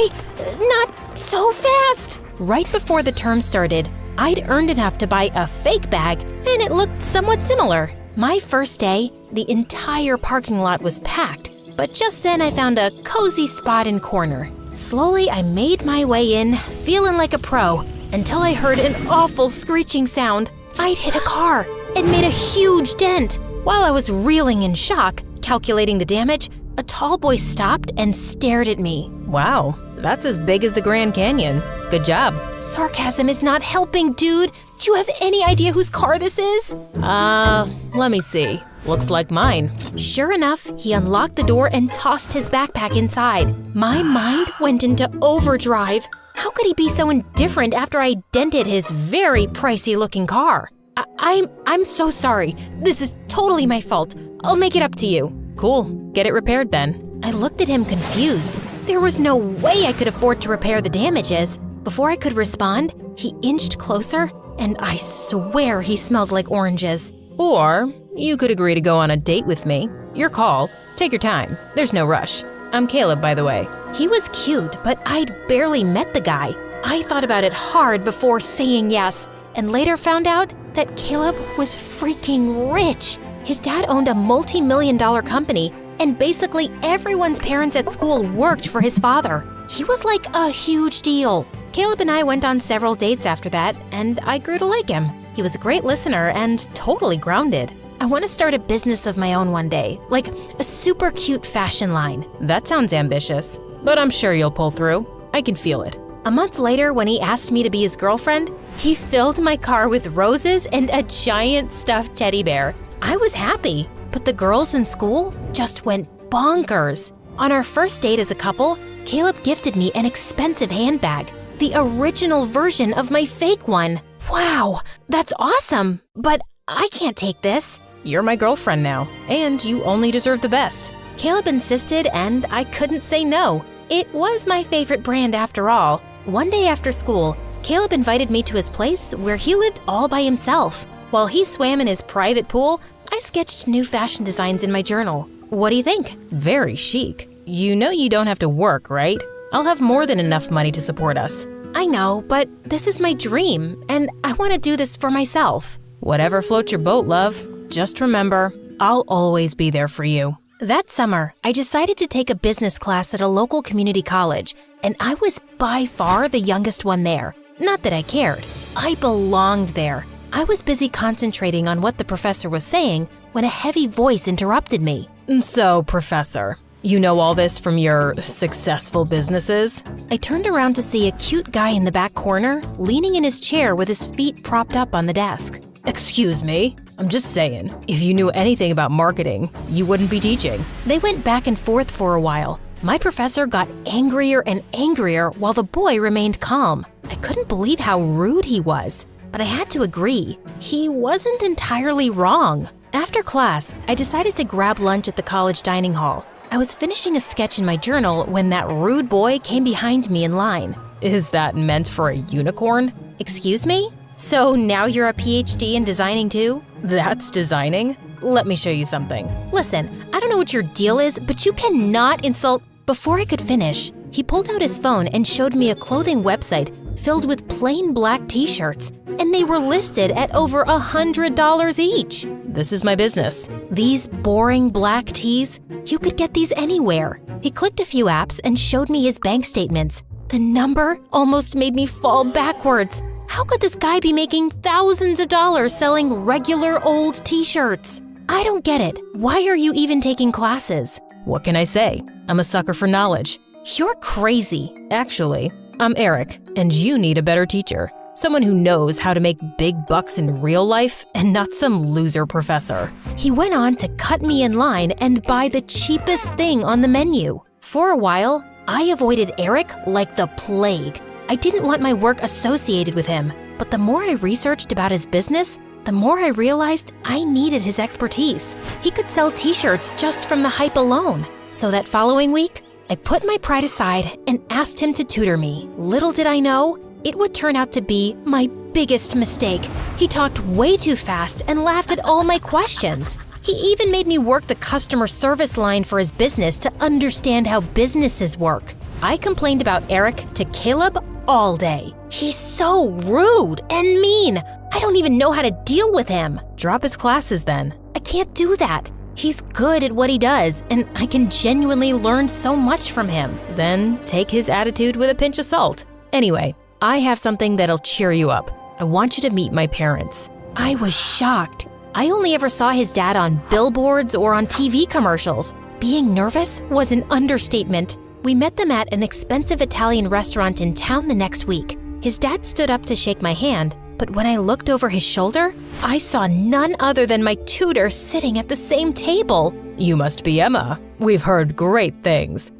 not so fast! Right before the term started, I'd earned enough to buy a fake bag, and it looked somewhat similar. My first day, the entire parking lot was packed, but just then I found a cozy spot in corner. Slowly, I made my way in, feeling like a pro, until I heard an awful screeching sound. I'd hit a car and made a huge dent. While I was reeling in shock, calculating the damage, a tall boy stopped and stared at me. Wow, that's as big as the Grand Canyon. Good job. Sarcasm is not helping, dude. Do you have any idea whose car this is? Let me see. Looks like mine. Sure enough, he unlocked the door and tossed his backpack inside. My mind went into overdrive. How could he be so indifferent after I dented his very pricey-looking car? I'm so sorry. This is totally my fault. I'll make it up to you. Cool. Get it repaired then. I looked at him confused. There was no way I could afford to repair the damages. Before I could respond, he inched closer, and I swear he smelled like oranges. Or you could agree to go on a date with me. Your call. Take your time. There's no rush. I'm Caleb, by the way. He was cute, but I'd barely met the guy. I thought about it hard before saying yes, and later found out that Caleb was freaking rich. His dad owned a multi-million-dollar company, and basically everyone's parents at school worked for his father. He was like a huge deal. Caleb and I went on several dates after that, and I grew to like him. He was a great listener and totally grounded. I want to start a business of my own one day, like a super cute fashion line. That sounds ambitious, but I'm sure you'll pull through. I can feel it. A month later, when he asked me to be his girlfriend, he filled my car with roses and a giant stuffed teddy bear. I was happy, but the girls in school just went bonkers. On our first date as a couple, Caleb gifted me an expensive handbag, the original version of my fake one. Wow, that's awesome, but I can't take this. You're my girlfriend now, and you only deserve the best. Caleb insisted, and I couldn't say no. It was my favorite brand after all. One day after school, Caleb invited me to his place where he lived all by himself. While he swam in his private pool, I sketched new fashion designs in my journal. What do you think? Very chic. You know you don't have to work, right? I'll have more than enough money to support us. I know, but this is my dream, and I want to do this for myself. Whatever floats your boat, love. Just remember, I'll always be there for you. That summer, I decided to take a business class at a local community college, and I was by far the youngest one there. Not that I cared. I belonged there. I was busy concentrating on what the professor was saying when a heavy voice interrupted me. So, Professor, you know all this from your successful businesses? I turned around to see a cute guy in the back corner, leaning in his chair with his feet propped up on the desk. Excuse me? I'm just saying, if you knew anything about marketing, you wouldn't be teaching. They went back and forth for a while. My professor got angrier and angrier while the boy remained calm. I couldn't believe how rude he was, but I had to agree. He wasn't entirely wrong. After class, I decided to grab lunch at the college dining hall. I was finishing a sketch in my journal when that rude boy came behind me in line. Is that meant for a unicorn? Excuse me? So now you're a PhD in designing too? That's designing? Let me show you something. Listen, I don't know what your deal is, but you cannot insult. Before I could finish, he pulled out his phone and showed me a clothing website filled with plain black t-shirts, and they were listed at over $100 each. This is my business. These boring black tees? You could get these anywhere. He clicked a few apps and showed me his bank statements. The number almost made me fall backwards. How could this guy be making thousands of dollars selling regular old t-shirts? I don't get it. Why are you even taking classes? What can I say? I'm a sucker for knowledge. You're crazy. Actually, I'm Eric, and you need a better teacher. Someone who knows how to make big bucks in real life and not some loser professor. He went on to cut me in line and buy the cheapest thing on the menu. For a while, I avoided Eric like the plague. I didn't want my work associated with him, but the more I researched about his business, the more I realized I needed his expertise. He could sell t-shirts just from the hype alone. So that following week, I put my pride aside and asked him to tutor me. Little did I know, it would turn out to be my biggest mistake. He talked way too fast and laughed at all my questions. He even made me work the customer service line for his business to understand how businesses work. I complained about Eric to Caleb all day. He's so rude and mean. I don't even know how to deal with him. Drop his classes then. I can't do that. He's good at what he does, and I can genuinely learn so much from him. Then take his attitude with a pinch of salt. Anyway, I have something that'll cheer you up. I want you to meet my parents. I was shocked. I only ever saw his dad on billboards or on TV commercials. Being nervous was an understatement. We met them at an expensive Italian restaurant in town the next week. His dad stood up to shake my hand, but when I looked over his shoulder, I saw none other than my tutor sitting at the same table. You must be Emma. We've heard great things.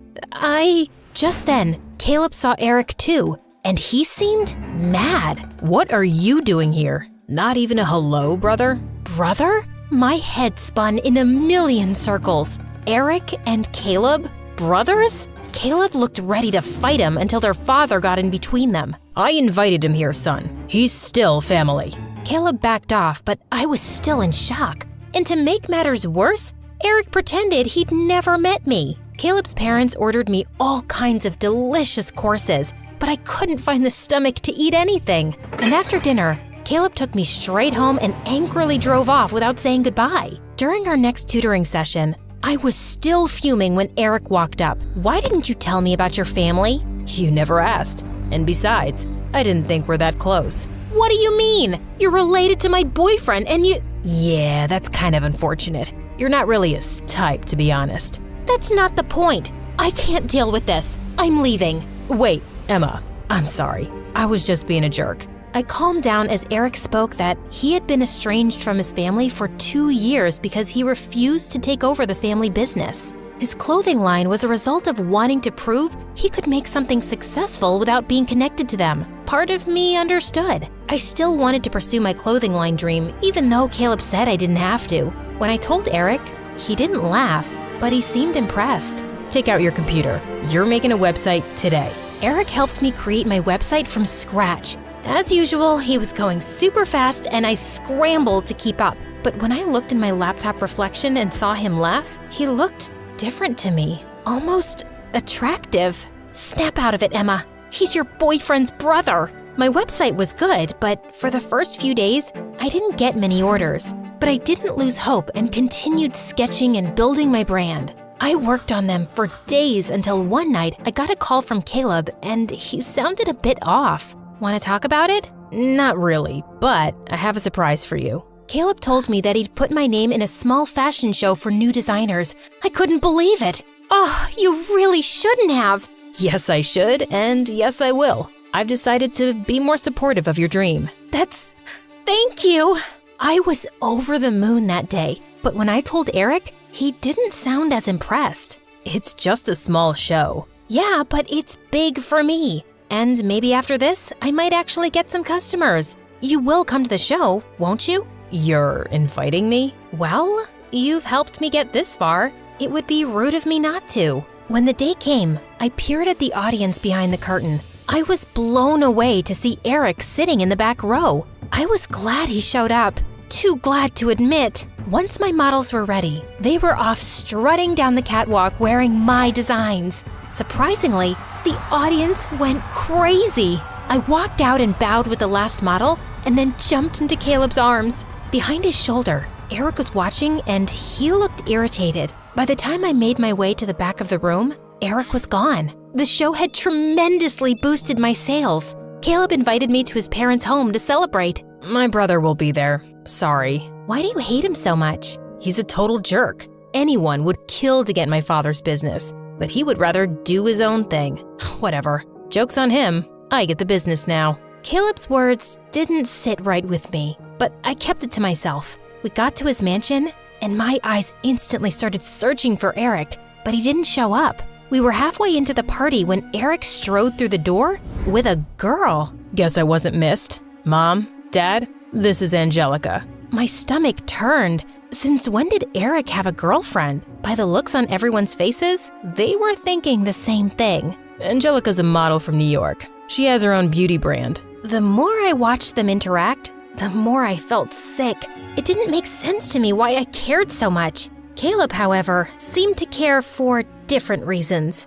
Just then, Caleb saw Eric too, and he seemed mad. What are you doing here? Not even a hello, brother? Brother? My head spun in a million circles. Eric and Caleb? Brothers? Caleb looked ready to fight him until their father got in between them. I invited him here, son. He's still family. Caleb backed off, but I was still in shock. And to make matters worse, Eric pretended he'd never met me. Caleb's parents ordered me all kinds of delicious courses, but I couldn't find the stomach to eat anything. And after dinner, Caleb took me straight home and angrily drove off without saying goodbye. During our next tutoring session, I was still fuming when Eric walked up. Why didn't you tell me about your family? You never asked. And besides, I didn't think we're that close. What do you mean? You're related to my boyfriend and you… Yeah, that's kind of unfortunate. You're not really his type, to be honest. That's not the point. I can't deal with this. I'm leaving. Wait, Emma, I'm sorry. I was just being a jerk. I calmed down as Eric spoke that he had been estranged from his family for 2 years because he refused to take over the family business. His clothing line was a result of wanting to prove he could make something successful without being connected to them. Part of me understood. I still wanted to pursue my clothing line dream, even though Caleb said I didn't have to. When I told Eric, he didn't laugh, but he seemed impressed. Take out your computer. You're making a website today. Eric helped me create my website from scratch. As usual, he was going super fast and I scrambled to keep up. But when I looked in my laptop reflection and saw him laugh, he looked different to me, almost attractive. Snap out of it, Emma. He's your boyfriend's brother. My website was good, but for the first few days, I didn't get many orders. But I didn't lose hope and continued sketching and building my brand. I worked on them for days until one night I got a call from Caleb and he sounded a bit off. Want to talk about it? Not really, but I have a surprise for you. Caleb told me that he'd put my name in a small fashion show for new designers. I couldn't believe it. Oh, you really shouldn't have. Yes, I should, and yes, I will. I've decided to be more supportive of your dream. Thank you. I was over the moon that day, but when I told Eric, he didn't sound as impressed. It's just a small show. Yeah, but it's big for me. And maybe after this, I might actually get some customers. You will come to the show, won't you? You're inviting me? Well, you've helped me get this far. It would be rude of me not to. When the day came, I peered at the audience behind the curtain. I was blown away to see Eric sitting in the back row. I was glad he showed up. Too glad to admit. Once my models were ready, they were off strutting down the catwalk wearing my designs. Surprisingly, the audience went crazy. I walked out and bowed with the last model and then jumped into Caleb's arms. Behind his shoulder, Eric was watching and he looked irritated. By the time I made my way to the back of the room, Eric was gone. The show had tremendously boosted my sales. Caleb invited me to his parents' home to celebrate. My brother will be there. Sorry. Why do you hate him so much? He's a total jerk. Anyone would kill to get my father's business, but he would rather do his own thing. Whatever. Joke's on him. I get the business now. Caleb's words didn't sit right with me, but I kept it to myself. We got to his mansion, and my eyes instantly started searching for Eric, but he didn't show up. We were halfway into the party when Eric strode through the door with a girl. Guess I wasn't missed. Mom, Dad, this is Angelica. My stomach turned. Since when did Eric have a girlfriend? By the looks on everyone's faces, they were thinking the same thing. Angelica's a model from New York. She has her own beauty brand. The more I watched them interact, the more I felt sick. It didn't make sense to me why I cared so much. Caleb, however, seemed to care for different reasons.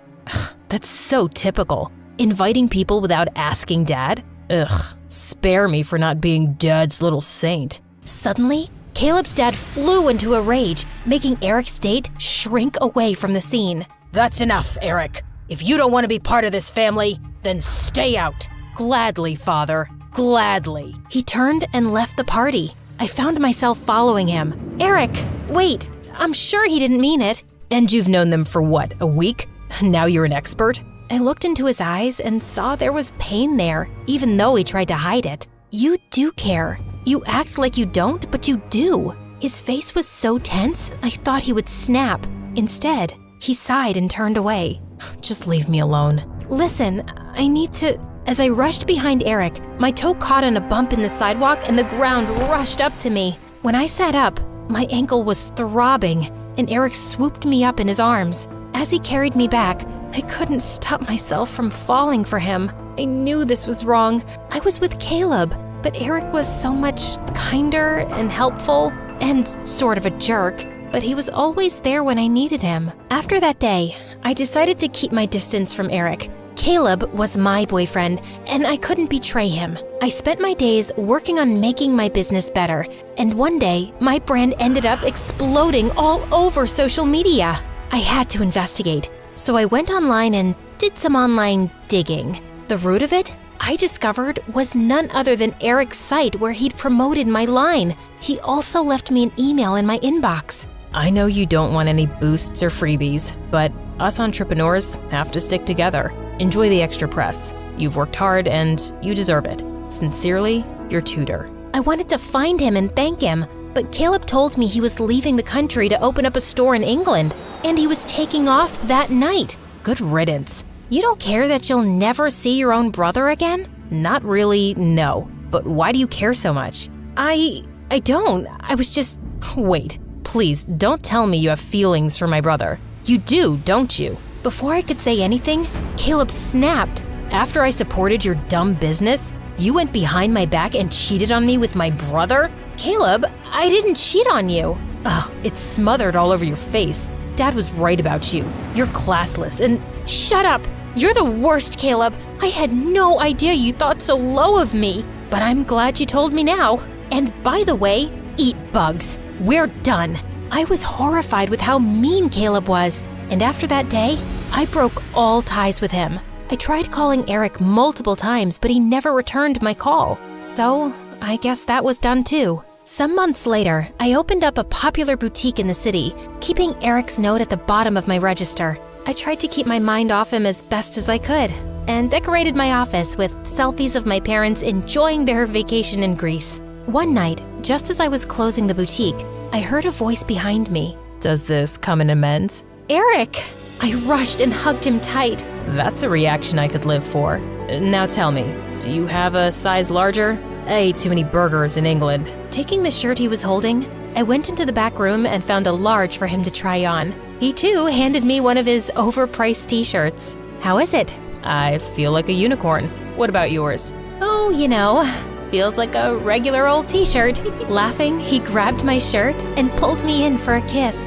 That's so typical. Inviting people without asking Dad? Ugh, spare me for not being Dad's little saint. Suddenly, Caleb's dad flew into a rage, making Eric's date shrink away from the scene. That's enough, Eric. If you don't want to be part of this family, then stay out. Gladly, Father, gladly. He turned and left the party. I found myself following him. Eric, wait, I'm sure he didn't mean it. And you've known them for what, a week? Now you're an expert? I looked into his eyes and saw there was pain there, even though he tried to hide it. You do care. You act like you don't, but you do. His face was so tense, I thought he would snap. Instead, he sighed and turned away. Just leave me alone. Listen, I need to... As I rushed behind Eric, my toe caught on a bump in the sidewalk and the ground rushed up to me. When I sat up, my ankle was throbbing, and Eric swooped me up in his arms. As he carried me back, I couldn't stop myself from falling for him. I knew this was wrong. I was with Caleb, but Eric was so much kinder and helpful and sort of a jerk, but he was always there when I needed him. After that day, I decided to keep my distance from Eric. Caleb was my boyfriend, and I couldn't betray him. I spent my days working on making my business better, and one day, my brand ended up exploding all over social media. I had to investigate, so I went online and did some online digging. The root of it, I discovered, was none other than Eric's site where he'd promoted my line. He also left me an email in my inbox. I know you don't want any boosts or freebies, but us entrepreneurs have to stick together. Enjoy the extra press. You've worked hard and you deserve it. Sincerely, your tutor. I wanted to find him and thank him, but Caleb told me he was leaving the country to open up a store in England, and he was taking off that night. Good riddance. You don't care that you'll never see your own brother again? Not really, no. But why do you care so much? I don't. I was just... Wait, please don't tell me you have feelings for my brother. You do, don't you? Before I could say anything, Caleb snapped. After I supported your dumb business, you went behind my back and cheated on me with my brother? Caleb, I didn't cheat on you. Ugh, it's smothered all over your face. Dad was right about you. You're classless and... Shut up! You're the worst, Caleb. I had no idea you thought so low of me, but I'm glad you told me now. And by the way, eat bugs. We're done. I was horrified with how mean Caleb was, and after that day, I broke all ties with him. I tried calling Eric multiple times, but he never returned my call. So, I guess that was done too. Some months later, I opened up a popular boutique in the city, keeping Eric's note at the bottom of my register. I tried to keep my mind off him as best as I could, and decorated my office with selfies of my parents enjoying their vacation in Greece. One night, just as I was closing the boutique, I heard a voice behind me. Does this come in amends? Eric! I rushed and hugged him tight. That's a reaction I could live for. Now tell me, do you have a size larger? I ate too many burgers in England. Taking the shirt he was holding, I went into the back room and found a large for him to try on. He too handed me one of his overpriced t-shirts. How is it? I feel like a unicorn. What about yours? Oh, you know, Feels like a regular old t-shirt. Laughing, he grabbed my shirt and pulled me in for a kiss.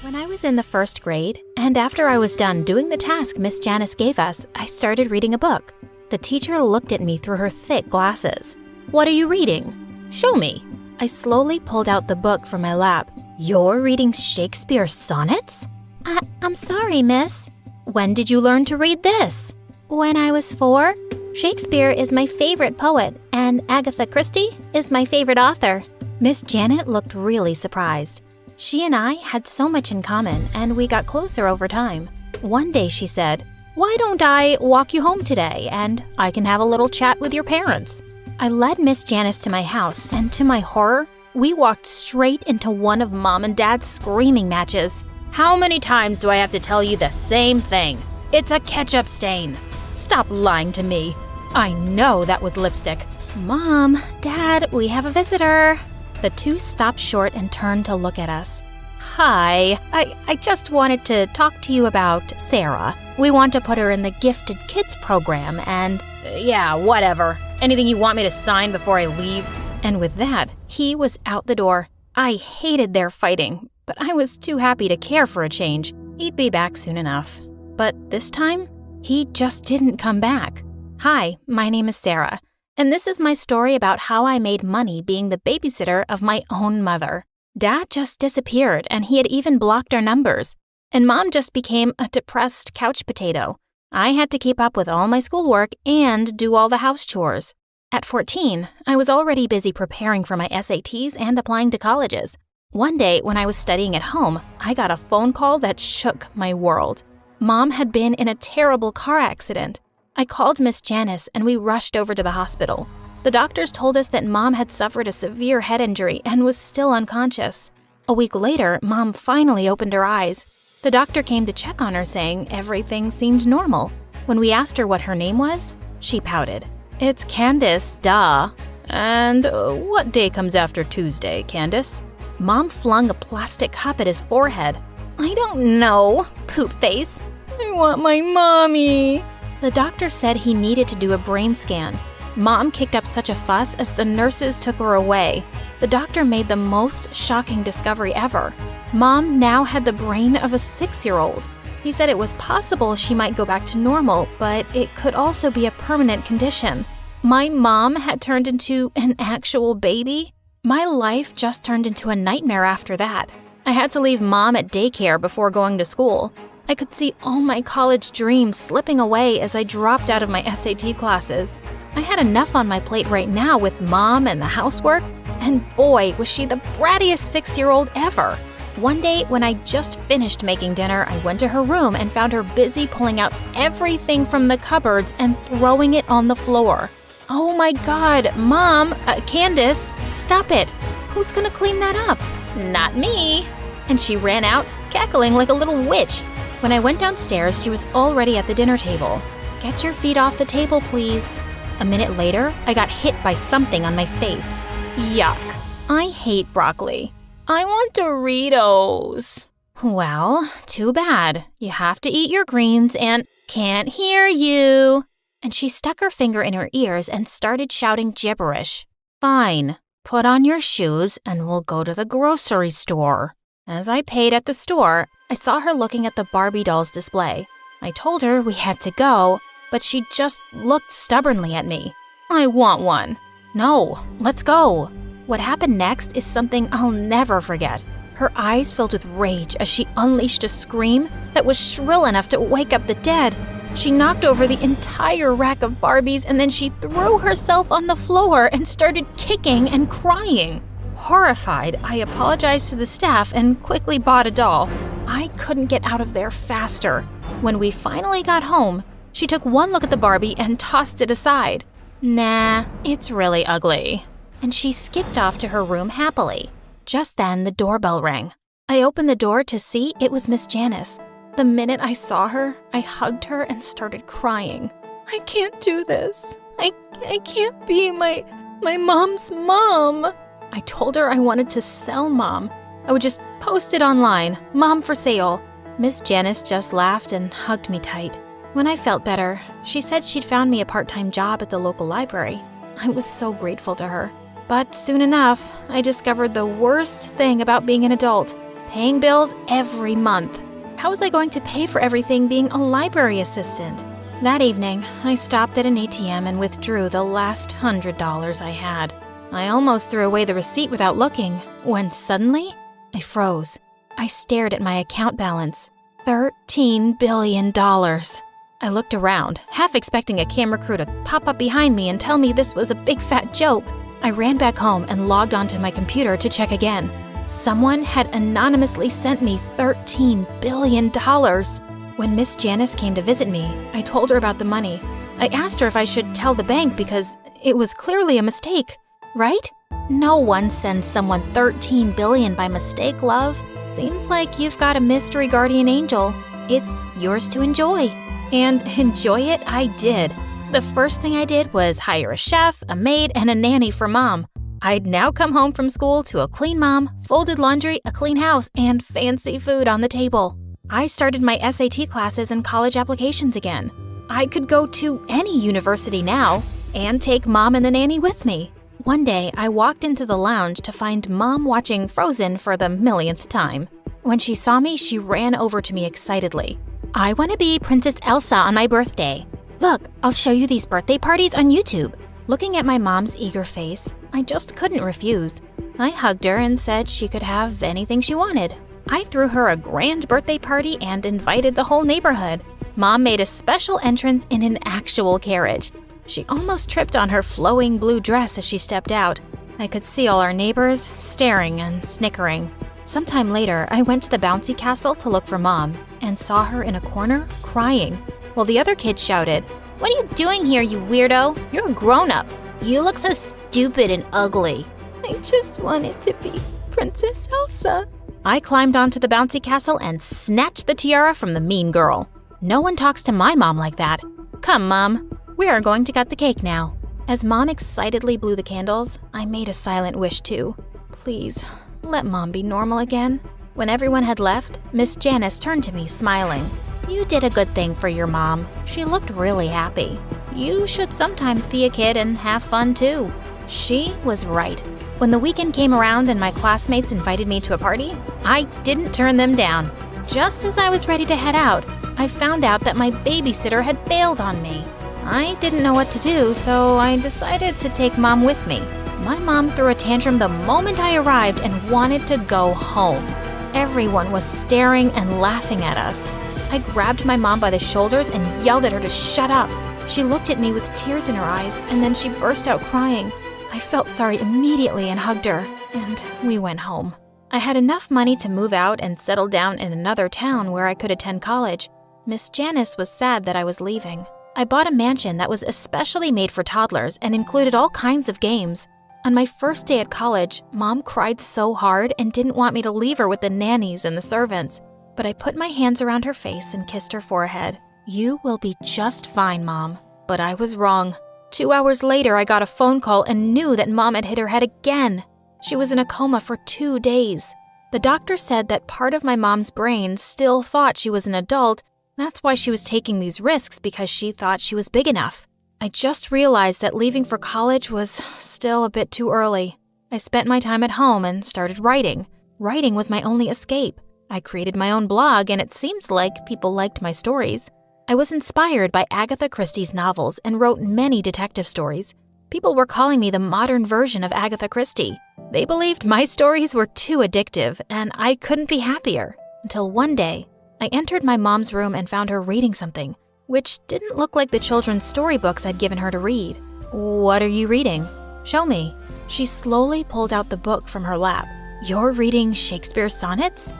When I was in the first grade, and after I was done doing the task Miss Janice gave us, I started reading a book. The teacher looked at me through her thick glasses. "What are you reading? Show me." I slowly pulled out the book from my lap. "You're reading Shakespeare's sonnets?" I'm sorry, miss. "When did you learn to read this?" When I was 4, Shakespeare is my favorite poet, and Agatha Christie is my favorite author. Miss Janet looked really surprised. She and I had so much in common, and we got closer over time. One day she said, "Why don't I walk you home today, and I can have a little chat with your parents?" I led Miss Janice to my house, and to my horror, we walked straight into one of Mom and Dad's screaming matches. "How many times do I have to tell you the same thing? It's a ketchup stain. Stop lying to me. I know that was lipstick." "Mom, Dad, we have a visitor." The two stopped short and turned to look at us. "Hi, I just wanted to talk to you about Sarah. We want to put her in the Gifted Kids program and, yeah, whatever. Anything you want me to sign before I leave?" And with that, he was out the door. I hated their fighting, but I was too happy to care for a change. He'd be back soon enough. But this time, he just didn't come back. Hi, my name is Sarah, and this is my story about how I made money being the babysitter of my own mother. Dad just disappeared, and he had even blocked our numbers. And Mom just became a depressed couch potato. I had to keep up with all my schoolwork and do all the house chores. At 14, I was already busy preparing for my SATs and applying to colleges. One day, when I was studying at home, I got a phone call that shook my world. Mom had been in a terrible car accident. I called Miss Janice, and we rushed over to the hospital. The doctors told us that Mom had suffered a severe head injury and was still unconscious. A week later, Mom finally opened her eyes. The doctor came to check on her, saying everything seemed normal. When we asked her what her name was, she pouted. "It's Candace, duh." "And what day comes after Tuesday, Candace?" Mom flung a plastic cup at his forehead. "I don't know, poop face. I want my mommy." The doctor said he needed to do a brain scan. Mom kicked up such a fuss as the nurses took her away. The doctor made the most shocking discovery ever. Mom now had the brain of a 6-year-old. He said it was possible she might go back to normal, but it could also be a permanent condition. My mom had turned into an actual baby? My life just turned into a nightmare after that. I had to leave Mom at daycare before going to school. I could see all my college dreams slipping away as I dropped out of my SAT classes. I had enough on my plate right now with Mom and the housework, and boy, was she the brattiest 6-year-old ever. One day, when I just finished making dinner, I went to her room and found her busy pulling out everything from the cupboards and throwing it on the floor. "Oh my God, Mom, Candace, stop it. Who's gonna clean that up?" "Not me." And she ran out, cackling like a little witch. When I went downstairs, she was already at the dinner table. "Get your feet off the table, please." A minute later, I got hit by something on my face. Yuck. I hate broccoli. "I want Doritos." "Well, too bad. You have to eat your greens and—" "Can't hear you." And she stuck her finger in her ears and started shouting gibberish. "Fine. Put on your shoes and we'll go to the grocery store." As I paid at the store, I saw her looking at the Barbie dolls display. I told her we had to go, but she just looked stubbornly at me. "I want one." "No, let's go." What happened next is something I'll never forget. Her eyes filled with rage as she unleashed a scream that was shrill enough to wake up the dead. She knocked over the entire rack of Barbies and then she threw herself on the floor and started kicking and crying. Horrified, I apologized to the staff and quickly bought a doll. I couldn't get out of there faster. When we finally got home, she took one look at the Barbie and tossed it aside. "Nah, it's really ugly." And she skipped off to her room happily. Just then, the doorbell rang. I opened the door to see it was Miss Janice. The minute I saw her, I hugged her and started crying. "I can't do this. I can't be my mom's mom. I told her I wanted to sell Mom. I would just post it online, Mom for sale. Miss Janice just laughed and hugged me tight. When I felt better, she said she'd found me a part-time job at the local library. I was so grateful to her. But soon enough, I discovered the worst thing about being an adult, paying bills every month. How was I going to pay for everything being a library assistant? That evening, I stopped at an ATM and withdrew the last $100 I had. I almost threw away the receipt without looking, when suddenly, I froze. I stared at my account balance. $13 billion. I looked around, half expecting a camera crew to pop up behind me and tell me this was a big fat joke. I ran back home and logged onto my computer to check again. Someone had anonymously sent me $13 billion. When Miss Janice came to visit me, I told her about the money. I asked her if I should tell the bank because it was clearly a mistake, right? No one sends someone $13 billion by mistake, love. Seems like you've got a mystery guardian angel. It's yours to enjoy. And enjoy it I did. The first thing I did was hire a chef, a maid, and a nanny for Mom. I'd now come home from school to a clean mom, folded laundry, a clean house, and fancy food on the table. I started my SAT classes and college applications again. I could go to any university now and take Mom and the nanny with me. One day, I walked into the lounge to find Mom watching Frozen for the millionth time. When she saw me, she ran over to me excitedly. I want to be Princess Elsa on my birthday. Look, I'll show you these birthday parties on YouTube. Looking at my mom's eager face, I just couldn't refuse. I hugged her and said she could have anything she wanted. I threw her a grand birthday party and invited the whole neighborhood. Mom made a special entrance in an actual carriage. She almost tripped on her flowing blue dress as she stepped out. I could see all our neighbors staring and snickering. Sometime later, I went to the bouncy castle to look for Mom and saw her in a corner crying, while the other kids shouted, "What are you doing here, you weirdo? You're a grown-up. You look so stupid and ugly." I just wanted to be Princess Elsa. I climbed onto the bouncy castle and snatched the tiara from the mean girl. No one talks to my mom like that. Come, Mom. We are going to cut the cake now. As Mom excitedly blew the candles, I made a silent wish too. Please, let Mom be normal again. When everyone had left, Miss Janice turned to me, smiling. You did a good thing for your mom. She looked really happy. You should sometimes be a kid and have fun too. She was right. When the weekend came around and my classmates invited me to a party, I didn't turn them down. Just as I was ready to head out, I found out that my babysitter had bailed on me. I didn't know what to do, so I decided to take Mom with me. My mom threw a tantrum the moment I arrived and wanted to go home. Everyone was staring and laughing at us. I grabbed my mom by the shoulders and yelled at her to shut up. She looked at me with tears in her eyes, and then she burst out crying. I felt sorry immediately and hugged her, and we went home. I had enough money to move out and settle down in another town where I could attend college. Miss Janice was sad that I was leaving. I bought a mansion that was especially made for toddlers and included all kinds of games. On my first day at college, Mom cried so hard and didn't want me to leave her with the nannies and the servants. But I put my hands around her face and kissed her forehead. You will be just fine, Mom. But I was wrong. 2 hours later, I got a phone call and knew that Mom had hit her head again. She was in a coma for 2 days. The doctor said that part of my mom's brain still thought she was an adult. That's why she was taking these risks, because she thought she was big enough. I just realized that leaving for college was still a bit too early. I spent my time at home and started writing. Writing was my only escape. I created my own blog, and it seems like people liked my stories. I was inspired by Agatha Christie's novels and wrote many detective stories. People were calling me the modern version of Agatha Christie. They believed my stories were too addictive, and I couldn't be happier. Until one day, I entered my mom's room and found her reading something, which didn't look like the children's storybooks I'd given her to read. What are you reading? Show me. She slowly pulled out the book from her lap. You're reading Shakespeare's sonnets?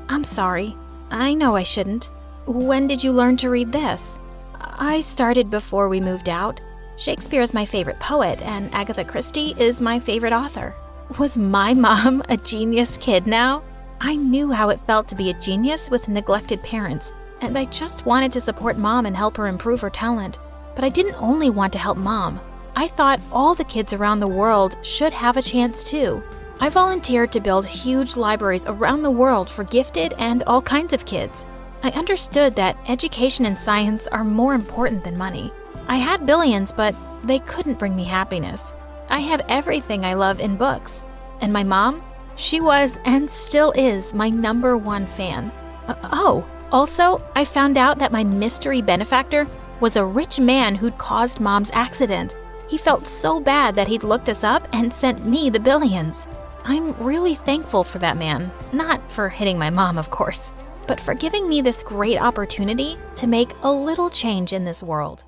I'm sorry. I know I shouldn't. When did you learn to read this? I started before we moved out. Shakespeare is my favorite poet, and Agatha Christie is my favorite author. Was my mom a genius kid now? I knew how it felt to be a genius with neglected parents, and I just wanted to support Mom and help her improve her talent. But I didn't only want to help Mom. I thought all the kids around the world should have a chance too. I volunteered to build huge libraries around the world for gifted and all kinds of kids. I understood that education and science are more important than money. I had billions, but they couldn't bring me happiness. I have everything I love in books. And my mom? She was and still is my #1 fan. Also, I found out that my mystery benefactor was a rich man who'd caused Mom's accident. He felt so bad that he'd looked us up and sent me the billions. I'm really thankful for that man. Not for hitting my mom, of course, but for giving me this great opportunity to make a little change in this world.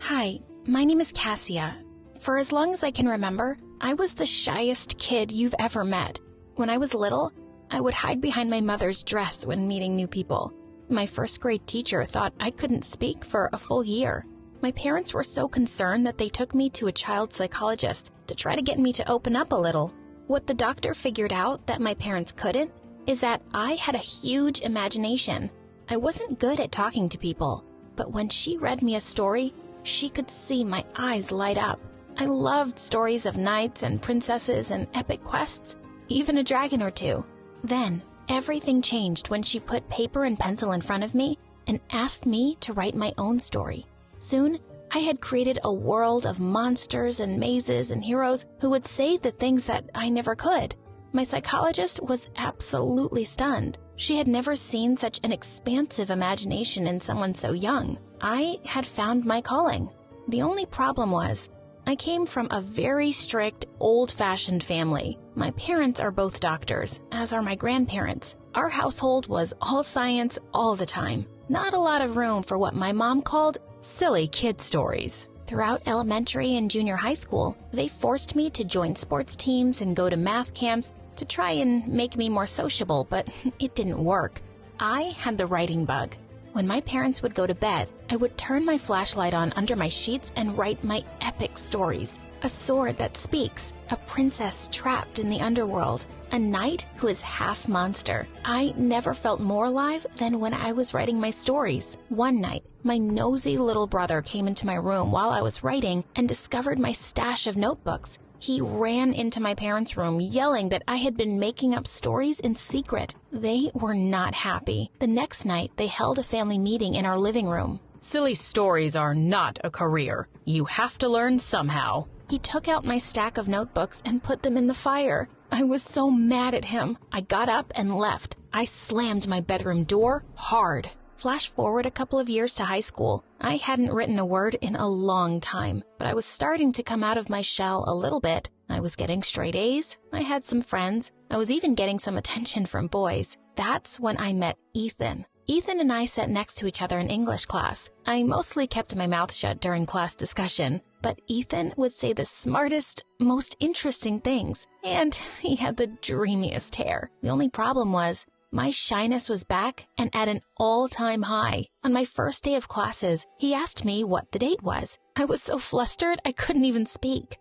Hi, my name is Cassia. For as long as I can remember, I was the shyest kid you've ever met. When I was little, I would hide behind my mother's dress when meeting new people. My first grade teacher thought I couldn't speak for a full year. My parents were so concerned that they took me to a child psychologist to try to get me to open up a little. What the doctor figured out that my parents couldn't is that I had a huge imagination. I wasn't good at talking to people, but when she read me a story, she could see my eyes light up. I loved stories of knights and princesses and epic quests, even a dragon or two. Then, everything changed when she put paper and pencil in front of me and asked me to write my own story. Soon, I had created a world of monsters and mazes and heroes who would say the things that I never could. My psychologist was absolutely stunned. She had never seen such an expansive imagination in someone so young. I had found my calling. The only problem was, I came from a very strict, old-fashioned family. My parents are both doctors, as are my grandparents. Our household was all science all the time. Not a lot of room for what my mom called silly kid stories. Throughout elementary and junior high school, they forced me to join sports teams and go to math camps to try and make me more sociable, but it didn't work. I had the writing bug. When my parents would go to bed, I would turn my flashlight on under my sheets and write my epic stories. A sword that speaks, a princess trapped in the underworld, a knight who is half monster. I never felt more alive than when I was writing my stories. One night, my nosy little brother came into my room while I was writing and discovered my stash of notebooks. He ran into my parents' room yelling that I had been making up stories in secret. They were not happy. The next night, they held a family meeting in our living room. Silly stories are not a career. You have to learn somehow. He took out my stack of notebooks and put them in the fire. I was so mad at him. I got up and left. I slammed my bedroom door hard. Flash forward a couple of years to high school. I hadn't written a word in a long time, but I was starting to come out of my shell a little bit. I was getting straight A's. I had some friends. I was even getting some attention from boys. That's when I met Ethan. Ethan and I sat next to each other in English class. I mostly kept my mouth shut during class discussion, but Ethan would say the smartest, most interesting things, and he had the dreamiest hair. The only problem was, my shyness was back and at an all-time high. On my first day of classes, he asked me what the date was. I was so flustered I couldn't even speak.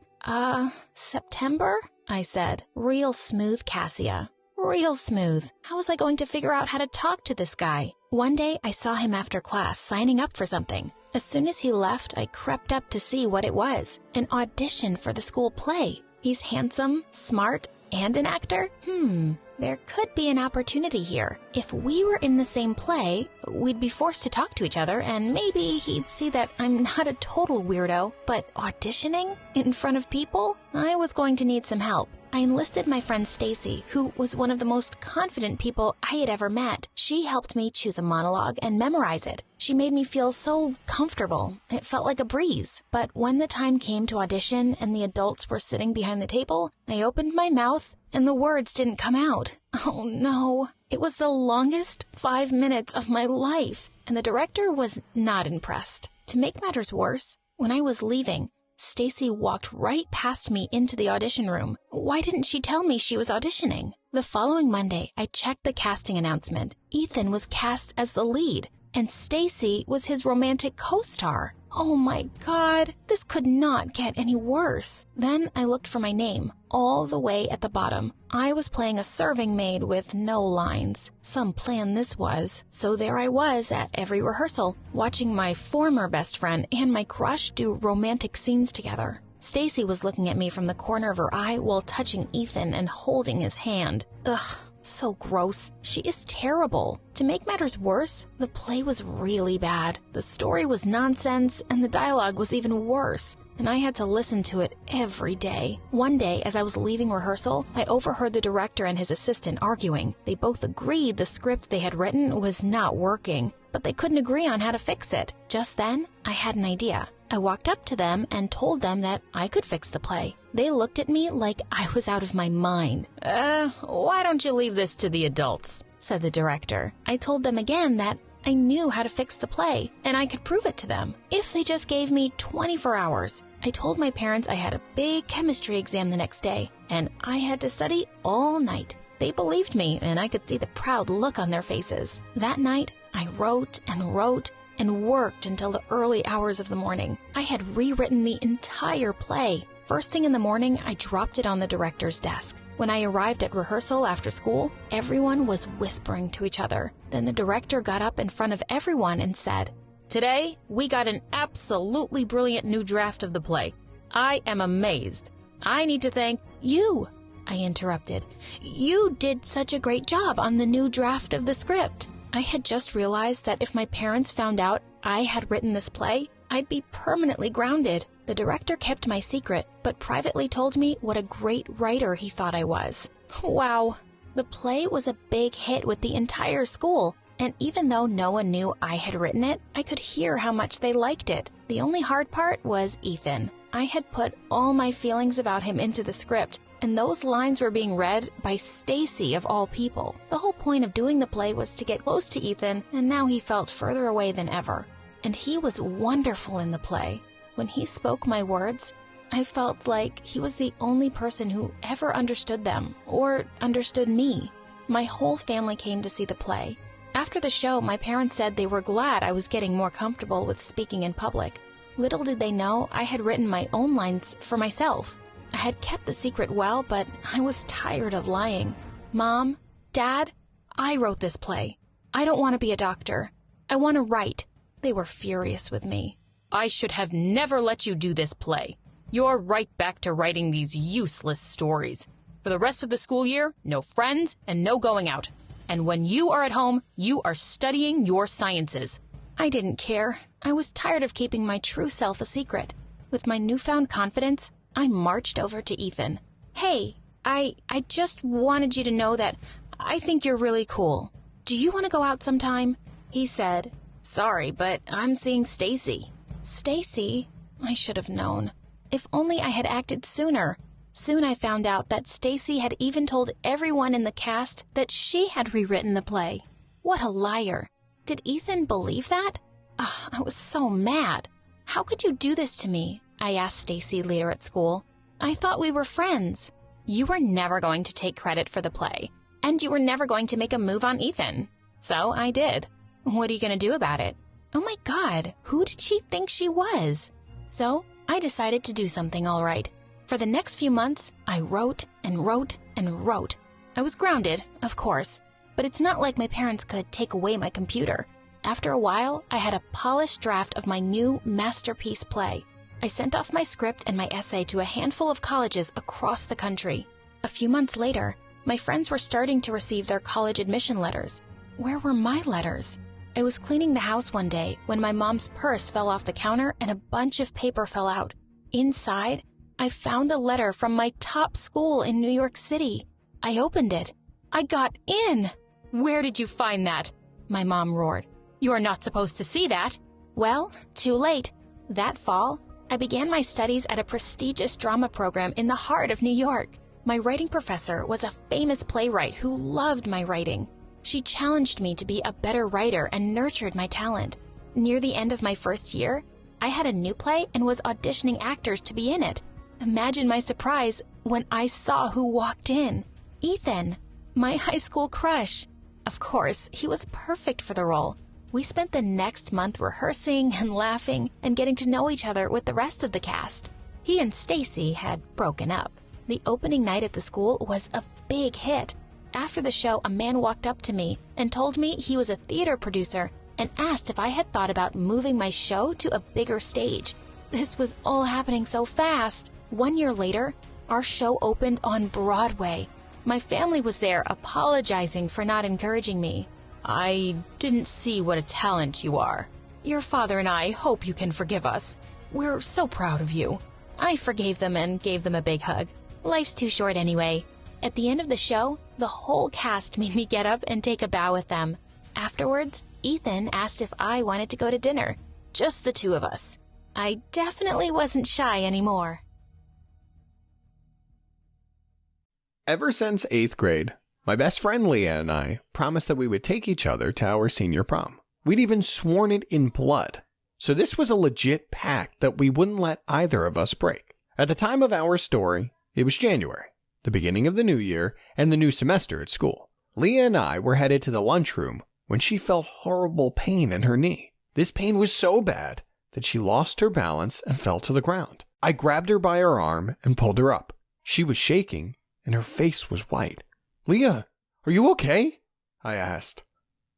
September? I said. Real smooth, Cassia. Real smooth. How was I going to figure out how to talk to this guy? One day, I saw him after class signing up for something. As soon as he left, I crept up to see what it was. An audition for the school play. He's handsome, smart, and an actor? There could be an opportunity here. If we were in the same play, we'd be forced to talk to each other, and maybe he'd see that I'm not a total weirdo. But auditioning? In front of people? I was going to need some help. I enlisted my friend Stacy, who was one of the most confident people I had ever met. She helped me choose a monologue and memorize it. She made me feel so comfortable. It felt like a breeze. But when the time came to audition and the adults were sitting behind the table, I opened my mouth and the words didn't come out. Oh no. It was the longest 5 minutes of my life, and the director was not impressed. To make matters worse, when I was leaving, Stacy walked right past me into the audition room. Why didn't she tell me she was auditioning? The following Monday, I checked the casting announcement. Ethan was cast as the lead. and Stacy was his romantic co-star. Oh my God, this could not get any worse. Then I looked for my name, all the way at the bottom. I was playing a serving maid with no lines. Some plan this was. So there I was at every rehearsal, watching my former best friend and my crush do romantic scenes together. Stacy was looking at me from the corner of her eye while touching Ethan and holding his hand. Ugh. So gross. She is terrible. To make matters worse, the play was really bad. The story was nonsense, and the dialogue was even worse, and I had to listen to it every day. One day, as I was leaving rehearsal, I overheard the director and his assistant arguing. They both agreed the script they had written was not working, but they couldn't agree on how to fix it. Just then, I had an idea. I walked up to them and told them that I could fix the play. They looked at me like I was out of my mind. Why don't you leave this to the adults? Said the director. I told them again that I knew how to fix the play, and I could prove it to them, if they just gave me 24 hours. I told my parents I had a big chemistry exam the next day, and I had to study all night. They believed me, and I could see the proud look on their faces. That night, I wrote and wrote and worked until the early hours of the morning. I had rewritten the entire play. First thing in the morning, I dropped it on the director's desk. When I arrived at rehearsal after school, everyone was whispering to each other. Then the director got up in front of everyone and said, "Today, we got an absolutely brilliant new draft of the play. I am amazed. I need to thank you," I interrupted. "You did such a great job on the new draft of the script." I had just realized that if my parents found out I had written this play, I'd be permanently grounded. The director kept my secret, but privately told me what a great writer he thought I was. Wow. The play was a big hit with the entire school, and even though no one knew I had written it, I could hear how much they liked it. The only hard part was Ethan. I had put all my feelings about him into the script, and those lines were being read by Stacy of all people. The whole point of doing the play was to get close to Ethan, and now he felt further away than ever. And he was wonderful in the play. When he spoke my words, I felt like he was the only person who ever understood them, or understood me. My whole family came to see the play. After the show, my parents said they were glad I was getting more comfortable with speaking in public. Little did they know I had written my own lines for myself. I had kept the secret well, but I was tired of lying. Mom, Dad, I wrote this play. I don't want to be a doctor. I want to write. They were furious with me. "I should have never let you do this play. You're right back to writing these useless stories. For the rest of the school year, no friends and no going out. And when you are at home, you are studying your sciences." I didn't care. I was tired of keeping my true self a secret. With my newfound confidence, I marched over to Ethan. "Hey, I just wanted you to know that I think you're really cool. Do you want to go out sometime?" He said, "Sorry, but I'm seeing Stacy." Stacy? I should have known. If only I had acted sooner. Soon I found out that Stacy had even told everyone in the cast that she had rewritten the play. What a liar. Did Ethan believe that? Ugh, I was so mad. "How could you do this to me?" I asked Stacy later at school. "I thought we were friends." "You were never going to take credit for the play, and you were never going to make a move on Ethan. So I did. What are you going to do about it?" Oh my God, who did she think she was? So I decided to do something all right. For the next few months, I wrote and wrote and wrote. I was grounded, of course, but it's not like my parents could take away my computer. After a while, I had a polished draft of my new masterpiece play. I sent off my script and my essay to a handful of colleges across the country. A few months later, my friends were starting to receive their college admission letters. Where were my letters? I was cleaning the house one day when my mom's purse fell off the counter and a bunch of paper fell out. Inside, I found a letter from my top school in New York City. I opened it. I got in. "Where did you find that?" my mom roared. "You're not supposed to see that." Well, too late. That fall, I began my studies at a prestigious drama program in the heart of New York. My writing professor was a famous playwright who loved my writing. She challenged me to be a better writer and nurtured my talent. Near the end of my first year, I had a new play and was auditioning actors to be in it. Imagine my surprise when I saw who walked in. Ethan, my high school crush. Of course, he was perfect for the role. We spent the next month rehearsing and laughing and getting to know each other with the rest of the cast. He and Stacy had broken up. The opening night at the school was a big hit. After the show, a man walked up to me and told me he was a theater producer and asked if I had thought about moving my show to a bigger stage. This was all happening so fast. 1 year later, our show opened on Broadway. My family was there apologizing for not encouraging me. I didn't see what a talent you are. Your father and I hope you can forgive us. We're so proud of you. I forgave them and gave them a big hug. Life's too short anyway. At the end of the show, the whole cast made me get up and take a bow with them. Afterwards, Ethan asked if I wanted to go to dinner. Just the two of us. I definitely wasn't shy anymore. Ever since 8th grade, my best friend Leah and I promised that we would take each other to our senior prom. We'd even sworn it in blood. So this was a legit pact that we wouldn't let either of us break. At the time of our story, it was January, the beginning of the new year and the new semester at school. Leah and I were headed to the lunchroom when she felt horrible pain in her knee. This pain was so bad that she lost her balance and fell to the ground. I grabbed her by her arm and pulled her up. She was shaking and her face was white. "Leah, are you okay?" I asked.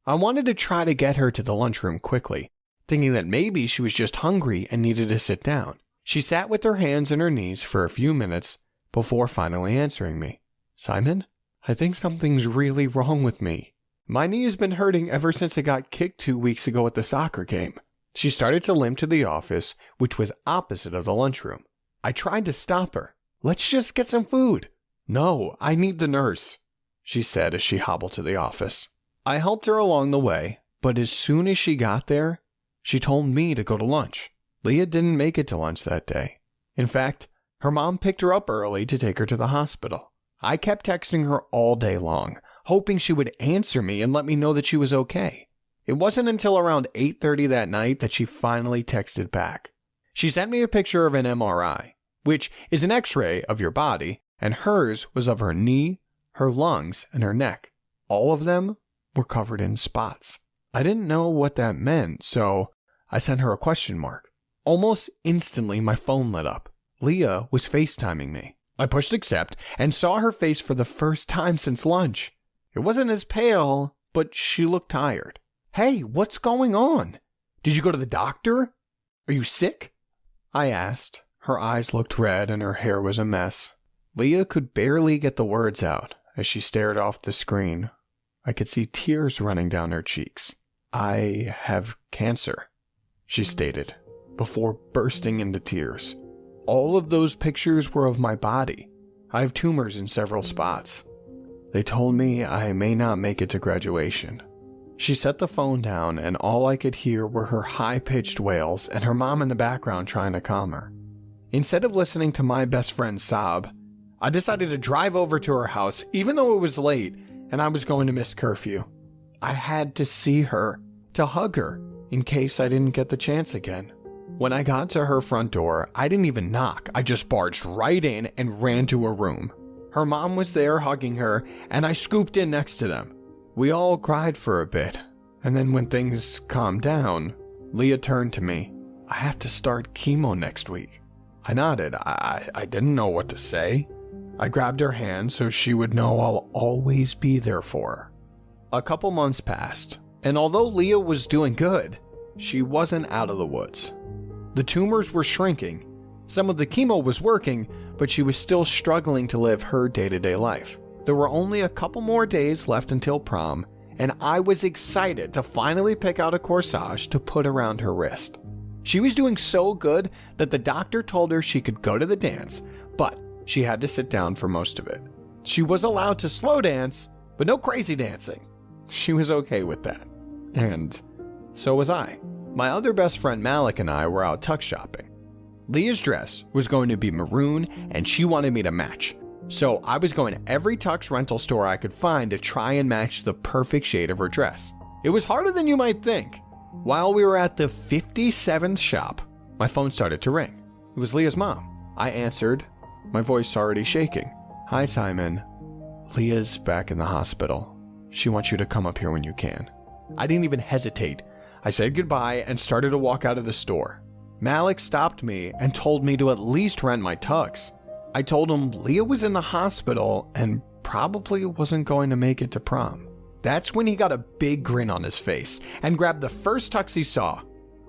I wanted to try to get her to the lunchroom quickly, thinking that maybe she was just hungry and needed to sit down. She sat with her hands in her knees for a few minutes before finally answering me. "Simon, I think something's really wrong with me. My knee has been hurting ever since I got kicked 2 weeks ago at the soccer game." She started to limp to the office, which was opposite of the lunchroom. I tried to stop her. "Let's just get some food." "No, I need the nurse," she said as she hobbled to the office. I helped her along the way, but as soon as she got there, she told me to go to lunch. Leah didn't make it to lunch that day. In fact, her mom picked her up early to take her to the hospital. I kept texting her all day long, hoping she would answer me and let me know that she was okay. It wasn't until around 8:30 that night that she finally texted back. She sent me a picture of an MRI, which is an X-ray of your body, and hers was of her knee, her lungs, and her neck. All of them were covered in spots. I didn't know what that meant, so I sent her a question mark. Almost instantly, my phone lit up. Leah was FaceTiming me. I pushed accept and saw her face for the first time since lunch. It wasn't as pale, but she looked tired. "Hey, what's going on? Did you go to the doctor? Are you sick?" I asked. Her eyes looked red and her hair was a mess. Leah could barely get the words out as she stared off the screen. I could see tears running down her cheeks. "I have cancer," she stated, before bursting into tears. "All of those pictures were of my body. I have tumors in several spots. They told me I may not make it to graduation." She set the phone down and all I could hear were her high-pitched wails and her mom in the background trying to calm her. Instead of listening to my best friend sob, I decided to drive over to her house even though it was late and I was going to miss curfew. I had to see her, to hug her, in case I didn't get the chance again. When I got to her front door, I didn't even knock. I just barged right in and ran to her room. Her mom was there hugging her, and I scooped in next to them. We all cried for a bit, and then when things calmed down, Leah turned to me. "I have to start chemo next week." I nodded. I didn't know what to say. I grabbed her hand so she would know I'll always be there for her. A couple months passed, and although Leah was doing good, she wasn't out of the woods. The tumors were shrinking. Some of the chemo was working, but she was still struggling to live her day-to-day life. There were only a couple more days left until prom, and I was excited to finally pick out a corsage to put around her wrist. She was doing so good that the doctor told her she could go to the dance, but she had to sit down for most of it. She was allowed to slow dance, but no crazy dancing. She was okay with that. And so was I. My other best friend Malik and I were out tux shopping. Leah's dress was going to be maroon and she wanted me to match. So I was going to every tux rental store I could find to try and match the perfect shade of her dress. It was harder than you might think. While we were at the 57th shop, my phone started to ring. It was Leah's mom. I answered, my voice already shaking. "Hi, Simon. Leah's back in the hospital. She wants you to come up here when you can." I didn't even hesitate. I said goodbye and started to walk out of the store. Malik stopped me and told me to at least rent my tux. I told him Leah was in the hospital and probably wasn't going to make it to prom. That's when he got a big grin on his face and grabbed the first tux he saw.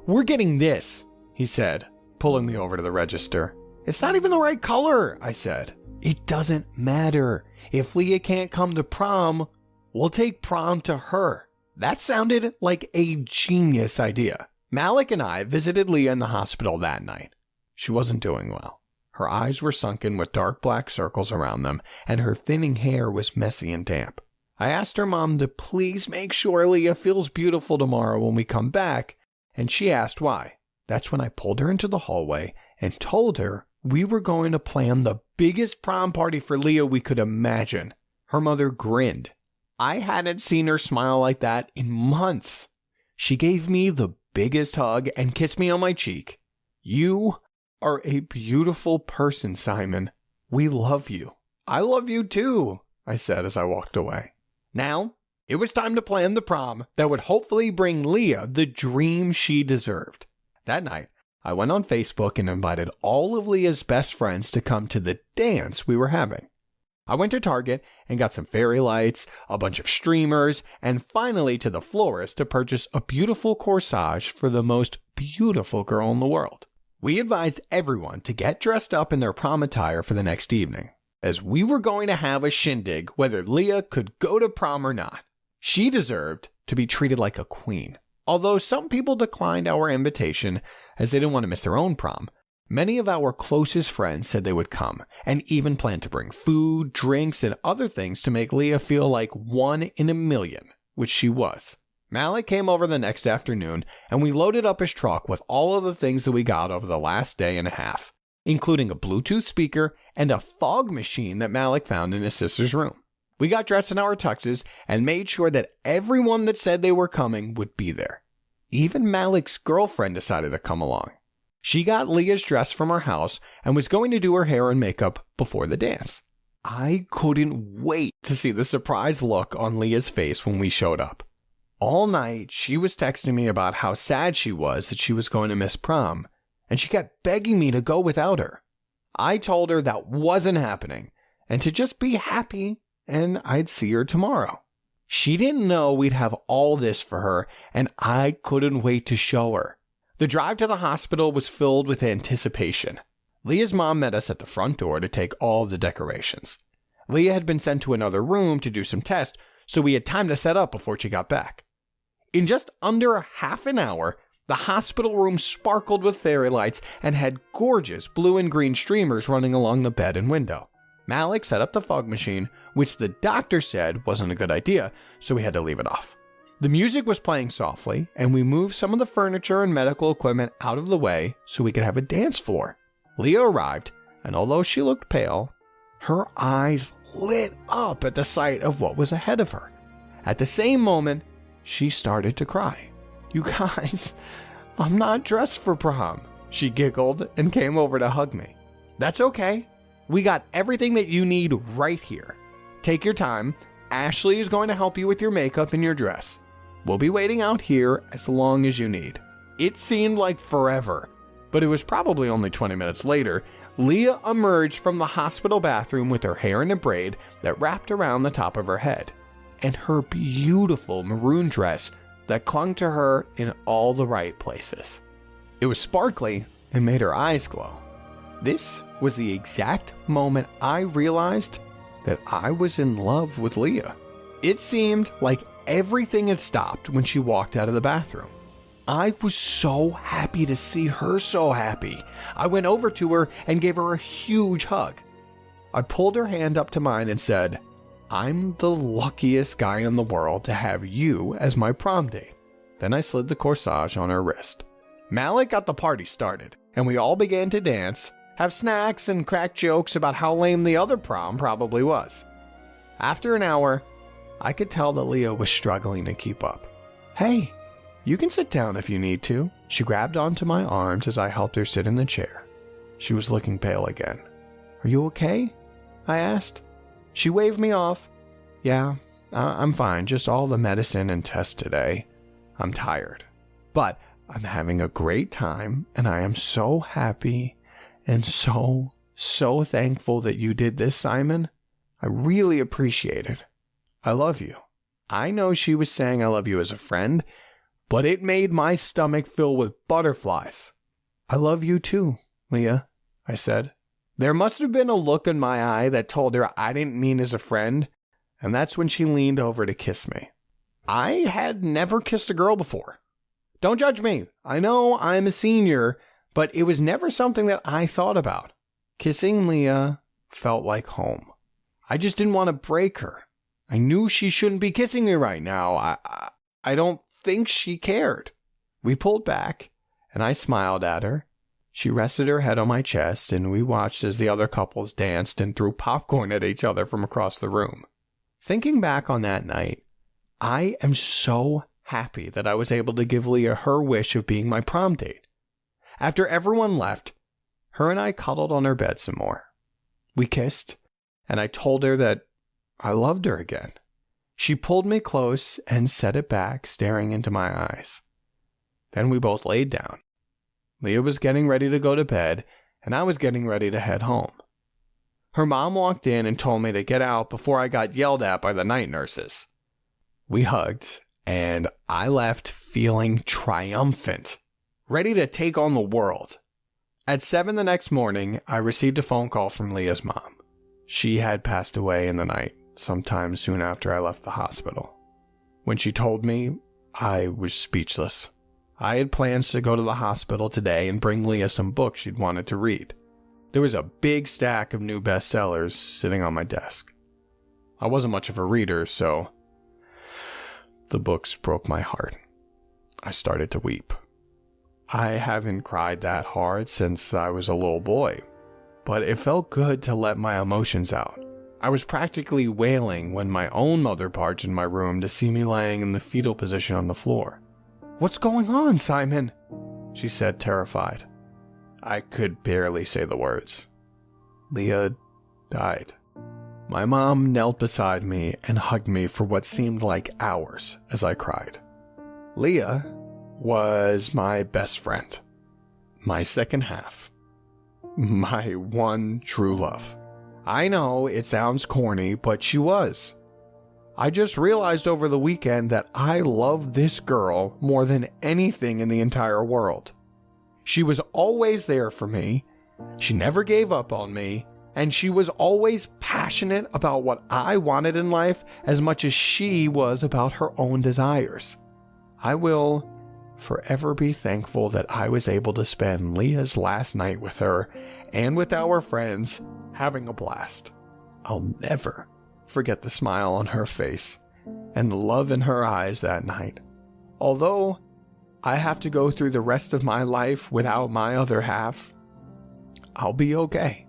"We're getting this," he said, pulling me over to the register. "It's not even the right color," I said. "It doesn't matter. If Leah can't come to prom, we'll take prom to her." That sounded like a genius idea. Malik and I visited Leah in the hospital that night. She wasn't doing well. Her eyes were sunken with dark black circles around them, and her thinning hair was messy and damp. I asked her mom to please make sure Leah feels beautiful tomorrow when we come back, and she asked why. That's when I pulled her into the hallway and told her we were going to plan the biggest prom party for Leah we could imagine. Her mother grinned. I hadn't seen her smile like that in months. She gave me the biggest hug and kissed me on my cheek. "You are a beautiful person, Simon. We love you." "I love you too," I said as I walked away. Now, it was time to plan the prom that would hopefully bring Leah the dream she deserved. That night, I went on Facebook and invited all of Leah's best friends to come to the dance we were having. I went to Target and got some fairy lights, a bunch of streamers, and finally to the florist to purchase a beautiful corsage for the most beautiful girl in the world. We advised everyone to get dressed up in their prom attire for the next evening, as we were going to have a shindig whether Leah could go to prom or not. She deserved to be treated like a queen. Although some people declined our invitation as they didn't want to miss their own prom, many of our closest friends said they would come and even planned to bring food, drinks, and other things to make Leah feel like one in a million, which she was. Malik came over the next afternoon and we loaded up his truck with all of the things that we got over the last day and a half, including a Bluetooth speaker and a fog machine that Malik found in his sister's room. We got dressed in our tuxes and made sure that everyone that said they were coming would be there. Even Malik's girlfriend decided to come along. She got Leah's dress from her house and was going to do her hair and makeup before the dance. I couldn't wait to see the surprised look on Leah's face when we showed up. All night, she was texting me about how sad she was that she was going to miss prom, and she kept begging me to go without her. I told her that wasn't happening, and to just be happy, and I'd see her tomorrow. She didn't know we'd have all this for her, and I couldn't wait to show her. The drive to the hospital was filled with anticipation. Leah's mom met us at the front door to take all of the decorations. Leah had been sent to another room to do some tests, so we had time to set up before she got back. In just under half an hour, the hospital room sparkled with fairy lights and had gorgeous blue and green streamers running along the bed and window. Malik set up the fog machine, which the doctor said wasn't a good idea, so we had to leave it off. The music was playing softly, and we moved some of the furniture and medical equipment out of the way so we could have a dance floor. Leah arrived, and although she looked pale, her eyes lit up at the sight of what was ahead of her. At the same moment, she started to cry. "You guys, I'm not dressed for prom," she giggled and came over to hug me. "That's okay. We got everything that you need right here. Take your time. Ashley is going to help you with your makeup and your dress. We'll be waiting out here as long as you need." It seemed like forever, but it was probably only 20 minutes later. Leah emerged from the hospital bathroom with her hair in a braid that wrapped around the top of her head, and her beautiful maroon dress that clung to her in all the right places. It was sparkly and made her eyes glow. This was the exact moment I realized that I was in love with Leah. It seemed like everything had stopped when she walked out of the bathroom. I was so happy to see her so happy. I went over to her and gave her a huge hug. I pulled her hand up to mine and said, "I'm the luckiest guy in the world to have you as my prom date." Then I slid the corsage on her wrist. Malik got the party started, and we all began to dance, have snacks, and crack jokes about how lame the other prom probably was. After an hour, I could tell that Leah was struggling to keep up. "Hey, you can sit down if you need to." She grabbed onto my arms as I helped her sit in the chair. She was looking pale again. "Are you okay?" I asked. She waved me off. "Yeah, I'm fine, just all the medicine and tests today. I'm tired." But I'm having a great time, and I am so happy and so thankful that you did this, Simon. I really appreciate it. I love you. I know she was saying I love you as a friend, but it made my stomach fill with butterflies. I love you too, Leah, I said. There must have been a look in my eye that told her I didn't mean as a friend, and that's when she leaned over to kiss me. I had never kissed a girl before. Don't judge me. I know I'm a senior, but it was never something that I thought about. Kissing Leah felt like home. I just didn't want to break her. I knew she shouldn't be kissing me right now. I don't think she cared. We pulled back, and I smiled at her. She rested her head on my chest, and we watched as the other couples danced and threw popcorn at each other from across the room. Thinking back on that night, I am so happy that I was able to give Leah her wish of being my prom date. After everyone left, her and I cuddled on her bed some more. We kissed, and I told her that I loved her again. She pulled me close and set it back, staring into my eyes. Then we both laid down. Leah was getting ready to go to bed, and I was getting ready to head home. Her mom walked in and told me to get out before I got yelled at by the night nurses. We hugged, and I left feeling triumphant, ready to take on the world. At 7 the next morning, I received a phone call from Leah's mom. She had passed away in the night, sometime soon after I left the hospital. When she told me, I was speechless. I had plans to go to the hospital today and bring Leah some books she'd wanted to read. There was a big stack of new bestsellers sitting on my desk. I wasn't much of a reader, so the books broke my heart. I started to weep. I haven't cried that hard since I was a little boy, but it felt good to let my emotions out. I was practically wailing when my own mother barged in my room to see me laying in the fetal position on the floor. "What's going on, Simon?" she said, terrified. I could barely say the words. Leah died. My mom knelt beside me and hugged me for what seemed like hours as I cried. Leah was my best friend, my second half, my one true love. I know it sounds corny, but she was. I just realized over the weekend that I love this girl more than anything in the entire world. She was always there for me, she never gave up on me, and she was always passionate about what I wanted in life as much as she was about her own desires. I will forever be thankful that I was able to spend Leah's last night with her and with our friends having a blast. I'll never forget the smile on her face and the love in her eyes that night. Although I have to go through the rest of my life without my other half, I'll be okay.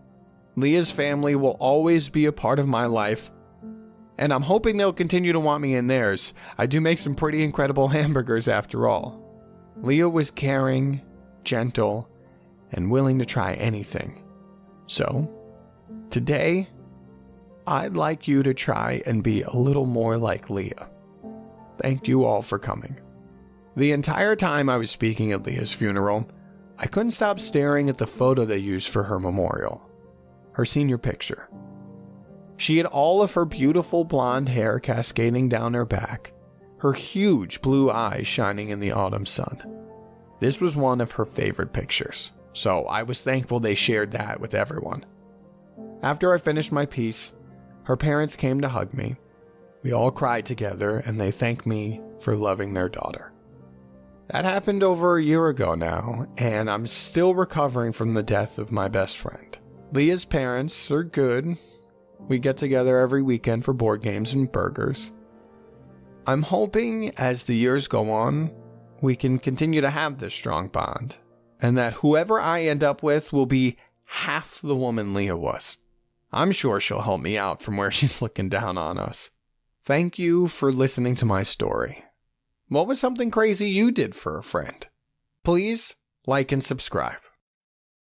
Leah's family will always be a part of my life, and I'm hoping they'll continue to want me in theirs. I do make some pretty incredible hamburgers after all. Leah was caring, gentle, and willing to try anything. So, today, I'd like you to try and be a little more like Leah. Thank you all for coming. The entire time I was speaking at Leah's funeral, I couldn't stop staring at the photo they used for her memorial. Her senior picture. She had all of her beautiful blonde hair cascading down her back, her huge blue eyes shining in the autumn sun. This was one of her favorite pictures, so I was thankful they shared that with everyone. After I finished my piece, her parents came to hug me. We all cried together, and they thanked me for loving their daughter. That happened over a year ago now, and I'm still recovering from the death of my best friend. Leah's parents are good. We get together every weekend for board games and burgers. I'm hoping as the years go on, we can continue to have this strong bond, and that whoever I end up with will be half the woman Leah was. I'm sure she'll help me out from where she's looking down on us. Thank you for listening to my story. What was something crazy you did for a friend? Please like and subscribe.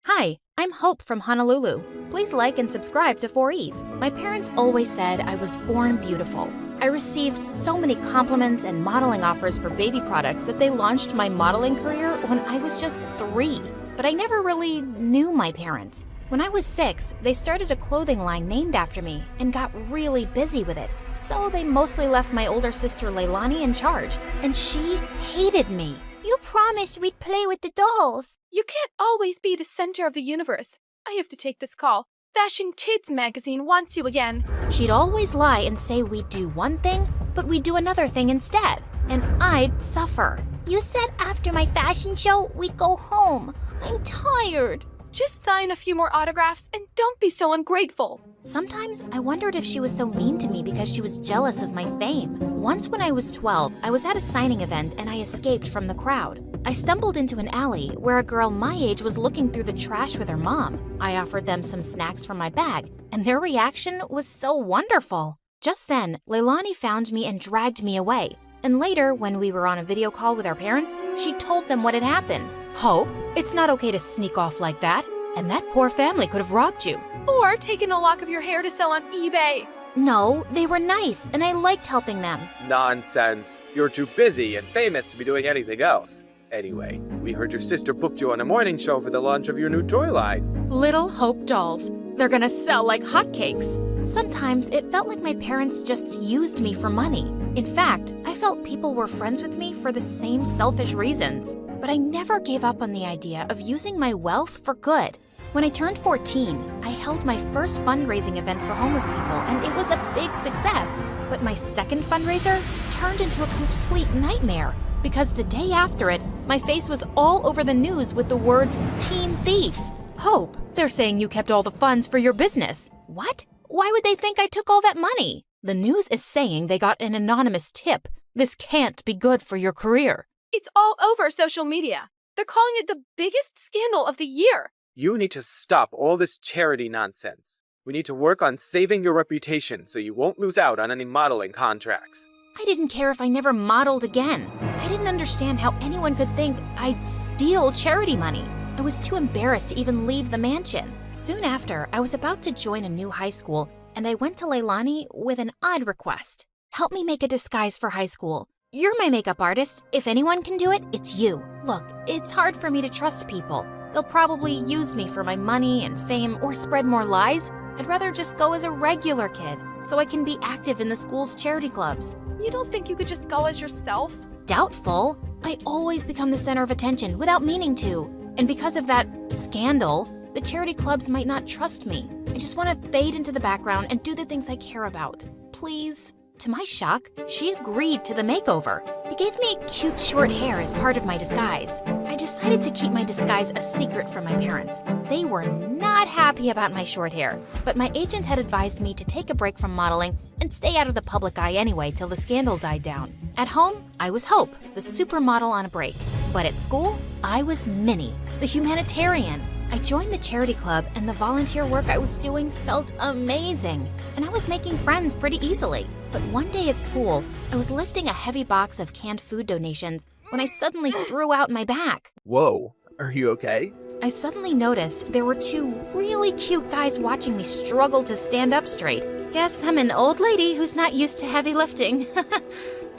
Hi, I'm Hope from Honolulu. Please like and subscribe to 4Eve. My parents always said I was born beautiful. I received so many compliments and modeling offers for baby products that they launched my modeling career when I was just 3. But I never really knew my parents. When I was 6, they started a clothing line named after me and got really busy with it. So they mostly left my older sister Leilani in charge, and she hated me. You promised we'd play with the dolls. You can't always be the center of the universe. I have to take this call. Fashion Kids magazine wants you again. She'd always lie and say we'd do one thing, but we'd do another thing instead, and I'd suffer. You said after my fashion show, we'd go home. I'm tired. Just sign a few more autographs and don't be so ungrateful. Sometimes I wondered if she was so mean to me because she was jealous of my fame. Once when I was 12, I was at a signing event and I escaped from the crowd. I stumbled into an alley where a girl my age was looking through the trash with her mom. I offered them some snacks from my bag, and their reaction was so wonderful. Just then, Leilani found me and dragged me away. And later, when we were on a video call with our parents, she told them what had happened. Hope, it's not okay to sneak off like that. And that poor family could have robbed you. Or taken a lock of your hair to sell on eBay. No, they were nice, and I liked helping them. Nonsense. You're too busy and famous to be doing anything else. Anyway, we heard your sister booked you on a morning show for the launch of your new toy line. Little Hope dolls. They're gonna sell like hotcakes. Sometimes it felt like my parents just used me for money. In fact, I felt people were friends with me for the same selfish reasons. But I never gave up on the idea of using my wealth for good. When I turned 14, I held my first fundraising event for homeless people, and it was a big success. But my second fundraiser turned into a complete nightmare, because the day after it, my face was all over the news with the words, "Teen Thief." Hope, they're saying you kept all the funds for your business. What? Why would they think I took all that money? The news is saying they got an anonymous tip. This can't be good for your career. It's all over social media. They're calling it the biggest scandal of the year. You need to stop all this charity nonsense. We need to work on saving your reputation so you won't lose out on any modeling contracts. I didn't care if I never modeled again. I didn't understand how anyone could think I'd steal charity money. I was too embarrassed to even leave the mansion. Soon after, I was about to join a new high school, and I went to Leilani with an odd request. Help me make a disguise for high school. You're my makeup artist. If anyone can do it, it's you. Look, it's hard for me to trust people. They'll probably use me for my money and fame or spread more lies. I'd rather just go as a regular kid so I can be active in the school's charity clubs. You don't think you could just go as yourself? Doubtful. I always become the center of attention without meaning to. And because of that scandal, the charity clubs might not trust me. I just want to fade into the background and do the things I care about. Please. To my shock, she agreed to the makeover. He gave me cute short hair as part of my disguise. I decided to keep my disguise a secret from my parents. They were not happy about my short hair, but my agent had advised me to take a break from modeling and stay out of the public eye anyway till the scandal died down. At home, I was Hope, the supermodel on a break. But at school, I was Minnie, the humanitarian. I joined the charity club, and the volunteer work I was doing felt amazing. And I was making friends pretty easily. But one day at school, I was lifting a heavy box of canned food donations when I suddenly threw out my back. Whoa, are you okay? I suddenly noticed there were 2 really cute guys watching me struggle to stand up straight. Guess I'm an old lady who's not used to heavy lifting.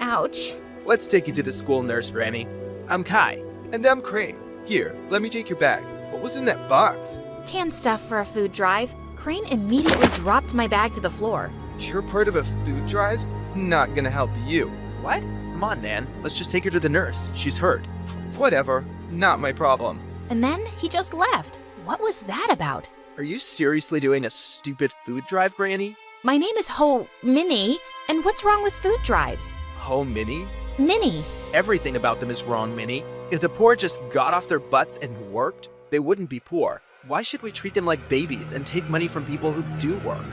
Ouch. Let's take you to the school nurse, Granny. I'm Kai. And I'm Crane. Here, let me take your bag. What was in that box? Canned stuff for a food drive. Crane immediately dropped my bag to the floor. You're part of a food drive? Not gonna help you. What? Come on, Nan. Let's just take her to the nurse. She's hurt. Whatever. Not my problem. And then he just left. What was that about? Are you seriously doing a stupid food drive, Granny? My name is Minnie, and what's wrong with food drives? Minnie? Minnie. Everything about them is wrong, Minnie. If the poor just got off their butts and worked, they wouldn't be poor. Why should we treat them like babies and take money from people who do work?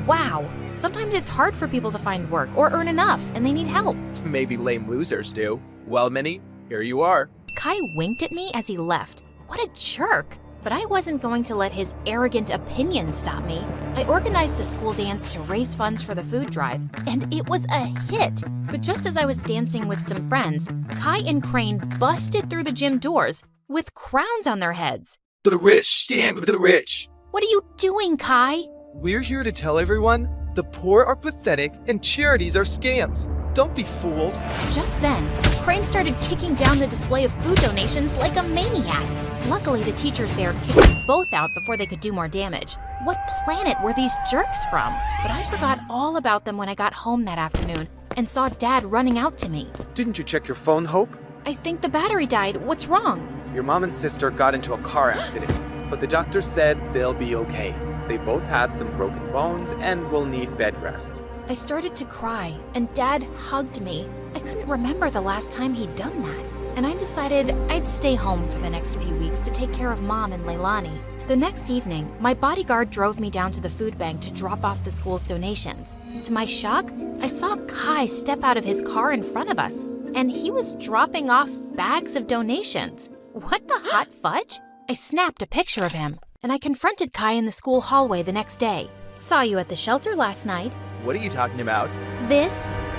Wow. Sometimes it's hard for people to find work or earn enough, and they need help. Maybe lame losers do. Well, Minnie, here you are. Kai winked at me as he left. What a jerk. But I wasn't going to let his arrogant opinion stop me. I organized a school dance to raise funds for the food drive, and it was a hit. But just as I was dancing with some friends, Kai and Crane busted through the gym doors with crowns on their heads. To the rich, stand with the rich. What are you doing, Kai? We're here to tell everyone The poor are pathetic and charities are scams. Don't be fooled. Just then, Crane started kicking down the display of food donations like a maniac. Luckily, the teachers there kicked them both out before they could do more damage. What planet were these jerks from? But I forgot all about them when I got home that afternoon and saw Dad running out to me. Didn't you check your phone, Hope? I think the battery died. What's wrong? Your mom and sister got into a car accident, but the doctor said they'll be okay. They both had some broken bones and will need bed rest. I started to cry, and Dad hugged me. I couldn't remember the last time he'd done that, and I decided I'd stay home for the next few weeks to take care of Mom and Leilani. The next evening, my bodyguard drove me down to the food bank to drop off the school's donations. To my shock, I saw Kai step out of his car in front of us, and he was dropping off bags of donations. What the hot fudge? I snapped a picture of him, and I confronted Kai in the school hallway the next day. Saw you at the shelter last night. What are you talking about? This?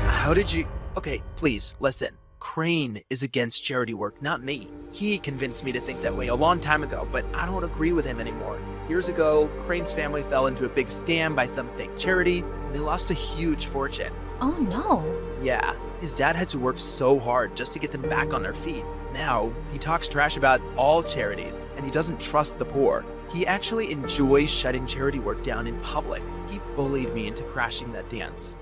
How did you... Okay, please, listen. Crane is against charity work, not me. He convinced me to think that way a long time ago, but I don't agree with him anymore. Years ago, Crane's family fell into a big scam by some fake charity, and they lost a huge fortune. Oh no. Yeah, his dad had to work so hard just to get them back on their feet. Now, he talks trash about all charities, and he doesn't trust the poor. He actually enjoys shutting charity work down in public. He bullied me into crashing that dance.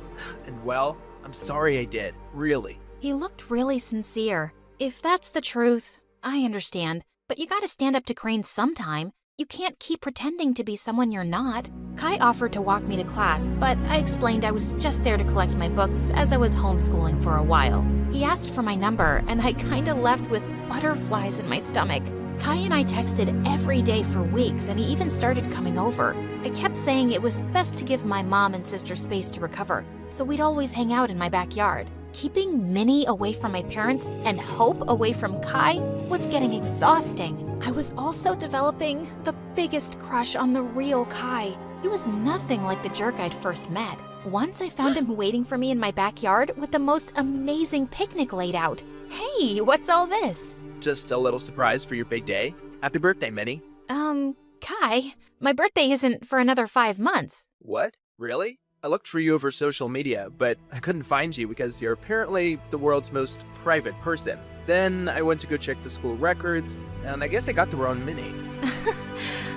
And well, I'm sorry I did, really. He looked really sincere. If that's the truth, I understand. But you gotta stand up to Crane sometime. You can't keep pretending to be someone you're not. Kai offered to walk me to class, but I explained I was just there to collect my books as I was homeschooling for a while. He asked for my number, and I kinda left with butterflies in my stomach. Kai and I texted every day for weeks, and he even started coming over. I kept saying it was best to give my mom and sister space to recover, so we'd always hang out in my backyard. Keeping Minnie away from my parents and Hope away from Kai was getting exhausting. I was also developing the biggest crush on the real Kai. He was nothing like the jerk I'd first met. Once I found him waiting for me in my backyard with the most amazing picnic laid out. Hey, what's all this? Just a little surprise for your big day. Happy birthday, Minnie. Kai, my birthday isn't for another 5 months. What? Really? I looked for you over social media, but I couldn't find you because you're apparently the world's most private person. Then I went to go check the school records, and I guess I got the wrong Minnie.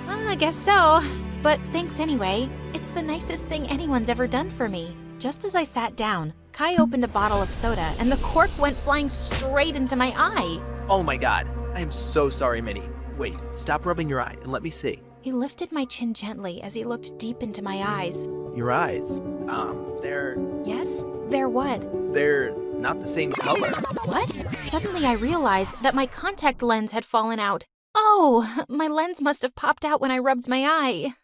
I guess so. But thanks anyway. It's the nicest thing anyone's ever done for me. Just as I sat down, Kai opened a bottle of soda, and the cork went flying straight into my eye. Oh my god, I am so sorry, Minnie. Wait, stop rubbing your eye and let me see. He lifted my chin gently as he looked deep into my eyes. Your eyes, they're... Yes? They're what? They're not the same color. What? Suddenly I realized that my contact lens had fallen out. Oh, my lens must have popped out when I rubbed my eye.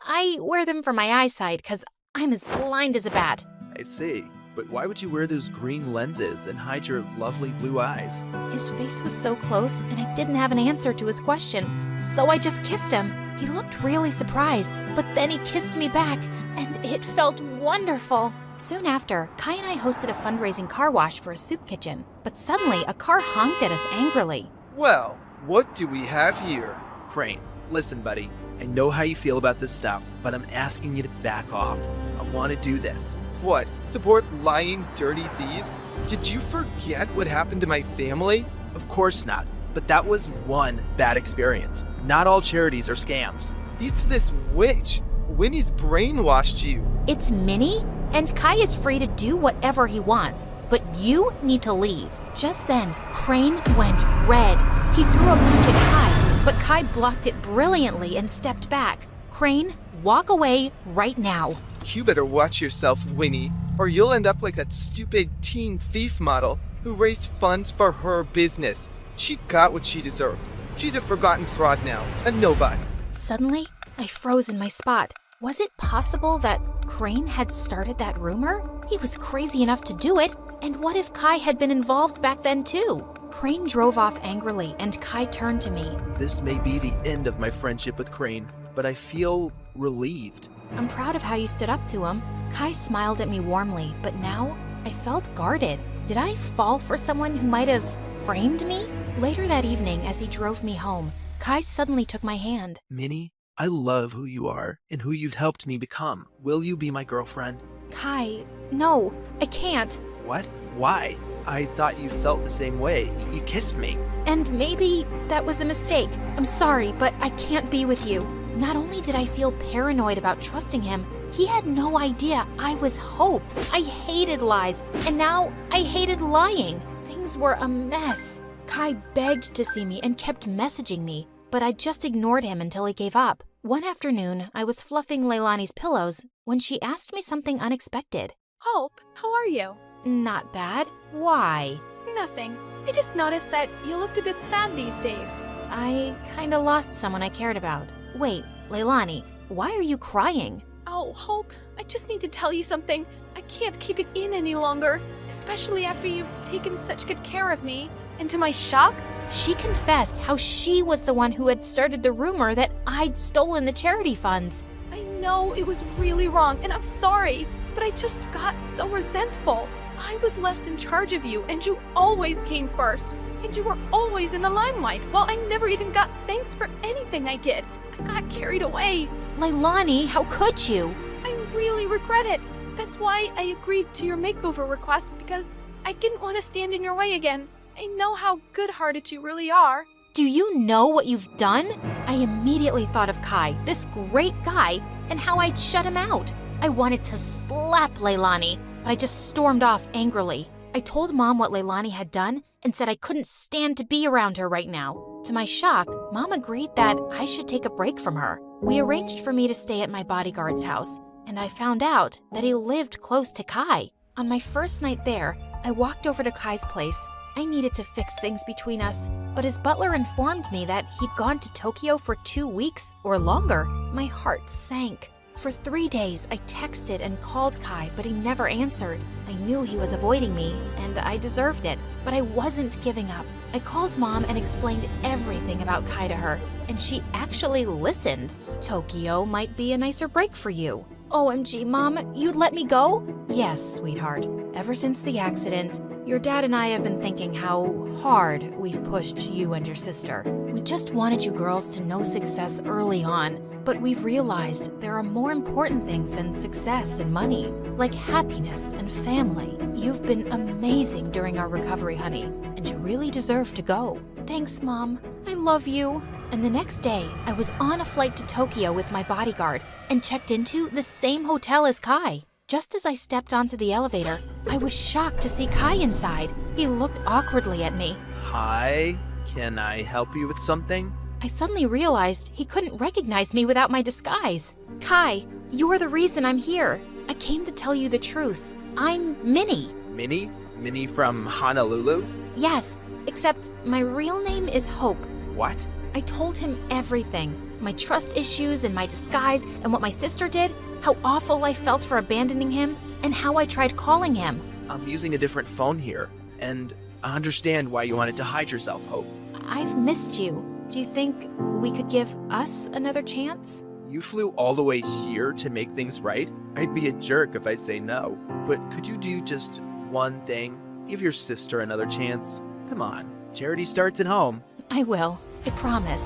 I wear them for my eyesight because I'm as blind as a bat. I see. But why would you wear those green lenses and hide your lovely blue eyes? His face was so close, and I didn't have an answer to his question, so I just kissed him. He looked really surprised, but then he kissed me back, and it felt wonderful. Soon after, Kai and I hosted a fundraising car wash for a soup kitchen, but suddenly a car honked at us angrily. Well, what do we have here? Crane, listen, buddy. I know how you feel about this stuff, but I'm asking you to back off. I want to do this. What? Support lying, dirty thieves? Did you forget what happened to my family? Of course not, but that was one bad experience. Not all charities are scams. It's this witch. Winnie's brainwashed you. It's Minnie, and Kai is free to do whatever he wants, but you need to leave. Just then, Crane went red. He threw a punch at Kai, but Kai blocked it brilliantly and stepped back. Crane, walk away right now. You better watch yourself, Winnie, or you'll end up like that stupid teen thief model who raised funds for her business. She got what she deserved. She's a forgotten fraud now, a nobody. Suddenly, I froze in my spot. Was it possible that Crane had started that rumor? He was crazy enough to do it, and what if Kai had been involved back then too? Crane drove off angrily, and Kai turned to me. This may be the end of my friendship with Crane, but I feel relieved. I'm proud of how you stood up to him. Kai smiled at me warmly, but now I felt guarded. Did I fall for someone who might have framed me? Later that evening, as he drove me home, Kai suddenly took my hand. Minnie, I love who you are and who you've helped me become. Will you be my girlfriend? Kai, no, I can't. What? Why? I thought you felt the same way. You kissed me. And maybe that was a mistake. I'm sorry, but I can't be with you. Not only did I feel paranoid about trusting him, he had no idea I was Hope. I hated lies, and now I hated lying. Things were a mess. Kai begged to see me and kept messaging me, but I just ignored him until he gave up. One afternoon, I was fluffing Leilani's pillows when she asked me something unexpected. Hope, how are you? Not bad. Why? Nothing. I just noticed that you looked a bit sad these days. I kinda lost someone I cared about. Wait, Leilani, why are you crying? Oh, Hope, I just need to tell you something. I can't keep it in any longer, especially after you've taken such good care of me. And to my shock, she confessed how she was the one who had started the rumor that I'd stolen the charity funds. I know it was really wrong, and I'm sorry, but I just got so resentful. I was left in charge of you, and you always came first. And you were always in the limelight, while I never even got thanks for anything I did. I got carried away. Leilani, how could you? I really regret it. That's why I agreed to your makeover request, because I didn't want to stand in your way again. I know how good-hearted you really are. Do you know what you've done? I immediately thought of Kai, this great guy, and how I'd shut him out. I wanted to slap Leilani, but I just stormed off angrily. I told Mom what Leilani had done and said I couldn't stand to be around her right now. To my shock, Mom agreed that I should take a break from her. We arranged for me to stay at my bodyguard's house, and I found out that he lived close to Kai. On my first night there, I walked over to Kai's place. I needed to fix things between us, but his butler informed me that he'd gone to Tokyo for 2 weeks or longer. My heart sank. For 3 days, I texted and called Kai, but he never answered. I knew he was avoiding me, and I deserved it, but I wasn't giving up. I called Mom and explained everything about Kai to her, and she actually listened. Tokyo might be a nicer break for you. OMG, Mom, you'd let me go? Yes, sweetheart. Ever since the accident, your dad and I have been thinking how hard we've pushed you and your sister. We just wanted you girls to know success early on, but we've realized there are more important things than success and money, like happiness and family. You've been amazing during our recovery, honey, and you really deserve to go. Thanks, Mom. I love you. And the next day, I was on a flight to Tokyo with my bodyguard and checked into the same hotel as Kai. Just as I stepped onto the elevator, I was shocked to see Kai inside. He looked awkwardly at me. Hi, can I help you with something? I suddenly realized he couldn't recognize me without my disguise. Kai, you're the reason I'm here. I came to tell you the truth. I'm Minnie. Minnie? Minnie from Honolulu? Yes, except my real name is Hope. What? I told him everything. My trust issues and my disguise and what my sister did, how awful I felt for abandoning him, and how I tried calling him. I'm using a different phone here, and I understand why you wanted to hide yourself, Hope. I've missed you. Do you think we could give us another chance? You flew all the way here to make things right? I'd be a jerk if I say no. But could you do just one thing? Give your sister another chance. Come on, charity starts at home. I will. I promise.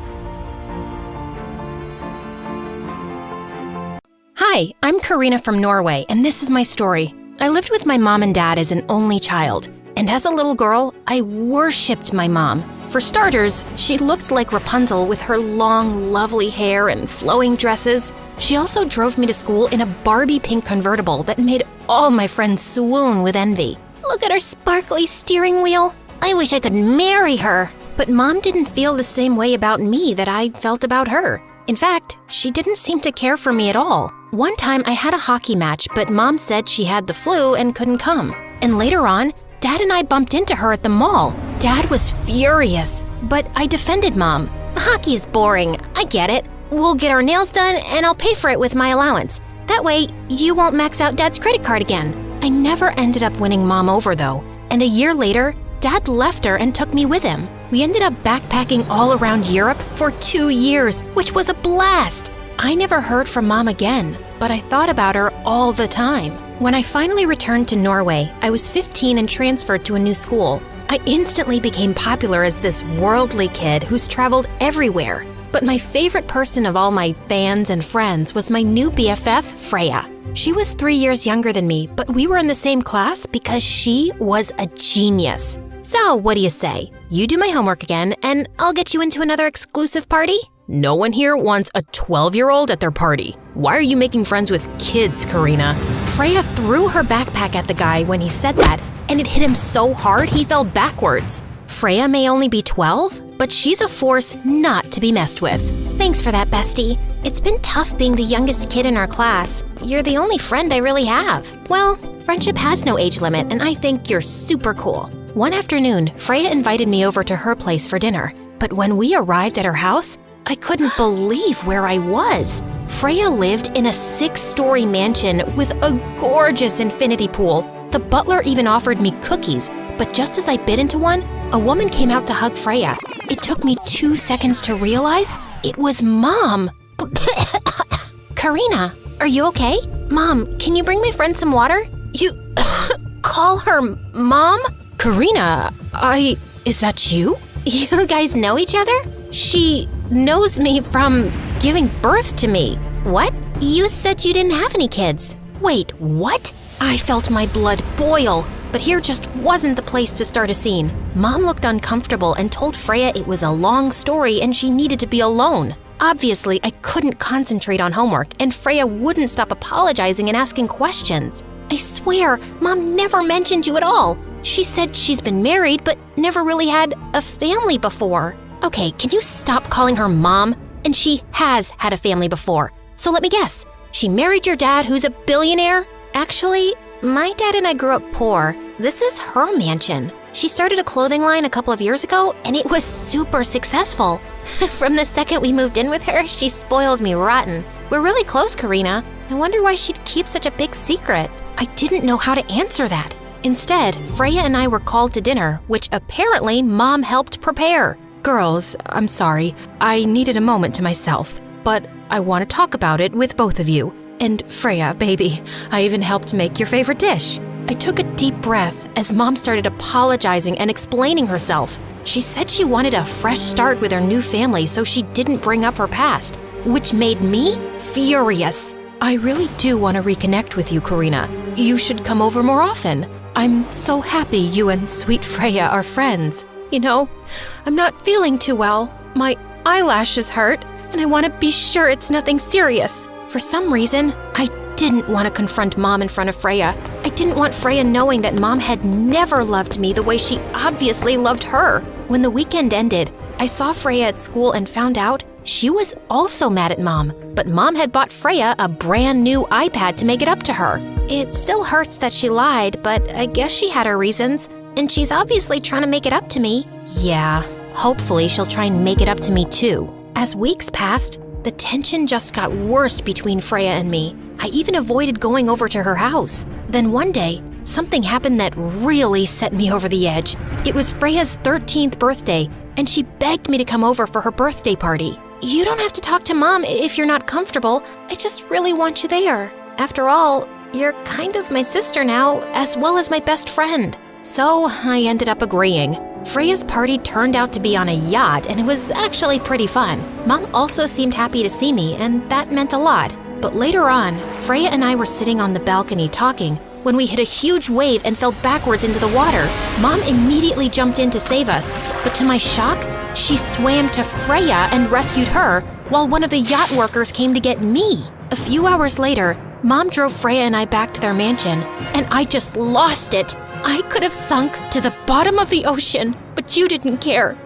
Hi, I'm Karina from Norway, and this is my story. I lived with my mom and dad as an only child, and as a little girl, I worshipped my mom. For starters, she looked like Rapunzel with her long, lovely hair and flowing dresses. She also drove me to school in a Barbie pink convertible that made all my friends swoon with envy. Look at her sparkly steering wheel. I wish I could marry her. But Mom didn't feel the same way about me that I felt about her. In fact, she didn't seem to care for me at all. One time I had a hockey match, but Mom said she had the flu and couldn't come. And later on, Dad and I bumped into her at the mall. Dad was furious, but I defended Mom. Hockey is boring. I get it. We'll get our nails done and I'll pay for it with my allowance. That way, you won't max out Dad's credit card again. I never ended up winning Mom over though. And a year later, Dad left her and took me with him. We ended up backpacking all around Europe for 2 years, which was a blast. I never heard from Mom again, but I thought about her all the time. When I finally returned to Norway, I was 15 and transferred to a new school. I instantly became popular as this worldly kid who's traveled everywhere. But my favorite person of all my fans and friends was my new BFF, Freya. She was 3 years younger than me, but we were in the same class because she was a genius. So what do you say? You do my homework again, and I'll get you into another exclusive party? No one here wants a 12-year-old at their party. Why are you making friends with kids, Karina? Freya threw her backpack at the guy when he said that, and it hit him so hard he fell backwards. Freya may only be 12, but she's a force not to be messed with. Thanks for that, bestie. It's been tough being the youngest kid in our class. You're the only friend I really have. Well, friendship has no age limit, and I think you're super cool. One afternoon, Freya invited me over to her place for dinner. But when we arrived at her house, I couldn't believe where I was. Freya lived in a 6-story mansion with a gorgeous infinity pool. The butler even offered me cookies, but just as I bit into one, a woman came out to hug Freya. It took me 2 seconds to realize it was Mom. Karina, are you okay? Mom, can you bring my friend some water? You call her Mom? Karina, is that you? You guys know each other? She knows me from giving birth to me. What? You said you didn't have any kids. Wait, what? I felt my blood boil, but here just wasn't the place to start a scene. Mom looked uncomfortable and told Freya it was a long story and she needed to be alone. Obviously, I couldn't concentrate on homework, and Freya wouldn't stop apologizing and asking questions. I swear, Mom never mentioned you at all. She said she's been married, but never really had a family before. Okay, can you stop calling her Mom? And she has had a family before. So let me guess, she married your dad who's a billionaire? Actually, my dad and I grew up poor. This is her mansion. She started a clothing line a couple of years ago, and it was super successful. From the second we moved in with her, she spoiled me rotten. We're really close, Karina. I wonder why she'd keep such a big secret. I didn't know how to answer that. Instead, Freya and I were called to dinner, which apparently Mom helped prepare. Girls, I'm sorry. I needed a moment to myself, but I want to talk about it with both of you. And Freya, baby, I even helped make your favorite dish. I took a deep breath as Mom started apologizing and explaining herself. She said she wanted a fresh start with her new family, so she didn't bring up her past, which made me furious. I really do want to reconnect with you, Karina. You should come over more often. I'm so happy you and sweet Freya are friends. You know, I'm not feeling too well. My eyelashes hurt, and I want to be sure it's nothing serious. For some reason, I didn't want to confront Mom in front of Freya. I didn't want Freya knowing that Mom had never loved me the way she obviously loved her. When the weekend ended, I saw Freya at school and found out she was also mad at Mom, but Mom had bought Freya a brand new iPad to make it up to her. It still hurts that she lied, but I guess she had her reasons, and she's obviously trying to make it up to me. Yeah, hopefully she'll try and make it up to me too. As weeks passed, the tension just got worse between Freya and me. I even avoided going over to her house. Then one day, something happened that really set me over the edge. It was Freya's 13th birthday, and she begged me to come over for her birthday party. You don't have to talk to Mom if you're not comfortable. I just really want you there. After all, you're kind of my sister now, as well as my best friend. So I ended up agreeing. Freya's party turned out to be on a yacht, and it was actually pretty fun. Mom also seemed happy to see me, and that meant a lot. But later on, Freya and I were sitting on the balcony talking when we hit a huge wave and fell backwards into the water. Mom immediately jumped in to save us, but to my shock, she swam to Freya and rescued her, while one of the yacht workers came to get me. A few hours later, Mom drove Freya and I back to their mansion, and I just lost it. I could have sunk to the bottom of the ocean, but you didn't care.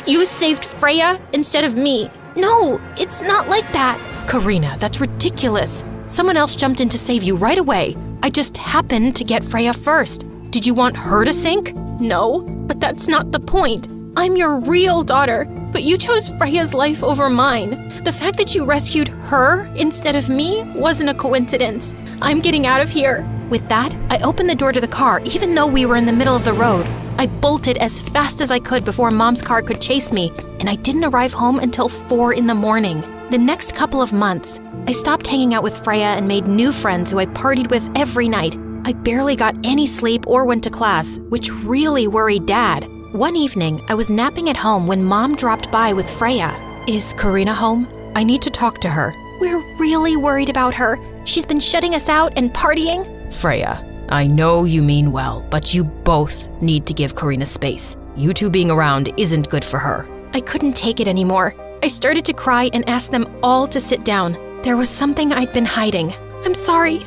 You saved Freya instead of me. No, it's not like that. Karina, that's ridiculous. Someone else jumped in to save you right away. I just happened to get Freya first. Did you want her to sink? No, but that's not the point. I'm your real daughter, but you chose Freya's life over mine. The fact that you rescued her instead of me wasn't a coincidence. I'm getting out of here. With that, I opened the door to the car, even though we were in the middle of the road. I bolted as fast as I could before Mom's car could chase me, and I didn't arrive home until 4 in the morning. The next couple of months, I stopped hanging out with Freya and made new friends who I partied with every night. I barely got any sleep or went to class, which really worried Dad. One evening, I was napping at home when Mom dropped by with Freya. Is Karina home? I need to talk to her. We're really worried about her. She's been shutting us out and partying. Freya, I know you mean well, but you both need to give Karina space. You two being around isn't good for her. I couldn't take it anymore. I started to cry and asked them all to sit down. There was something I'd been hiding. I'm sorry.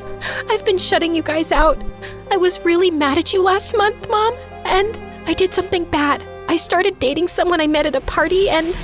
I've been shutting you guys out. I was really mad at you last month, Mom, and I did something bad. I started dating someone I met at a party and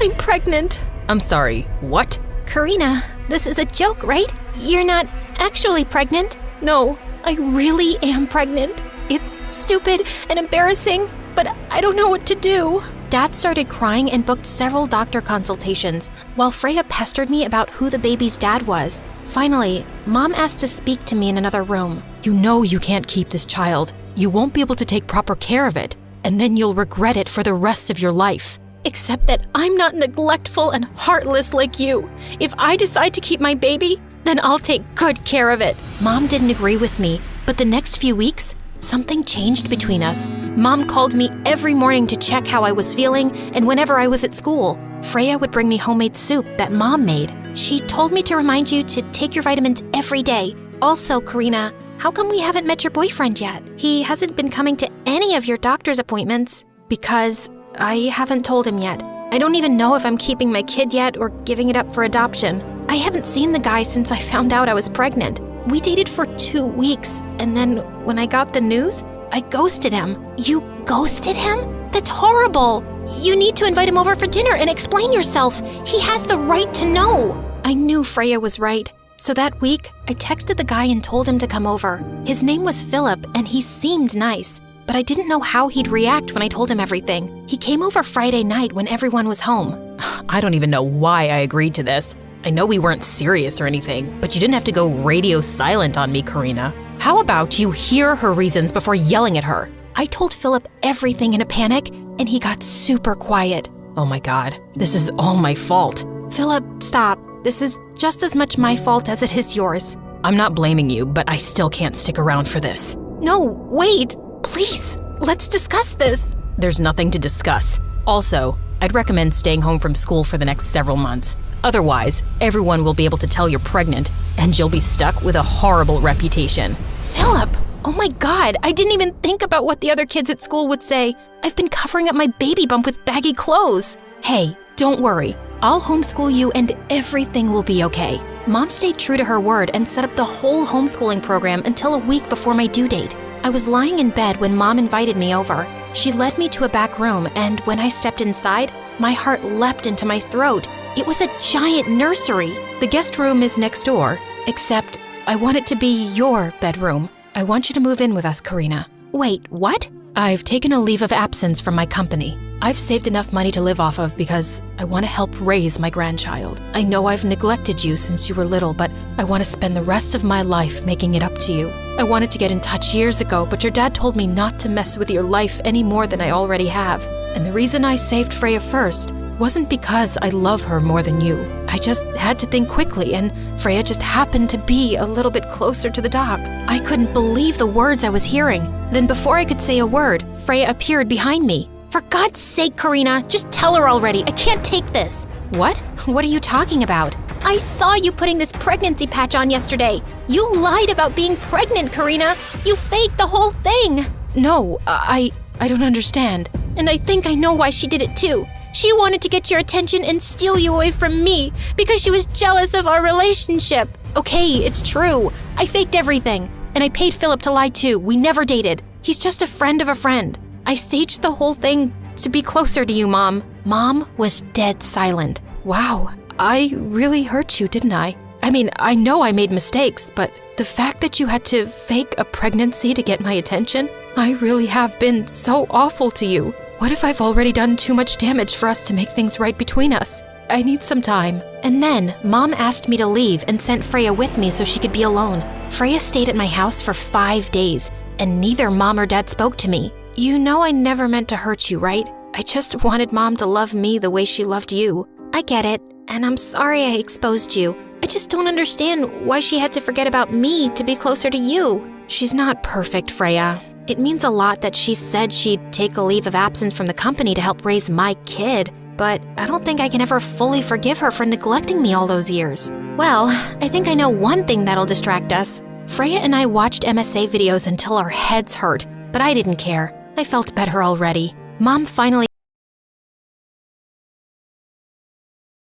I'm pregnant. I'm sorry, what? Karina, this is a joke, right? You're not actually pregnant? No, I really am pregnant. It's stupid and embarrassing, but I don't know what to do. Dad started crying and booked several doctor consultations, while Freya pestered me about who the baby's dad was. Finally, Mom asked to speak to me in another room. You know you can't keep this child. You won't be able to take proper care of it, and then you'll regret it for the rest of your life. Except that I'm not neglectful and heartless like you. If I decide to keep my baby, then I'll take good care of it. Mom didn't agree with me, but the next few weeks, something changed between us. Mom called me every morning to check how I was feeling, and whenever I was at school, Freya would bring me homemade soup that Mom made. She told me to remind you to take your vitamins every day. Also, Karina, how come we haven't met your boyfriend yet? He hasn't been coming to any of your doctor's appointments. Because I haven't told him yet. I don't even know if I'm keeping my kid yet or giving it up for adoption. I haven't seen the guy since I found out I was pregnant. We dated for 2 weeks, and then when I got the news, I ghosted him. You ghosted him? That's horrible. You need to invite him over for dinner and explain yourself. He has the right to know. I knew Freya was right. So that week, I texted the guy and told him to come over. His name was Philip, and he seemed nice. But I didn't know how he'd react when I told him everything. He came over Friday night when everyone was home. I don't even know why I agreed to this. I know we weren't serious or anything, but you didn't have to go radio silent on me, Karina. How about you hear her reasons before yelling at her? I told Philip everything in a panic, and he got super quiet. Oh my God, this is all my fault. Philip, stop. This is just as much my fault as it is yours. I'm not blaming you, but I still can't stick around for this. No, wait. Please, let's discuss this. There's nothing to discuss. Also, I'd recommend staying home from school for the next several months. Otherwise, everyone will be able to tell you're pregnant, and you'll be stuck with a horrible reputation. Philip! Oh my God, I didn't even think about what the other kids at school would say. I've been covering up my baby bump with baggy clothes. Hey, don't worry. I'll homeschool you and everything will be okay. Mom stayed true to her word and set up the whole homeschooling program until a week before my due date. I was lying in bed when Mom invited me over. She led me to a back room, and when I stepped inside, my heart leapt into my throat. It was a giant nursery. The guest room is next door, except I want it to be your bedroom. I want you to move in with us, Karina. Wait, what? I've taken a leave of absence from my company. I've saved enough money to live off of because I want to help raise my grandchild. I know I've neglected you since you were little, but I want to spend the rest of my life making it up to you. I wanted to get in touch years ago, but your dad told me not to mess with your life any more than I already have. And the reason I saved Freya first wasn't because I love her more than you. I just had to think quickly, and Freya just happened to be a little bit closer to the dock. I couldn't believe the words I was hearing. Then before I could say a word, Freya appeared behind me. For God's sake, Karina, just tell her already. I can't take this. What? What are you talking about? I saw you putting this pregnancy patch on yesterday. You lied about being pregnant, Karina. You faked the whole thing. No, I don't understand. And I think I know why she did it too. She wanted to get your attention and steal you away from me because she was jealous of our relationship. Okay, it's true. I faked everything. And I paid Philip to lie too. We never dated. He's just a friend of a friend. I staged the whole thing to be closer to you, Mom. Mom was dead silent. Wow, I really hurt you, didn't I? I mean, I know I made mistakes, but the fact that you had to fake a pregnancy to get my attention, I really have been so awful to you. What if I've already done too much damage for us to make things right between us? I need some time. And then, Mom asked me to leave and sent Freya with me so she could be alone. Freya stayed at my house for 5 days, and neither Mom or Dad spoke to me. You know I never meant to hurt you, right? I just wanted Mom to love me the way she loved you. I get it, and I'm sorry I exposed you. I just don't understand why she had to forget about me to be closer to you. She's not perfect, Freya. It means a lot that she said she'd take a leave of absence from the company to help raise my kid. but I don't think I can ever fully forgive her for neglecting me all those years. Well, I think I know one thing that'll distract us. Freya and I watched MSA videos until our heads hurt, but I didn't care. I felt better already. Mom finally—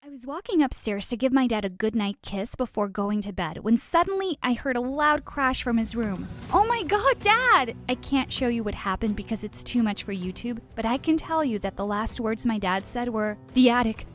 I was walking upstairs to give my dad a goodnight kiss before going to bed when suddenly I heard a loud crash from his room. Oh my god, Dad! I can't show you what happened because it's too much for YouTube, but I can tell you that the last words my dad said were, the attic,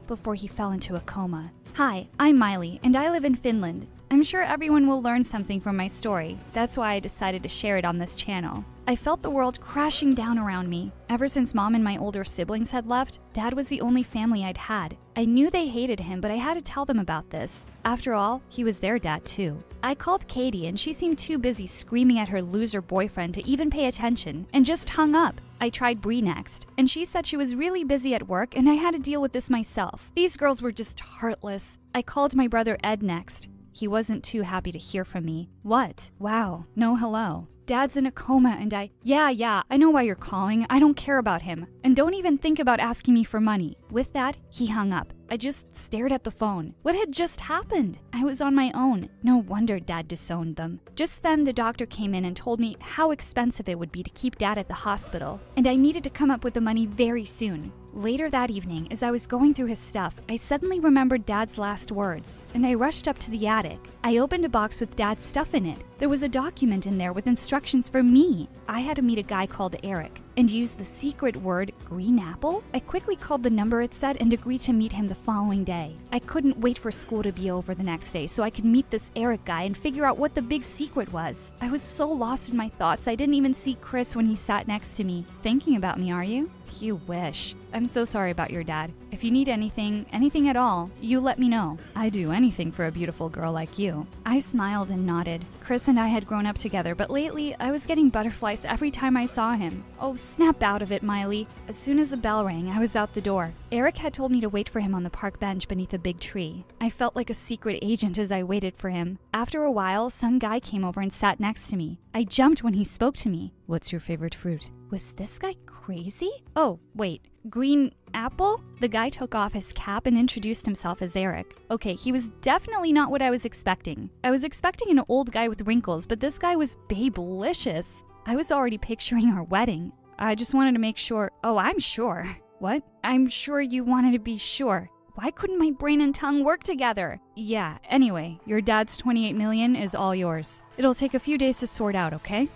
before he fell into a coma. Hi, I'm Miley, and I live in Finland. I'm sure everyone will learn something from my story. That's why I decided to share it on this channel. I felt the world crashing down around me. Ever since Mom and my older siblings had left, Dad was the only family I'd had. I knew they hated him, but I had to tell them about this. After all, he was their dad too. I called Katie, and she seemed too busy screaming at her loser boyfriend to even pay attention, and just hung up. I tried Bree next, and she said she was really busy at work and I had to deal with this myself. These girls were just heartless. I called my brother Ed next. He wasn't too happy to hear from me. What? Wow, no hello. Dad's in a coma and Yeah, I know why you're calling. I don't care about him. And don't even think about asking me for money. With that, he hung up. I just stared at the phone. What had just happened? I was on my own. No wonder Dad disowned them. Just then, the doctor came in and told me how expensive it would be to keep Dad at the hospital, and I needed to come up with the money very soon. Later that evening, as I was going through his stuff, I suddenly remembered Dad's last words, and I rushed up to the attic. I opened a box with Dad's stuff in it. There was a document in there with instructions for me. I had to meet a guy called Eric and use the secret word green apple. I quickly called the number it said and agreed to meet him the following day. I couldn't wait for school to be over the next day so I could meet this Eric guy and figure out what the big secret was. I was so lost in my thoughts I didn't even see Chris when he sat next to me. Thinking about me, are you? You wish. I'm so sorry about your dad. If you need anything at all, you let me know. I'd do anything for a beautiful girl like you. I smiled and nodded. Chris and I had grown up together, but lately I was getting butterflies every time I saw him. Oh, snap out of it, Miley. As soon as the bell rang, I was out the door. Eric had told me to wait for him on the park bench beneath a big tree. I felt like a secret agent as I waited for him. After a while, some guy came over and sat next to me. I jumped when he spoke to me. What's your favorite fruit? Was this guy crazy? Oh, wait. Green apple? The guy took off his cap and introduced himself as Eric. Okay, he was definitely not what I was expecting. I was expecting an old guy with wrinkles, but this guy was babelicious. I was already picturing our wedding. I just wanted to make sure. Oh, I'm sure. What? I'm sure you wanted to be sure. Why couldn't my brain and tongue work together? Yeah, anyway, your dad's $28 million is all yours. It'll take a few days to sort out, okay?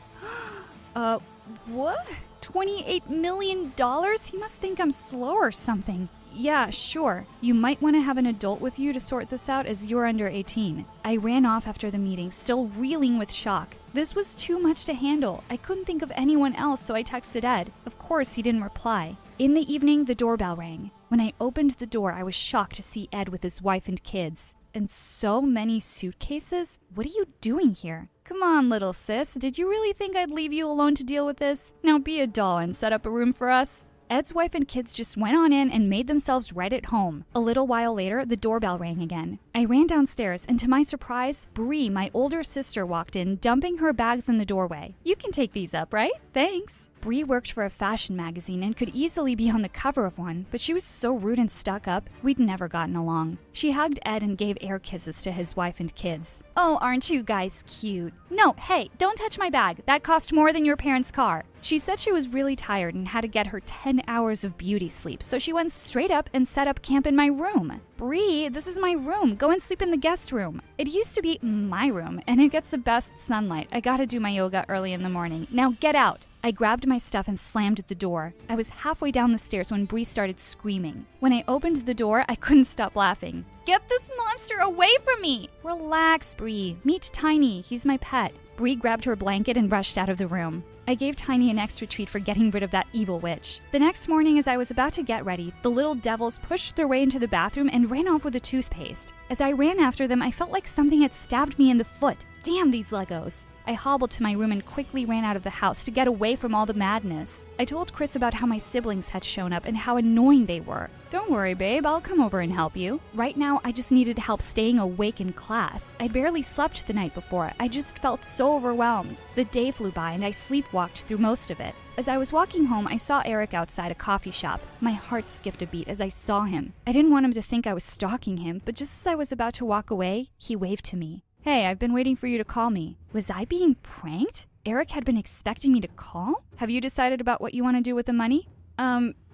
What? $28 million? He must think I'm slow or something. Yeah, sure. You might want to have an adult with you to sort this out as you're under 18. I ran off after the meeting, still reeling with shock. This was too much to handle. I couldn't think of anyone else, so I texted Ed. Of course, he didn't reply. In the evening, the doorbell rang. When I opened the door, I was shocked to see Ed with his wife and kids. And so many suitcases? What are you doing here? Come on, little sis. Did you really think I'd leave you alone to deal with this? Now be a doll and set up a room for us. Ed's wife and kids just went on in and made themselves right at home. A little while later, the doorbell rang again. I ran downstairs, and to my surprise, Bree, my older sister, walked in, dumping her bags in the doorway. You can take these up, right? Thanks. Bree worked for a fashion magazine and could easily be on the cover of one, but she was so rude and stuck up, we'd never gotten along. She hugged Ed and gave air kisses to his wife and kids. Oh, aren't you guys cute? No, hey, don't touch my bag. That cost more than your parents' car. She said she was really tired and had to get her 10 hours of beauty sleep, so she went straight up and set up camp in my room. Bree, this is my room. Go and sleep in the guest room. It used to be my room, and it gets the best sunlight. I gotta do my yoga early in the morning. Now get out. I grabbed my stuff and slammed at the door. I was halfway down the stairs when Bree started screaming. When I opened the door, I couldn't stop laughing. Get this monster away from me! Relax, Bree. Meet Tiny. He's my pet. Bree grabbed her blanket and rushed out of the room. I gave Tiny an extra treat for getting rid of that evil witch. The next morning, as I was about to get ready, the little devils pushed their way into the bathroom and ran off with a toothpaste. As I ran after them, I felt like something had stabbed me in the foot. Damn these Legos. I hobbled to my room and quickly ran out of the house to get away from all the madness. I told Chris about how my siblings had shown up and how annoying they were. Don't worry, babe, I'll come over and help you. Right now, I just needed help staying awake in class. I barely slept the night before. I just felt so overwhelmed. The day flew by and I sleepwalked through most of it. As I was walking home, I saw Eric outside a coffee shop. My heart skipped a beat as I saw him. I didn't want him to think I was stalking him, but just as I was about to walk away, he waved to me. Hey, I've been waiting for you to call me. Was I being pranked? Eric had been expecting me to call? Have you decided about what you want to do with the money?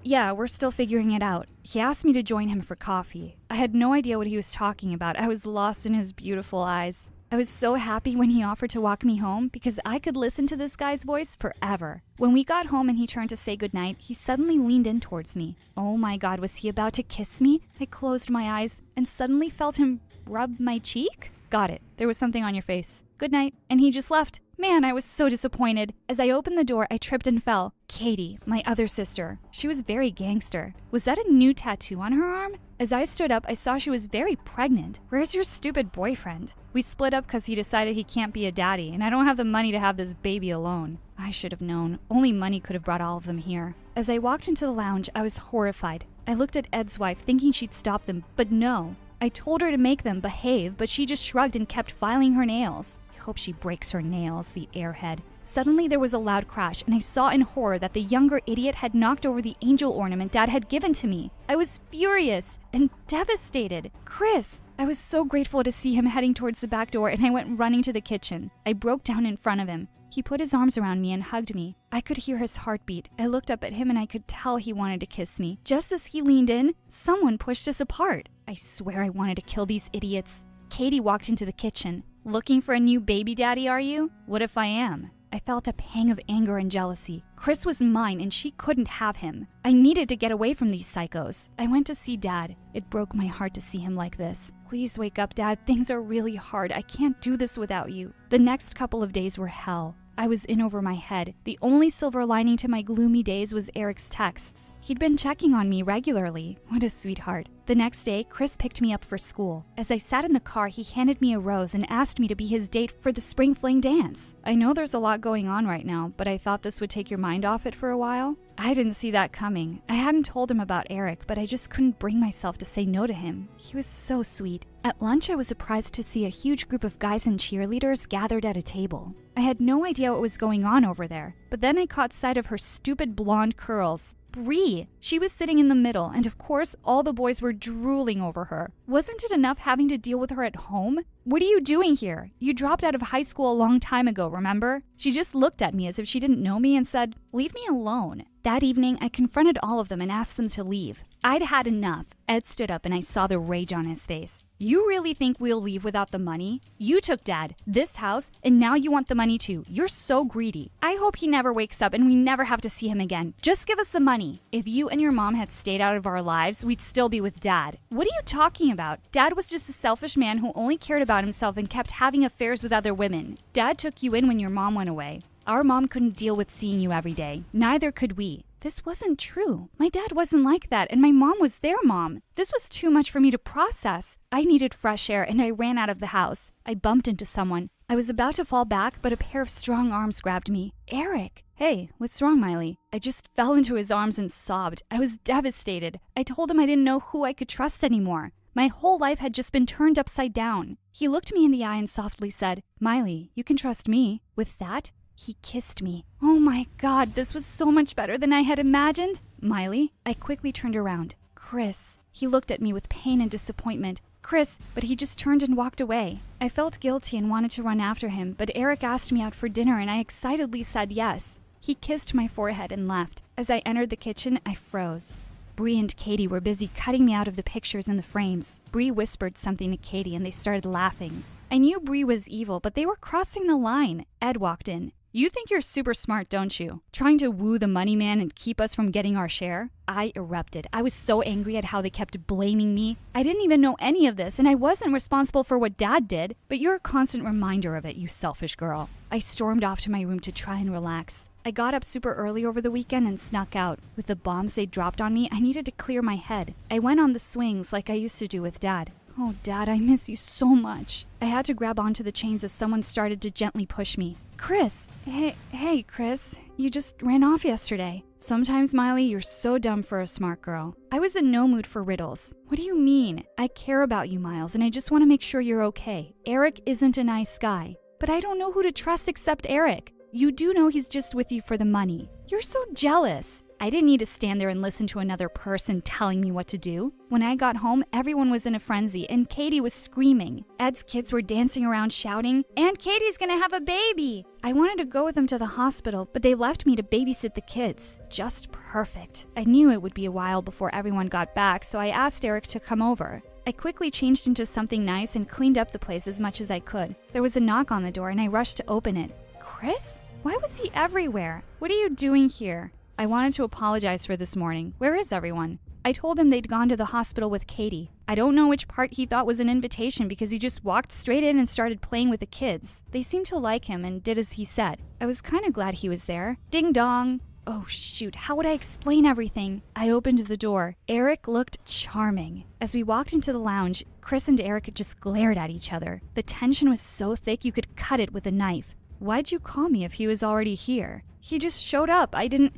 Yeah, we're still figuring it out. He asked me to join him for coffee. I had no idea what he was talking about. I was lost in his beautiful eyes. I was so happy when he offered to walk me home because I could listen to this guy's voice forever. When we got home and he turned to say goodnight, he suddenly leaned in towards me. Oh my God, was he about to kiss me? I closed my eyes and suddenly felt him rub my cheek. Got it. There was something on your face. Good night. And he just left. Man, I was so disappointed. As I opened the door, I tripped and fell. Katie, my other sister. She was very gangster. Was that a new tattoo on her arm? As I stood up, I saw she was very pregnant. Where's your stupid boyfriend? We split up because he decided he can't be a daddy, and I don't have the money to have this baby alone. I should have known. Only money could have brought all of them here. As I walked into the lounge, I was horrified. I looked at Ed's wife, thinking she'd stop them, but no. I told her to make them behave, but she just shrugged and kept filing her nails. I hope she breaks her nails, the airhead. Suddenly there was a loud crash, and I saw in horror that the younger idiot had knocked over the angel ornament Dad had given to me. I was furious and devastated. Chris! I was so grateful to see him heading towards the back door, and I went running to the kitchen. I broke down in front of him. He put his arms around me and hugged me. I could hear his heartbeat. I looked up at him and I could tell he wanted to kiss me. Just as he leaned in, someone pushed us apart. I swear I wanted to kill these idiots. Katie walked into the kitchen. Looking for a new baby daddy, are you? What if I am? I felt a pang of anger and jealousy. Chris was mine and she couldn't have him. I needed to get away from these psychos. I went to see Dad. It broke my heart to see him like this. Please wake up, Dad. Things are really hard. I can't do this without you. The next couple of days were hell. I was in over my head. The only silver lining to my gloomy days was Eric's texts. He'd been checking on me regularly. What a sweetheart. The next day, Chris picked me up for school. As I sat in the car, he handed me a rose and asked me to be his date for the spring fling dance. I know there's a lot going on right now, but I thought this would take your mind off it for a while. I didn't see that coming. I hadn't told him about Eric, but I just couldn't bring myself to say no to him. He was so sweet. At lunch, I was surprised to see a huge group of guys and cheerleaders gathered at a table. I had no idea what was going on over there, but then I caught sight of her stupid blonde curls. Bree! She was sitting in the middle, and of course, all the boys were drooling over her. Wasn't it enough having to deal with her at home? What are you doing here? You dropped out of high school a long time ago, remember? She just looked at me as if she didn't know me and said, "Leave me alone." That evening, I confronted all of them and asked them to leave. I'd had enough. Ed stood up and I saw the rage on his face. You really think we'll leave without the money? You took Dad, this house, and now you want the money too. You're so greedy. I hope he never wakes up and we never have to see him again. Just give us the money. If you and your mom had stayed out of our lives, we'd still be with Dad. What are you talking about? Dad was just a selfish man who only cared about himself and kept having affairs with other women. Dad took you in when your mom went away. Our mom couldn't deal with seeing you every day. Neither could we. This wasn't true. My dad wasn't like that, and my mom was their mom. This was too much for me to process. I needed fresh air, and I ran out of the house. I bumped into someone. I was about to fall back, but a pair of strong arms grabbed me. Eric! Hey, what's wrong, Miley? I just fell into his arms and sobbed. I was devastated. I told him I didn't know who I could trust anymore. My whole life had just been turned upside down. He looked me in the eye and softly said, "Miley, you can trust me." With that, he kissed me. Oh my God, this was so much better than I had imagined. Miley, I quickly turned around. Chris. He looked at me with pain and disappointment. Chris, but he just turned and walked away. I felt guilty and wanted to run after him, but Eric asked me out for dinner and I excitedly said yes. He kissed my forehead and left. As I entered the kitchen, I froze. Bree and Katie were busy cutting me out of the pictures in the frames. Bree whispered something to Katie and they started laughing. I knew Bree was evil, but they were crossing the line. Ed walked in. You think you're super smart, don't you? Trying to woo the money man and keep us from getting our share? I erupted. I was so angry at how they kept blaming me. I didn't even know any of this, and I wasn't responsible for what Dad did, but you're a constant reminder of it, you selfish girl. I stormed off to my room to try and relax. I got up super early over the weekend and snuck out. With the bombs they dropped on me, I needed to clear my head. I went on the swings like I used to do with Dad. Oh, Dad, I miss you so much. I had to grab onto the chains as someone started to gently push me. Chris! Hey, Chris. You just ran off yesterday. Sometimes, Miley, you're so dumb for a smart girl. I was in no mood for riddles. What do you mean? I care about you, Miles, and I just want to make sure you're okay. Eric isn't a nice guy. But I don't know who to trust except Eric. You do know he's just with you for the money. You're so jealous. I didn't need to stand there and listen to another person telling me what to do. When I got home, everyone was in a frenzy, and Katie was screaming. Ed's kids were dancing around shouting, "And Katie's gonna have a baby!" I wanted to go with them to the hospital, but they left me to babysit the kids. Just perfect. I knew it would be a while before everyone got back, so I asked Eric to come over. I quickly changed into something nice and cleaned up the place as much as I could. There was a knock on the door, and I rushed to open it. Chris? Why was he everywhere? What are you doing here? I wanted to apologize for this morning. Where is everyone? I told him they'd gone to the hospital with Katie. I don't know which part he thought was an invitation because he just walked straight in and started playing with the kids. They seemed to like him and did as he said. I was kind of glad he was there. Ding dong. Oh shoot, how would I explain everything? I opened the door. Eric looked charming. As we walked into the lounge, Chris and Eric just glared at each other. The tension was so thick you could cut it with a knife. Why'd you call me if he was already here? He just showed up.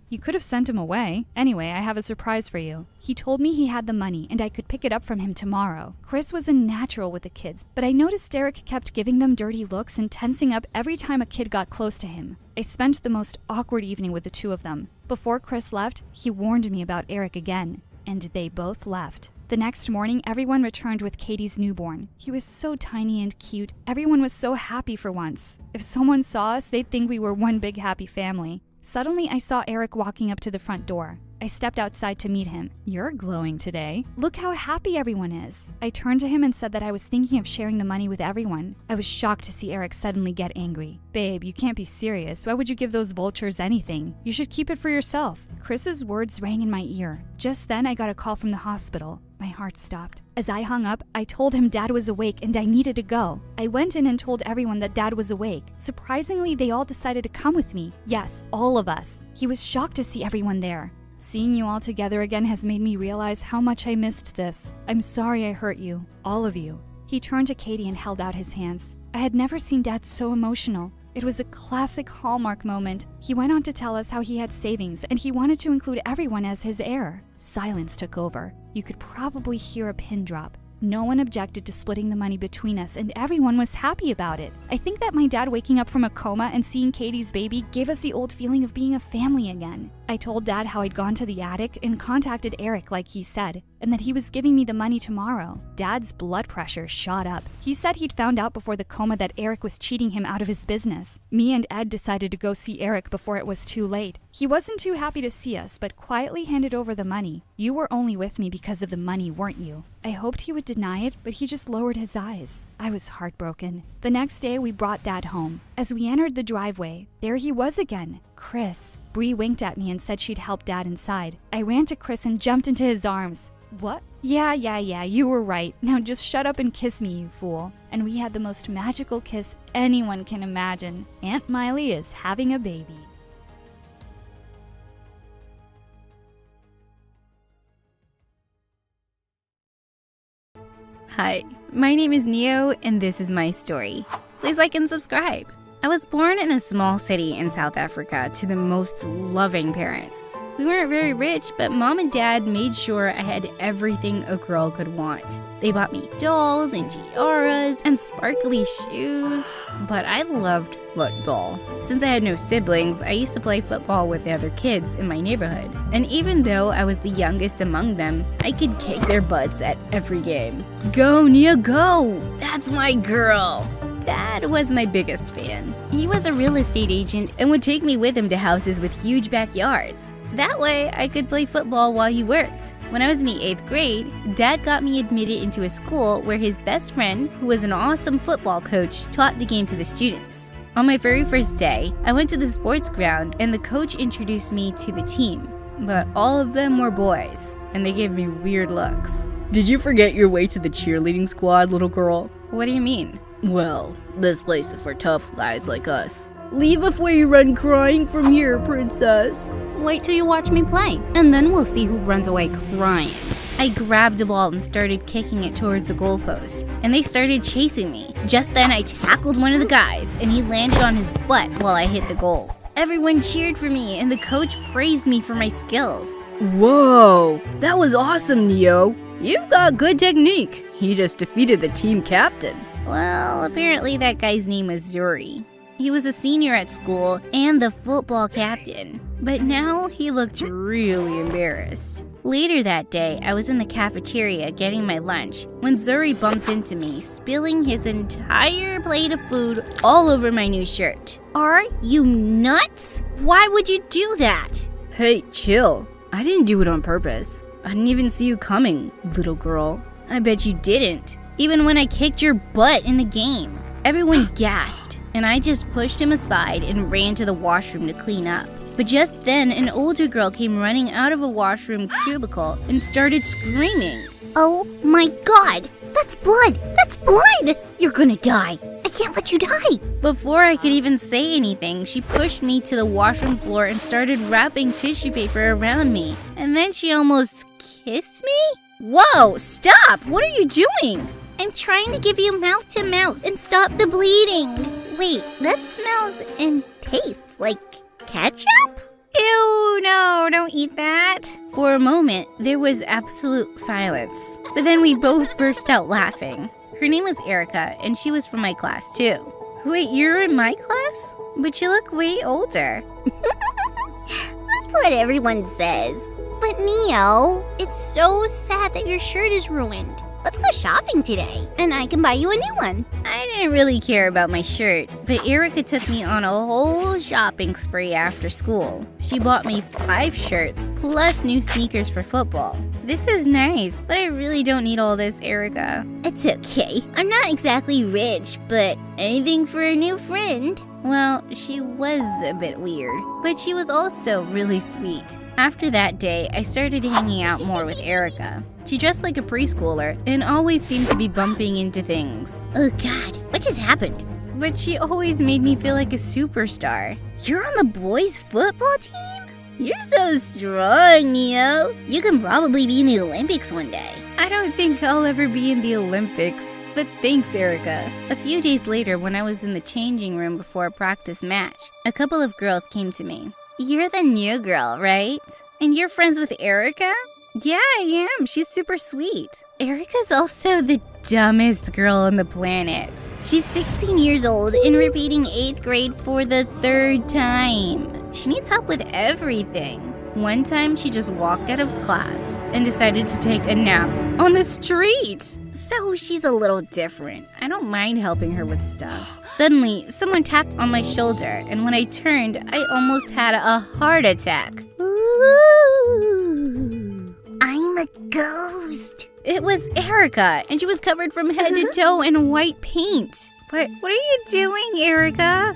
You could have sent him away. Anyway, I have a surprise for you. He told me he had the money and I could pick it up from him tomorrow. Chris was a natural with the kids, but I noticed Derek kept giving them dirty looks and tensing up every time a kid got close to him. I spent the most awkward evening with the two of them. Before Chris left, he warned me about Eric again, and they both left. The next morning, everyone returned with Katie's newborn. He was so tiny and cute. Everyone was so happy for once. If someone saw us, they'd think we were one big happy family. Suddenly, I saw Eric walking up to the front door. I stepped outside to meet him. You're glowing today. Look how happy everyone is. I turned to him and said that I was thinking of sharing the money with everyone. I was shocked to see Eric suddenly get angry. Babe, you can't be serious. Why would you give those vultures anything? You should keep it for yourself. Chris's words rang in my ear. Just then, I got a call from the hospital. My heart stopped. As I hung up, I told him Dad was awake and I needed to go. I went in and told everyone that Dad was awake. Surprisingly, they all decided to come with me. Yes, all of us. He was shocked to see everyone there. Seeing you all together again has made me realize how much I missed this. I'm sorry I hurt you, all of you. He turned to Katie and held out his hands. I had never seen Dad so emotional. It was a classic Hallmark moment. He went on to tell us how he had savings and he wanted to include everyone as his heir. Silence took over. You could probably hear a pin drop. No one objected to splitting the money between us, and everyone was happy about it. I think that my dad waking up from a coma and seeing Katie's baby gave us the old feeling of being a family again. I told Dad how I'd gone to the attic and contacted Eric like he said, and that he was giving me the money tomorrow. Dad's blood pressure shot up. He said he'd found out before the coma that Eric was cheating him out of his business. Me and Ed decided to go see Eric before it was too late. He wasn't too happy to see us, but quietly handed over the money. You were only with me because of the money, weren't you? I hoped he would deny it, but he just lowered his eyes. I was heartbroken. The next day, we brought Dad home. As we entered the driveway, there he was again, Chris. Bree winked at me and said she'd help Dad inside. I ran to Chris and jumped into his arms. What? Yeah, you were right. Now just shut up and kiss me, you fool. And we had the most magical kiss anyone can imagine. Aunt Miley is having a baby. Hi, my name is Neo, and this is my story. Please like and subscribe. I was born in a small city in South Africa to the most loving parents. We weren't very rich, but Mom and Dad made sure I had everything a girl could want. They bought me dolls and tiaras and sparkly shoes, but I loved football. Since I had no siblings, I used to play football with the other kids in my neighborhood. And even though I was the youngest among them, I could kick their butts at every game. Go, Nia, go! That's my girl! Dad was my biggest fan. He was a real estate agent and would take me with him to houses with huge backyards. That way, I could play football while he worked. When I was in the 8th grade, Dad got me admitted into a school where his best friend, who was an awesome football coach, taught the game to the students. On my very first day, I went to the sports ground and the coach introduced me to the team. But all of them were boys, and they gave me weird looks. Did you forget your way to the cheerleading squad, little girl? What do you mean? Well, this place is for tough guys like us. Leave before you run crying from here, princess. Wait till you watch me play, and then we'll see who runs away crying. I grabbed a ball and started kicking it towards the goalpost, and they started chasing me. Just then, I tackled one of the guys, and he landed on his butt while I hit the goal. Everyone cheered for me, and the coach praised me for my skills. Whoa, that was awesome, Neo. You've got good technique. You just defeated the team captain. Well, apparently that guy's name was Zuri. He was a senior at school and the football captain, but now he looked really embarrassed. Later that day, I was in the cafeteria getting my lunch when Zuri bumped into me, spilling his entire plate of food all over my new shirt. Are you nuts? Why would you do that? Hey, chill. I didn't do it on purpose. I didn't even see you coming, little girl. I bet you didn't. Even when I kicked your butt in the game. Everyone gasped, and I just pushed him aside and ran to the washroom to clean up. But just then, an older girl came running out of a washroom cubicle and started screaming. Oh my god! That's blood! That's blood! You're gonna die! I can't let you die! Before I could even say anything, she pushed me to the washroom floor and started wrapping tissue paper around me. And then she almost kissed me? Whoa! Stop! What are you doing? I'm trying to give you mouth to mouth and stop the bleeding. Wait, that smells and tastes like ketchup? Ew, no, don't eat that. For a moment, there was absolute silence. But then we both burst out laughing. Her name was Erica, and she was from my class too. Wait, you're in my class? But you look way older. That's what everyone says. But Neo, it's so sad that your shirt is ruined. Let's go shopping today, and I can buy you a new one. I didn't really care about my shirt, but Erica took me on a whole shopping spree after school. She bought me 5 shirts, plus new sneakers for football. This is nice, but I really don't need all this, Erica. It's okay. I'm not exactly rich, but anything for a new friend. Well, she was a bit weird, but she was also really sweet. After that day, I started hanging out more with Erica. She dressed like a preschooler and always seemed to be bumping into things. Oh god, what just happened? But she always made me feel like a superstar. You're on the boys' football team? You're so strong, Neo. You can probably be in the Olympics one day. I don't think I'll ever be in the Olympics. But thanks, Erica. A few days later, when I was in the changing room before a practice match, a couple of girls came to me. You're the new girl, right? And you're friends with Erica? Yeah, I am. She's super sweet. Erica's also the dumbest girl on the planet. She's 16 years old and repeating 8th grade for the 3rd time. She needs help with everything. One time, she just walked out of class and decided to take a nap on the street. So she's a little different. I don't mind helping her with stuff. Suddenly, someone tapped on my shoulder, and when I turned, I almost had a heart attack. Ooh, I'm a ghost. It was Erica, and she was covered from head to toe in white paint. What are you doing, Erica?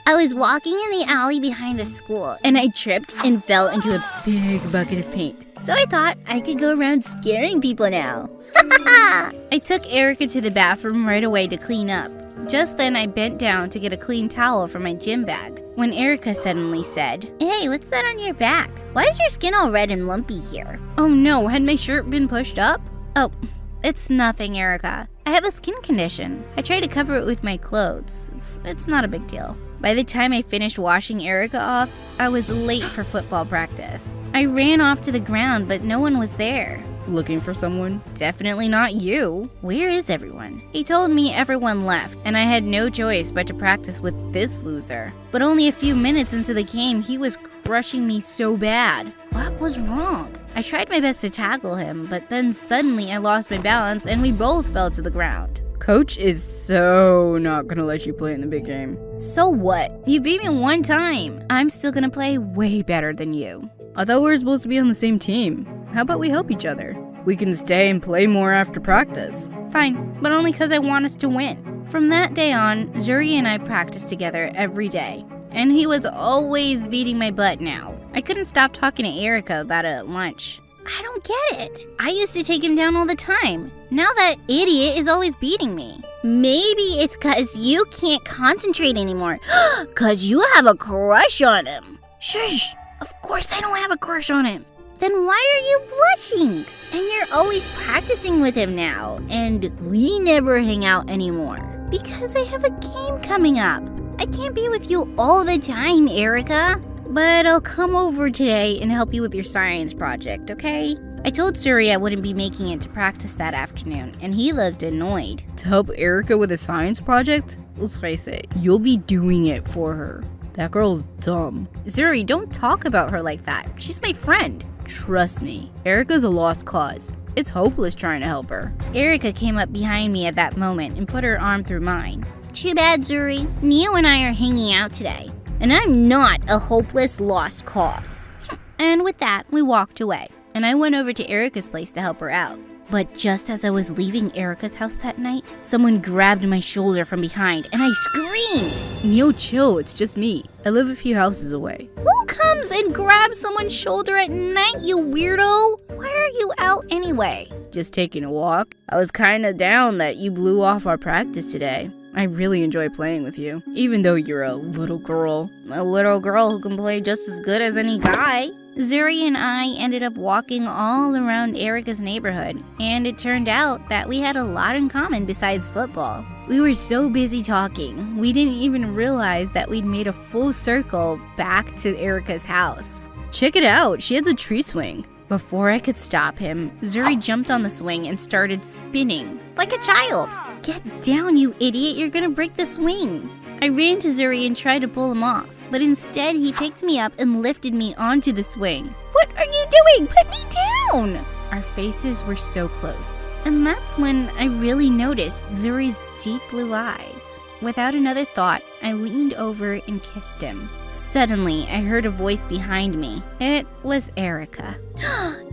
I was walking in the alley behind the school, and I tripped and fell into a big bucket of paint. So I thought I could go around scaring people now. I took Erica to the bathroom right away to clean up. Just then, I bent down to get a clean towel from my gym bag, when Erica suddenly said, Hey, what's that on your back? Why is your skin all red and lumpy here? Oh no, had my shirt been pushed up? Oh, it's nothing, Erica. I have a skin condition. I try to cover it with my clothes. It's not a big deal. By the time I finished washing Erica off, I was late for football practice. I ran off to the ground, but no one was there. Looking for someone? Definitely not you. Where is everyone? He told me everyone left, and I had no choice but to practice with this loser. But only a few minutes into the game, he was crushing me so bad. What was wrong? I tried my best to tackle him, but then suddenly I lost my balance and we both fell to the ground. Coach is so not gonna let you play in the big game. So what? You beat me one time. I'm still gonna play way better than you. I thought we were supposed to be on the same team. How about we help each other? We can stay and play more after practice. Fine, but only because I want us to win. From that day on, Zuri and I practiced together every day. And he was always beating my butt now. I couldn't stop talking to Erica about it at lunch. I don't get it. I used to take him down all the time. Now that idiot is always beating me. Maybe it's because you can't concentrate anymore. Because you have a crush on him. Shush! Of course I don't have a crush on him. Then why are you blushing? And you're always practicing with him now, and we never hang out anymore. Because I have a game coming up. I can't be with you all the time, Erica. But I'll come over today and help you with your science project, okay? I told Suri I wouldn't be making it to practice that afternoon, and he looked annoyed. To help Erica with a science project? Let's face it, you'll be doing it for her. That girl's dumb. Zuri, don't talk about her like that. She's my friend. Trust me, Erica's a lost cause. It's hopeless trying to help her. Erica came up behind me at that moment and put her arm through mine. Too bad, Zuri. Neo and I are hanging out today. And I'm not a hopeless lost cause. And with that, we walked away. And I went over to Erica's place to help her out. But just as I was leaving Erica's house that night, someone grabbed my shoulder from behind and I screamed. Neo, chill, it's just me. I live a few houses away. Who comes and grabs someone's shoulder at night, you weirdo? Why are you out anyway? Just taking a walk. I was kinda down that you blew off our practice today. I really enjoy playing with you, even though you're a little girl. A little girl who can play just as good as any guy. Zuri and I ended up walking all around Erica's neighborhood, and it turned out that we had a lot in common besides football. We were so busy talking, we didn't even realize that we'd made a full circle back to Erica's house. Check it out, she has a tree swing. Before I could stop him, Zuri jumped on the swing and started spinning. Like a child! Get down, you idiot, you're gonna break the swing! I ran to Zuri and tried to pull him off, but instead he picked me up and lifted me onto the swing. What are you doing? Put me down! Our faces were so close, and that's when I really noticed Zuri's deep blue eyes. Without another thought, I leaned over and kissed him. Suddenly, I heard a voice behind me. It was Erica.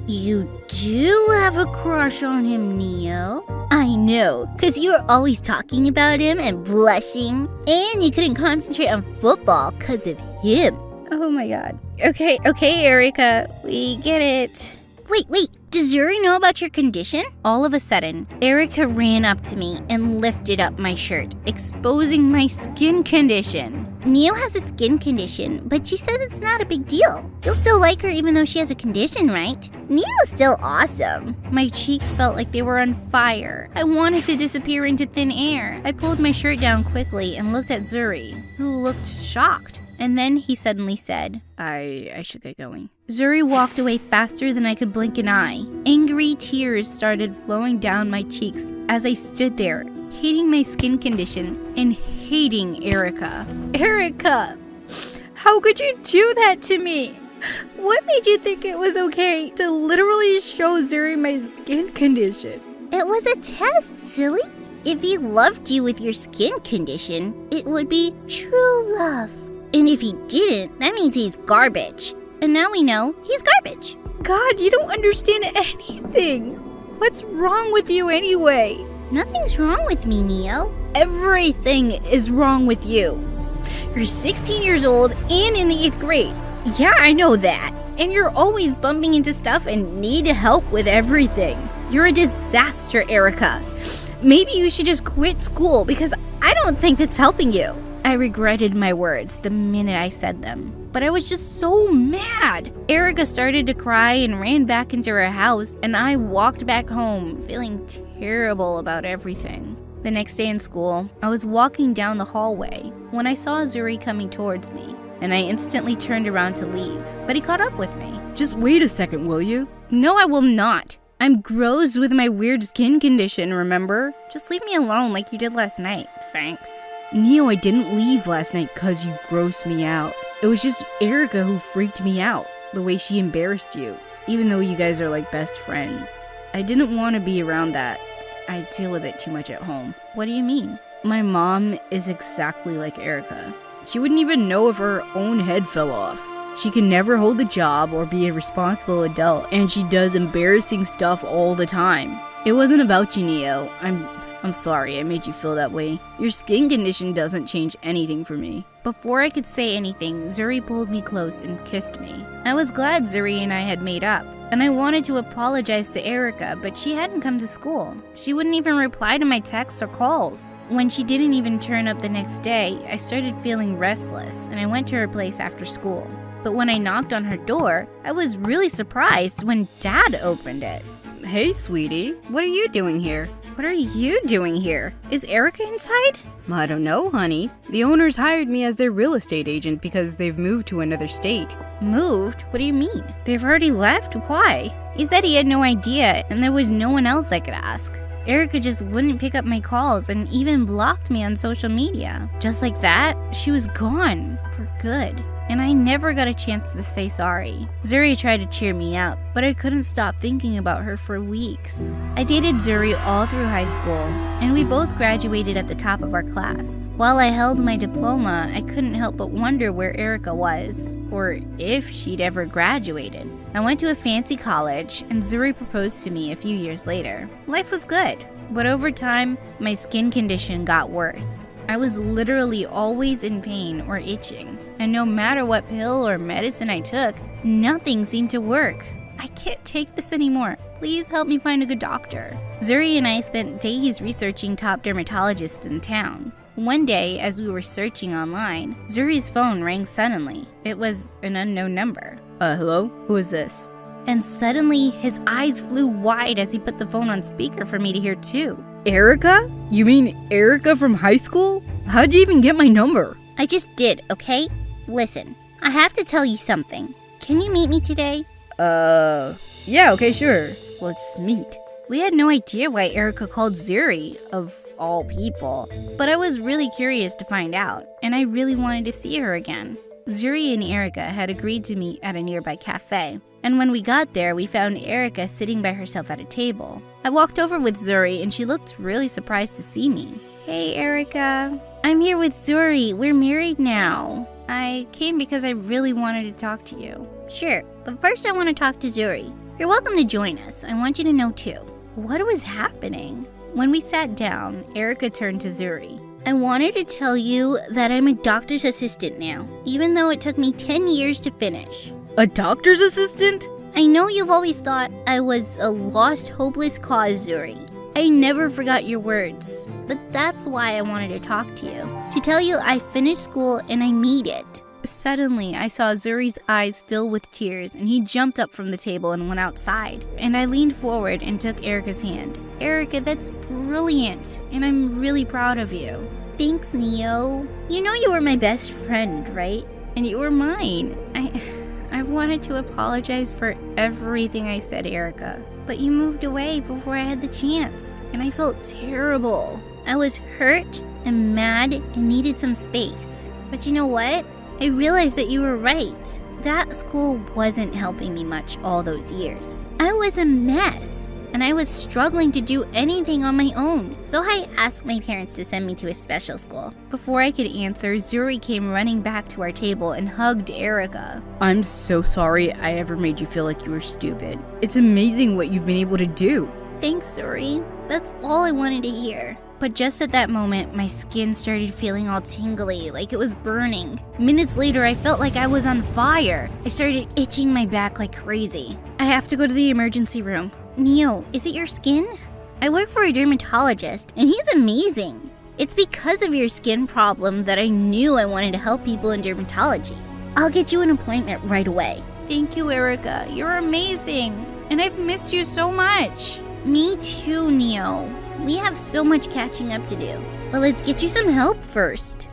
You do have a crush on him, Neo. I know, because you were always talking about him and blushing, and you couldn't concentrate on football because of him. Oh my god. Okay, Erica, we get it. Wait, does Zuri know about your condition? All of a sudden, Erica ran up to me and lifted up my shirt, exposing my skin condition. Neo has a skin condition, but she says it's not a big deal. You'll still like her even though she has a condition, right? Neo's still awesome. My cheeks felt like they were on fire. I wanted to disappear into thin air. I pulled my shirt down quickly and looked at Zuri, who looked shocked. And then he suddenly said, I should get going. Zuri walked away faster than I could blink an eye. Angry tears started flowing down my cheeks as I stood there, hating my skin condition and hating Erica. Erica, how could you do that to me? What made you think it was okay to literally show Zuri my skin condition? It was a test, silly. If he loved you with your skin condition, it would be true love. And if he didn't, that means he's garbage. And now we know he's garbage. God, you don't understand anything. What's wrong with you anyway? Nothing's wrong with me, Neo. Everything is wrong with you. You're 16 years old and in the 8th grade. Yeah, I know that. And you're always bumping into stuff and need help with everything. You're a disaster, Erica. Maybe you should just quit school because I don't think that's helping you. I regretted my words the minute I said them, but I was just so mad. Erica started to cry and ran back into her house, and I walked back home feeling terrible about everything. The next day in school, I was walking down the hallway when I saw Zuri coming towards me, and I instantly turned around to leave, but he caught up with me. Just wait a second, will you? No, I will not. I'm gross with my weird skin condition, remember? Just leave me alone like you did last night, thanks. Neo, I didn't leave last night because you grossed me out. It was just Erica who freaked me out, the way she embarrassed you, even though you guys are like best friends. I didn't want to be around that. I deal with it too much at home. What do you mean? My mom is exactly like Erica. She wouldn't even know if her own head fell off. She can never hold a job or be a responsible adult, and she does embarrassing stuff all the time. It wasn't about you, Neo. I'm sorry I made you feel that way. Your skin condition doesn't change anything for me. Before I could say anything, Zuri pulled me close and kissed me. I was glad Zuri and I had made up, and I wanted to apologize to Erica, but she hadn't come to school. She wouldn't even reply to my texts or calls. When she didn't even turn up the next day, I started feeling restless, and I went to her place after school. But when I knocked on her door, I was really surprised when Dad opened it. Hey, sweetie, what are you doing here? What are you doing here? Is Erica inside? I don't know, honey. The owners hired me as their real estate agent because they've moved to another state. Moved? What do you mean? They've already left? Why? He said he had no idea and there was no one else I could ask. Erica just wouldn't pick up my calls and even blocked me on social media. Just like that, she was gone for good. And I never got a chance to say sorry. Zuri tried to cheer me up, but I couldn't stop thinking about her for weeks. I dated Zuri all through high school, and we both graduated at the top of our class. While I held my diploma, I couldn't help but wonder where Erica was, or if she'd ever graduated. I went to a fancy college, and Zuri proposed to me a few years later. Life was good, but over time, my skin condition got worse. I was literally always in pain or itching, and no matter what pill or medicine I took, nothing seemed to work. I can't take this anymore. Please help me find a good doctor. Zuri and I spent days researching top dermatologists in town. One day, as we were searching online, Zuri's phone rang suddenly. It was an unknown number. Hello? Who is this? And suddenly, his eyes flew wide as he put the phone on speaker for me to hear too. Erica? You mean Erica from high school? How'd you even get my number? I just did, okay? Listen, I have to tell you something. Can you meet me today? Yeah, okay, sure. Let's meet. We had no idea why Erica called Zuri, of all people, but I was really curious to find out, and I really wanted to see her again. Zuri and Erica had agreed to meet at a nearby cafe, and when we got there, we found Erica sitting by herself at a table. I walked over with Zuri, and she looked really surprised to see me. Hey, Erica. I'm here with Zuri. We're married now. I came because I really wanted to talk to you. Sure, but first I want to talk to Zuri. You're welcome to join us. I want you to know too. What was happening? When we sat down, Erica turned to Zuri. I wanted to tell you that I'm a doctor's assistant now, even though it took me 10 years to finish. A doctor's assistant? I know you've always thought I was a lost, hopeless cause, Zuri. I never forgot your words, but that's why I wanted to talk to you. To tell you I finished school and I made it. Suddenly, I saw Zuri's eyes fill with tears and he jumped up from the table and went outside. And I leaned forward and took Erica's hand. Erica, that's brilliant, and I'm really proud of you. Thanks, Neo. You know you were my best friend, right? And you were mine. I've wanted to apologize for everything I said, Erica. But you moved away before I had the chance, and I felt terrible. I was hurt and mad and needed some space. But you know what? I realized that you were right. That school wasn't helping me much all those years. I was a mess, and I was struggling to do anything on my own. So I asked my parents to send me to a special school. Before I could answer, Zuri came running back to our table and hugged Erica. I'm so sorry I ever made you feel like you were stupid. It's amazing what you've been able to do. Thanks, Zuri. That's all I wanted to hear. But just at that moment, my skin started feeling all tingly, like it was burning. Minutes later, I felt like I was on fire. I started itching my back like crazy. I have to go to the emergency room. Neo, is it your skin? I work for a dermatologist, and he's amazing. It's because of your skin problem that I knew I wanted to help people in dermatology. I'll get you an appointment right away. Thank you, Erica. You're amazing. And I've missed you so much. Me too, Neo. We have so much catching up to do. But let's get you some help first.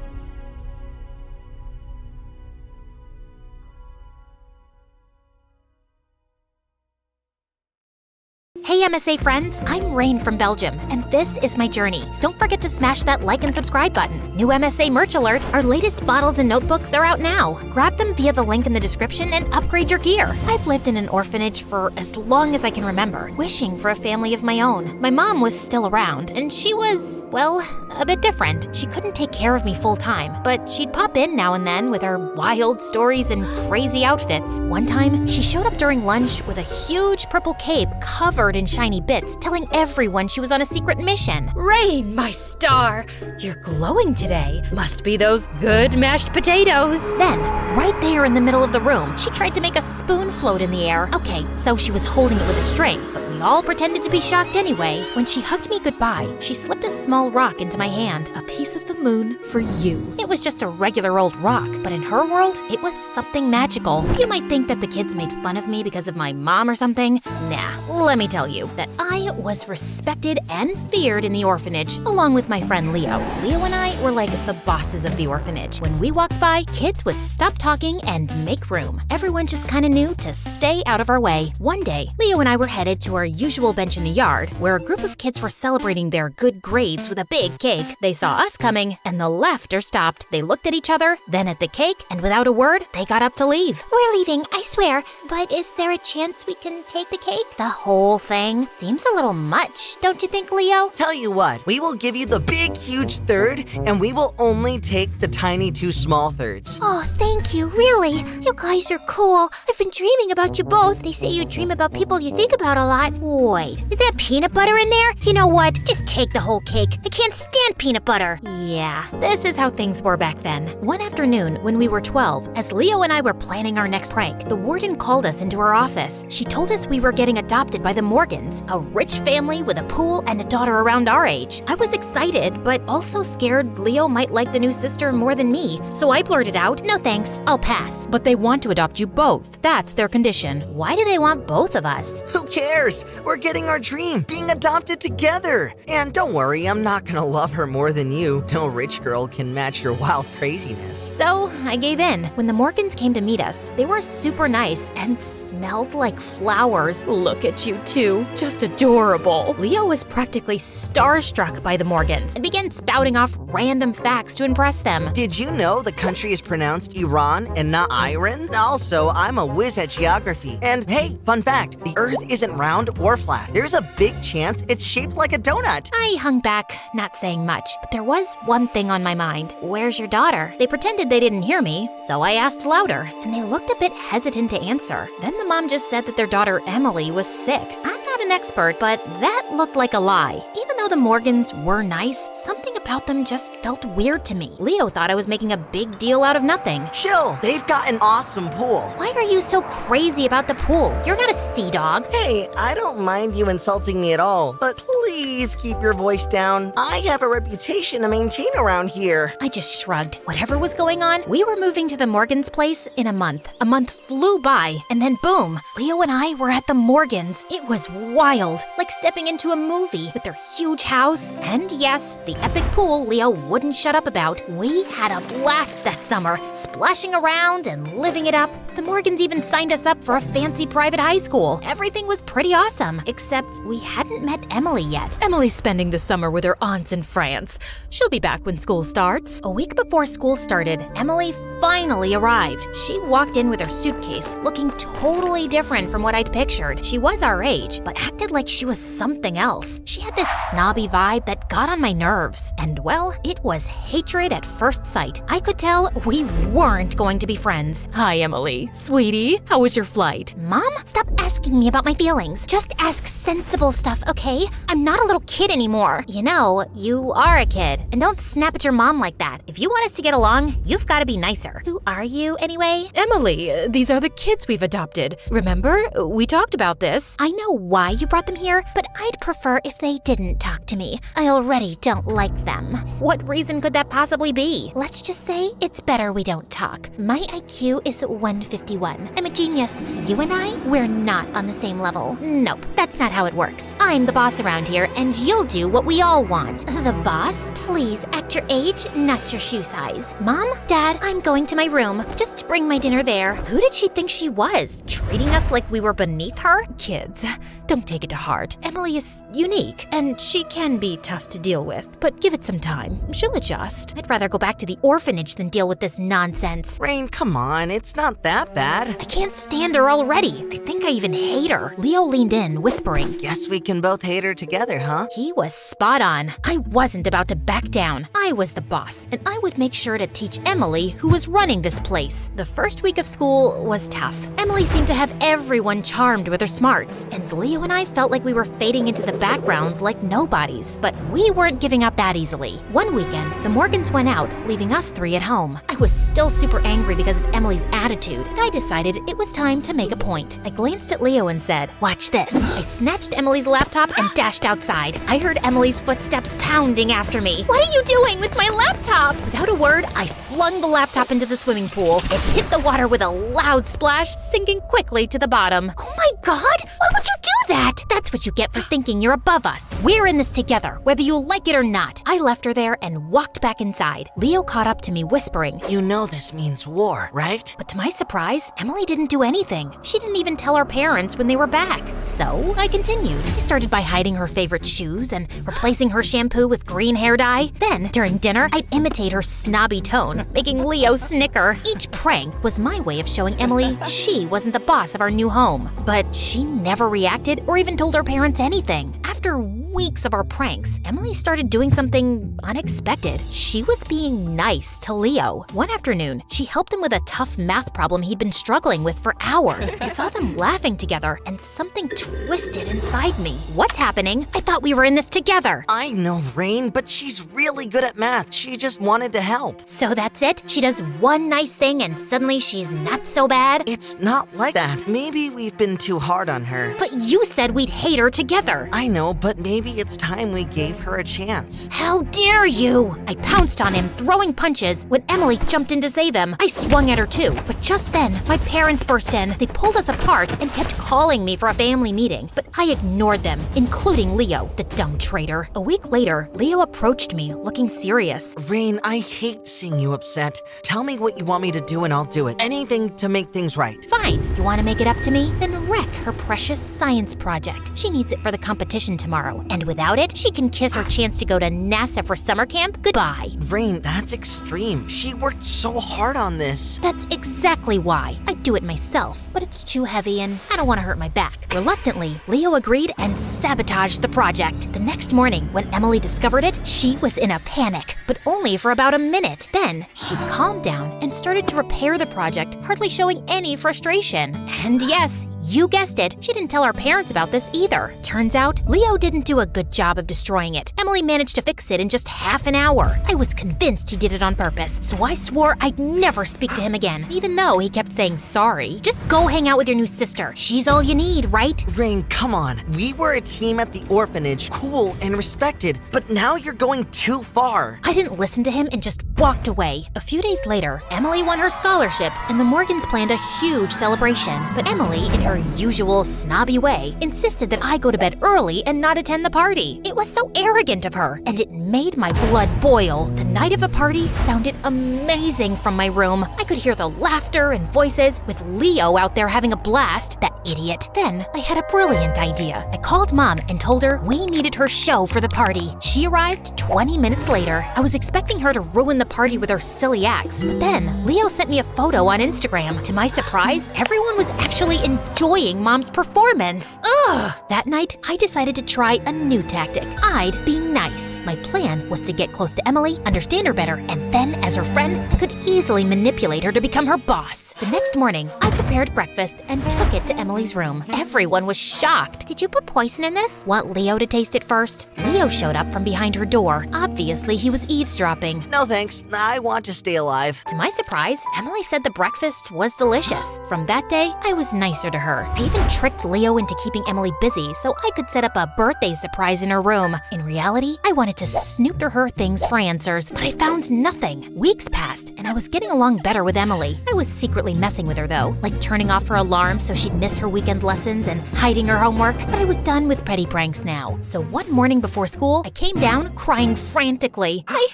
Hey MSA friends, I'm Rain from Belgium, and this is my journey. Don't forget to smash that like and subscribe button. New MSA merch alert, our latest bottles and notebooks are out now. Grab them via the link in the description and upgrade your gear. I've lived in an orphanage for as long as I can remember, wishing for a family of my own. My mom was still around, and she was, well, a bit different. She couldn't take care of me full time, but she'd pop in now and then with her wild stories and crazy outfits. One time, she showed up during lunch with a huge purple cape covered in shiny bits, telling everyone she was on a secret mission. Rain, my star, you're glowing today. Must be those good mashed potatoes. Then, right there in the middle of the room, she tried to make a spoon float in the air. Okay, so she was holding it with a string, but we We all pretended to be shocked anyway. When she hugged me goodbye, she slipped a small rock into my hand. A piece of the moon for you. It was just a regular old rock, but in her world, it was something magical. You might think that the kids made fun of me because of my mom or something. Nah, let me tell you that I was respected and feared in the orphanage, along with my friend Leo. Leo and I were like the bosses of the orphanage. When we walked by, kids would stop talking and make room. Everyone just kind of knew to stay out of our way. One day, Leo and I were headed to our usual bench in the yard, where a group of kids were celebrating their good grades with a big cake. They saw us coming, and the laughter stopped. They looked at each other, then at the cake, and without a word, they got up to leave. We're leaving, I swear. But is there a chance we can take the cake? The whole thing seems a little much, don't you think, Leo? Tell you what, we will give you the big, huge third, and we will only take the tiny 2 small thirds. Oh, thank you, really. You guys are cool. I've been dreaming about you both. They say you dream about people you think about a lot. Wait, is that peanut butter in there? You know what? Just take the whole cake. I can't stand peanut butter. Yeah, this is how things were back then. One afternoon, when we were 12, as Leo and I were planning our next prank, the warden called us into her office. She told us we were getting adopted by the Morgans, a rich family with a pool and a daughter around our age. I was excited, but also scared Leo might like the new sister more than me, so I blurted out, "No thanks, I'll pass." But they want to adopt you both. That's their condition. Why do they want both of us? Who cares? We're getting our dream, being adopted together. And don't worry, I'm not gonna love her more than you. No rich girl can match your wild craziness. So I gave in. When the Morgans came to meet us, they were super nice and smelled like flowers. Look at you two, just adorable. Leo was practically starstruck by the Morgans and began spouting off random facts to impress them. Did you know the country is pronounced Iran and not Iran? Also, I'm a whiz at geography. And hey, fun fact, the Earth isn't round or flat. There's a big chance it's shaped like a donut. I hung back, not saying much, but there was one thing on my mind. Where's your daughter? They pretended they didn't hear me, so I asked louder, and they looked a bit hesitant to answer. Then the mom just said that their daughter Emily was sick. I'm not an expert, but that looked like a lie. Even though the Morgans were nice, something about them just felt weird to me. Leo thought I was making a big deal out of nothing. Chill, they've got an awesome pool. Why are you so crazy about the pool? You're not a sea dog. Hey, I don't mind you insulting me at all, but please keep your voice down. I have a reputation to maintain around here. I just shrugged. Whatever was going on, we were moving to the Morgans' place in a month. A month flew by, and then boom, Leo and I were at the Morgans. It was wild, like stepping into a movie with their huge house, and yes, the epic pool Leo wouldn't shut up about. We had a blast that summer, splashing around and living it up. The Morgans even signed us up for a fancy private high school. Everything was pretty awesome, except we hadn't met Emily yet. Emily's spending the summer with her aunts in France. She'll be back when school starts. A week before school started, Emily finally arrived. She walked in with her suitcase, looking totally different from what I'd pictured. She was our age, but acted like she was something else. She had this snobby vibe that got on my nerves. And well, it was hatred at first sight. I could tell we weren't going to be friends. Hi, Emily. Sweetie, how was your flight? Mom, stop asking me about my feelings. Just ask sensible stuff, okay? I'm not a little kid anymore. You know, you are a kid, and don't snap at your mom like that. If you want us to get along, you've got to be nicer. Who are you, anyway? Emily, these are the kids we've adopted. Remember? We talked about this. I know why you brought them here, but I'd prefer if they didn't talk to me. I already don't like them. What reason could that possibly be? Let's just say it's better we don't talk. My IQ is 151. I'm a genius. You and I, we're not on the same level. Nope, that's not how it works. I'm the boss around here, and you'll do what we all want. The boss? Please act your age, not your shoe size. Mom, Dad, I'm going to my room. Just bring my dinner there. Who did she think she was? Treating us like we were beneath her? Kids, don't take it to heart. Emily is unique, and she can be tough to deal with, but give it some time. She'll adjust. I'd rather go back to the orphanage than deal with this nonsense. Rain, come on, it's not that bad. I can't stand her already. I think I even hate her. Leo leaned in, whispering, Guess we can can both hate her together, huh? He was spot on. I wasn't about to back down. I was the boss, and I would make sure to teach Emily who was running this place. The first week of school was tough. Emily seemed to have everyone charmed with her smarts, and Leo and I felt like we were fading into the backgrounds like nobodies. But we weren't giving up that easily. One weekend, the Morgans went out, leaving us three at home. I was still super angry because of Emily's attitude, and I decided it was time to make a point. I glanced at Leo and said, "Watch this." I snatched Emily's laptop and dashed outside. I heard Emily's footsteps pounding after me. "What are you doing with my laptop?" Without a word, I flung the laptop into the swimming pool. It hit the water with a loud splash, sinking quickly to the bottom. "Oh my God, why would you do that?" "That's what you get for thinking you're above us. We're in this together, whether you like it or not." I left her there and walked back inside. Leo caught up to me whispering, "You know this means war, right?" But to my surprise, Emily didn't do anything. She didn't even tell her parents when they were back. So I continued. I started by hiding her favorite shoes and replacing her shampoo with green hair dye. Then, during dinner, I'd imitate her snobby tone, making Leo snicker. Each prank was my way of showing Emily she wasn't the boss of our new home. But she never reacted or even told her parents anything. After weeks of our pranks, Emily started doing something unexpected. She was being nice to Leo. One afternoon, she helped him with a tough math problem he'd been struggling with for hours. I saw them laughing together, and something twisted inside me. "What's happening? I thought we were in this together." I know, Rain, but she's really good at math. She just wanted to help. "So that's it? She does one nice thing and suddenly she's not so bad?" It's not like that. Maybe we've been too hard on her. "But you said we'd hate her together." I know, but maybe it's time we gave her a chance. "How dare you!" I pounced on him, throwing punches. When Emily jumped in to save him, I swung at her too. But just then, my parents burst in. They pulled us apart and kept calling me for a family meeting. But I ignored them, including Leo, the dumb traitor. A week later, Leo approached me, looking serious. Rain, I hate seeing you upset. Tell me what you want me to do and I'll do it. Anything to make things right. Fine. You want to make it up to me? Then wreck her precious science project. She needs it for the competition tomorrow. And without it, she can kiss her chance to go to NASA for summer camp goodbye. Rain, that's extreme. She worked so hard on this. That's exactly why. I'd do it myself, but it's too heavy and I don't want to hurt my back. Reluctantly, Leo agreed and sabotaged the project. The next morning, when Emily discovered it, she was in a panic, but only for about a minute. Then, she calmed down and started to repair the project, hardly showing any frustration. And yes, you guessed it, she didn't tell her parents about this either. Turns out, Leo didn't do a good job of destroying it. Emily managed to fix it in just half an hour. I was convinced he did it on purpose, so I swore I'd never speak to him again, even though he kept saying sorry. Just go hang out with your new sister. She's all you need, right? Rain, come on. We were a team at the orphanage, cool and respected, but now you're going too far. I didn't listen to him and just walked away. A few days later, Emily won her scholarship, and the Morgans planned a huge celebration. But Emily, in her usual snobby way, insisted that I go to bed early and not attend the party. It was so arrogant of her, and it made my blood boil. The night of the party sounded amazing from my room. I could hear the laughter and voices, with Leo out there having a blast, that idiot. Then I had a brilliant idea. I called Mom and told her we needed her show for the party. She arrived 20 minutes later. I was expecting her to ruin the party with her silly acts, but then Leo sent me a photo on Instagram. To my surprise, everyone was actually enjoying Mom's performance. Ugh! That night, I decided to try a new tactic. I'd be nice. My plan was to get close to Emily, understand her better, and then, as her friend, I could easily manipulate her to become her boss. The next morning, I prepared breakfast and took it to Emily's room. Everyone was shocked. "Did you put poison in this?" "Want Leo to taste it first?" Leo showed up from behind her door. Obviously, he was eavesdropping. No thanks. I want to stay alive. To my surprise, Emily said the breakfast was delicious. From that day, I was nicer to her. I even tricked Leo into keeping Emily busy so I could set up a birthday surprise in her room. In reality, I wanted to snoop through her things for answers, but I found nothing. Weeks passed, and I was getting along better with Emily. I was secretly messing with her though, like turning off her alarm so she'd miss her weekend lessons and hiding her homework, but I was done with petty pranks now. So one morning before school, I came down crying frantically. I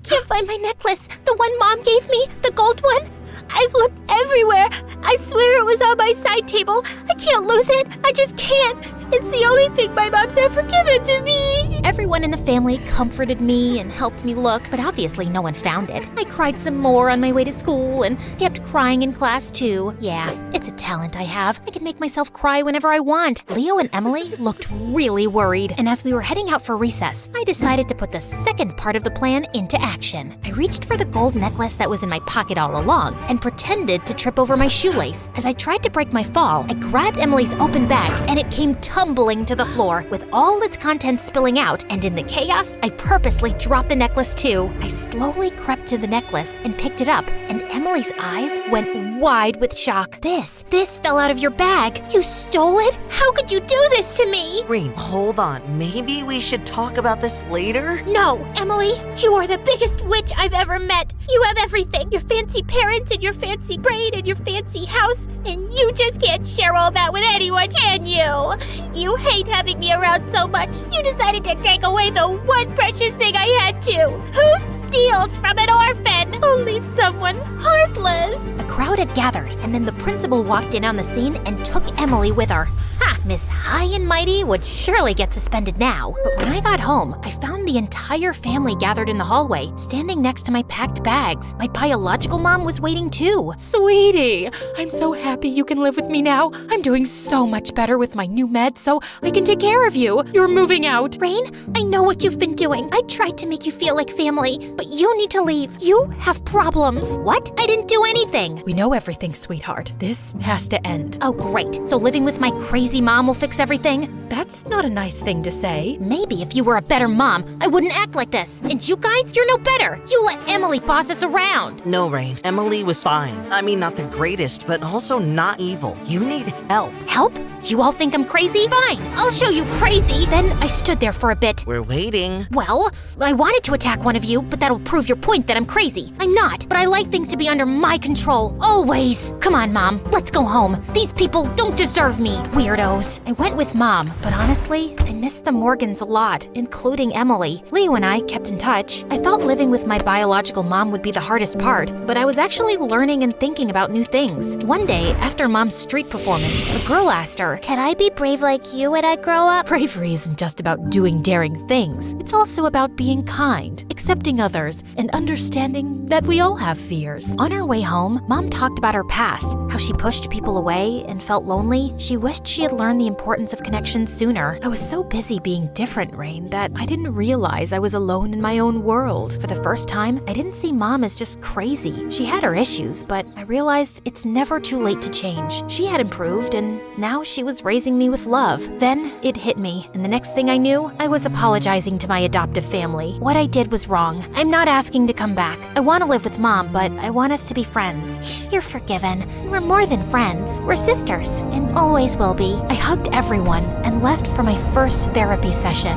can't find my necklace, the one Mom gave me, the gold one. I've looked everywhere. I swear it was on my side table. I can't lose it. I just can't. It's the only thing my mom's ever given to me. Everyone in the family comforted me and helped me look, but obviously no one found it. I cried some more on my way to school and kept crying in class too. Yeah, it's a talent I have. I can make myself cry whenever I want. Leo and Emily looked really worried, and as we were heading out for recess, I decided to put the second part of the plan into action. I reached for the gold necklace that was in my pocket all along and pretended to trip over my shoelace. As I tried to break my fall, I grabbed Emily's open bag and it came tumbling to the floor with all its contents spilling out, and in the chaos, I purposely dropped the necklace too. I slowly crept to the necklace and picked it up, and Emily's eyes went wide with shock. This fell out of your bag. You stole it? How could you do this to me? Rain, hold on. Maybe we should talk about this later? No, Emily, you are the biggest witch I've ever met. You have everything. Your fancy parents and your fancy braid and your fancy house, and you just can't share all that with anyone, can you? You hate having me around so much. You decided to take away the one precious thing I had too. Who steals from an orphan? Only someone heartless. A crowd had gathered, and then the principal walked in on the scene and took Emily with her. Ha! Miss High and Mighty would surely get suspended now. But when I got home, I found the entire family gathered in the hallway, standing next to my packed bags. My biological mom was waiting too. Sweetie, I'm so happy you can live with me now. I'm doing so much better with my new meds, so I can take care of you. You're moving out. Rain, I know what you've been doing. I tried to make you feel like family, but you need to leave. You have problems. What? I didn't do anything. We know everything, sweetheart. This has to end. Oh, great. So living with my crazy mom will fix everything? That's not a nice thing to say. Maybe if you were a better mom, I wouldn't act like this. And you guys, you're no better. You let Emily boss us around. No, Rain. Emily was fine. I mean, not the greatest, but also not evil. You need help. Help? You all think I'm crazy? Fine, I'll show you crazy. Then I stood there for a bit. We're waiting. Well, I wanted to attack one of you, but that'll prove your point that I'm crazy. I'm not, but I like things to be under my control. Always. Come on, Mom. Let's go home. These people don't deserve me. Weirdos. I went with Mom, but honestly, I missed the Morgans a lot, including Emily. Leo and I kept in touch. I thought living with my biological mom would be the hardest part, but I was actually learning and thinking about new things. One day, after Mom's street performance, a girl asked her, "Can I be brave like you when I grow up?" Bravery isn't just about doing daring things. It's also about being kind, accepting others, and understanding that we all have fears. On our way home, Mom talked about her past, how she pushed people away and felt lonely. She wished she had learned the importance of connection sooner. I was so busy being different, Rain, that I didn't realize I was alone in my own world. For the first time, I didn't see Mom as just crazy. She had her issues, but I realized it's never too late to change. She had improved, and now she was raising me with love. Then it hit me, and the next thing I knew, I was apologizing to my adoptive family. What I did was wrong. I'm not asking to come back. I want to live with Mom, but I want us to be friends. You're forgiven. We're more than friends. We're sisters, and always will be. I hugged everyone and left for my first therapy session.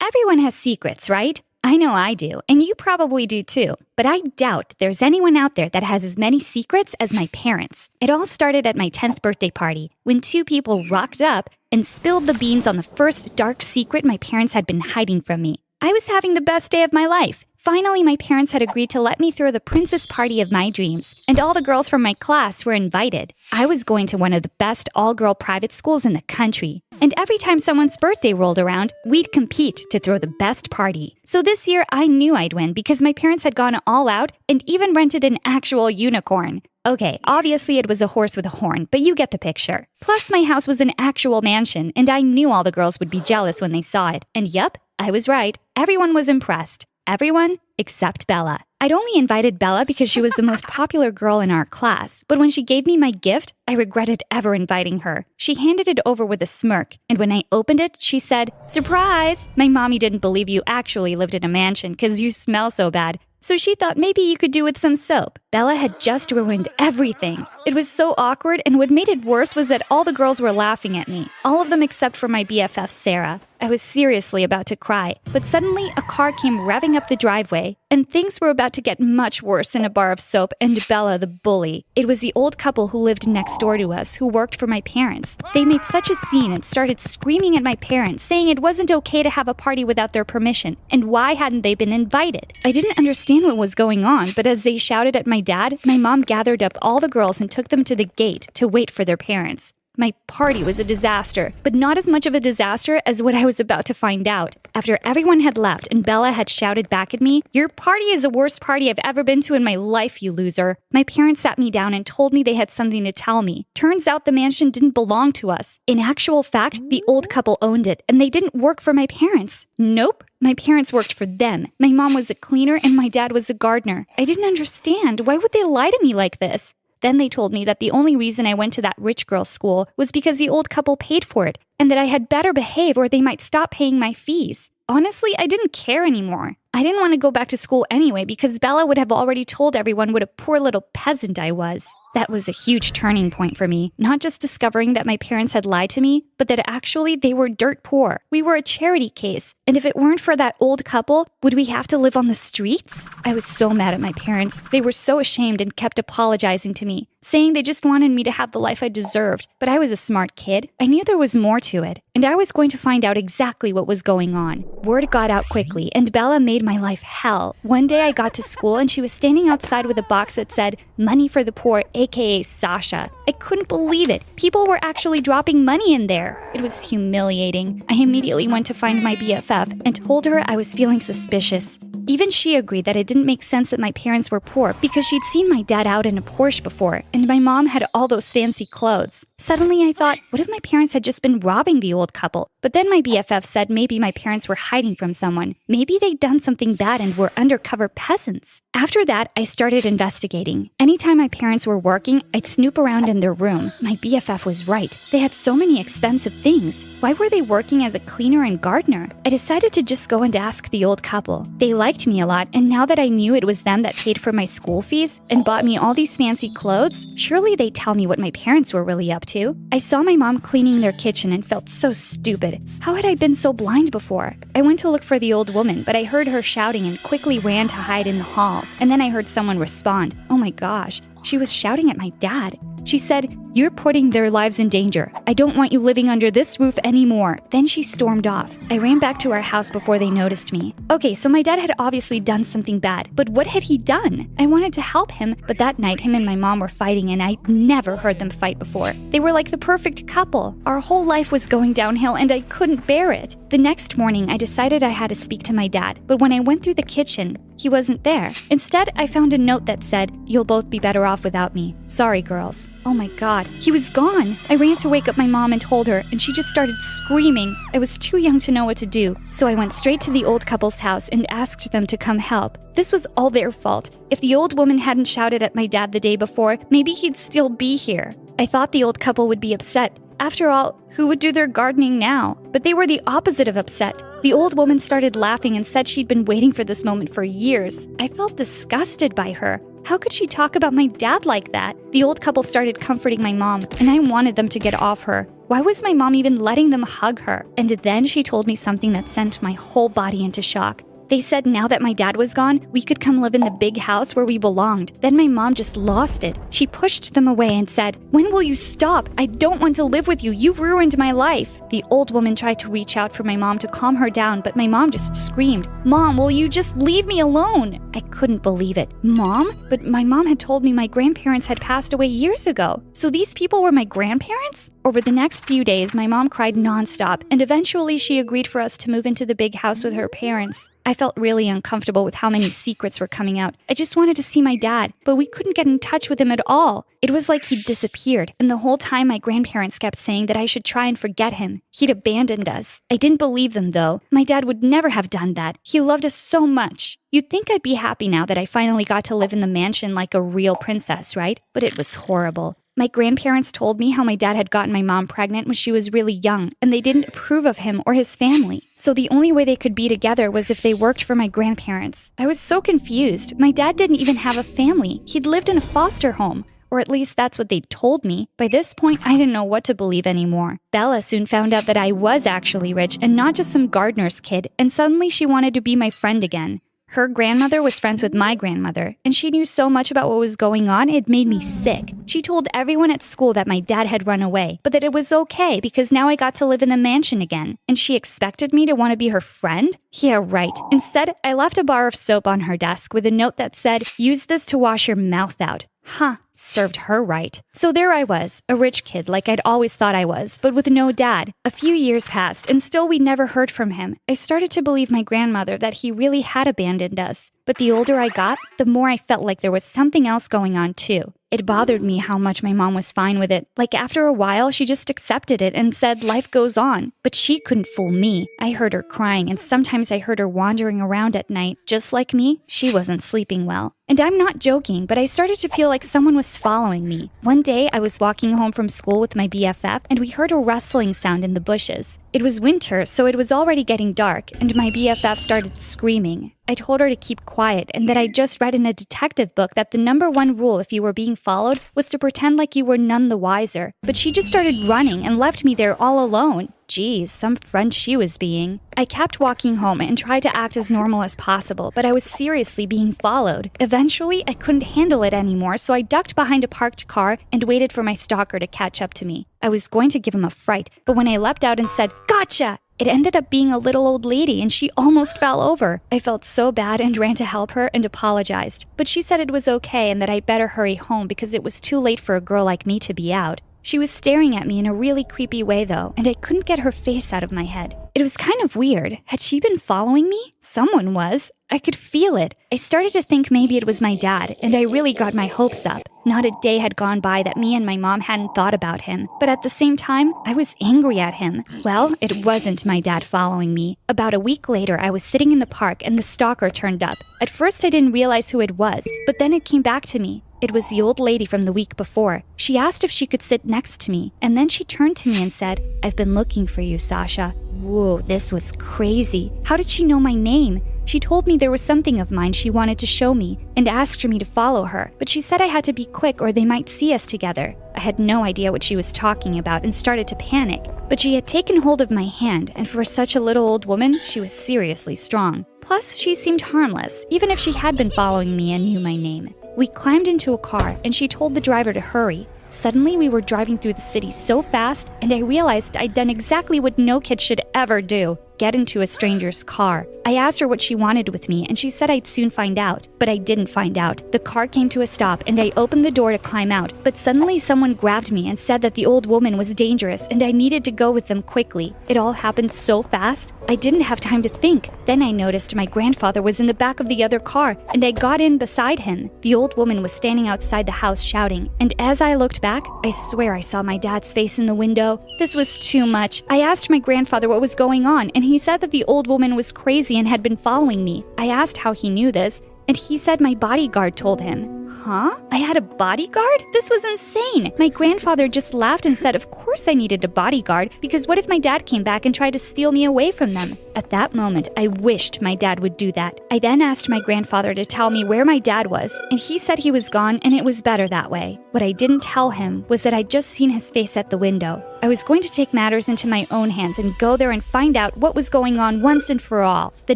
Everyone has secrets, right? I know I do, and you probably do too. But I doubt there's anyone out there that has as many secrets as my parents. It all started at my 10th birthday party, when two people rocked up and spilled the beans on the first dark secret my parents had been hiding from me. I was having the best day of my life. Finally, my parents had agreed to let me throw the princess party of my dreams, and all the girls from my class were invited. I was going to one of the best all-girl private schools in the country, and every time someone's birthday rolled around, we'd compete to throw the best party. So this year, I knew I'd win because my parents had gone all out and even rented an actual unicorn. Okay, obviously it was a horse with a horn, but you get the picture. Plus, my house was an actual mansion, and I knew all the girls would be jealous when they saw it. And yup, I was right. Everyone was impressed. Everyone except Bella. I'd only invited Bella because she was the most popular girl in our class, but when she gave me my gift, I regretted ever inviting her. She handed it over with a smirk, and when I opened it, she said, "Surprise! My mommy didn't believe you actually lived in a mansion because you smell so bad, so she thought maybe you could do with some soap." Bella had just ruined everything. It was so awkward, and what made it worse was that all the girls were laughing at me. All of them except for my BFF, Sarah. I was seriously about to cry, but suddenly a car came revving up the driveway, and things were about to get much worse than a bar of soap and Bella the bully. It was the old couple who lived next door to us who worked for my parents. They made such a scene and started screaming at my parents, saying it wasn't okay to have a party without their permission, and why hadn't they been invited? I didn't understand what was going on, but as they shouted at my dad, my mom gathered up all the girls and took them to the gate to wait for their parents. My party was a disaster, but not as much of a disaster as what I was about to find out. After everyone had left and Bella had shouted back at me, "Your party is the worst party I've ever been to in my life, you loser," my parents sat me down and told me they had something to tell me. Turns out the mansion didn't belong to us. In actual fact, the old couple owned it, and they didn't work for my parents. Nope. My parents worked for them. My mom was the cleaner and my dad was the gardener. I didn't understand. Why would they lie to me like this? Then they told me that the only reason I went to that rich girl's school was because the old couple paid for it, and that I had better behave or they might stop paying my fees. Honestly, I didn't care anymore. I didn't want to go back to school anyway because Bella would have already told everyone what a poor little peasant I was. That was a huge turning point for me, not just discovering that my parents had lied to me, but that actually they were dirt poor. We were a charity case, and if it weren't for that old couple, would we have to live on the streets? I was so mad at my parents. They were so ashamed and kept apologizing to me, saying they just wanted me to have the life I deserved. But I was a smart kid. I knew there was more to it, and I was going to find out exactly what was going on. Word got out quickly, and Bella made my life hell. One day I got to school and she was standing outside with a box that said, "Money for the poor, aka Sasha." I couldn't believe it. People were actually dropping money in there. It was humiliating. I immediately went to find my BFF and told her I was feeling suspicious. Even she agreed that it didn't make sense that my parents were poor because she'd seen my dad out in a Porsche before, and my mom had all those fancy clothes. Suddenly I thought, what if my parents had just been robbing the old couple? But then my BFF said maybe my parents were hiding from someone. Maybe they'd done something bad and were undercover peasants. After that, I started investigating. Anytime my parents were working, I'd snoop around in their room. My BFF was right. They had so many expensive things. Why were they working as a cleaner and gardener? I decided to just go and ask the old couple. They liked me a lot, and now that I knew it was them that paid for my school fees and bought me all these fancy clothes, surely they'd tell me what my parents were really up to. I saw my mom cleaning their kitchen and felt so stupid. How had I been so blind before? I went to look for the old woman, but I heard her shouting and quickly ran to hide in the hall. And then I heard someone respond. Oh my gosh, she was shouting at my dad. She said, "You're putting their lives in danger. I don't want you living under this roof anymore." Then she stormed off. I ran back to our house before they noticed me. Okay, so my dad had obviously done something bad, but what had he done? I wanted to help him, but that night him and my mom were fighting and I'd never heard them fight before. They were like the perfect couple. Our whole life was going downhill and I couldn't bear it. The next morning, I decided I had to speak to my dad, but when I went through the kitchen, he wasn't there. Instead, I found a note that said, "You'll both be better off without me. Sorry, girls." Oh my god, he was gone. I ran to wake up my mom and told her, and she just started screaming. I was too young to know what to do, so I went straight to the old couple's house and asked them to come help. This was all their fault. If the old woman hadn't shouted at my dad the day before, maybe he'd still be here. I thought the old couple would be upset. After all, who would do their gardening now? But they were the opposite of upset. The old woman started laughing and said she'd been waiting for this moment for years. I felt disgusted by her. How could she talk about my dad like that? The old couple started comforting my mom, and I wanted them to get off her. Why was my mom even letting them hug her? And then she told me something that sent my whole body into shock. They said now that my dad was gone, we could come live in the big house where we belonged. Then my mom just lost it. She pushed them away and said, "When will you stop? I don't want to live with you. You've ruined my life." The old woman tried to reach out for my mom to calm her down, but my mom just screamed, "Mom, will you just leave me alone?" I couldn't believe it. Mom? But my mom had told me my grandparents had passed away years ago. So these people were my grandparents? Over the next few days, my mom cried nonstop, and eventually she agreed for us to move into the big house with her parents. I felt really uncomfortable with how many secrets were coming out. I just wanted to see my dad, but we couldn't get in touch with him at all. It was like he'd disappeared, and the whole time my grandparents kept saying that I should try and forget him. He'd abandoned us. I didn't believe them, though. My dad would never have done that. He loved us so much. You'd think I'd be happy now that I finally got to live in the mansion like a real princess, right? But it was horrible. My grandparents told me how my dad had gotten my mom pregnant when she was really young, and they didn't approve of him or his family. So the only way they could be together was if they worked for my grandparents. I was so confused. My dad didn't even have a family. He'd lived in a foster home. Or at least that's what they told me. By this point, I didn't know what to believe anymore. Bella soon found out that I was actually rich and not just some gardener's kid, and suddenly she wanted to be my friend again. Her grandmother was friends with my grandmother, and she knew so much about what was going on, it made me sick. She told everyone at school that my dad had run away, but that it was okay because now I got to live in the mansion again. And she expected me to want to be her friend? Yeah, right. Instead, I left a bar of soap on her desk with a note that said, "Use this to wash your mouth out." Huh, served her right. So there I was, a rich kid like I'd always thought I was, but with no dad. A few years passed, and still we never heard from him. I started to believe my grandmother that he really had abandoned us. But the older I got, the more I felt like there was something else going on too. It bothered me how much my mom was fine with it. Like after a while, she just accepted it and said life goes on. But she couldn't fool me. I heard her crying, and sometimes I heard her wandering around at night. Just like me, she wasn't sleeping well. And I'm not joking, but I started to feel like someone was following me. One day, I was walking home from school with my BFF, and we heard a rustling sound in the bushes. It was winter, so it was already getting dark, and my BFF started screaming. I told her to keep quiet and that I'd just read in a detective book that the #1 rule if you were being followed was to pretend like you were none the wiser. But she just started running and left me there all alone. Geez, some friend she was being. I kept walking home and tried to act as normal as possible, but I was seriously being followed. Eventually, I couldn't handle it anymore, so I ducked behind a parked car and waited for my stalker to catch up to me. I was going to give him a fright, but when I leapt out and said, "Gotcha!" it ended up being a little old lady, and she almost fell over. I felt so bad and ran to help her and apologized. But she said it was okay and that I'd better hurry home because it was too late for a girl like me to be out. She was staring at me in a really creepy way though, and I couldn't get her face out of my head. It was kind of weird. Had she been following me? Someone was. I could feel it. I started to think maybe it was my dad, and I really got my hopes up. Not a day had gone by that me and my mom hadn't thought about him, but at the same time, I was angry at him. Well, it wasn't my dad following me. About a week later, I was sitting in the park and the stalker turned up. At first, I didn't realize who it was, but then it came back to me. It was the old lady from the week before. She asked if she could sit next to me, and then she turned to me and said, "I've been looking for you, Sasha." Whoa, this was crazy. How did she know my name? She told me there was something of mine she wanted to show me and asked me to follow her, but she said I had to be quick or they might see us together. I had no idea what she was talking about and started to panic, but she had taken hold of my hand, and for such a little old woman, she was seriously strong. Plus, she seemed harmless, even if she had been following me and knew my name. We climbed into a car, and she told the driver to hurry. Suddenly, we were driving through the city so fast, and I realized I'd done exactly what no kid should ever do: get into a stranger's car. I asked her what she wanted with me, and she said I'd soon find out. But I didn't find out. The car came to a stop, and I opened the door to climb out. But suddenly, someone grabbed me and said that the old woman was dangerous, and I needed to go with them quickly. It all happened so fast, I didn't have time to think. Then I noticed my grandfather was in the back of the other car, and I got in beside him. The old woman was standing outside the house shouting, and as I looked back, I swear I saw my dad's face in the window. This was too much. I asked my grandfather what was going on, and he said that the old woman was crazy and had been following me. I asked how he knew this, and he said my bodyguard told him. Huh? I had a bodyguard? This was insane. My grandfather just laughed and said of course I needed a bodyguard, because what if my dad came back and tried to steal me away from them? At that moment, I wished my dad would do that. I then asked my grandfather to tell me where my dad was, and he said he was gone and it was better that way. What I didn't tell him was that I'd just seen his face at the window. I was going to take matters into my own hands and go there and find out what was going on once and for all. The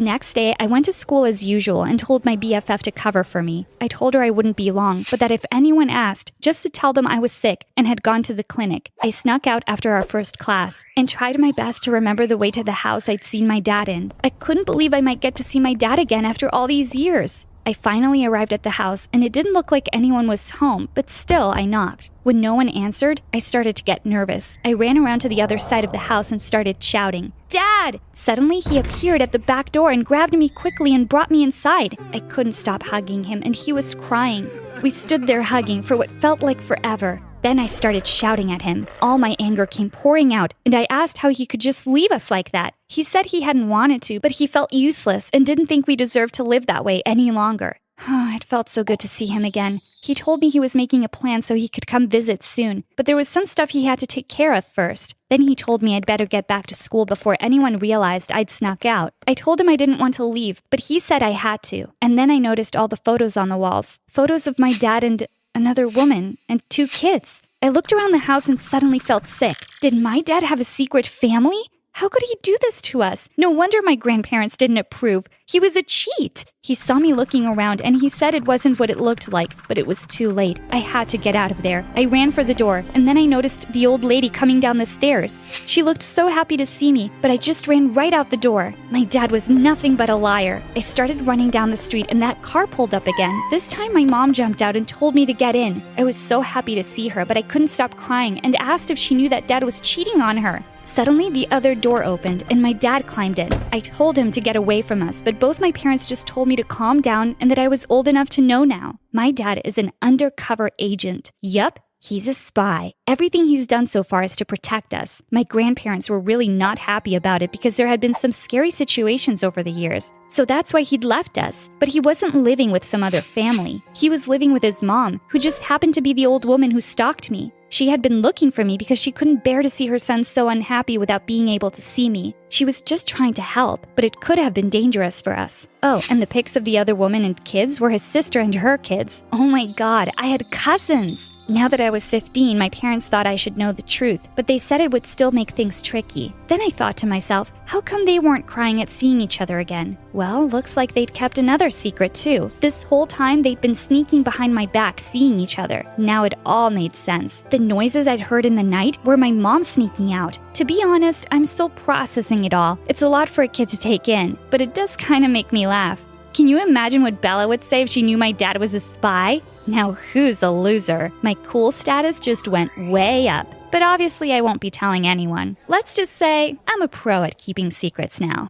next day, I went to school as usual and told my BFF to cover for me. I told her I wouldn't be long, but that if anyone asked, just to tell them I was sick and had gone to the clinic. I snuck out after our first class and tried my best to remember the way to the house I'd seen my dad in. I couldn't believe I might get to see my dad again after all these years. I finally arrived at the house, and it didn't look like anyone was home, but still I knocked. When no one answered, I started to get nervous. I ran around to the other side of the house and started shouting, "Dad!" Suddenly, he appeared at the back door and grabbed me quickly and brought me inside. I couldn't stop hugging him, and he was crying. We stood there hugging for what felt like forever. Then I started shouting at him. All my anger came pouring out, and I asked how he could just leave us like that. He said he hadn't wanted to, but he felt useless and didn't think we deserved to live that way any longer. It felt so good to see him again. He told me he was making a plan so he could come visit soon, but there was some stuff he had to take care of first. Then he told me I'd better get back to school before anyone realized I'd snuck out. I told him I didn't want to leave, but he said I had to. And then I noticed all the photos on the walls. Photos of my dad and another woman and 2 kids. I looked around the house and suddenly felt sick. Did my dad have a secret family? How could he do this to us? No wonder my grandparents didn't approve. He was a cheat. He saw me looking around and he said it wasn't what it looked like, but it was too late. I had to get out of there. I ran for the door and then I noticed the old lady coming down the stairs. She looked so happy to see me, but I just ran right out the door. My dad was nothing but a liar. I started running down the street and that car pulled up again. This time my mom jumped out and told me to get in. I was so happy to see her, but I couldn't stop crying and asked if she knew that dad was cheating on her. Suddenly, the other door opened and my dad climbed in. I told him to get away from us, but both my parents just told me to calm down and that I was old enough to know now. My dad is an undercover agent. Yup, he's a spy. Everything he's done so far is to protect us. My grandparents were really not happy about it because there had been some scary situations over the years. So that's why he'd left us. But he wasn't living with some other family. He was living with his mom, who just happened to be the old woman who stalked me. She had been looking for me because she couldn't bear to see her son so unhappy without being able to see me. She was just trying to help, but it could have been dangerous for us. Oh, and the pics of the other woman and kids were his sister and her kids. Oh my God, I had cousins! Now that I was 15, my parents thought I should know the truth, but they said it would still make things tricky. Then I thought to myself, how come they weren't crying at seeing each other again? Well, looks like they'd kept another secret too. This whole time they'd been sneaking behind my back seeing each other. Now it all made sense. The noises I'd heard in the night were my mom sneaking out. To be honest, I'm still processing it all. It's a lot for a kid to take in, but it does kind of make me laugh. Can you imagine what Bella would say if she knew my dad was a spy? Now who's a loser? My cool status just went way up. But obviously I won't be telling anyone. Let's just say I'm a pro at keeping secrets now.